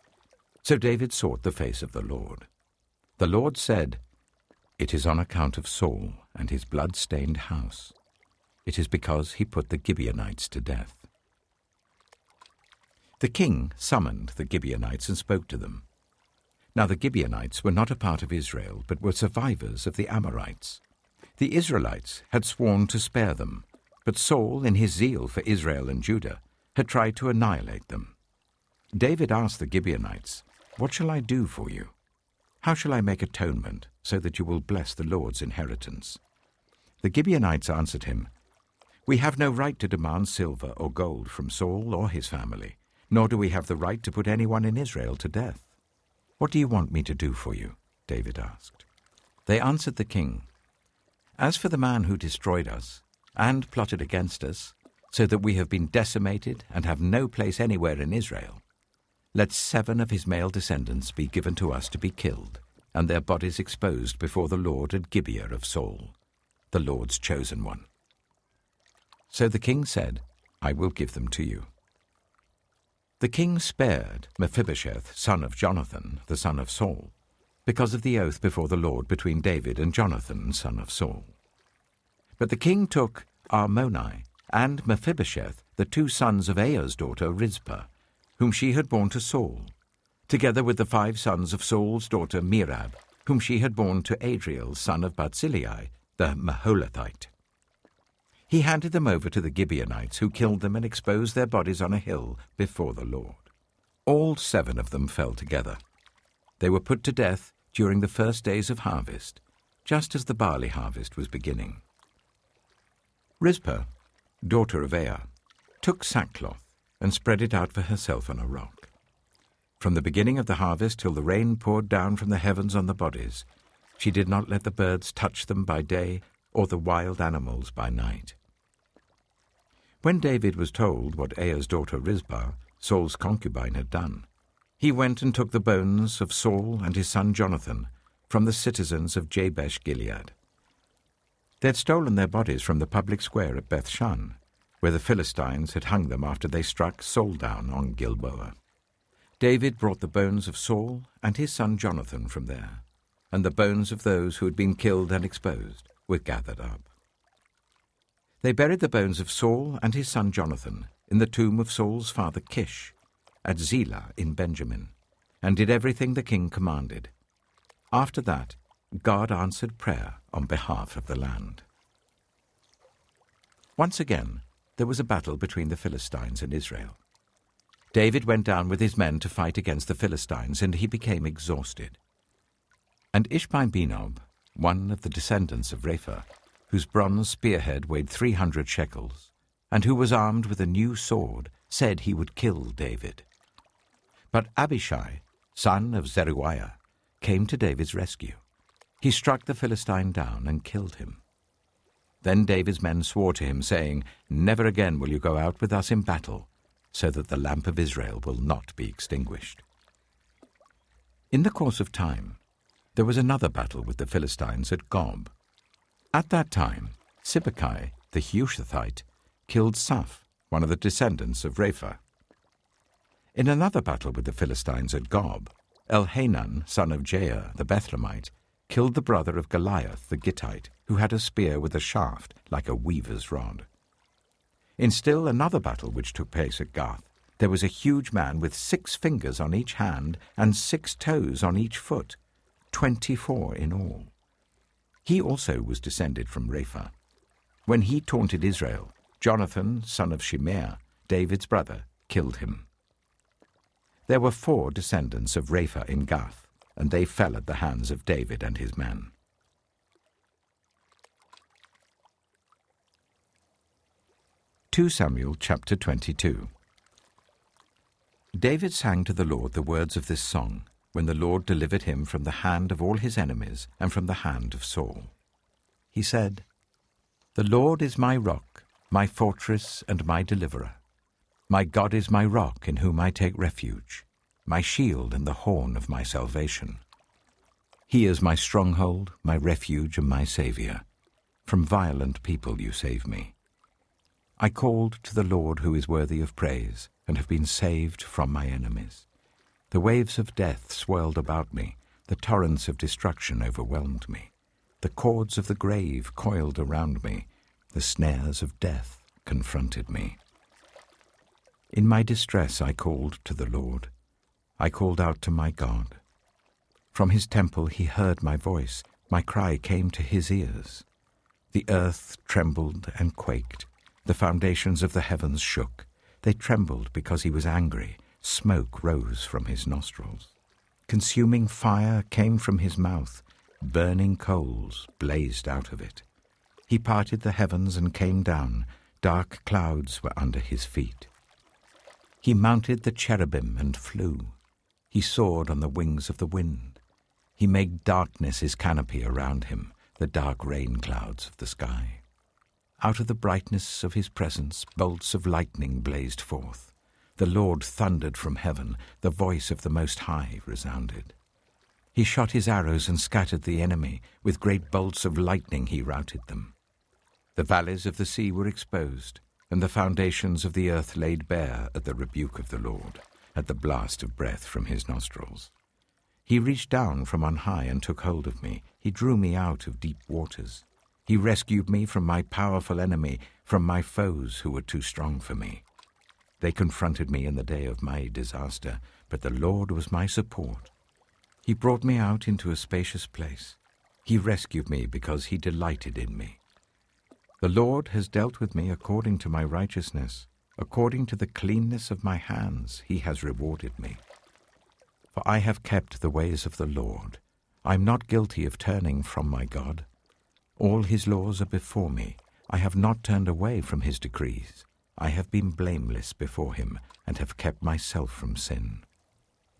So David sought the face of the Lord. The Lord said, "It is on account of Saul and his blood-stained house. It is because he put the Gibeonites to death." The king summoned the Gibeonites and spoke to them. Now the Gibeonites were not a part of Israel, but were survivors of the Amorites. The Israelites had sworn to spare them, but Saul, in his zeal for Israel and Judah, had tried to annihilate them. David asked the Gibeonites, "What shall I do for you? How shall I make atonement so that you will bless the Lord's inheritance?" The Gibeonites answered him, "We have no right to demand silver or gold from Saul or his family, nor do we have the right to put anyone in Israel to death. What do you want me to do for you?" David asked. They answered the king, "As for the man who destroyed us and plotted against us, so that we have been decimated and have no place anywhere in Israel, let 7 of his male descendants be given to us to be killed, and their bodies exposed before the Lord at Gibeah of Saul, the Lord's chosen one." So the king said, "I will give them to you." The king spared Mephibosheth, son of Jonathan, the son of Saul, because of the oath before the Lord between David and Jonathan, son of Saul. But the king took Armoni and Mephibosheth, the 2 sons of Aiah's daughter Rizpah, whom she had borne to Saul, together with the 5 sons of Saul's daughter Merab, whom she had borne to Adriel, son of Barzillai, the Maholathite. He handed them over to the Gibeonites, who killed them and exposed their bodies on a hill before the Lord. All 7 of them fell together. They were put to death during the first days of harvest, just as the barley harvest was beginning. Rizpah, daughter of Aiah, took sackcloth and spread it out for herself on a rock. From the beginning of the harvest till the rain poured down from the heavens on the bodies, she did not let the birds touch them by day or the wild animals by night. When David was told what Aiah's daughter Rizpah, Saul's concubine, had done, he went and took the bones of Saul and his son Jonathan from the citizens of Jabesh Gilead. They had stolen their bodies from the public square at Bethshan, where the Philistines had hung them after they struck Saul down on Gilboa. David brought the bones of Saul and his son Jonathan from there, and the bones of those who had been killed and exposed were gathered up. They buried the bones of Saul and his son Jonathan in the tomb of Saul's father Kish, at Zelah in Benjamin, and did everything the king commanded. After that, God answered prayer on behalf of the land. Once again, there was a battle between the Philistines and Israel. David went down with his men to fight against the Philistines, and he became exhausted. And Ishbi-Benob, one of the descendants of Rapha, whose bronze spearhead weighed 300 shekels, and who was armed with a new sword, said he would kill David. But Abishai, son of Zeruiah, came to David's rescue. He struck the Philistine down and killed him. Then David's men swore to him, saying, "Never again will you go out with us in battle, so that the lamp of Israel will not be extinguished." In the course of time, there was another battle with the Philistines at Gob. At that time, Sibbecai, the Hushathite, killed Saph, one of the descendants of Rapha. In another battle with the Philistines at Gob, Elhanan, son of Jair, the Bethlehemite, killed the brother of Goliath, the Gittite, who had a spear with a shaft like a weaver's rod. In still another battle which took place at Gath, there was a huge man with 6 fingers on each hand and 6 toes on each foot, 24 in all. He also was descended from Rapha. When he taunted Israel, Jonathan, son of Shimeah, David's brother, killed him. There were 4 descendants of Rapha in Gath, and they fell at the hands of David and his men. 2 Samuel chapter 22. David sang to the Lord the words of this song when the Lord delivered him from the hand of all his enemies and from the hand of Saul. He said, "The Lord is my rock, my fortress and my deliverer. My God is my rock in whom I take refuge, my shield and the horn of my salvation. He is my stronghold, my refuge and my Saviour. From violent people you save me. I called to the Lord who is worthy of praise, and have been saved from my enemies. The waves of death swirled about me, the torrents of destruction overwhelmed me. The cords of the grave coiled around me, the snares of death confronted me. In my distress I called to the Lord. I called out to my God. From his temple he heard my voice. My cry came to his ears. The earth trembled and quaked. The foundations of the heavens shook. They trembled because he was angry. Smoke rose from his nostrils. Consuming fire came from his mouth. Burning coals blazed out of it. He parted the heavens and came down. Dark clouds were under his feet. He mounted the cherubim and flew. He soared on the wings of the wind. He made darkness his canopy around him, the dark rain clouds of the sky. Out of the brightness of his presence, bolts of lightning blazed forth. The Lord thundered from heaven. The voice of the Most High resounded. He shot his arrows and scattered the enemy. With great bolts of lightning he routed them. The valleys of the sea were exposed, and the foundations of the earth laid bare at the rebuke of the Lord, at the blast of breath from his nostrils. He reached down from on high and took hold of me. He drew me out of deep waters. He rescued me from my powerful enemy, from my foes who were too strong for me. They confronted me in the day of my disaster, but the Lord was my support. He brought me out into a spacious place. He rescued me because he delighted in me. The Lord has dealt with me according to my righteousness. According to the cleanness of my hands he has rewarded me. For I have kept the ways of the Lord. I am not guilty of turning from my God. All his laws are before me. I have not turned away from his decrees. I have been blameless before him and have kept myself from sin.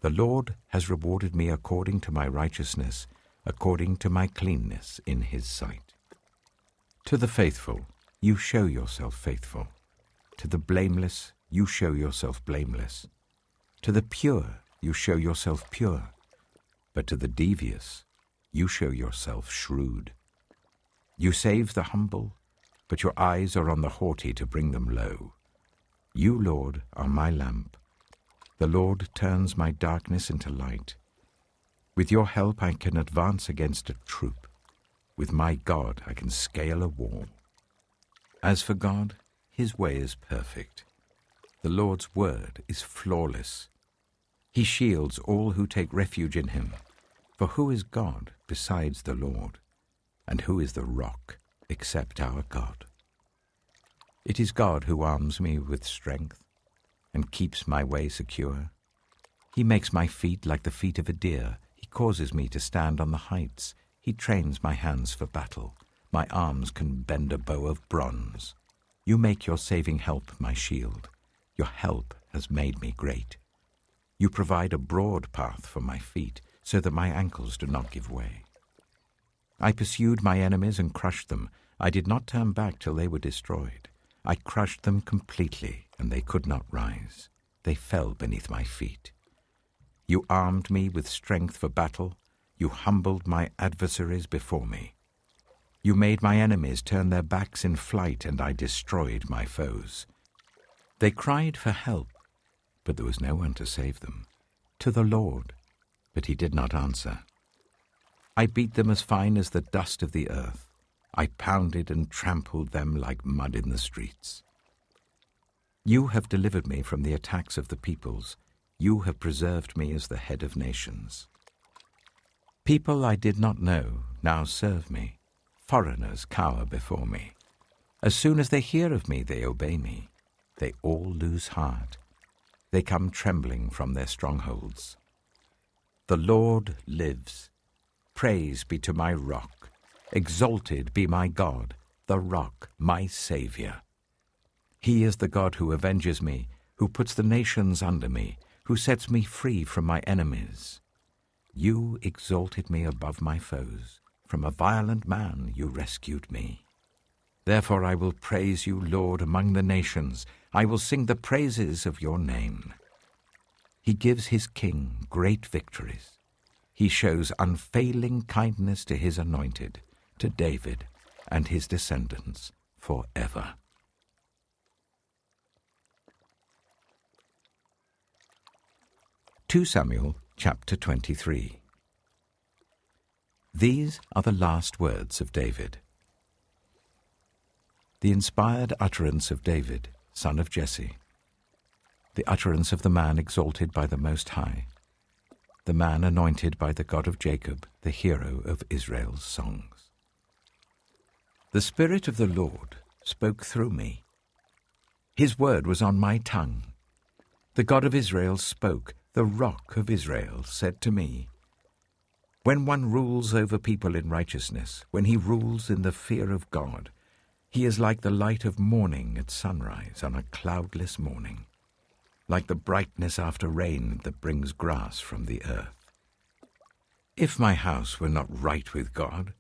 The Lord has rewarded me according to my righteousness, according to my cleanness in his sight. To the faithful, you show yourself faithful. To the blameless, you show yourself blameless. To the pure, you show yourself pure. But to the devious, you show yourself shrewd. You save the humble, but your eyes are on the haughty to bring them low. You, Lord, are my lamp. The Lord turns my darkness into light. With your help I can advance against a troop. With my God I can scale a wall. As for God, his way is perfect. The Lord's word is flawless. He shields all who take refuge in him. For who is God besides the Lord? And who is the rock except our God? It is God who arms me with strength and keeps my way secure. He makes my feet like the feet of a deer. He causes me to stand on the heights. He trains my hands for battle. My arms can bend a bow of bronze. You make your saving help my shield. Your help has made me great. You provide a broad path for my feet so that my ankles do not give way. I pursued my enemies and crushed them. I did not turn back till they were destroyed. I crushed them completely, and they could not rise. They fell beneath my feet. You armed me with strength for battle. You humbled my adversaries before me. You made my enemies turn their backs in flight, and I destroyed my foes. They cried for help, but there was no one to save them. To the Lord, but he did not answer. I beat them as fine as the dust of the earth. I pounded and trampled them like mud in the streets. You have delivered me from the attacks of the peoples. You have preserved me as the head of nations. People I did not know now serve me. Foreigners cower before me. As soon as they hear of me, they obey me. They all lose heart. They come trembling from their strongholds. The Lord lives. Praise be to my rock. Exalted be my God, the rock, my Saviour. He is the God who avenges me, who puts the nations under me, who sets me free from my enemies. You exalted me above my foes. From a violent man you rescued me. Therefore I will praise you, Lord, among the nations. I will sing the praises of your name. He gives his king great victories. He shows unfailing kindness to his anointed, to David and his descendants forever. 2 Samuel chapter 23. These are the last words of David. The inspired utterance of David, son of Jesse, the utterance of the man exalted by the Most High, the man anointed by the God of Jacob, the hero of Israel's songs. The Spirit of the Lord spoke through me. His word was on my tongue. The God of Israel spoke. The Rock of Israel said to me, when one rules over people in righteousness, when he rules in the fear of God, he is like the light of morning at sunrise on a cloudless morning, like the brightness after rain that brings grass from the earth. If my house were not right with God,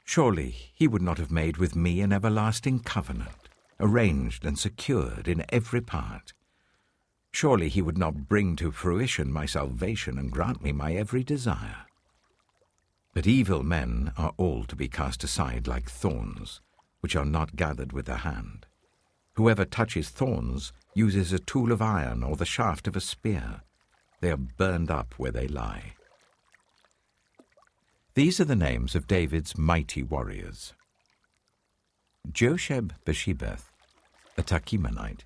surely he would not have made with me an everlasting covenant, arranged and secured in every part. Surely he would not bring to fruition my salvation and grant me my every desire. But evil men are all to be cast aside like thorns, which are not gathered with the hand. Whoever touches thorns uses a tool of iron or the shaft of a spear. They are burned up where they lie. These are the names of David's mighty warriors. Josheb-Bashebeth, a Tachimonite,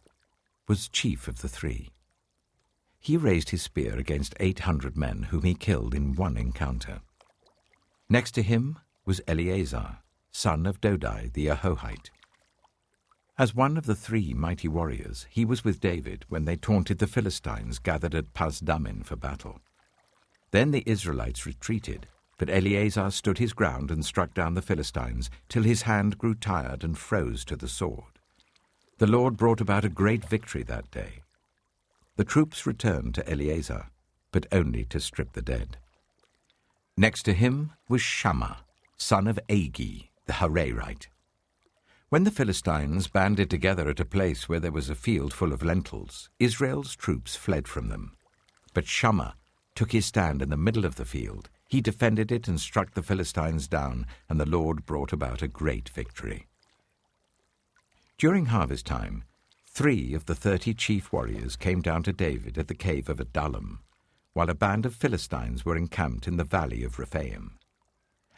was chief of the three. He raised his spear against 800 men whom he killed in one encounter. Next to him was Eleazar, son of Dodai the Ahohite. As one of the three mighty warriors, he was with David when they taunted the Philistines gathered at Pasdammim for battle. Then the Israelites retreated, but Eleazar stood his ground and struck down the Philistines till his hand grew tired and froze to the sword. The Lord brought about a great victory that day. The troops returned to Eleazar, but only to strip the dead. Next to him was Shammah, son of Agi, the Hararite. When the Philistines banded together at a place where there was a field full of lentils, Israel's troops fled from them. But Shammah took his stand in the middle of the field. He defended it and struck the Philistines down, and the Lord brought about a great victory. During harvest time, 3 of the 30 chief warriors came down to David at the cave of Adullam, while a band of Philistines were encamped in the valley of Rephaim.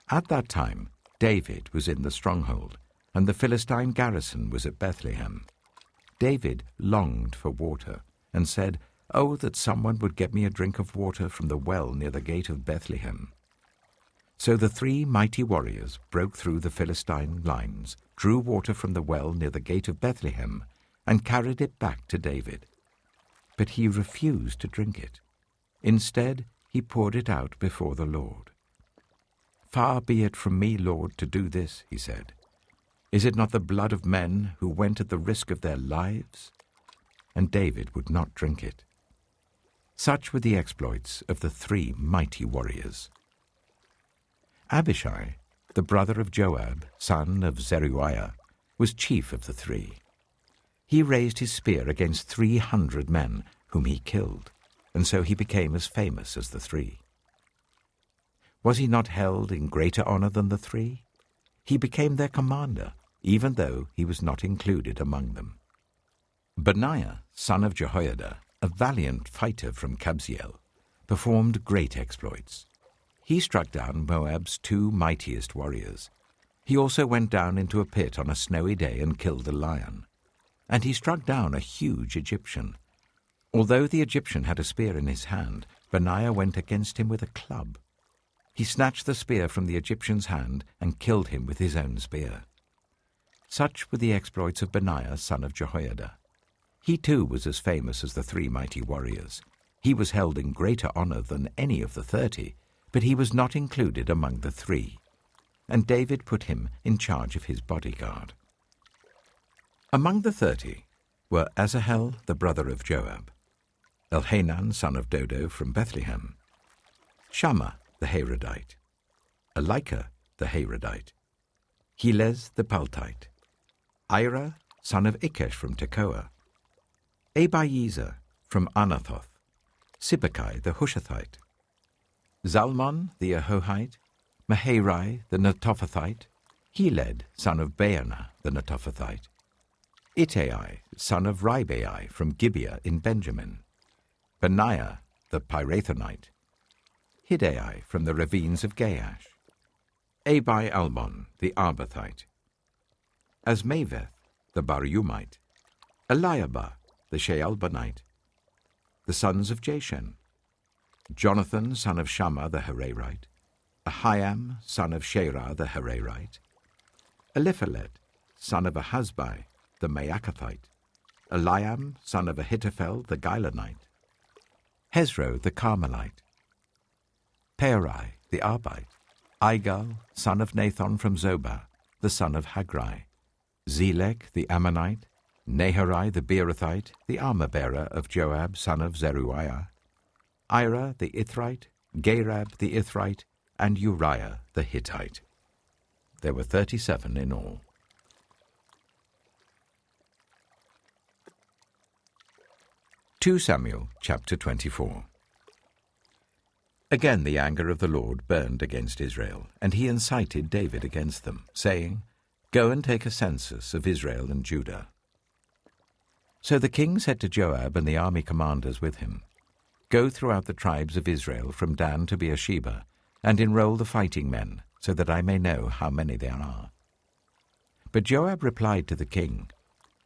At that time, David was in the stronghold, and the Philistine garrison was at Bethlehem. David longed for water, and said, "Oh, that someone would get me a drink of water from the well near the gate of Bethlehem." So the 3 mighty warriors broke through the Philistine lines, drew water from the well near the gate of Bethlehem, and carried it back to David. But he refused to drink it. Instead, he poured it out before the Lord. "Far be it from me, Lord, to do this," he said. "Is it not the blood of men who went at the risk of their lives?" And David would not drink it. Such were the exploits of the 3 mighty warriors. Abishai, the brother of Joab, son of Zeruiah, was chief of the 3. He raised his spear against 300 men, whom he killed, and so he became as famous as the 3. Was he not held in greater honor than the 3? He became their commander, even though he was not included among them. Benaiah, son of Jehoiada, a valiant fighter from Kabzeel, performed great exploits. He struck down Moab's 2 mightiest warriors. He also went down into a pit on a snowy day and killed a lion. and he struck down a huge Egyptian. Although the Egyptian had a spear in his hand, Benaiah went against him with a club. He snatched the spear from the Egyptian's hand and killed him with his own spear. Such were the exploits of Benaiah, son of Jehoiada. He too was as famous as the 3 mighty warriors. He was held in greater honor than any of the 30, but he was not included among the 3. And David put him in charge of his bodyguard. Among the 30 were Asahel, the brother of Joab, Elhanan, son of Dodo, from Bethlehem, Shammah, the Harodite, Elika, the Harodite, Helez, the Paltite, Ira, son of Ikesh, from Tekoa, Abiezer, from Anathoth, Sibbecai, the Hushathite, Zalmon, the Ahohite, Maharai, the Netophathite, Heled, son of Baanah, the Netophathite, Ittai, son of Ribai, from Gibeah in Benjamin, Benaiah, the Pirathonite, Hiddai, from the ravines of Gaash, Abi-Albon, the Arbathite, Asmaveth, the Barumite, Eliabah, the Shaalbonite, the sons of Jashen, Jonathan, son of Shammah, the Hararite, Ahiam, son of Sherah, the Hararite, Eliphalet, son of Ahasbai, the Maacathite, Eliam, son of Ahithophel, the Gilonite, Hezro, the Carmelite, Peorai, the Arbite, Igal, son of Nathan, from Zobah, the son of Hagrai, Zelek, the Ammonite, Naharai, the Beerothite, the armor-bearer of Joab, son of Zeruiah, Ira, the Ithrite, Gareb, the Ithrite, and Uriah, the Hittite. There were 37 in all. Samuel chapter 24. Again the anger of the Lord burned against Israel, and he incited David against them, saying, Go and take a census of Israel and Judah. So the king said to Joab and the army commanders with him, Go throughout the tribes of Israel from Dan to Beersheba, and enroll the fighting men, so that I may know how many there are. But Joab replied to the king,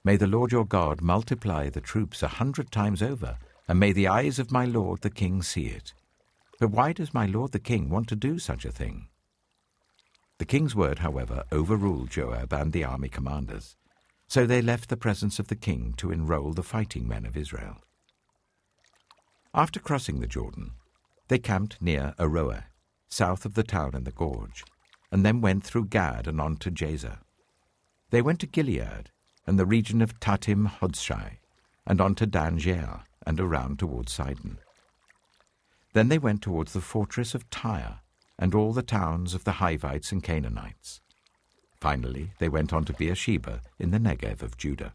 May the Lord your God multiply the troops 100 times over, and may the eyes of my lord the king see it. But why does my lord the king want to do such a thing? The king's word, however, overruled Joab and the army commanders. So they left the presence of the king to enroll the fighting men of Israel. After crossing the Jordan, they camped near Aroer, south of the town in the gorge, and then went through Gad and on to Jazer. They went to Gilead and the region of Tatim Hodshai, and on to Dan Jair, and around towards Sidon. Then they went towards the fortress of Tyre, and all the towns of the Hivites and Canaanites. Finally, they went on to Beersheba in the Negev of Judah.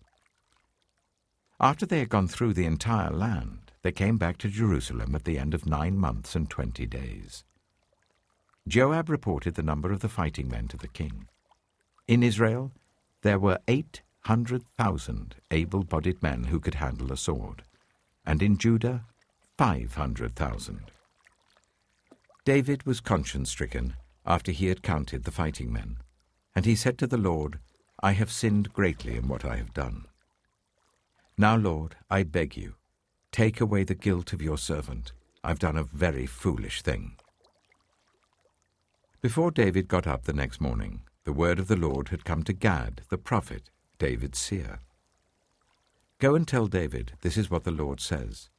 After they had gone through the entire land, they came back to Jerusalem at the end of 9 months and 20 days. Joab reported the number of the fighting men to the king. In Israel, there were 800,000 able-bodied men who could handle a sword, and in Judah, 500,000. David was conscience-stricken after he had counted the fighting men, and he said to the Lord, I have sinned greatly in what I have done. Now, Lord, I beg you, take away the guilt of your servant. I've done a very foolish thing. Before David got up the next morning, the word of the Lord had come to Gad, the prophet, David's seer. Go and tell David, this is what the Lord says.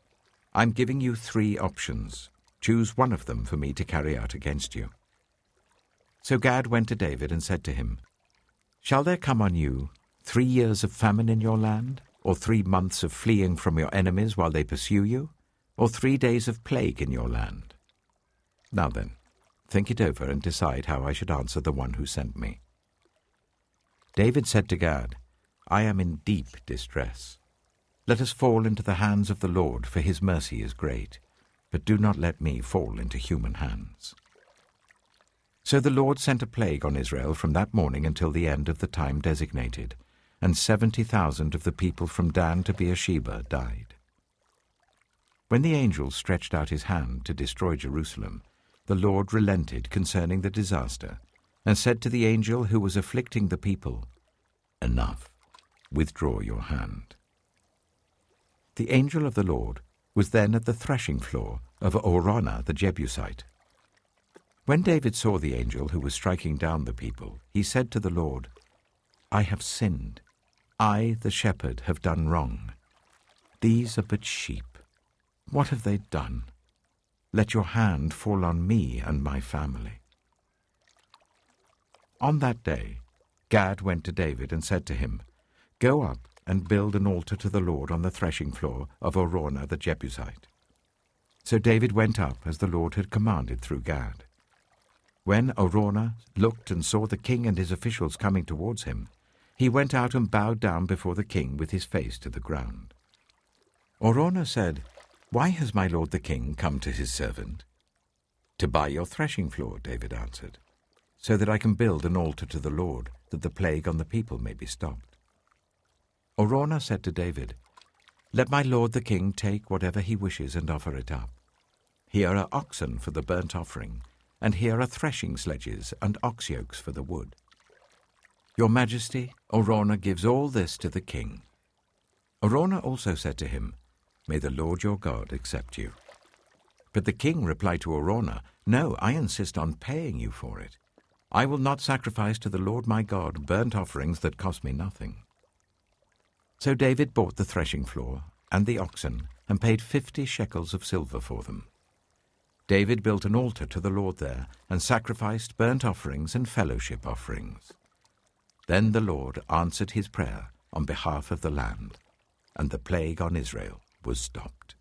I'm giving you 3 options. Choose one of them for me to carry out against you. So Gad went to David and said to him, Shall there come on you 3 years of famine in your land, or 3 months of fleeing from your enemies while they pursue you, or 3 days of plague in your land? Now then, think it over and decide how I should answer the one who sent me. David said to Gad, I am in deep distress. Let us fall into the hands of the Lord, for his mercy is great, but do not let me fall into human hands. So the Lord sent a plague on Israel from that morning until the end of the time designated, and 70,000 of the people from Dan to Beersheba died. When the angel stretched out his hand to destroy Jerusalem, the Lord relented concerning the disaster, and said to the angel who was afflicting the people, Enough. withdraw your hand." The angel of the Lord was then at the threshing floor of Araunah the Jebusite. When David saw the angel who was striking down the people, he said to the Lord, "I have sinned. I, the shepherd, have done wrong. These are but sheep. What have they done? Let your hand fall on me and my family." On that day, Gad went to David and said to him, "Go up and build an altar to the Lord on the threshing floor of Araunah the Jebusite." So David went up as the Lord had commanded through Gad. When Araunah looked and saw the king and his officials coming towards him, he went out and bowed down before the king with his face to the ground. Araunah said, "Why has my lord the king come to his servant?" "To buy your threshing floor," David answered, "so that I can build an altar to the Lord, that the plague on the people may be stopped." Araunah said to David, "Let my lord the king take whatever he wishes and offer it up. Here are oxen for the burnt offering, and here are threshing sledges and ox yokes for the wood. Your Majesty, Araunah gives all this to the king." Araunah also said to him, "May the Lord your God accept you." But the king replied to Araunah, "No, I insist on paying you for it. I will not sacrifice to the Lord my God burnt offerings that cost me nothing." So David bought the threshing floor and the oxen and paid 50 shekels of silver for them. David built an altar to the Lord there and sacrificed burnt offerings and fellowship offerings. Then the Lord answered his prayer on behalf of the land, and the plague on Israel was stopped.